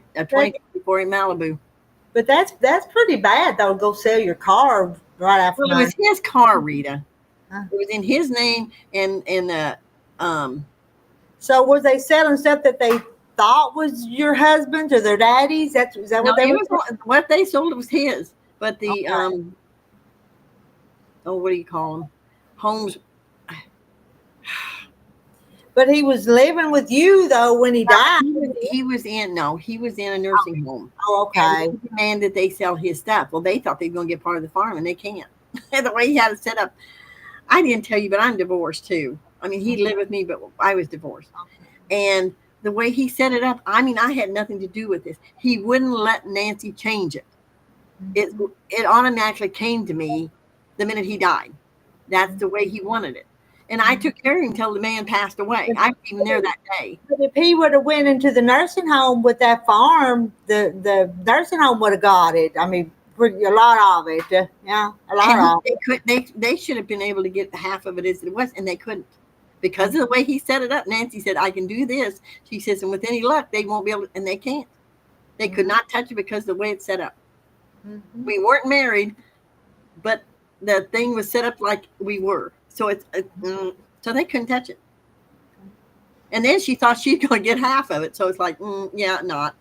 Malibu. But that's pretty bad, though, go sell your car right after. Well, it was his car, Rita. It was in his name, and So was they selling stuff that they thought was your husband's or their daddy's? Is that what they were? What they sold was his, but the what do you call them? Homes. But he was living with you though when he died. He was in a nursing home. Oh, okay. And he demanded they sell his stuff. Well, they thought they were going to get part of the farm, and they can't. The way he had it set up. I didn't tell you, but I'm divorced too. I mean, he lived with me, but I was divorced. And the way he set it up, I mean, I had nothing to do with this. He wouldn't let Nancy change it. It automatically came to me the minute he died. That's the way he wanted it. And I took care of him until the man passed away. I wasn't even there that day. But if he would have went into the nursing home with that farm, the nursing home would have got it. I mean, a lot of it. Yeah, a lot of it. They should have been able to get half of it as it was, and they couldn't. Because of the way he set it up, Nancy said, I can do this. She says, and with any luck, they won't be able to, and they can't. They could not touch it because of the way it's set up. We weren't married, but the thing was set up like we were. So so they couldn't touch it. And then she thought she's going to get half of it. So it's like, yeah, not.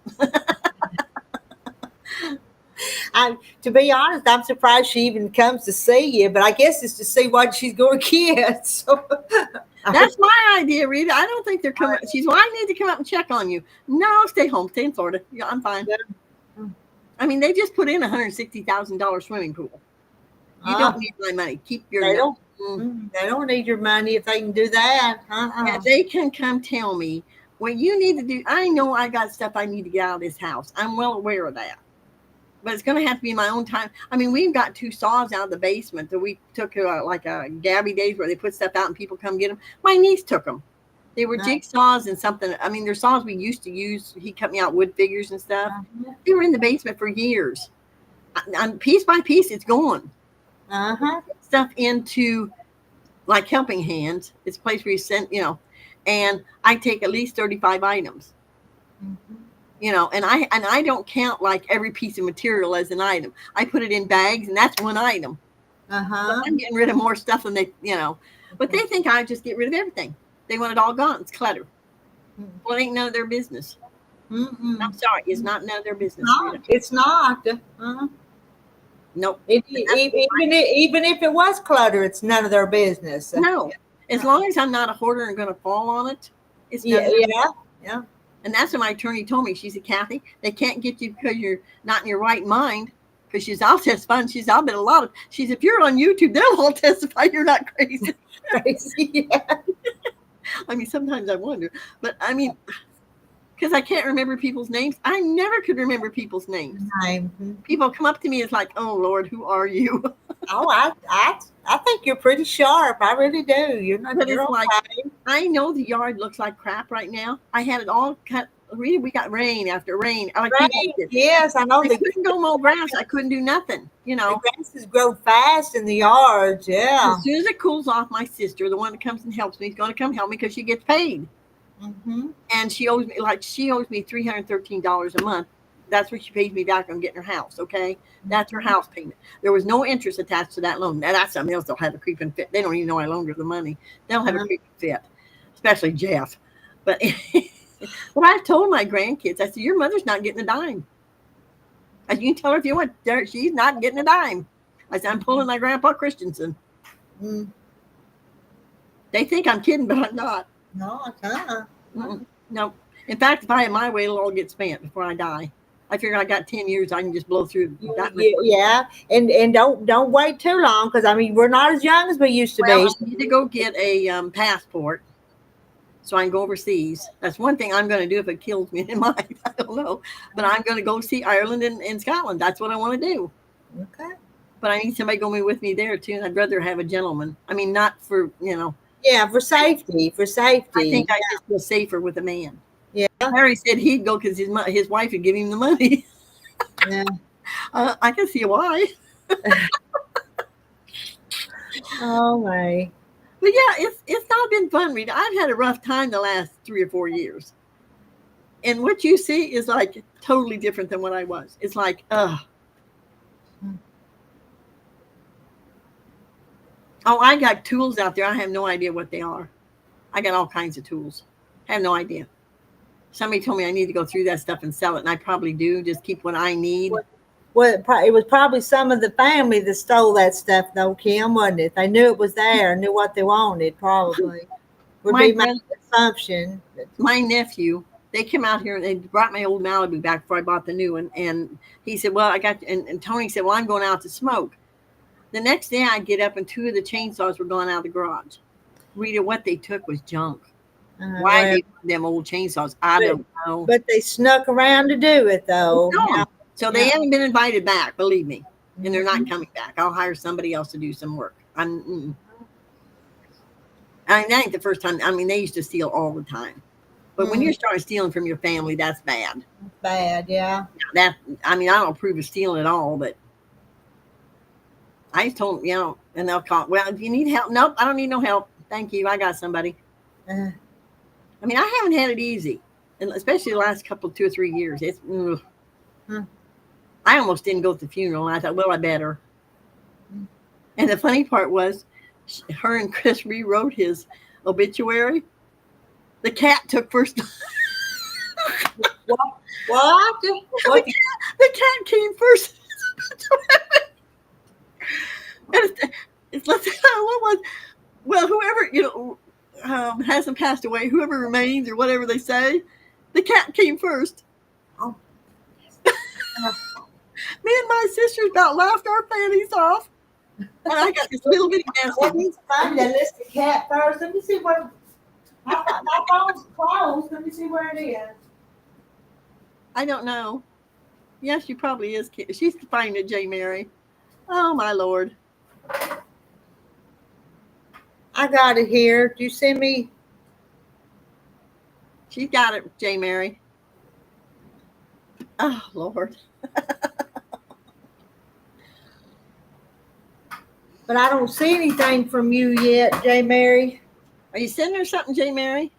To be honest, I'm surprised she even comes to see you, but I guess it's to see what she's going to get. So that's my idea, Rita. I don't think they're coming. She's, well, I need to come up and check on you. No, stay home. Stay in Florida. Yeah, I'm fine. I mean, they just put in $160,000 swimming pool. You don't need my money. Keep your They don't need your money if they can do that. Yeah, they can come tell me what you need to do. I know I got stuff I need to get out of this house. I'm well aware of that. but it's going to have to be my own time. I mean, we've got 2 saws out of the basement that we took like a Gabby days where they put stuff out and people come get them. My niece took them. They were jigsaws and something. I mean, they're saws we used to use. He cut me out wood figures and stuff. They were in the basement for years. And piece by piece, it's gone. Stuff into like Helping Hands. It's a place where you send, and I take at least 35 items. And I don't count like every piece of material as an item. I put it in bags, and that's one item. But I'm getting rid of more stuff than they, But they think I just get rid of everything. They want it all gone. It's clutter. Well, it ain't none of their business. I'm sorry, it's not none of their business. It's not. Nope. Even if it was clutter, it's none of their business. No, as long as I'm not a hoarder and going to fall on it, it's yeah. And that's what my attorney told me. She said, Kathy, they can't get you because you're not in your right mind. Because I'll testify. And I'll bet a lot of. She said, if you're on YouTube, they'll all testify you're not crazy. Yeah. I mean, sometimes I wonder, but I mean, because I can't remember people's names. I never could remember people's names. People come up to me, it's like, oh Lord, who are you? Oh, I think you're pretty sharp. I really do. You're not. But it's like, I know the yard looks like crap right now. I had it all cut. Really, we got rain after rain. Yes, I know. I couldn't go mow grass. I couldn't do nothing. The grasses grow fast in the yards. Yeah. As soon as it cools off, my sister, the one that comes and helps me, is going to come help me because she gets paid. And she owes me $313 a month. That's what she pays me back on getting her house. Okay, that's her house payment. There was no interest attached to that loan. Now that's something else. They'll have a creeping fit. They don't even know I loaned her the money. They'll have a creeping fit, especially Jeff. But but I've told my grandkids, I said, your mother's not getting a dime. I said, you can tell her if you want. She's not getting a dime. I said, I'm pulling my Grandpa Christensen. They think I'm kidding, but I'm not. No, I can't. No. In fact, if I had my way, it'll all get spent before I die. I figure I got 10 years, I can just blow through that. Yeah, and don't wait too long, because I mean we're not as young as we used to be. I need to go get a passport so I can go overseas. That's one thing I'm going to do if it kills me in life. I don't know, but I'm going to go see Ireland and Scotland. That's what I want to do. Okay. But I need somebody going with me there too. And I'd rather have a gentleman. I mean, not for Yeah, for safety. I think I just feel safer with a man. Yeah. Harry said he'd go because his wife would give him the money. Yeah. I can see why. Oh my. But yeah, it's not been fun, Rita. I've had a rough time the last 3 or 4 years. And what you see is like totally different than what I was. It's like, Oh, I got tools out there. I have no idea what they are. I got all kinds of tools. I have no idea. Somebody told me I need to go through that stuff and sell it, and I probably do. Just keep what I need. Well, it was probably some of the family that stole that stuff, though, Kim, wasn't it? They knew it was there, knew what they wanted, probably. Would be my assumption. My nephew, they came out here and they brought my old Malibu back before I bought the new one. And he said, well, and Tony said, well, I'm going out to smoke. The next day I get up and 2 of the chainsaws were gone out of the garage. Rita, what they took was junk. Why they them old chainsaws? I don't know. But they snuck around to do it, though. No. So they haven't been invited back, believe me. And they're not coming back. I'll hire somebody else to do some work. I mean, that ain't the first time. I mean, they used to steal all the time. But when you start stealing from your family, that's bad. Bad, yeah. I don't approve of stealing at all, but I just told them, and they'll call, well, do you need help? Nope, I don't need no help. Thank you. I got somebody. I mean, I haven't had it easy, and especially the last 2 or 3 years. It's, I almost didn't go to the funeral, and I thought, well, I better. And the funny part was, her and Chris rewrote his obituary. The cat took first. What? The cat came first. It's what was, well, whoever hasn't passed away, whoever remains or whatever they say, the cat came first. Oh. Me and my sisters about laughed our panties off. And I got this little bitty mess. Let me find that list of cat first. Let me see where my phone's closed. Let me see where it is. I don't know. Yeah, she probably is. She's finding it, J. Mary. Oh, my Lord. I got it here. Do you see me? She's got it, J. Mary. Oh, Lord. But I don't see anything from you yet, J. Mary. Are you sending her something, J. Mary?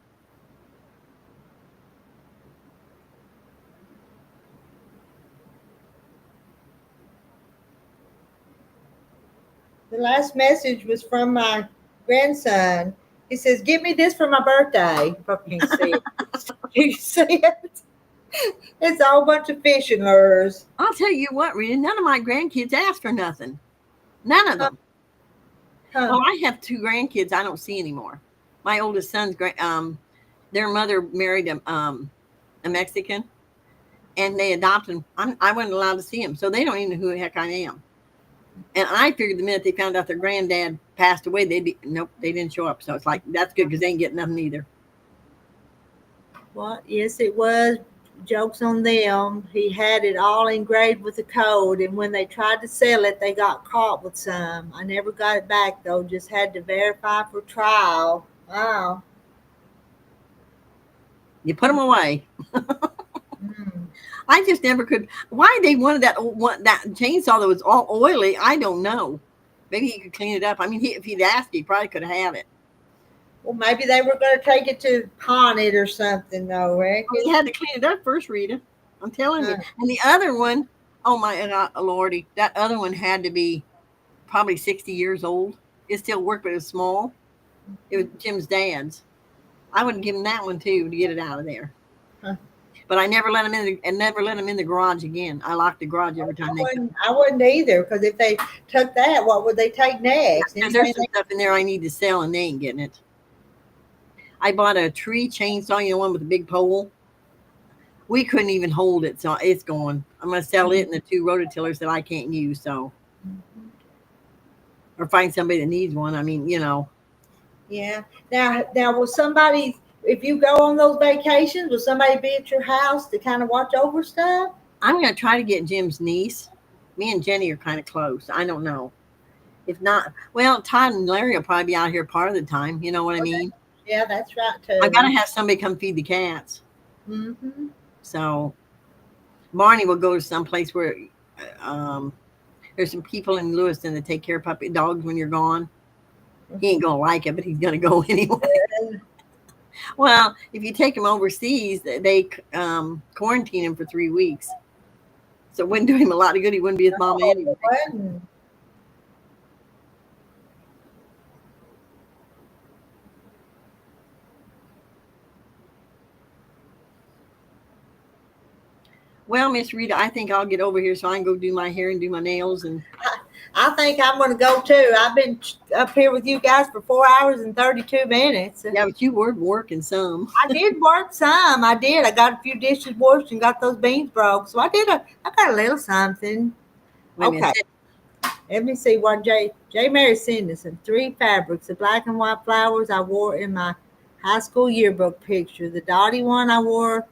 The last message was from my grandson. He says, "Give me this for my birthday." You probably can't see it. You see it? It's a whole bunch of fishing lures. I'll tell you what, Rita, none of my grandkids asked for nothing. None of them. Huh. Well, I have 2 grandkids I don't see anymore. My oldest son's their mother married a Mexican, and they adopted him. I wasn't allowed to see him, so they don't even know who the heck I am. And I figured the minute they found out their granddad passed away, nope, they didn't show up. So it's like, that's good because they ain't getting nothing either. What? Yes, it was. Joke's on them. He had it all engraved with a code, and when they tried to sell it, they got caught with some. I never got it back, though. Just had to verify for trial. Wow. You put them away. Mm. I just never could. Why they wanted that chainsaw that was all oily, I don't know. Maybe he could clean it up. I mean, if he'd asked, he probably could have had it. Well, maybe they were going to take it to pawn it or something, though, Rick. He had to clean it up first, Rita. I'm telling you. And the other one, oh my Lordy, that other one had to be probably 60 years old. It still worked, but it was small. It was Jim's dad's. I would give him that one too to get it out of there. Huh. But I never let him in the garage again. I locked the garage every time I wouldn't either, because if they took that, what would they take next? There's some stuff in there I need to sell, and they ain't getting it. I bought a tree chainsaw, you know, one with a big pole. We couldn't even hold it, so it's gone. I'm going to sell it and the 2 rototillers that I can't use, so. Or find somebody that needs one. I mean, you know. Yeah. Now, will somebody, if you go on those vacations, will somebody be at your house to kind of watch over stuff? I'm going to try to get Jim's niece. Me and Jenny are kind of close. I don't know. If not, well, Todd and Larry will probably be out here part of the time. You know what I mean? Yeah, that's right, too. I got to have somebody come feed the cats. Mm-hmm. So Barney will go to some place where there's some people in Lewiston that take care of puppy dogs when you're gone. He ain't going to like it, but he's going to go anyway. Well, if you take him overseas, they quarantine him for 3 weeks. So it wouldn't do him a lot of good. He wouldn't be his mama anyway. Well, Miss Rita, I think I'll get over here so I can go do my hair and do my nails. And I think I'm going to go too. I've been up here with you guys for 4 hours and 32 minutes. Yeah, but you were working some. I did work some. I did. I got a few dishes washed and got those beans broke. So I got a little something. Okay. Let me see what J. Mary sent us. 3 fabrics. The black and white flowers I wore in my high school yearbook picture. The dotty one I wore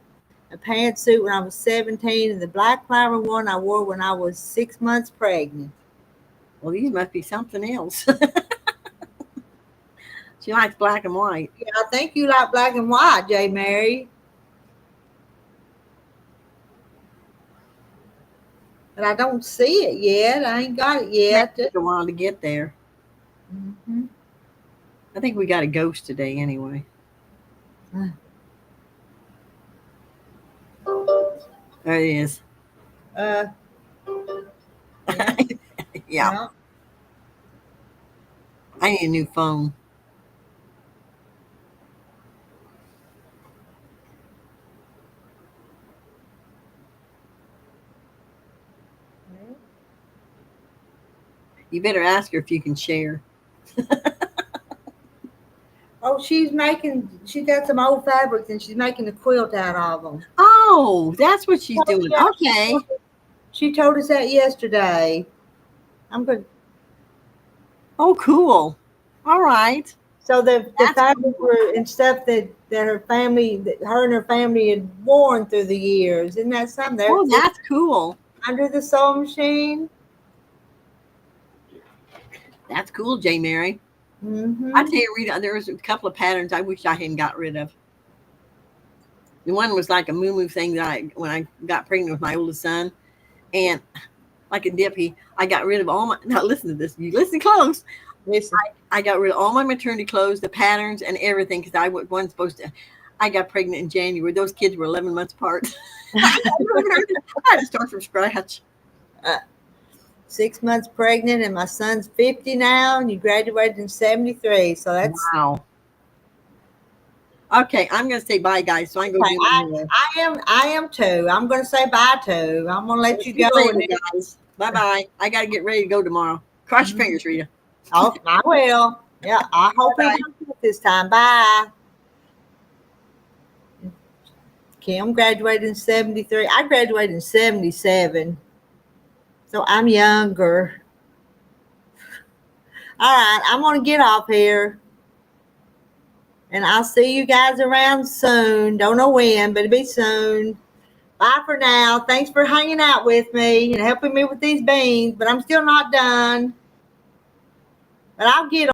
a pantsuit when I was 17, and the black flower one I wore when I was 6 months pregnant. Well, these must be something else. She likes black and white. Yeah, I think you like black and white, J. Mary. But I don't see it yet. I ain't got it yet. It took a while to get there. Mm-hmm. I think we got a ghost today anyway. There it is. Yeah. I need a new phone. You better ask her if you can share. Oh, she got some old fabrics and she's making a quilt out of them. Oh, that's what she's doing. Okay. She told us that yesterday. I'm good. Oh, cool. All right. So the fabrics were and stuff that her and her family had worn through the years. Isn't that something? Oh, that's cool. under the sewing machine. That's cool, J. Mary. Mm-hmm. I tell you, Rita, there was a couple of patterns I wish I hadn't got rid of. The one was like a moo thing that when I got pregnant with my oldest son, and like a dippy, I got rid of all my. Now listen to this. You listen close. Listen. I got rid of all my maternity clothes, the patterns, and everything because I wasn't supposed to. I got pregnant in January. Those kids were 11 months apart. I had to start from scratch. 6 months pregnant, and my son's 50 now, and you graduated in 73. So that's wow. Okay, I'm gonna say bye, guys. So I can go okay, do I am too. I'm gonna say bye too. I'm gonna let you go. Guys. Bye bye. I gotta get ready to go tomorrow. Cross your fingers, Rita. Oh, I will. Yeah, I hope it works this time. Bye. Kim graduated in 73. I graduated in 77. So I'm younger. All right, I'm going to get off here. And I'll see you guys around soon. Don't know when, but it'll be soon. Bye for now. Thanks for hanging out with me and helping me with these beans, but I'm still not done. But I'll get